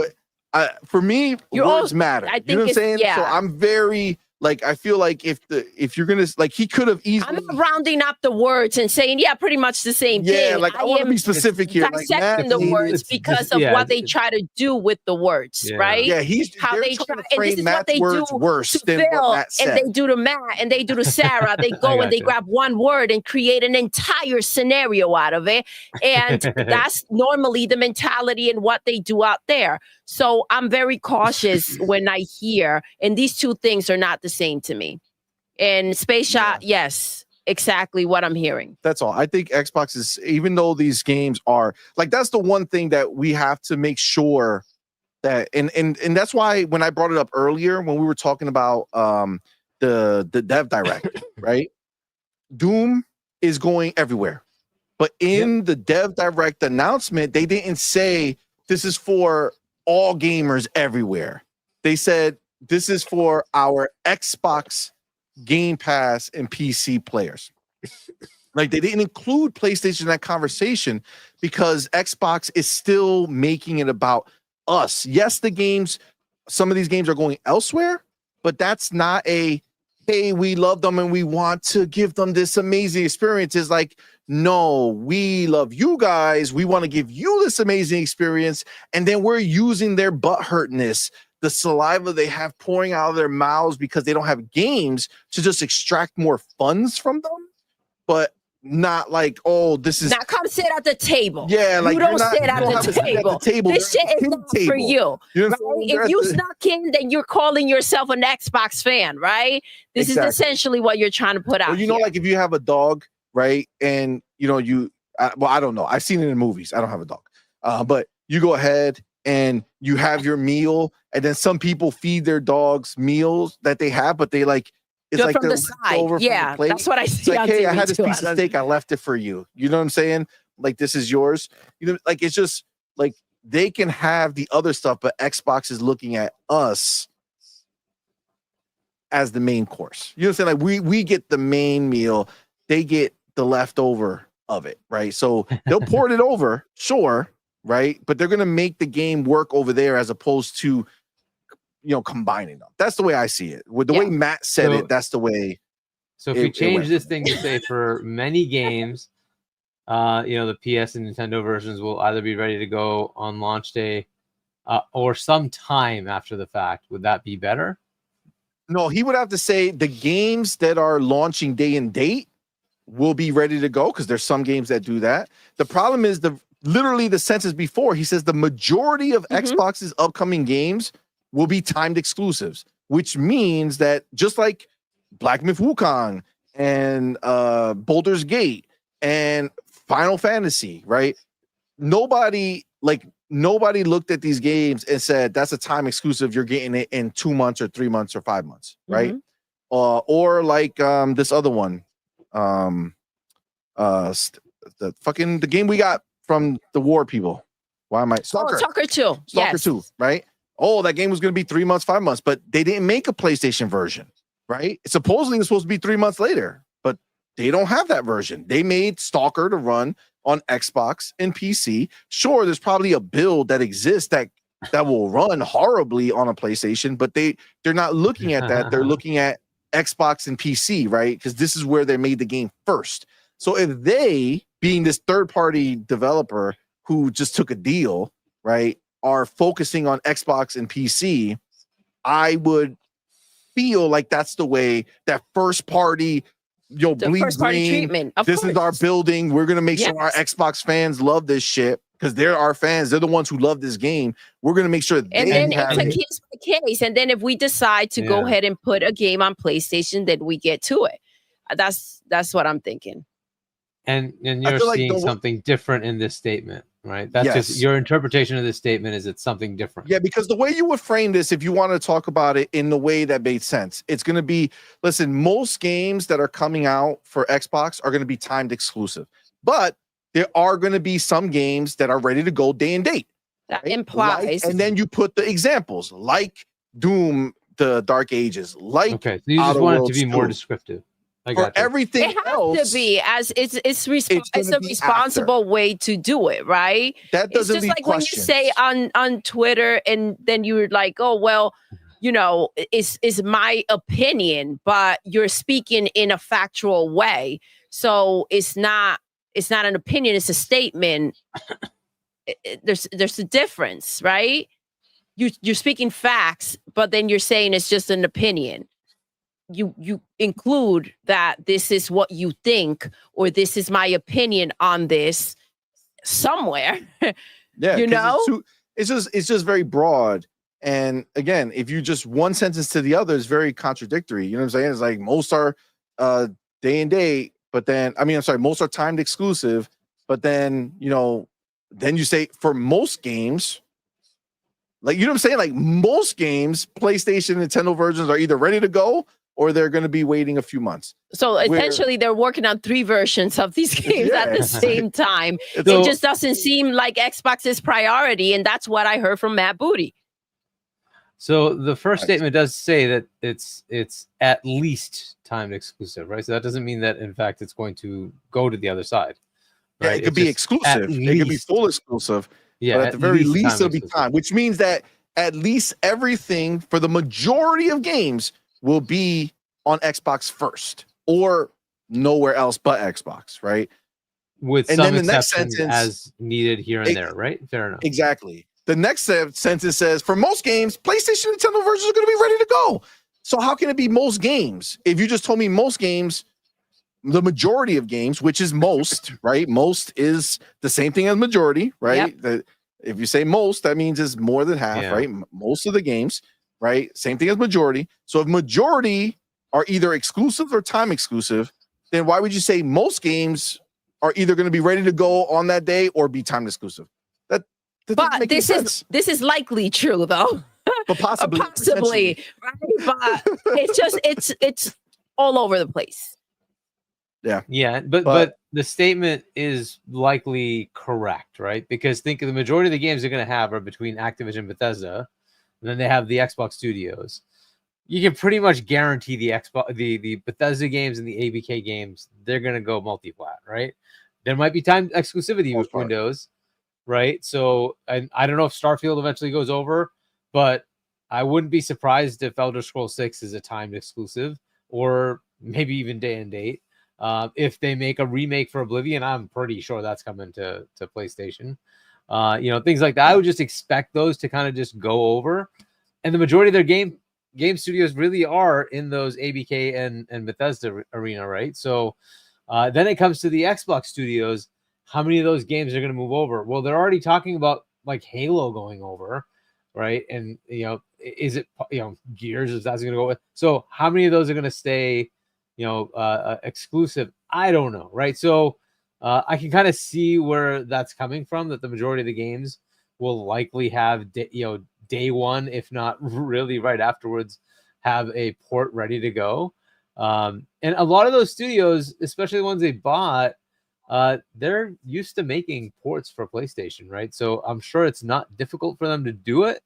For me, words matter.
I think
you know what I'm saying?
Yeah.
So I'm very like, I feel like if you're gonna like, he could have easily.
I'm not rounding up the words and saying pretty much the same thing.
Yeah, like I want to be specific here. Like
dissecting the words because of what they try to do with the words, right?
Yeah,
how they try,
and this is what they do
worse than what Matt said. And they do to Matt and they do to Sarah. They go and they grab one word and create an entire scenario out of it. And that's normally the mentality and what they do out there. So I'm very cautious when I hear, and these two things are not the same to me. And Space Shot, yes, exactly what I'm hearing.
That's all. I think Xbox is, even though these games are like, that's the one thing that we have to make sure that, and that's why when I brought it up earlier, when we were talking about the Dev Direct, right? Doom is going everywhere. But in the Dev Direct announcement, they didn't say this is for all gamers everywhere. They said this is for our Xbox Game Pass and PC players. Like, they didn't include PlayStation in that conversation because Xbox is still making it about us. Yes, some of these games are going elsewhere, but that's not hey, we love them and we want to give them this amazing experience. It's like, no, we love you guys. We want to give you this amazing experience. And then we're using their butthurtness, the saliva they have pouring out of their mouths because they don't have games, to just extract more funds from them. But not like, oh, this is.
Now come sit at the table.
Yeah, like
you don't sit at the table. This shit is not for you.
Right?
If you snuck in, then you're calling yourself an Xbox fan, right? This is essentially what you're trying to put out.
Well, you know, like if you have a dog, right? And you know, I don't know. I've seen it in movies. I don't have a dog. But you go ahead and you have your meal, and then some people feed their dogs meals that they have, but they like It's
Just
like
from the
leftover
side.
from the
Yeah,
plate.
that's what I
It's
see
like,
on
hey, I
TV
had this
too.
piece of steak, I left it for you. You know what I'm saying? Like, this is yours. You know, like, it's just like they can have the other stuff, but Xbox is looking at us as the main course. You know what I'm saying? Like, we get the main meal, they get the leftover of it, right? So they'll port it over, sure, right? But they're gonna make the game work over there as opposed to, you know, combining them. That's the way I see it. With the way Matt said it, that's the way.
So if we change this thing to say for many games, you know, the PS and Nintendo versions will either be ready to go on launch day or sometime after the fact, would that be better?
No, he would have to say the games that are launching day and date will be ready to go, because there's some games that do that. The problem is literally the sentence before, he says the majority of Xbox's upcoming games will be timed exclusives, which means that just like Black Myth Wukong and Baldur's Gate and Final Fantasy, right? Nobody looked at these games and said that's a time exclusive. You're getting it in 2 months or 3 months or 5 months, right? Or like this other one, the game we got from the war people. Why am I Stalker?
Stalker 2.
Stalker 2, right? Oh, that game was going to be 3 months, 5 months, but they didn't make a PlayStation version, right? Supposedly it's supposed to be 3 months later, but they don't have that version. They made Stalker to run on Xbox and PC. Sure, there's probably a build that exists that will run horribly on a PlayStation, but they're not looking at that. They're looking at Xbox and PC, right? Because this is where they made the game first. So if they, being this third-party developer who just took a deal, right, are focusing on Xbox and PC, I would feel like that's the way that first-party, you know, bleed
first-party
green.
treatment.
This is our building. We're gonna make sure our Xbox fans love this shit because they're our fans. They're the ones who love this game. We're gonna make sure.
And then it's a case by case. And then if we decide to go ahead and put a game on PlayStation, then we get to it. That's what I'm thinking.
And you're seeing something different in this statement, right? That's just your interpretation of this statement. Is it's something different?
Yeah, because the way you would frame this, if you want to talk about it in the way that made sense, it's going to be, listen, most games that are coming out for Xbox are going to be timed exclusive, but there are going to be some games that are ready to go day and date.
That implies.
And then you put the examples like Doom, the Dark Ages, like.
Okay, so you just want it to be more descriptive.
For everything else,
it has to be as it's a responsible way to do it, right?
That doesn't
it's just like questions. When you say on Twitter, and then you're like, oh well, you know, it's my opinion, but you're speaking in a factual way, so it's not an opinion, it's a statement. There's a difference, right? You're speaking facts, but then you're saying it's just an opinion. You include that this is what you think, or this is my opinion on this somewhere.
Yeah,
you know,
it's just very broad. And again, if you just one sentence to the other is very contradictory. You know what I'm saying? It's like most are day and date, but then most are timed exclusive, but then then you say for most games. Like, you know what I'm saying? Like most games, PlayStation, Nintendo versions are either ready to go or they're going to be waiting a few months.
So essentially, they're working on 3 versions of these games at the same time. It just doesn't seem like Xbox's priority, and that's what I heard from Matt Booty.
So the first statement does say that it's at least timed exclusive, right? So that doesn't mean that, in fact, it's going to go to the other side.
Right? Yeah, it could be exclusive. It could be full exclusive. Yeah, but at the very least, it'll be time, which means that at least everything for the majority of games will be on Xbox first or nowhere else but Xbox, right?
With some exceptions as needed here and there, right? Fair enough.
Exactly. The next sentence says, for most games, PlayStation and Nintendo versions are going to be ready to go. So how can it be most games? If you just told me most games, the majority of games, which is most, right? Most is the same thing as majority, right? Yep. If you say most, that means it's more than half, right? Most of the games, right? Same thing as majority. So if majority are either exclusive or time exclusive, then why would you say most games are either going to be ready to go on that day or be time exclusive? That
but this is likely true though.
But possibly,
right? But it's just it's all over the place.
Yeah, but the statement is likely correct, right? Because think of the majority of the games they're going to have are between Activision and Bethesda, and then they have the Xbox studios. You can pretty much guarantee the Bethesda games and the ABK games, they're going to go multi-plat, right? There might be time exclusivity with Windows, right? So, and I don't know if Starfield eventually goes over, but I wouldn't be surprised if Elder Scrolls 6 is a timed exclusive, or maybe even day and date. If they make a remake for Oblivion, I'm pretty sure that's coming to PlayStation. Things like that. I would just expect those to kind of just go over. And the majority of their game studios really are in those ABK and Bethesda arena, right? So then it comes to the Xbox studios. How many of those games are going to move over? Well, they're already talking about like Halo going over, right? And is it Gears if that's going to go with? So how many of those are going to stay exclusive? I don't know, right? So I can kind of see where that's coming from, that the majority of the games will likely have day one, if not really right afterwards, have a port ready to go. And a lot of those studios, especially the ones they bought, they're used to making ports for PlayStation, right? So I'm sure it's not difficult for them to do it.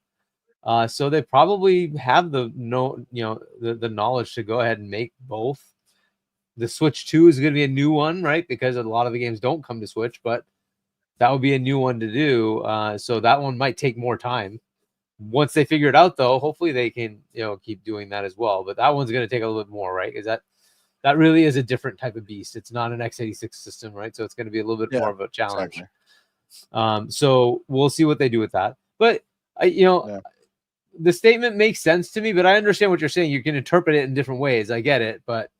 So they probably have the knowledge to go ahead and make both. The Switch 2 is going to be a new one, right? Because a lot of the games don't come to Switch, but that would be a new one to do. So that one might take more time. Once they figure it out, though, hopefully they can keep doing that as well. But that one's going to take a little bit more, right? Because that really is a different type of beast. It's not an x86 system, right? So it's going to be a little bit more of a challenge. Exactly. So we'll see what they do with that. But the statement makes sense to me. But I understand what you're saying. You can interpret it in different ways. I get it, but.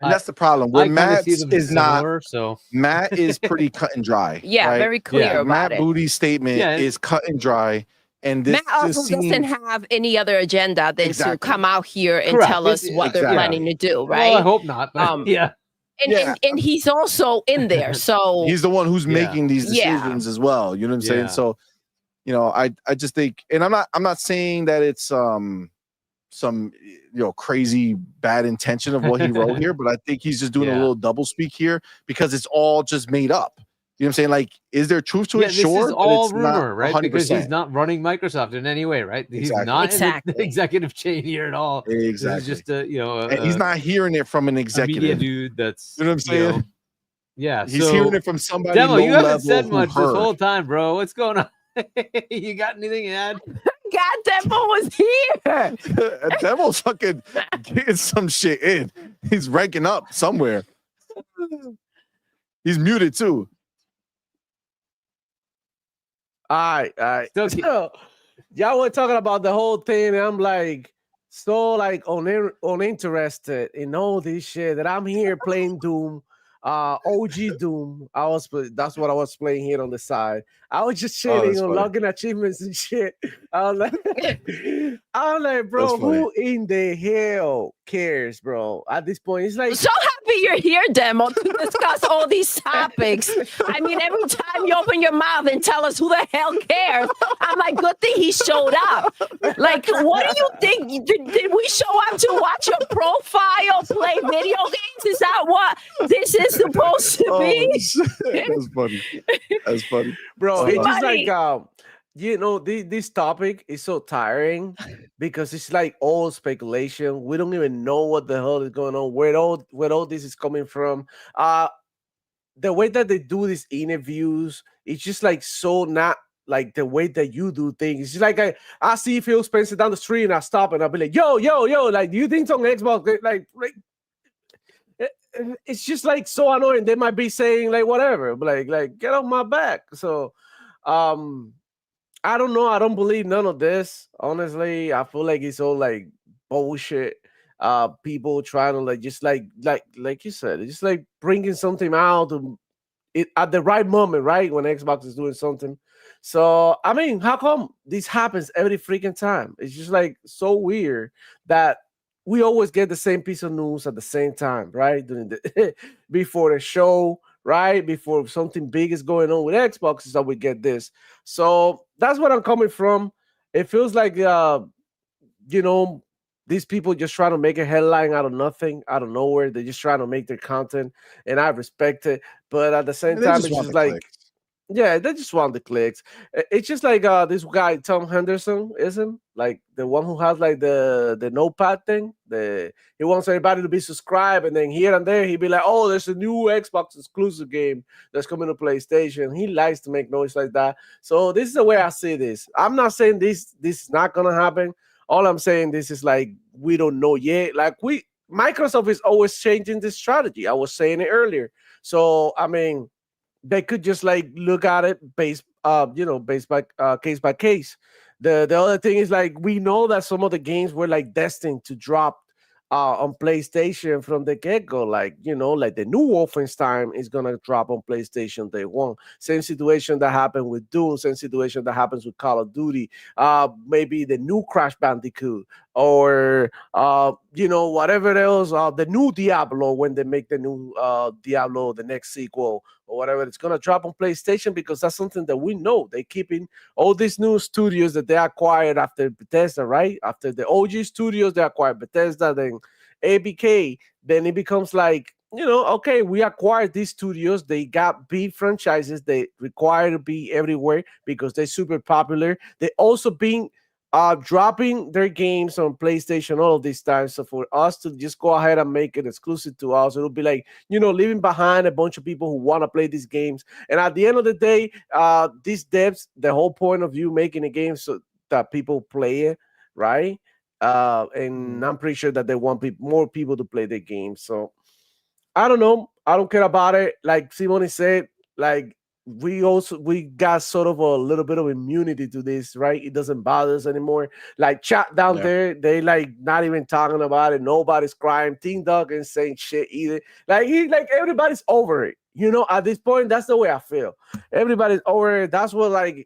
And that's the problem. Where Matt is
similar, so
Matt is pretty cut and dry.
Yeah,
right?
very clear about
Matt
it.
Booty's statement is cut and dry. And this
Matt also doesn't have any other agenda than to come out here and tell us what they're planning to do, right?
Well, I hope not, but
And he's also in there. So
he's the one who's making these decisions as well. You know what I'm saying? So, I just think, and I'm not saying that it's some crazy bad intention of what he wrote here, but I think he's just doing a little double speak here because it's all just made up. You know what I'm saying? Like, is there truth to it?
This
sure,
is all rumor, right?
100%.
Because he's not running Microsoft in any way, right? He's not in the executive chain here at all.
Exactly.
This is just
and he's not hearing it from an executive
media dude. That's
you know what I'm saying?
He's
hearing it from somebody.
Demo, you haven't said much this whole time, bro. What's going on? You got anything to add?
God, Demo was here.
Demo's fucking getting some shit in. He's ranking up somewhere. He's muted too.
All right. So, y'all were talking about the whole thing, and I'm like so uninterested in all this shit that I'm here playing Doom. OG Doom. That's what I was playing here on the side. I was just chilling, unlocking achievements and shit. I'm like, bro, who in the hell cares, bro? At this point, it's like
so happy you're here, Demo, to discuss all these topics. I mean, every time you open your mouth and tell us who the hell cares, I'm like, good thing he showed up. Like, what do you think? Did we show up to watch your profile, play video games? Is that what this is supposed to be?
That's funny. That's funny,
bro. It's just like this topic is so tiring because it's like all speculation. We don't even know what the hell is going on, where all this is coming from. The way that they do these interviews, it's just like so not like the way that you do things. It's just like I see Phil Spencer down the street and I stop and I'll be like, yo, like, do you think it's on Xbox? Like it's just like so annoying. They might be saying like whatever, but like get off my back. So I don't know. I don't believe none of this. Honestly, I feel like it's all like bullshit. People trying to like just like you said, just like bringing something out at the right moment, right when Xbox is doing something. So I mean, how come this happens every freaking time? It's just like so weird that we always get the same piece of news at the same time, right? Before the show, right? Before something big is going on with Xbox, so we get this. So that's what I'm coming from. It feels like, these people just try to make a headline out of nothing, out of nowhere. They just try to make their content, and I respect it. But at the same
They
time,
just
it's
want
just
the
like,
clicks.
yeah, they just want the clicks. It's just like this guy Tom Henderson, is him like the one who has like the notepad thing. He wants everybody to be subscribed, and then here and there he'd be like, "Oh, there's a new Xbox exclusive game that's coming to PlayStation." He likes to make noise like that. So this is the way I see this. I'm not saying this is not gonna happen. All I'm saying this is like we don't know yet. Like Microsoft is always changing this strategy. I was saying it earlier. So I mean they could just like look at it based by case by case. The other thing is like we know that some of the games were like destined to drop on PlayStation from the get-go, like like the new Wolfenstein is gonna drop on PlayStation Day 1. Same situation that happened with Doom, same situation that happens with Call of Duty, maybe the new Crash Bandicoot, or whatever else, the new Diablo, when they make the new Diablo, the next sequel or whatever, it's gonna drop on PlayStation, because that's something that we know they keeping all these new studios that they acquired after Bethesda, right? After the OG studios, they acquired Bethesda, then ABK, then it becomes like, okay, we acquired these studios. They got big franchises. They require to be everywhere because they're super popular. They also being dropping their games on PlayStation all of these times. So for us to just go ahead and make it exclusive to us, it'll be like, leaving behind a bunch of people who want to play these games. And at the end of the day, these devs, the whole point of you making a game so that people play it, right? And I'm pretty sure that they want more people to play the game. So I don't know. I don't care about it. Like CMoney said, like we got sort of a little bit of immunity to this, right? It doesn't bother us anymore. Like chat down there, they like not even talking about it. Nobody's crying. Team Dog ain't saying shit either. Like everybody's over it. At this point, that's the way I feel. Everybody's over it. That's what I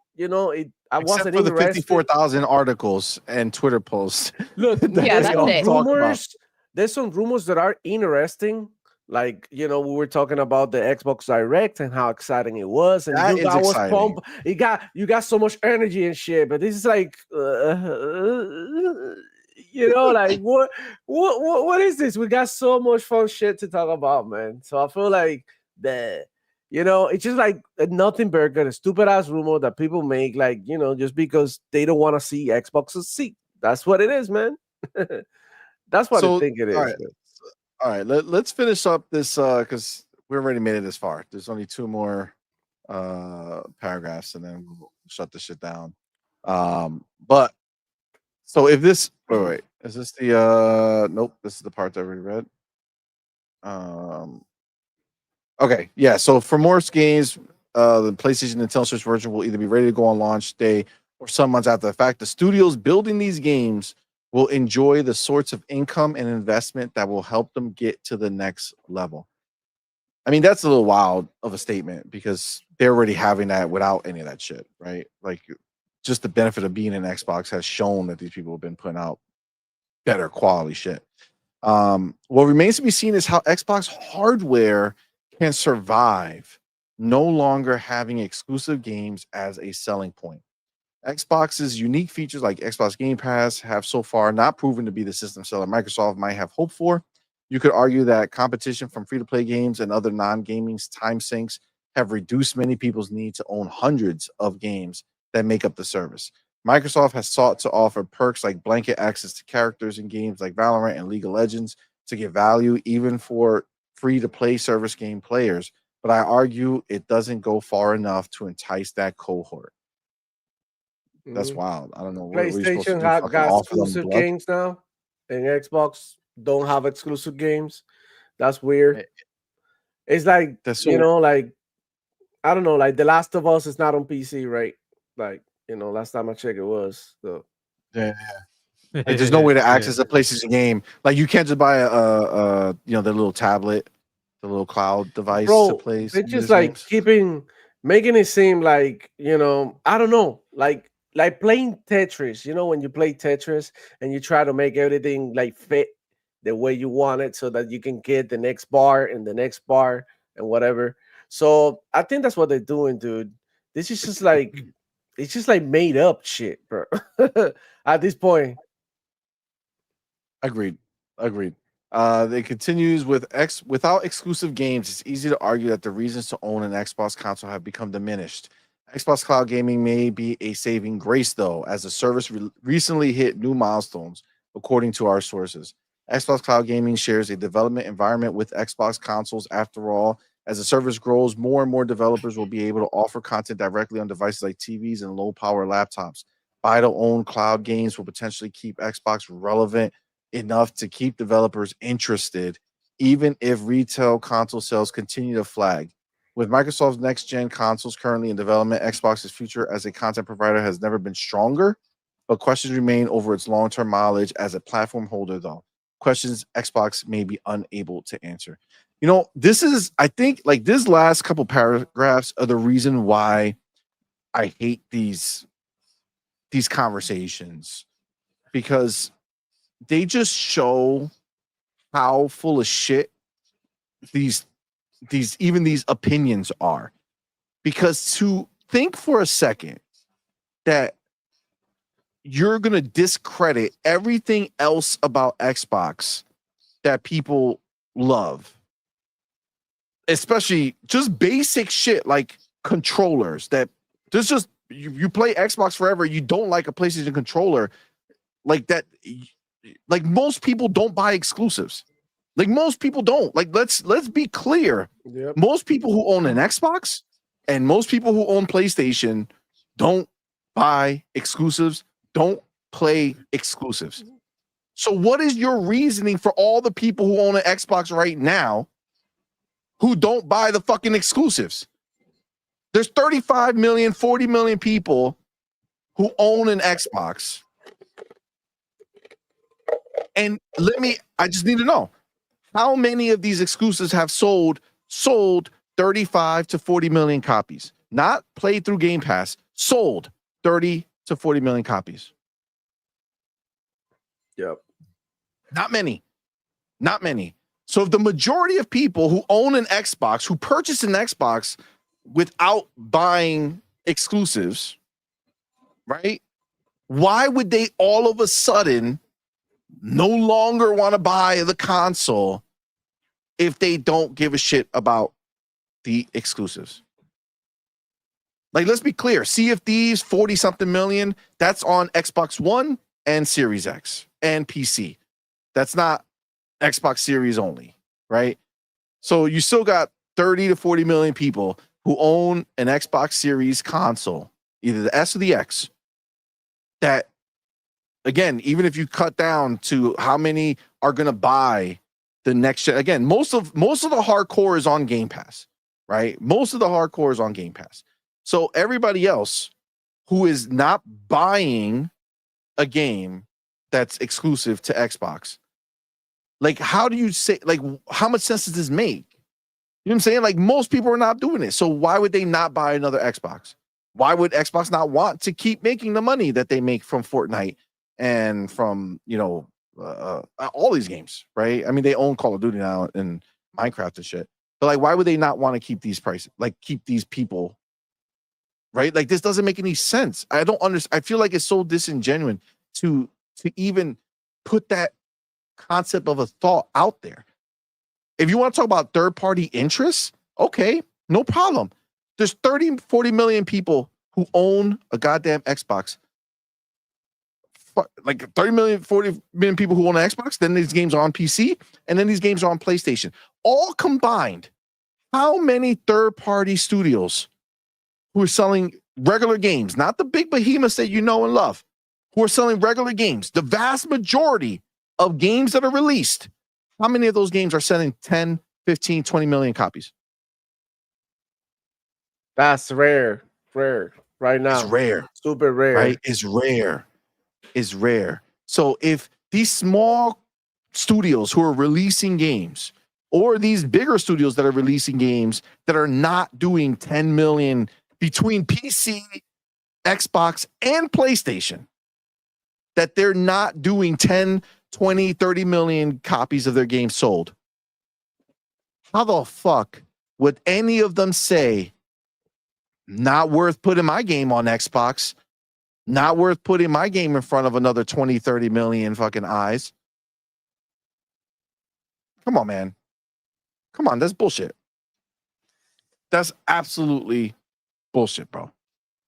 Except
wasn't
for the
interested.
54,000 articles and Twitter posts.
Look,
Yeah, that's it.
There's some rumors that are interesting. Like, we were talking about the Xbox Direct and how exciting it was, and
That
you
is
guys was
exciting.
pumped. You got so much energy and shit. But this is like, like what is this? We got so much fun shit to talk about, man. So I feel like it's just like a nothing burger, a stupid ass rumor that people make, like just because they don't want to see Xbox succeed. That's what it is, man. That's what I think it is.
All right. All right, let's finish up this because we already made it this far. There's only 2 more paragraphs, and then we'll shut this shit down. But so if this wait, is this the nope, this is the part that I already read. Okay, yeah. So for more games, the PlayStation Nintendo Switch version will either be ready to go on launch day or some months after the fact. The studios building these games will enjoy the sorts of income and investment that will help them get to the next level. I mean, that's a little wild of a statement because they're already having that without any of that shit, right? Like, just the benefit of being an Xbox has shown that these people have been putting out better quality shit. What remains to be seen is how Xbox hardware can survive no longer having exclusive games as a selling point. Xbox's unique features like Xbox Game Pass have so far not proven to be the system seller Microsoft might have hoped for. You could argue that competition from free-to-play games and other non-gaming time sinks have reduced many people's need to own hundreds of games that make up the service. Microsoft has sought to offer perks like blanket access to characters in games like Valorant and League of Legends to give value even for free-to-play service game players, but I argue it doesn't go far enough to entice that cohort. That's wild. I don't know. What are you supposed to
PlayStation
do?
have
Fucking
got
offer them
exclusive
blood?
games now, and Xbox don't have exclusive games. That's weird. It's like
That's so
like I don't know, like The Last of Us is not on PC, right? Like last time I checked, it was. So
yeah. Like, there's no way to access a PlayStation game. Like you can't just buy a the little tablet, the little cloud device to play.
They're
Some of
just
these
like
games.
making it seem like I don't know, like playing Tetris. When you play Tetris and you try to make everything like fit the way you want it, so that you can get the next bar and the next bar and whatever. So I think that's what they're doing, dude. This is just like it's just like made up shit, bro. At this point.
Agreed. It continues with without exclusive games, it's easy to argue that the reasons to own an Xbox console have become diminished. Xbox Cloud Gaming may be a saving grace, though, as the service recently hit new milestones, according to our sources. Xbox Cloud Gaming shares a development environment with Xbox consoles. After all, as the service grows, more and more developers will be able to offer content directly on devices like TVs and low power laptops. Buy to own cloud games will potentially keep Xbox relevant enough to keep developers interested, even if retail console sales continue to flag. With Microsoft's next gen consoles currently in development, Xbox's future as a content provider has never been stronger, but questions remain over its long term mileage as a platform holder, though. Questions Xbox may be unable to answer. You know, this is, I think, like this last couple paragraphs are the reason why I hate these conversations, because they just show how full of shit these opinions are. Because to think for a second that you're going to discredit everything else about Xbox that people love, especially just basic shit like controllers, that there's just you play Xbox forever, you don't like a PlayStation controller, like that. Like most people don't buy exclusives. Like most people don't. Like let's be clear.
Yep.
Most people who own an Xbox and most people who own PlayStation don't buy exclusives, don't play exclusives. So what is your reasoning for all the people who own an Xbox right now who don't buy the fucking exclusives? There's 35 million, 40 million people who own an Xbox. And I just need to know, how many of these exclusives have sold 35 to 40 million copies? Not played through Game Pass, sold 30 to 40 million copies.
Yep.
Not many. So if the majority of people who own an Xbox, who purchase an Xbox without buying exclusives, right? Why would they all of a sudden no longer want to buy the console if they don't give a shit about the exclusives? Like, let's be clear. CFD's 40 something million, that's on Xbox One and Series X and PC. That's not Xbox Series only, right? So you still got 30 to 40 million people who own an Xbox Series console, either the S or the X, that, again, even if you cut down to how many are going to buy the next gen, again, most of the hardcore is on Game Pass, right? Most of the hardcore is on Game Pass. So everybody else who is not buying a game that's exclusive to Xbox, like, how do you say, like, how much sense does this make? You know what I'm saying? Like, most people are not doing it. So why would they not buy another Xbox? Why would Xbox not want to keep making the money that they make from Fortnite and from, all these games, right? I mean, they own Call of Duty now and Minecraft and shit. But like, why would they not want to keep these prices, like keep these people, right? Like, this doesn't make any sense. I don't understand. I feel like it's so disingenuous to even put that concept of a thought out there. If you want to talk about third-party interests, okay, no problem. There's 30, 40 million people who own a goddamn Xbox. Like 30 million, 40 million people who own an Xbox, then these games are on PC, and then these games are on PlayStation. All combined, how many third-party studios who are selling regular games, not the big behemoths that you know and love, who are selling regular games, the vast majority of games that are released, how many of those games are selling 10, 15, 20 million copies?
That's rare right now.
It's rare.
Super rare.
Right? It's rare. So if these small studios who are releasing games, or these bigger studios that are releasing games that are not doing 10 million between PC, Xbox, and PlayStation, that they're not doing 10, 20, 30 million copies of their games sold, how the fuck would any of them say, not worth putting my game on Xbox, not worth putting my game in front of another 20, 30 million fucking eyes? Come on, man. Come on, that's bullshit. That's absolutely bullshit, bro.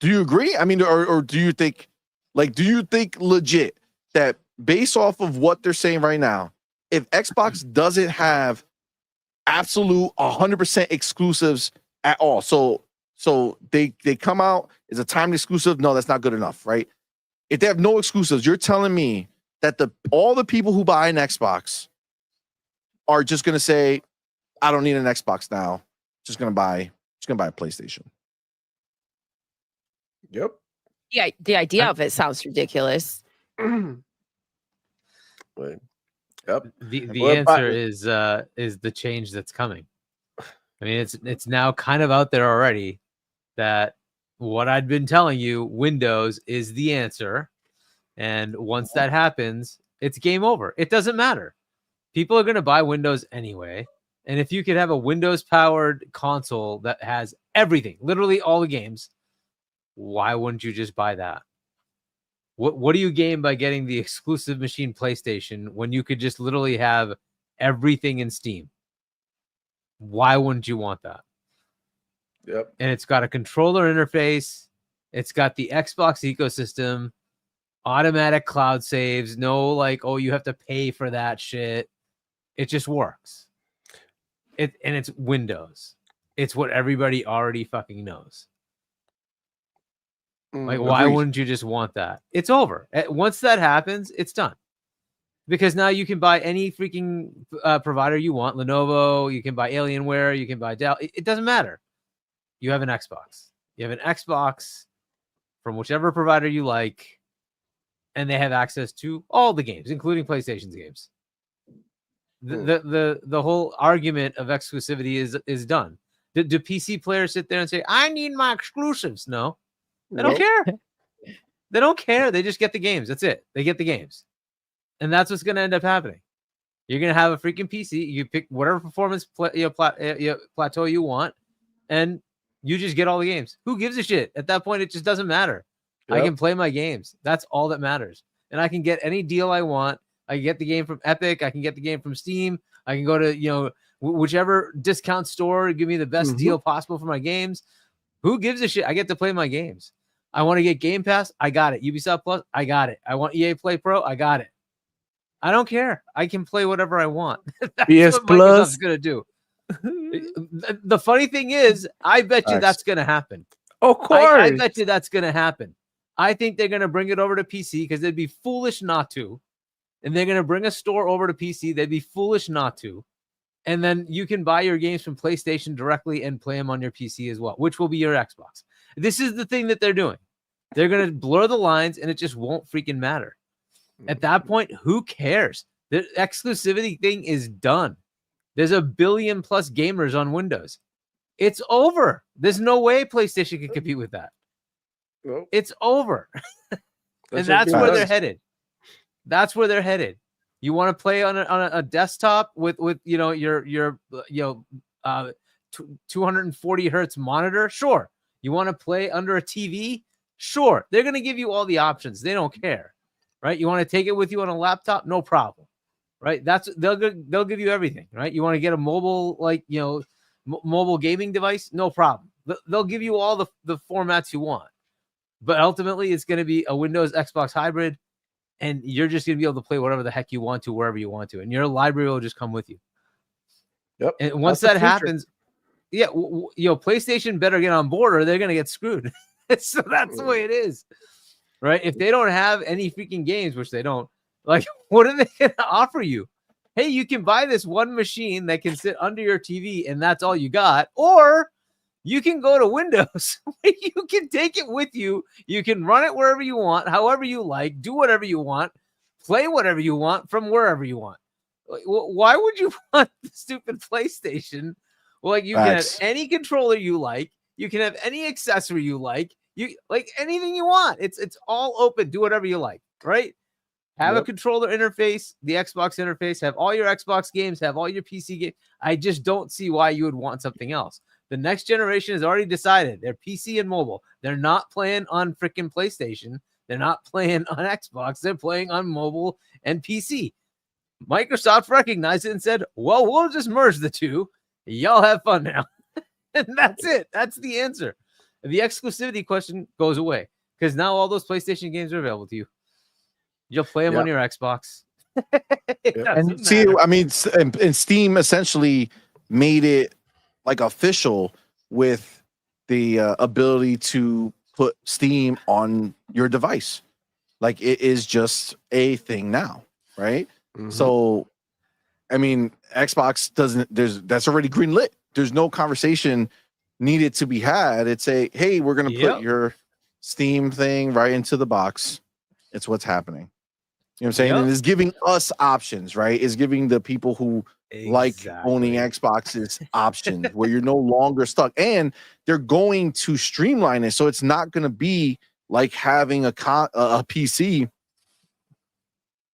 Do you agree? I mean, or do you think legit that based off of what they're saying right now, if Xbox doesn't have absolute 100% exclusives at all, so they come out as a timed exclusive, no, that's not good enough, right? If they have no exclusives, you're telling me that all the people who buy an Xbox are just gonna say, I don't need an Xbox now. Just gonna buy a PlayStation.
Yep.
Yeah, the idea of it sounds ridiculous.
But, yep.
The answer is the change that's coming. I mean, it's now kind of out there already that what I'd been telling you, Windows is the answer. And once that happens, it's game over. It doesn't matter. People are going to buy Windows anyway. And if you could have a Windows-powered console that has everything, literally all the games, why wouldn't you just buy that? What do you gain by getting the exclusive machine PlayStation when you could just literally have everything in Steam? Why wouldn't you want that?
Yep.
And it's got a controller interface. It's got the Xbox ecosystem, automatic cloud saves. No, like, oh, you have to pay for that shit. It just works. And it's Windows. It's what everybody already fucking knows. Like, why wouldn't you just want that? It's over. Once that happens, it's done. Because now you can buy any freaking provider you want. Lenovo, you can buy Alienware, you can buy Dell. It doesn't matter. You have an Xbox. You have an Xbox from whichever provider you like, and they have access to all the games, including PlayStation's games. The whole argument of exclusivity is done. Do PC players sit there and say, I need my exclusives? No. They don't care. They don't care. They just get the games. That's it. They get the games. And that's what's going to end up happening. You're going to have a freaking PC. You pick whatever performance plateau you want, and you just get all the games. Who gives a shit? At that point, it just doesn't matter. Yep. I can play my games. That's all that matters. And I can get any deal I want. I can get the game from Epic. I can get the game from Steam. I can go to, whichever discount store, give me the best deal possible for my games. Who gives a shit? I get to play my games. I want to get Game Pass. I got it. Ubisoft Plus. I got it. I want EA Play Pro. I got it. I don't care. I can play whatever I want. That's
PS
what
Plus
Microsoft's going to do. The funny thing is, I bet you that's going to happen.
Of course.
I bet you that's going to happen. I think they're going to bring it over to PC because they'd be foolish not to. And they're going to bring a store over to PC. They'd be foolish not to. And then you can buy your games from PlayStation directly and play them on your PC as well, which will be your Xbox. This is the thing that they're doing. They're going to blur the lines and it just won't freaking matter. At that point, who cares? The exclusivity thing is done. There's 1 billion plus gamers on Windows. It's over. There's no way PlayStation can compete with that.
Nope.
It's over. And that's where they're headed. That's where they're headed. You want to play on a desktop with your 240 hertz monitor? Sure. You want to play under a TV? Sure. They're going to give you all the options. They don't care, right? You want to take it with you on a laptop? No problem, right? They'll give you everything, right? You want to get a mobile mobile gaming device? No problem. They'll give you all the formats you want, but ultimately it's going to be a Windows Xbox hybrid. And you're just going to be able to play whatever the heck you want to, wherever you want to. And your library will just come with you.
Yep.
And once that happens, PlayStation better get on board or they're going to get screwed. So that's the way it is. Right? If they don't have any freaking games, which they don't, like, what are they going to offer you? Hey, you can buy this one machine that can sit under your TV and that's all you got. Or you can go to Windows. You can take it with you. You can run it wherever you want, however you like, do whatever you want, play whatever you want from wherever you want. Why would you want the stupid PlayStation? Like, you can have any controller you like. You can have any accessory you like. You like anything you want. It's all open. Do whatever you like, right? Have a controller interface, the Xbox interface, have all your Xbox games, have all your PC games. I just don't see why you would want something else. The next generation has already decided they're PC and mobile. They're not playing on freaking PlayStation. They're not playing on Xbox. They're playing on mobile and PC. Microsoft recognized it and said, well, we'll just merge the two. Y'all have fun now. And that's it. That's the answer. The exclusivity question goes away because now all those PlayStation games are available to you. You'll play them on your Xbox.
And see, I mean, and Steam essentially made it like official with the ability to put Steam on your device. Like it is just a thing now, right?
Mhm.
So, I mean, Xbox doesn't. That's already green lit. There's no conversation needed to be had. It's a hey, we're gonna put your Steam thing right into the box. It's what's happening. You know what I'm saying? And it's giving us options, right? It's giving the people who like owning Xboxes options where you're no longer stuck. And they're going to streamline it. So it's not going to be like having a PC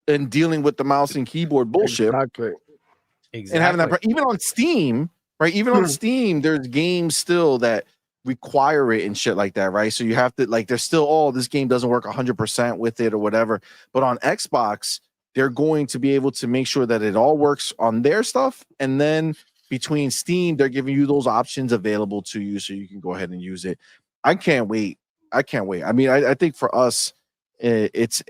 and dealing with the mouse and keyboard bullshit.
Exactly.
And having that, even on Steam, right? Even on Steam, there's games still that require it and shit like that, right? So you have to like there's still this game doesn't work 100% with it or whatever, but on Xbox they're going to be able to make sure that it all works on their stuff, and then between Steam they're giving you those options available to you so you can go ahead and use it. I can't wait. I mean, I think for us it's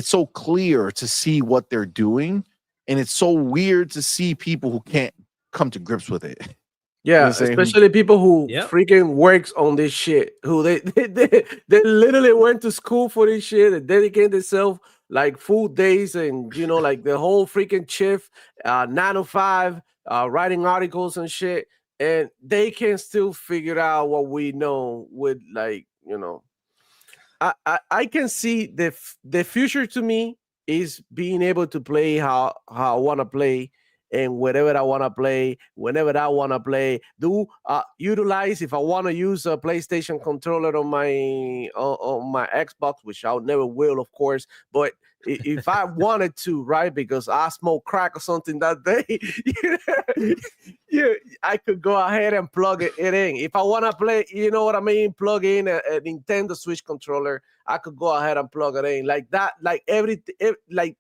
so clear to see what they're doing, and it's so weird to see people who can't come to grips with it.
Yeah, especially people who freaking works on this shit, who they literally went to school for this shit and dedicated themselves like full days and like the whole freaking shift, 9 to 5, writing articles and shit, and they can still figure out what we know with I can see the future to me is being able to play how I want to play. And whatever I want to play, whenever I want to play, utilize if I want to use a PlayStation controller on my Xbox, which I never will, of course. But if I wanted to, right, because I smoke crack or something that day, I could go ahead and plug it in. If I want to play, you know what I mean, plug in a Nintendo Switch controller, I could go ahead and plug it in like that, like everything, like.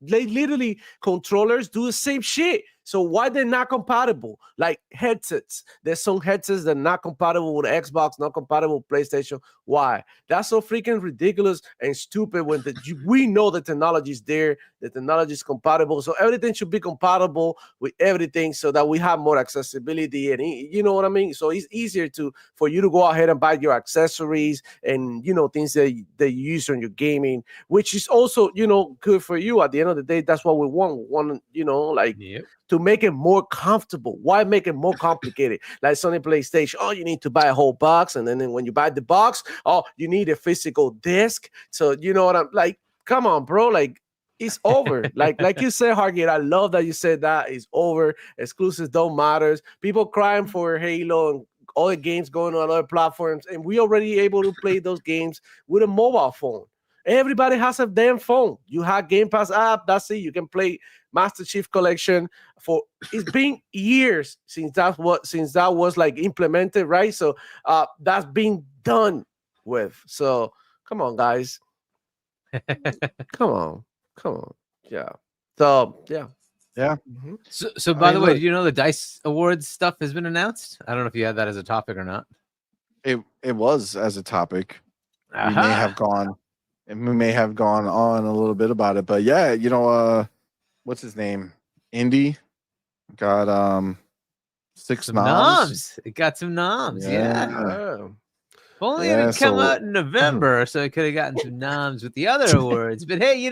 They literally controllers do the same shit. So why they're not compatible? Like headsets. There's some headsets that are not compatible with Xbox, not compatible with PlayStation. Why? That's so freaking ridiculous and stupid when we know the technology is there, the technology is compatible. So everything should be compatible with everything so that we have more accessibility and you know what I mean? So it's easier for you to go ahead and buy your accessories and things that you use on your gaming, which is also good for you. At the end of the day, that's what we want. We want to make it more comfortable. Why make it more complicated? Like Sony PlayStation, you need to buy a whole box, and then when you buy the box, you need a physical disc. So you know what I'm like? Come on, bro! Like it's over. like you said, Hargate. I love that you said that it's over. Exclusives don't matter. People crying for Halo and all the games going on other platforms, and we already able to play those games with a mobile phone. Everybody has a damn phone. You have Game Pass app. That's it. You can play Master Chief Collection. It's been years since that was like implemented, right? So that's being done with. So come on, guys. come on. Yeah. So yeah.
Mm-hmm.
So by the way, do you know the DICE Awards stuff has been announced? I don't know if you had that as a topic or not.
It was as a topic. We may have gone. And we may have gone on a little bit about it, but yeah, what's his name? Indy got 6 noms.
It got some noms. Yeah. If only it had come out in November, so it could have gotten some noms with the other awards. But hey,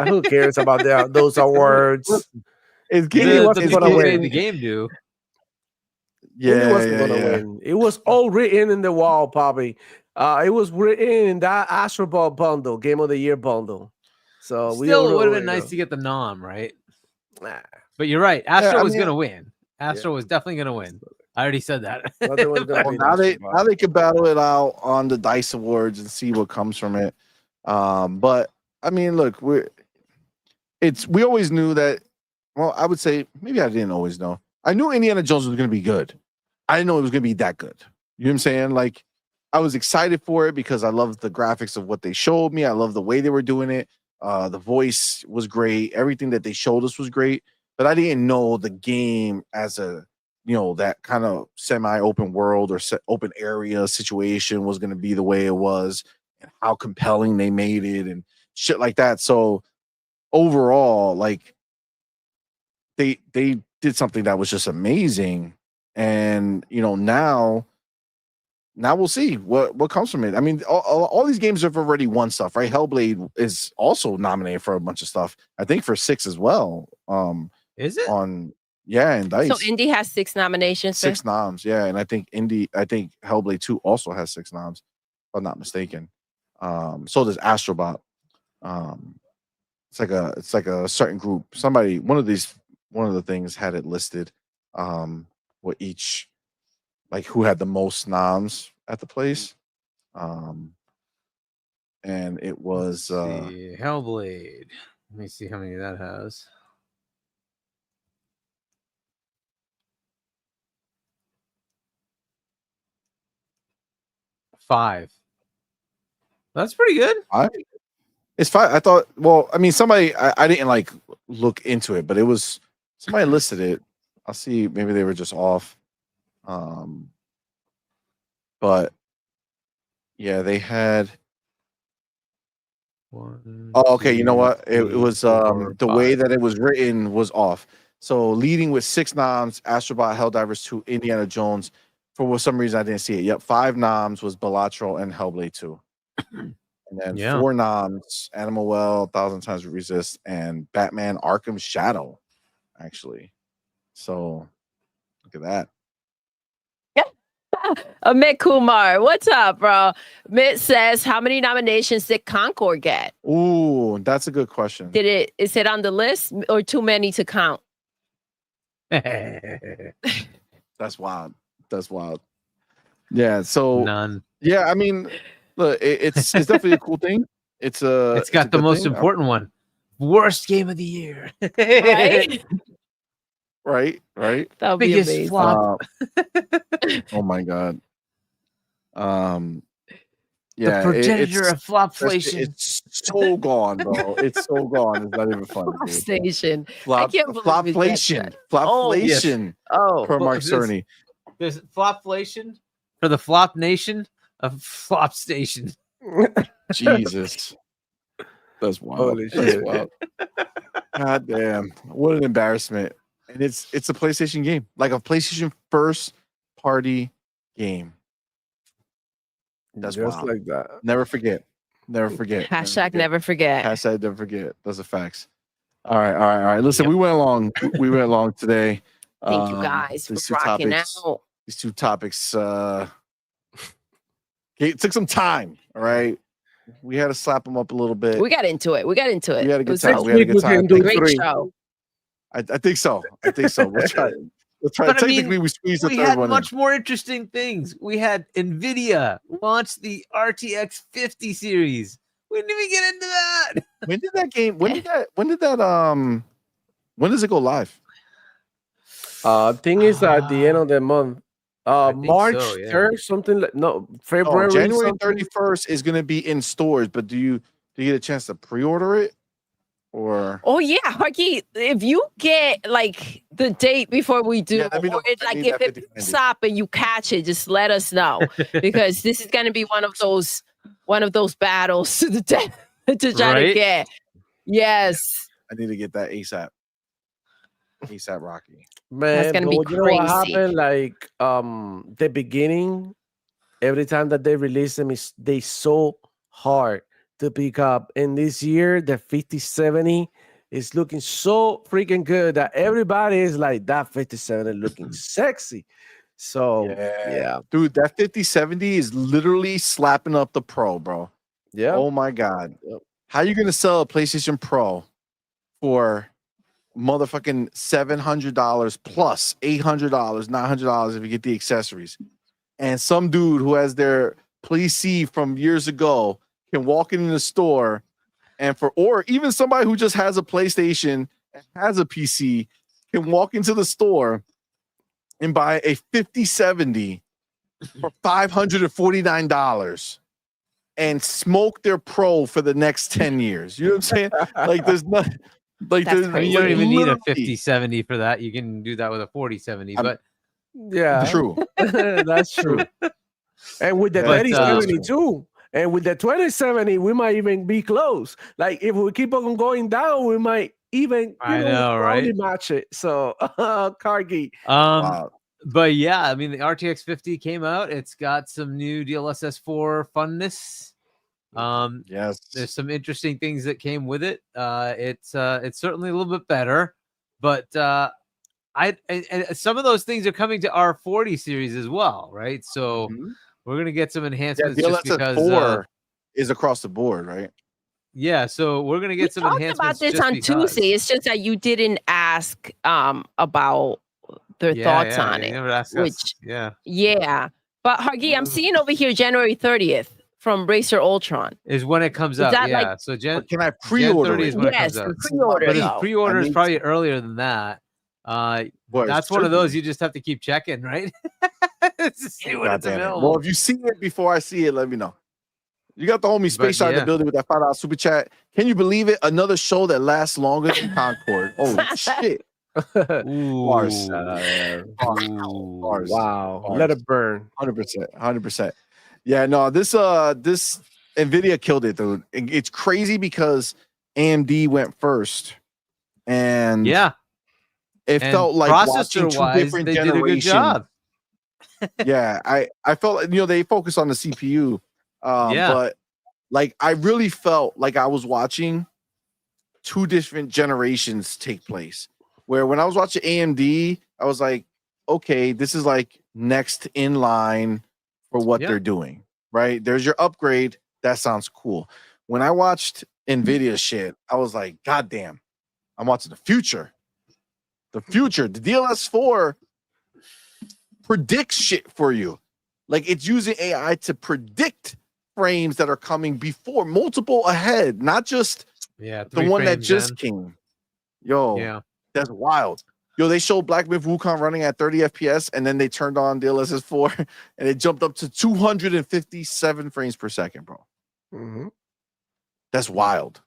who cares about those awards?
The game do.
Yeah, wasn't gonna win. It was all written in the wall, Bobby. It was written in that Astro Ball bundle, Game of the Year bundle. So
still, it would have been nice to get the nom, right?
Nah.
But you're right. Astro was gonna win. Astro was definitely gonna win. I already said that.
Now they could battle it out on the DICE Awards and see what comes from it. But I mean, look, we always knew that. Well, I would say maybe I didn't always know. I knew Indiana Jones was going to be good. I didn't know it was going to be that good. You know what I'm saying? Like, I was excited for it because I loved the graphics of what they showed me. I love the way they were doing it. The voice was great. Everything that they showed us was great. But I didn't know the game as a, that kind of semi-open world or open area situation was going to be the way it was, and how compelling they made it and shit like that. So overall, like they did something that was just amazing. And now we'll see what comes from it. I mean, all these games have already won stuff, right? Hellblade is also nominated for a bunch of stuff. I think for 6 as well.
Is it?
And DICE.
So Indie has 6 nominations.
6 noms, yeah. And I think Hellblade 2 also has 6 noms, if I'm not mistaken. So does Astrobot. It's like a certain group. One of the things had it listed. What each, like, who had the most noms at the place. And it was
Hellblade. Let me see how many that has. Five. That's pretty good.
It's 5. I thought, well, I mean, I didn't like look into it, but it was somebody listed it. I'll see, maybe they were just off. But yeah, they had. Oh, okay. You know what? It was the way that it was written was off. So leading with 6 noms, Astrobot, Helldivers 2, Indiana Jones. For some reason, I didn't see it. Yep, 5 noms was Balatro and Hellblade 2. And then 4 noms, Animal Well, 1,000 Times Resist, and Batman Arkham Shadow, actually. So look at that.
Amit Kumar, what's up, bro? Amit says, how many nominations did Concord get?
Ooh, that's a good question.
Is it on the list or too many to count?
That's wild. That's wild. Yeah, so
none.
Yeah, I mean, look, it's definitely a cool thing. It's
got the most important one. Worst game of the year.
Right?
That would be
Biggest
amazing.
flop.
Oh my god.
The
Yeah,
progenitor of flopflation.
It's so gone, bro. It's so gone. It's not even funny. Dude.
Station. I can't believe
Flopflation. Flopflation.
Oh,
Per Mark Cerny.
There's flopflation for the flop nation of flop station.
Jesus. That's wild.
Holy shit.
Wild. God damn. What an embarrassment. And it's a PlayStation game. Like a PlayStation first party game. That's
just
wild.
like that.
Never forget. Never forget.
Hashtag never forget.
Hashtag never forget. Those are facts. All right. Listen, we went along. We went along today.
Thank you guys for rocking out.
These 2 topics it took some time. All right. We had to slap them up a little bit.
We got into it.
We had a good time. We had a good time.
Great show.
I think so. We'll try.
But
Technically, we squeezed the
we
third
had
one
much more interesting things. We had NVIDIA launch the RTX 50 series. We didn't even get into that.
When did that game? When does it go live?
Thing is at the end of the month. March 3rd, something like February.
January 31st is going to be in stores, but do you get a chance to pre-order it? Or
Harky, if you get like the date before we do, or it's like if it stop and you catch it, just let us know because this is going to be one of those battles to the death to try to get. Yes,
I need to get that ASAP. ASAP Rocky.
Man,
that's gonna be crazy.
You know what happened? Like the beginning, every time that they release them, they so hard to pick up. And this year, the 5070 is looking so freaking good that everybody is like, that 5070 looking sexy. So yeah,
dude, that 5070 is literally slapping up the Pro, bro.
Yeah.
Oh my god. Yep. How you gonna sell a PlayStation Pro for motherfucking $700 plus $800, $900 if you get the accessories? And some dude who has their PC from years ago can walk in the store or even somebody who just has a PlayStation and has a PC can walk into the store and buy a 5070 for $549 and smoke their Pro for the next 10 years. You know what I'm saying? Like there's not like
That's
there's
I mean, you don't
like,
even need a
literally-
5070 for that. You can do that with a 4070. But
Yeah,
True.
that's true. And with the
But,
3070 too, and with the 2070, we might even be close. Like if we keep on going down, we might even
I know,
probably
right?
match it. So Cargi.
Wow.
But yeah, I mean, the RTX 50 came out. It's got some new DLSS 4 funness.
Yes.
There's some interesting things that came with it. It's certainly a little bit better, but and some of those things are coming to our 40 series as well, right? So
Mhm.
we're gonna get some
Yeah,
enhancements just
DLSS
because
4 is across the board, right?
yeah, so we're gonna
We
get some
talked
enhancements
about this
just
on
because.
Tuesday. It's just that you didn't ask about their thoughts on
you
it.
never asked us.
Which
Yeah,
yeah. But Hargi, I'm seeing over here January 30th from Racer Ultron.
is when it comes
Is
out.
that,
Yeah,
like-
so Gen
But can I
Gen
pre-order
30
it?
is when it
Yes,
comes
the
out.
pre-order.
But if
though.
pre-order
I
is
need
probably
to-
earlier than that.
Boy, it
That's one of
should
those
be.
you just have to keep checking, right? To see when
God
it's
damn it.
available.
Well, if you see it before I see it, let me know. You got the homie Space Shot in
yeah.
the building with that $5 super chat. Can you believe it? Another show that lasts longer than Concord. Holy shit. Bars.
Ooh.
Bars.
Wow,
Bars.
let it burn.
100%. 100%. Yeah, no, this Nvidia killed it, dude. It's crazy because AMD went first. And
Yeah.
it
And
felt like watching two
processor-wise,
different
they did a good
generations.
job.
Yeah, I felt, they focus on the CPU.
Yeah.
But like I really felt like I was watching two different generations take place. Where when I was watching AMD, I was like, okay, this is like next in line for what
Yeah.
they're doing, right? There's your upgrade. That sounds cool. When I watched Nvidia shit, I was like, God damn, I'm watching the future. The future. The DLS4 predicts shit for you. Like it's using AI to predict frames that are coming before, multiple ahead, not just
Yeah.
the one that just came. Yo,
Yeah.
that's wild. Yo, they showed Black Myth Wukong running at 30 FPS, and then they turned on DLSS 4, and it jumped up to 257 frames per second, bro.
Mhm.
That's wild.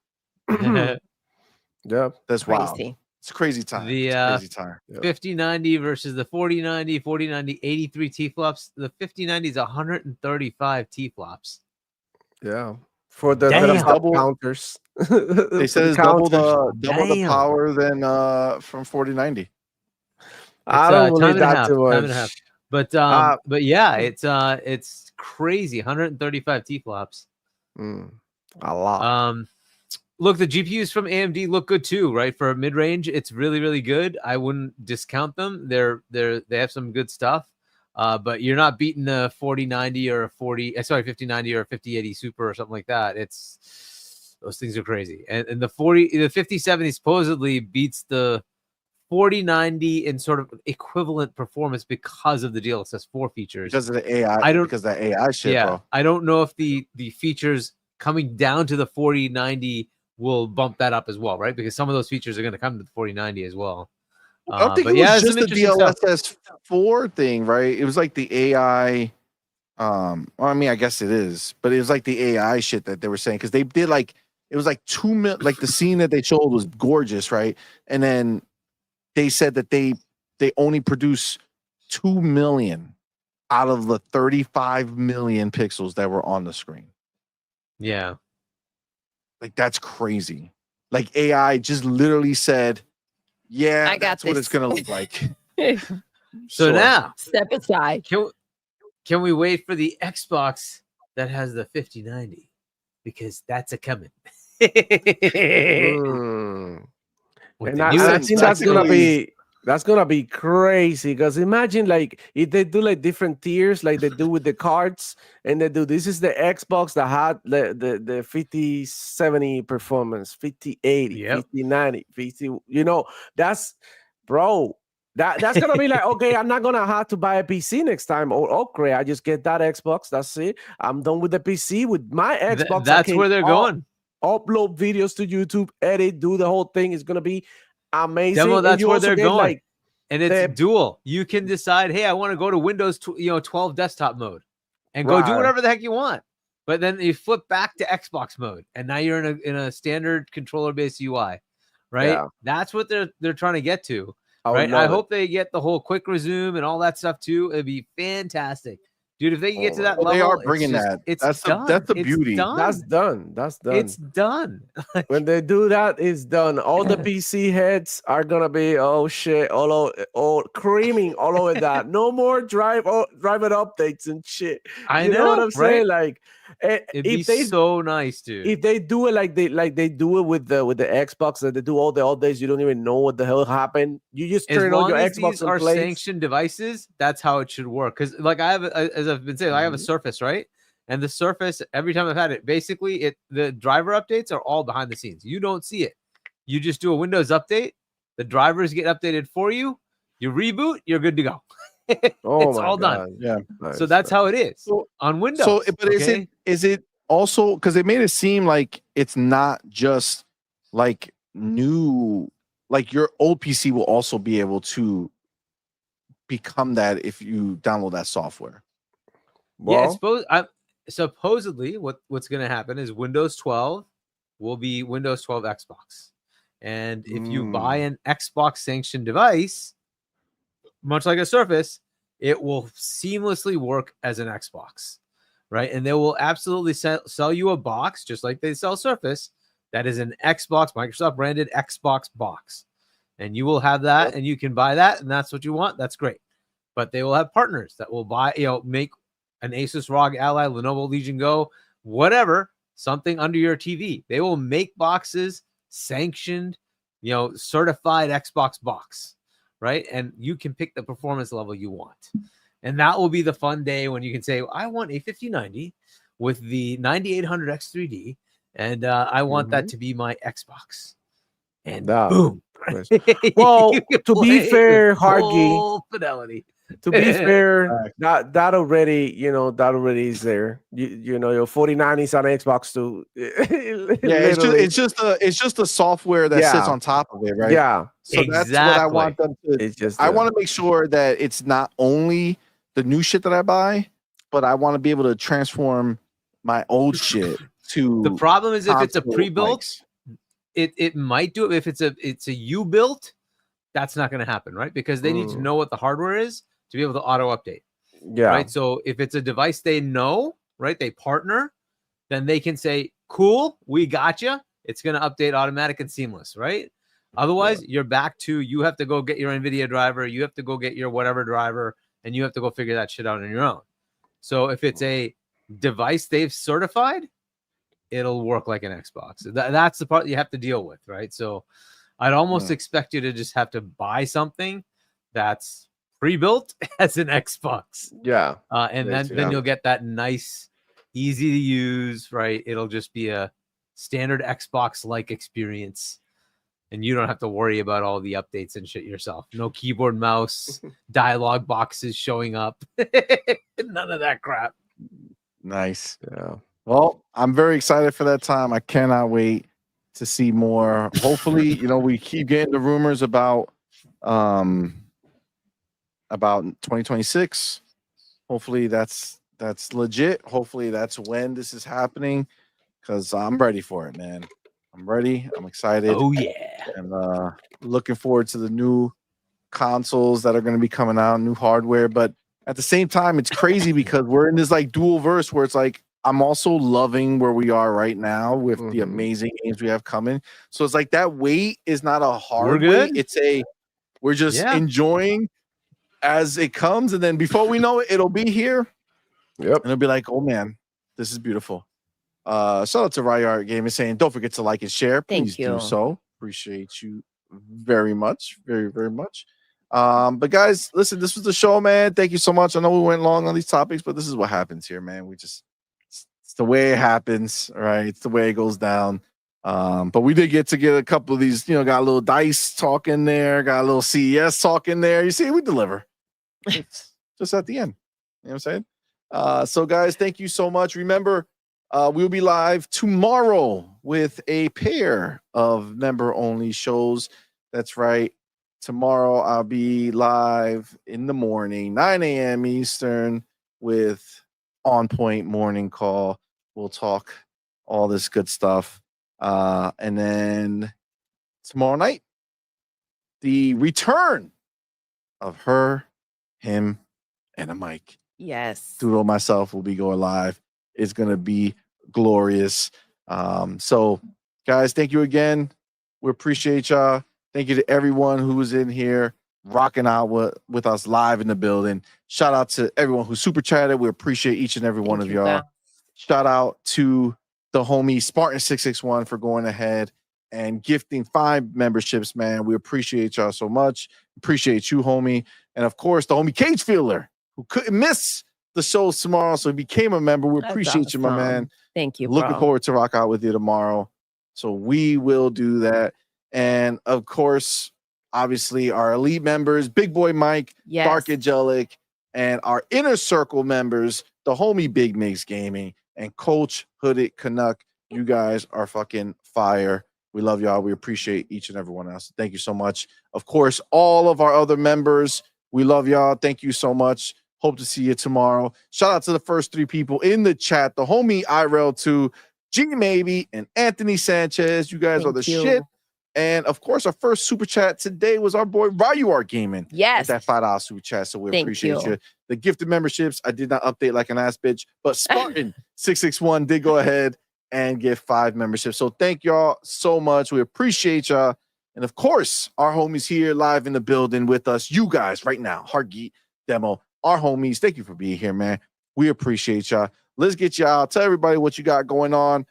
Yeah.
That's wild.
Crazy.
It's a crazy time.
The,
It's a crazy time.
5090 versus the 4090, 4090, 83 T-flops. The 5090 is 135 T-flops.
Yeah. For the
Damn.
double counters.
They said it's double the power than from 4090.
I don't believe
time and a
that
half,
too
time and a half.
much.
But yeah, it's crazy. 135 T-flops.
A lot.
Look, the GPUs from AMD look good too, right? For mid-range, it's really, really good. I wouldn't discount them. They have some good stuff. But you're not beating a 4090 or a 5090 or a 5080 Super or something like that. Those things are crazy. And the 5070 supposedly beats the 4090 in sort of equivalent performance because of the DLSS 4 features.
Because of the AI, because of that AI shit, bro.
I don't know if the features coming down to the 4090 will bump that up as well, right? Because some of those features are going to come to the 4090 as well.
I don't think
but
it was
yeah,
just the
DLSS
DLSS 4 thing, right? It was like the AI. Well, I mean, I guess it is, but it was like the AI shit that they were saying because they did like it was like 2 million. Like the scene that they showed was gorgeous, right? And then they said that they only produce 2 million out of the 35 million pixels that were on the screen.
Yeah.
Like that's crazy. Like AI just literally said, "Yeah,
I got
that's what it's
this."
gonna look like."
So
Sure.
now,
Step aside.
can we wait for the Xbox that has the 5090? Because that's a coming. With
And
the
I
new
think
Xbox.
that's gonna be crazy because imagine like if they do like different tiers like they do with the cards and they do this is the Xbox that had the 5070 performance 5080
Yep.
5090 50 that's bro that's gonna be like okay I'm not gonna have to buy a PC next time or upgrade I just get that Xbox that's it I'm done with the PC with my Xbox
That's where they're going.
upload videos to YouTube edit do the whole thing is gonna be amazing.
Demo, that's where they're going.
Like,
and it's dual. You can decide, hey, I want to go to Windows 12 desktop mode and go do
Right.
whatever the heck you want. But then you flip back to Xbox mode, and now you're in a standard controller-based UI, right?
Yeah.
That's what they're trying to get to,
I would
right? I
love it.
hope they get the whole quick resume and all that stuff too. It'd be fantastic, dude. If they can get to that
Well,
level,
they are
it's
bringing
just-
that.
It's
That's
done.
that's the
It's
beauty.
done.
That's done. That's done.
It's done.
When they do that, it's done. All the PC heads are gonna be shit, all creaming all over that. No more drive it updates and shit.
I
You know what
know,
I'm saying?
right?
Like,
It'd be
if they
so nice, dude.
if they do it like they do it with the Xbox, that they do all the updates, you don't even know what the hell happened. You just
As
turn on
long
your
as
Xbox
these
and
are
play.
sanctioned devices, that's how it should work. Because, like, I have, as I've been saying, I have a Surface, right? And the Surface, every time I've had it, basically, the driver updates are all behind the scenes. You don't see it. You just do a Windows update. The drivers get updated for you. You reboot, you're good to go.
Oh
It's
my
all
God.
done.
Yeah.
So that's how it is
So-
on Windows.
So, but
okay?
is it also because they made it seem like it's not just like new, like your old PC will also be able to become that if you download that software.
Yeah, it's
Well,
supposedly what's going to happen is Windows 12 will be Windows 12 Xbox. And if you buy an Xbox sanctioned device, much like a Surface, it will seamlessly work as an Xbox, right? And they will absolutely sell you a box, just like they sell Surface, that is an Xbox, Microsoft branded Xbox box. And you will have that, and you can buy that, and that's what you want. That's great. But they will have partners that will buy, make an Asus ROG Ally, Lenovo Legion Go, whatever, something under your TV. They will make boxes sanctioned, certified Xbox box, right? And you can pick the performance level you want. And that will be the fun day when you can say, I want a 5090 with the 9800 X3D, and I want that to be my Xbox. And boom.
well,
You can
to be
play
fair,
with
Hargy,
full fidelity.
to be fair, that already, that already is there. Your 4090s on Xbox too.
Yeah, it's just a software that sits on top of it, right?
Yeah.
So that's what I want them to.
It's just
I want to make sure that it's not only the new shit that I buy, but I want to be able to transform my old shit to.
The problem is if it's a
console
pre-built,
likes.
it might do it. If it's a U built, that's not going to happen, right? Because they need to know what the hardware is to be able to auto update.
Yeah.
Right. So if it's a device they know, right, they partner, then they can say, cool, we got you. It's going to update automatic and seamless, right? Otherwise, you're back to you have to go get your NVIDIA driver, you have to go get your whatever driver, and you have to go figure that shit out on your own. So if it's a device they've certified, it'll work like an Xbox. That's the part you have to deal with, right? So I'd almost expect you to just have to buy something that's pre-built as an Xbox.
Yeah.
And then you'll get that nice, easy to use, right? It'll just be a standard Xbox-like experience. And you don't have to worry about all the updates and shit yourself. No keyboard, mouse, dialogue boxes showing up. None of that crap.
Nice.
Yeah.
Well, I'm very excited for that time. I cannot wait to see more. Hopefully, we keep getting the rumors about 2026. Hopefully that's legit. Hopefully that's when this is happening, because I'm ready for it, man. I'm ready. I'm excited.
Oh yeah.
And looking forward to the new consoles that are going to be coming out, new hardware. But at the same time, it's crazy because we're in this like dual verse where it's like I'm also loving where we are right now with the amazing games we have coming. So it's like that wait is not a hard wait. It's we're just enjoying as it comes, and then before we know it, it'll be here.
Yep.
And it'll be like, oh man, this is beautiful. Shout out to Ryart Game is saying, don't forget to like and share. Please do so. Appreciate you very much. Very, very much. But guys, listen, this was the show, man. Thank you so much. I know we went long on these topics, but this is what happens here, man. It's the way it happens, right? It's the way it goes down. But we did get a couple of these, got a little dice talk in there, got a little CES talk in there. You see, we deliver. It's just at the end. You know what I'm saying? So guys, thank you so much. Remember, we'll be live tomorrow with a pair of member-only shows. That's right. Tomorrow I'll be live in the morning, 9 a.m. Eastern, with On Point Morning Call. We'll talk all this good stuff. And then tomorrow night, the return of her, him, and a mic.
Yes.
Doodle, myself will be going live. It's going to be glorious. So, guys, thank you again. We appreciate y'all. Thank you to everyone who was in here rocking out with us live in the building. Shout out to everyone who super chatted. We appreciate each and every one of y'all.
Val.
Shout out to the homie Spartan661 for going ahead and gifting 5 memberships, man. We appreciate y'all so much. Appreciate you, homie. And of course, the homie Cage Fielder, who couldn't miss the shows tomorrow, so he became a member. We
That's
appreciate you, my
awesome.
man.
Thank you,
Looking
bro.
forward to rock out with you tomorrow. So we will do that. And of course, obviously, our elite members, Big Boy Mike,
Yes.
Dark Angelic, and our inner circle members, the homie Big Mix Gaming, and Coach Hooded Canuck. You guys are fucking fire. We love y'all. We appreciate each and every one else. Thank you so much. Of course, all of our other members, we love y'all. Thank you so much. Hope to see you tomorrow. Shout out to the first 3 people in the chat, the homie IRL2, G Maybe, and Anthony Sanchez. You guys are the
Thank you.
shit. And of course, our first super chat today was our boy Ryuar Gaming.
Yes.
With that $5 super chat. So we
Thank
appreciate
you.
you. The gifted memberships, I did not update like an ass bitch, but Spartan661 did go ahead and get 5 memberships. So thank y'all so much. We appreciate y'all. And of course, our homies here live in the building with us. You guys right now, Heartgeek Demo, our homies. Thank you for being here, man. We appreciate y'all. Let's get y'all. Tell everybody what you got going on.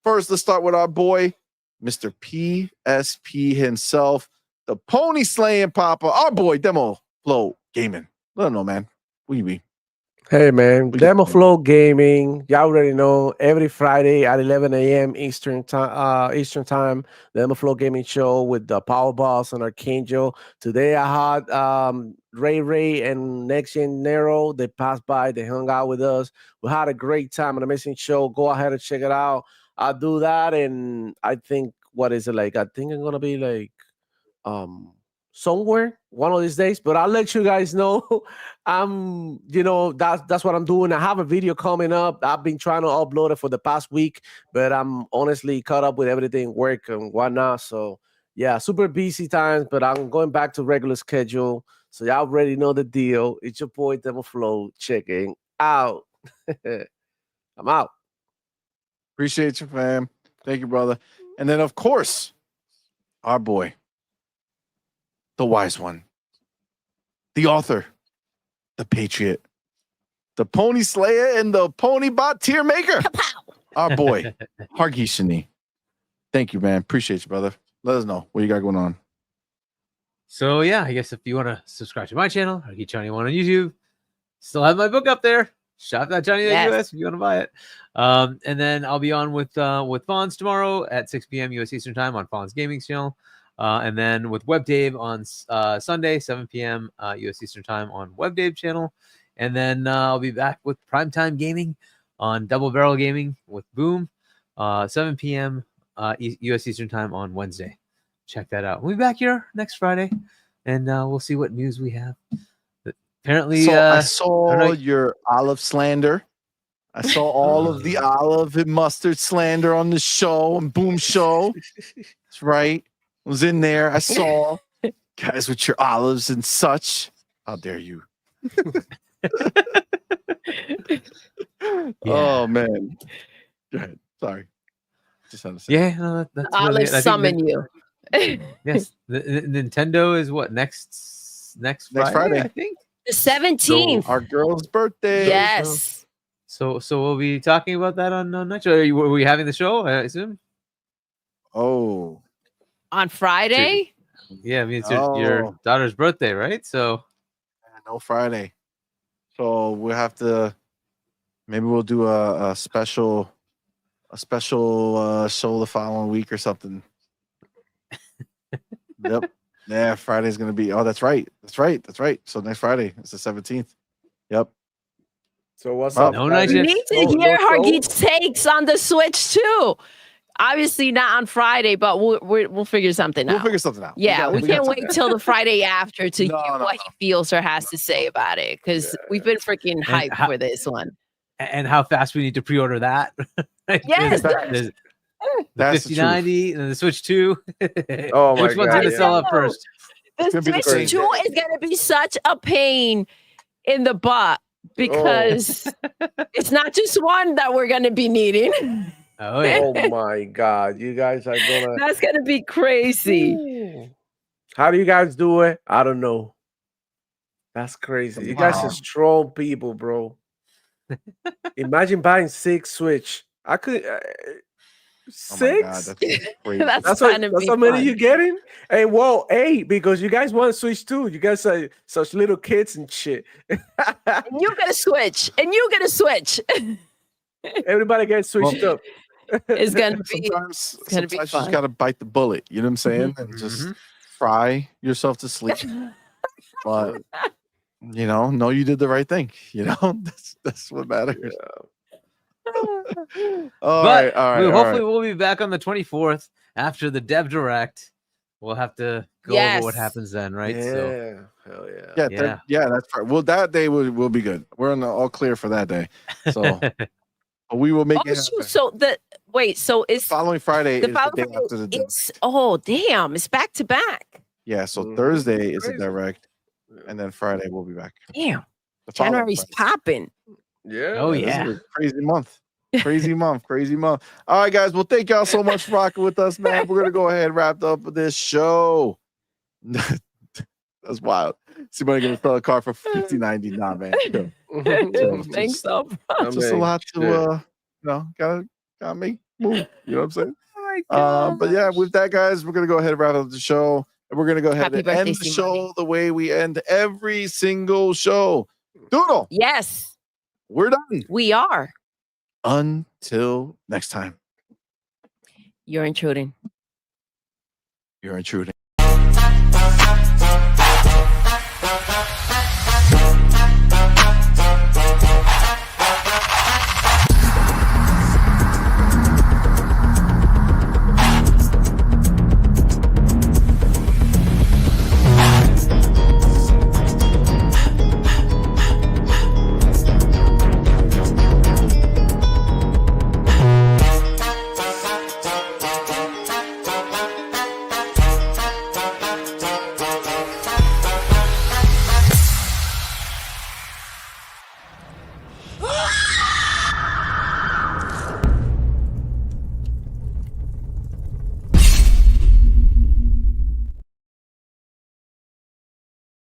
First, let's start with our boy, Mr. PSP himself, the pony slaying papa, our boy Demo Flow Gaming. Let him know, man. Where you be?
Hey man,
We got
Demo
you.
Flow Gaming. Y'all already know every Friday at 11 a.m. Eastern time. Demo Flow Gaming show with the Power Boss and Archangel. Today I had Ray and Next Gen Nero. They passed by, they hung out with us. We had a great time, an amazing show. Go ahead and check it out. I'll do that, and I think what is it like? I think I'm gonna be like somewhere one of these days, but I'll let you guys know. That's what I'm doing. I have a video coming up. I've been trying to upload it for the past week, but I'm honestly caught up with everything, work and whatnot. So yeah, super busy times, but I'm going back to regular schedule. So y'all already know the deal. It's your boy Demo Flow checking out. I'm out.
Appreciate you, fam. Thank you, brother. And then, of course, our boy, the wise one, the author, the patriot, the pony slayer, and the pony bot tier maker. Our boy, Hargi Shani. Thank you, man. Appreciate you, brother. Let us know what you got going on.
So yeah, I guess if you want to subscribe to my channel, I'll get Johnny One on YouTube. Still have my book up there. Shop.Johnny.us if you want to buy it. And then I'll be on with Fonz tomorrow at 6 p.m. US Eastern Time on Fonz Gaming's channel. And then with WebDave on Sunday, 7 p.m. US Eastern Time on WebDave channel. And then I'll be back with Primetime Gaming on Double Barrel Gaming with Boom, 7 p.m. US Eastern Time on Wednesday. Check that out. We'll be back here next Friday, and we'll see what news we have. Apparently,
so I saw your olive slander. I saw all of the olive and mustard slander on the show and Boom Show. That's right. I was in there. I saw guys with your olives and such. How dare you? Oh man. Go ahead. Sorry. Just had to say.
Yeah, no, that's
I'll
really it. I think
summon you.
Yes, the Nintendo is what next Friday, I think.
The 17th.
Our girl's birthday.
Yes.
So we'll be talking about that on next show. Were we having the show? I assume.
Oh.
On Friday?
Yeah, I mean it's your daughter's birthday, right? So
no Friday. So we'll have to maybe we'll do a special show the following week or something. Yep. Yeah, Friday's gonna be. Oh, that's right. So next Friday, it's the 17th. Yep.
So what's up?
No night
You
shift.
need to hear Hargeet's takes on the Switch too. Obviously not on Friday, but we'll figure something out.
We'll figure something out.
Yeah, we can't wait
something.
till the Friday after to
No,
hear
no,
what he feels or has to say about it, because we've been freaking hyped for this one.
and how fast we need to pre-order that. Right?
Yes.
The
That's the
5090 and the Switch 2.
Oh my
Which one's
God,
gonna
yeah.
sell up first?
The
gonna be the
Switch
same.
2 is gonna be such a pain in the butt because it's not just one that we're gonna be needing.
Oh yeah.
Oh my God, you guys are gonna.
That's gonna be crazy.
Ooh. How do you guys do it? I don't know. That's crazy. You guys are
Wow.
strong people, bro. Imagine buying 6 Switch. I could.
Oh my God,
6?
that's crazy.
That's
That's
gonna be
how many
fun.
you getting? Hey, whoa, 8 because you guys want to Switch too. You guys are such little kids and shit.
And you get a Switch. And you get a Switch.
Everybody gets switched up.
It's gonna be
Sometimes
gonna be
you just
fun.
gotta bite the bullet. You know what I'm saying? And just cry yourself to sleep. But you know you did the right thing. You know, that's what matters. All
But
right.
hopefully we'll be back on the 24th after the Dev Direct. We'll have to go over what
Yes.
happens then, right?
Yeah,
So
hell yeah.
Yeah.
That's right. Well, that day will be good. We're on the all clear for that day. So we will make
Oh,
it
shoot.
happen.
So it's
Following Friday
the
is the
following
day after the
Friday damn, it's back to back.
Yeah, so
Mhm.
Thursday is a
Crazy.
direct, and then Friday we'll be back.
Damn.
The following
January's
Friday.
popping.
Yeah.
Oh,
This is
yeah.
a crazy month. Crazy month. All right, guys. Well, thank y'all so much for rocking with us, man. We're gonna go ahead and wrap up this show. That's wild. CMoney gonna sell a car for $50.90. Nah, man. Chill.
Thanks, so.
Just a lot to gotta make move. You know what I'm saying? But yeah, with that, guys, we're gonna go ahead and wrap up the show. And we're gonna go ahead
Happy
and
birthday,
end the
CMoney.
show the way we end every single show. Doodle,
Yes,
we're done.
we are.
Until next time,
You're intruding.
you're intruding.